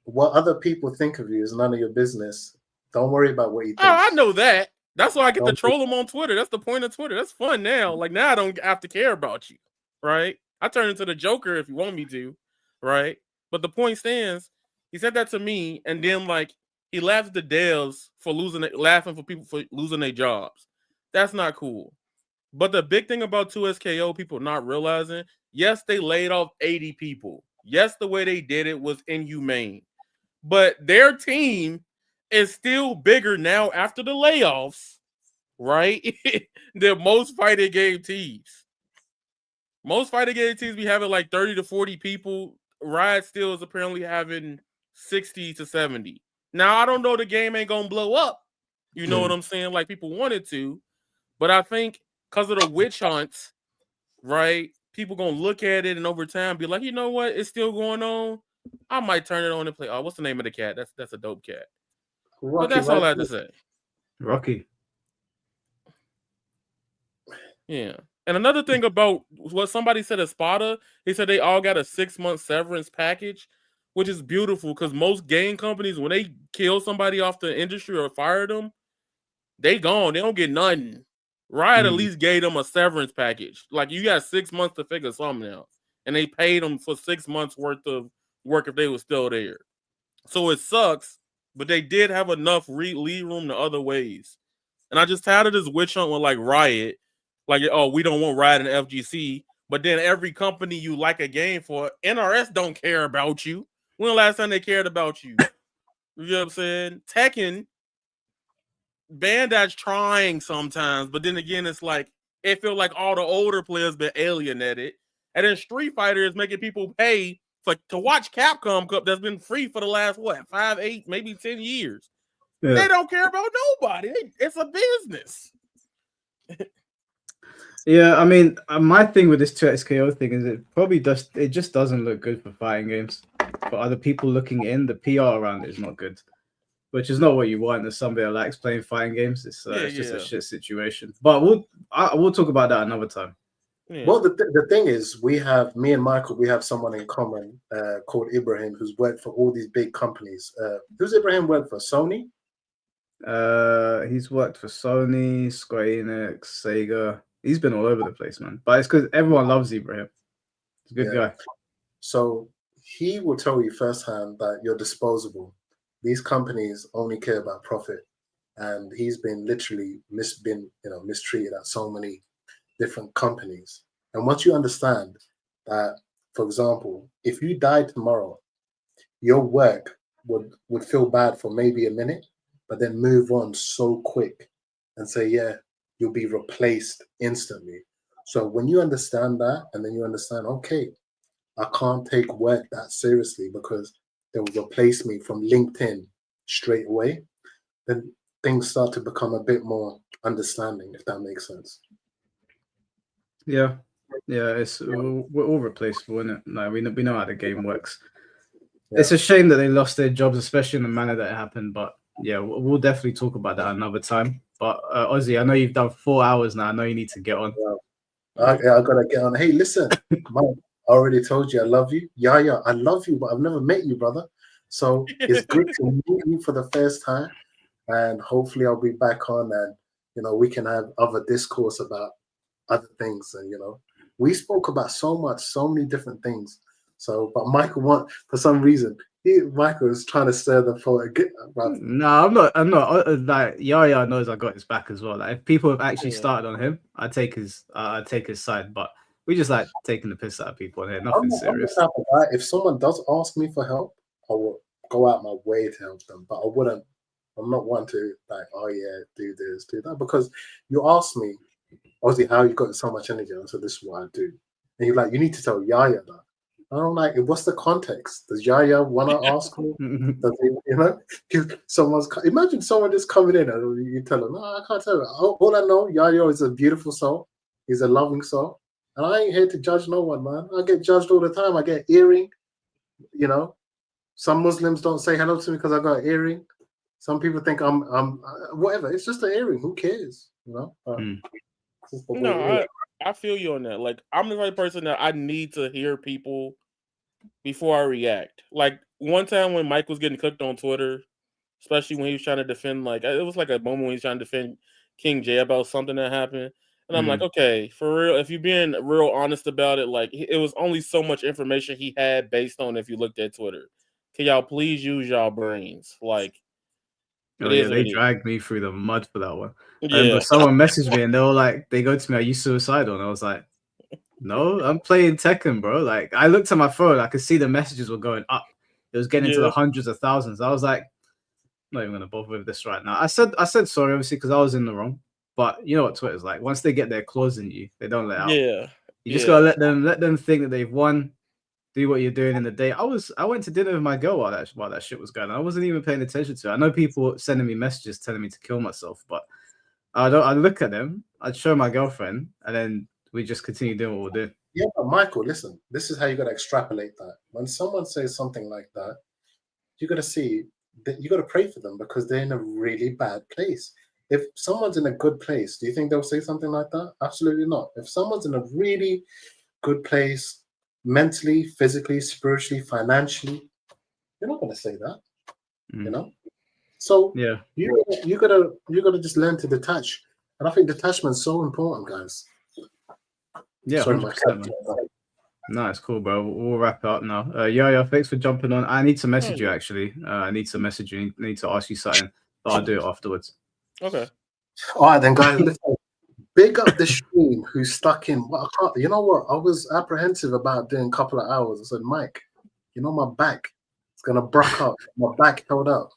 what other people think of you is none of your business. Don't worry about what you think. Oh, I know that. That's why I get to troll them on Twitter. That's the point of Twitter. That's fun now. Like, now I don't have to care about you, right? I turn into the Joker if you want me to, right? But the point stands, he said that to me, and then, like, he laughs at the devs for laughing for people for losing their jobs. That's not cool. But the big thing about 2XKO, people not realizing, yes, they laid off 80 people. Yes, the way they did it was inhumane. But their team is still bigger now after the layoffs, right? Than most fighting game teams. Most fighting game teams be having like 30 to 40 people. Riot still is apparently having 60 to 70. Now, I don't know, the game ain't gonna blow up. You know what I'm saying? Like people wanted to. But I think because of the witch hunts, right? People gonna look at it and over time be like, you know what? It's still going on. I might turn it on and play. Oh, what's the name of the cat? That's a dope cat. Rocky, but that's all I have to say. Rocky. Yeah. And another thing about what somebody said at Spada, he said they all got a 6-month severance package, which is beautiful because most game companies, when they kill somebody off the industry or fire them, they gone. They don't get nothing. Riot at least gave them a severance package. Like, you got 6 months to figure something out. And they paid them for 6 months worth of work if they were still there. So it sucks, but they did have enough lead room the other ways. And I just tired of this witch hunt with like Riot. Like, oh, we don't want Riot and FGC. But then every company you like a game for, NRS don't care about you. When the last time they cared about you? You know what I'm saying? Tekken, Bandai's trying sometimes, but then again, it's like it feels like all the older players been alienated, and then Street Fighter is making people pay to watch Capcom Cup that's been free for the last 5, 8, maybe 10 years. Yeah. They don't care about nobody. It's a business. Yeah, I mean, my thing with this 2XKO thing is it just doesn't look good for fighting games. For other people looking in, the PR around it is not good. Which is not what you want as somebody that likes playing fighting games. It's just a shit situation. But we'll talk about that another time. Yeah. Well, the thing is, me and Michael, we have someone in common called Ibrahim, who's worked for all these big companies. Who's Ibrahim worked for? Sony? He's worked for Sony, Square Enix, Sega. He's been all over the place, man. But it's because everyone loves Ibrahim. He's a good guy. So he will tell you firsthand that you're disposable. These companies only care about profit, and he's been literally mistreated at so many different companies. And once you understand that, for example, if you died tomorrow, your work would feel bad for maybe a minute, but then move on so quick and say, yeah, you'll be replaced instantly. So when you understand that, and then you understand, okay, I can't take work that seriously because they will replace me from LinkedIn straight away, then things start to become a bit more understanding, if that makes sense. Yeah, we're all replaceable, isn't it? Like we know how the game works. Yeah. It's a shame that they lost their jobs, especially in the manner that it happened. But yeah, we'll definitely talk about that another time. But Ozzy, I know you've done 4 hours now. I know you need to get on. I gotta get on. Hey, listen, Mike, I already told you I love you. Yeah, I love you, but I've never met you, brother. So it's good to meet you for the first time, and hopefully I'll be back on, and we can have other discourse about other things. And we spoke about so many different things. So, but Michael for some reason, Michael is trying to stir the pot. No, I'm not. Like Yaya knows I got his back as well. Like if people have actually started on him, I take his side. But we just like taking the piss out of people here. Nothing serious. I'm the type of guy, if someone does ask me for help, I will go out my way to help them. But I'm not one to like, oh yeah, do this, do that. Because you asked me, obviously, how you got so much energy. I said, this is what I do. And you're like, you need to tell Yaya that. And I'm like, what's the context? Does Yaya want to ask me? Does he, imagine someone just coming in and you tell him, no, I can't tell him. All I know, Yaya is a beautiful soul. He's a loving soul. And I ain't here to judge no one, man. I get judged all the time. I get earring. Some Muslims don't say hello to me because I got an earring. Some people think I'm whatever. It's just an earring. Who cares? No, I feel you on that. Like, I'm the right person that I need to hear people before I react. Like, one time when Mike was getting cooked on Twitter, especially when he was trying to defend, like, it was like a moment when he was trying to defend King J about something that happened. And I'm like, okay, for real, if you're being real honest about it, like, it was only so much information he had based on if you looked at Twitter. Can y'all please use y'all brains? Like, they dragged me through the mud for that one. Yeah. But someone messaged me and they were like, they go to me, are you suicidal? And I was like, no, I'm playing Tekken, bro. Like, I looked at my phone, I could see the messages were going up. It was getting into the hundreds of thousands. I was like, I'm not even gonna bother with this right now. I said sorry, obviously, because I was in the wrong. But you know what Twitter's like. Once they get their claws in you, they don't let out. Yeah. You just gotta let them think that they've won. Do what you're doing in the day. I went to dinner with my girl while that shit was going on. I wasn't even paying attention to it. I know people sending me messages telling me to kill myself, but I look at them, I'd show my girlfriend, and then we just continue doing what we're doing. Yeah, but Michael, listen, this is how you gotta extrapolate that. When someone says something like that, you gotta see that you gotta pray for them because they're in a really bad place. If someone's in a good place, do you think they'll say something like that? Absolutely not. If someone's in a really good place, mentally, physically, spiritually, financially, you're not going to say that, So yeah, you gotta just learn to detach, and I think detachment's so important, guys. Yeah, 100%. No, it's cool, bro. We'll wrap it up now. Yeah, thanks for jumping on. I need to message you actually. I need to message you. I need to ask you something, but I'll do it afterwards. Okay. All right, then, guys. Listen. Big up the stream who's stuck in. Well, I can't, you know what? I was apprehensive about doing a couple of hours. I said, Mike, my back is gonna break up. My back held up.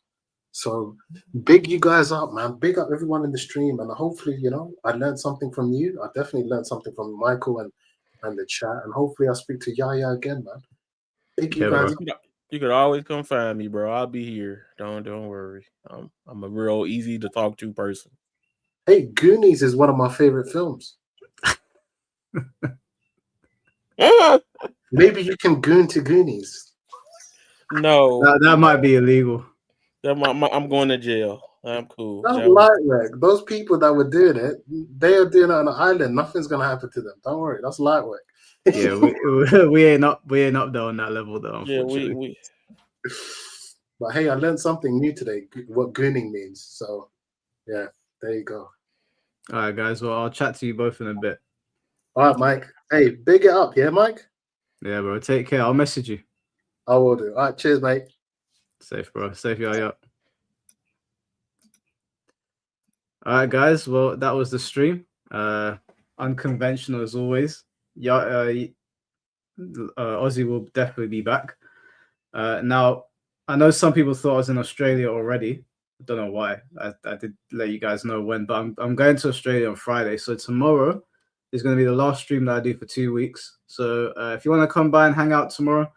So big you guys up, man. Big up everyone in the stream, and hopefully, I learned something from you. I definitely learned something from Michael and the chat, and hopefully I'll speak to Yaya again, man. Big you guys. You could always come find me, bro. I'll be here. Don't worry. I'm a real easy to talk to person. Hey, Goonies is one of my favorite films. Maybe you can goon to Goonies. No, that might be illegal. I'm going to jail. I'm cool. That's light work. Those people that were doing it, they are doing it on an island. Nothing's gonna happen to them. Don't worry. That's light work. Yeah, we ain't up there on that level though. Unfortunately. Yeah, we. But hey, I learned something new today. What gooning means. So yeah, there you go. All right, guys. Well, I'll chat to you both in a bit. All right, Mike. Hey, big it up, yeah, Mike? Yeah, bro. Take care. I'll message you. I will do. All right, cheers, mate. Safe, bro. Safe, yeah. All right, guys. Well, that was the stream. Unconventional as always. Yeah, Ozzy will definitely be back. Now, I know some people thought I was in Australia already. I don't know why. I did let you guys know when, but I'm going to Australia on Friday. So tomorrow is going to be the last stream that I do for 2 weeks. So if you want to come by and hang out tomorrow,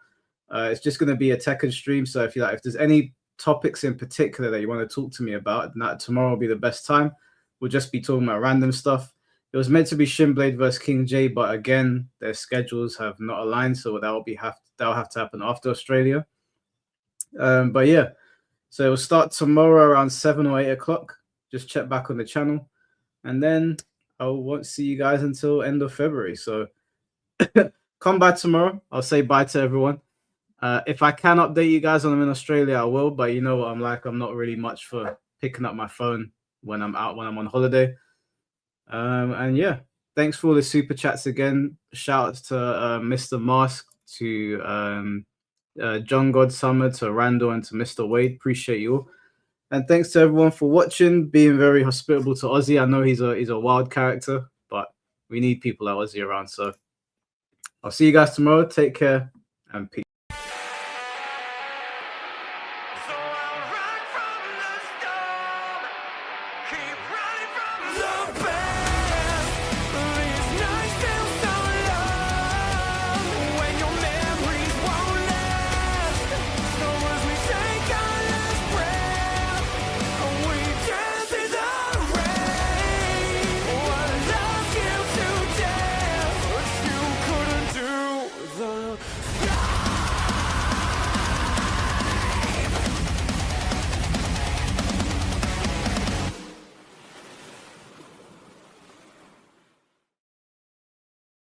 it's just going to be a Tekken stream. So if there's any topics in particular that you want to talk to me about, that tomorrow will be the best time. We'll just be talking about random stuff. It was meant to be Shinblade versus King J, but again, their schedules have not aligned, so that'll have to happen after Australia. But yeah, so it will start tomorrow around 7 or 8 o'clock. Just check back on the channel, and then I won't see you guys until end of February. So come back tomorrow. I'll say bye to everyone. If I can update you guys when I'm in Australia, I will. But you know what I'm like. I'm not really much for picking up my phone when I'm on holiday. And yeah, thanks for all the super chats again. Shout outs to Mr. Mask, to John Godsummer, to Randall, and to Mr. Wade. Appreciate you all. And thanks to everyone for watching, being very hospitable to Ozzy. I know he's a wild character, but we need people like Ozzy around. So I'll see you guys tomorrow. Take care and peace. So I'll run from the storm, keep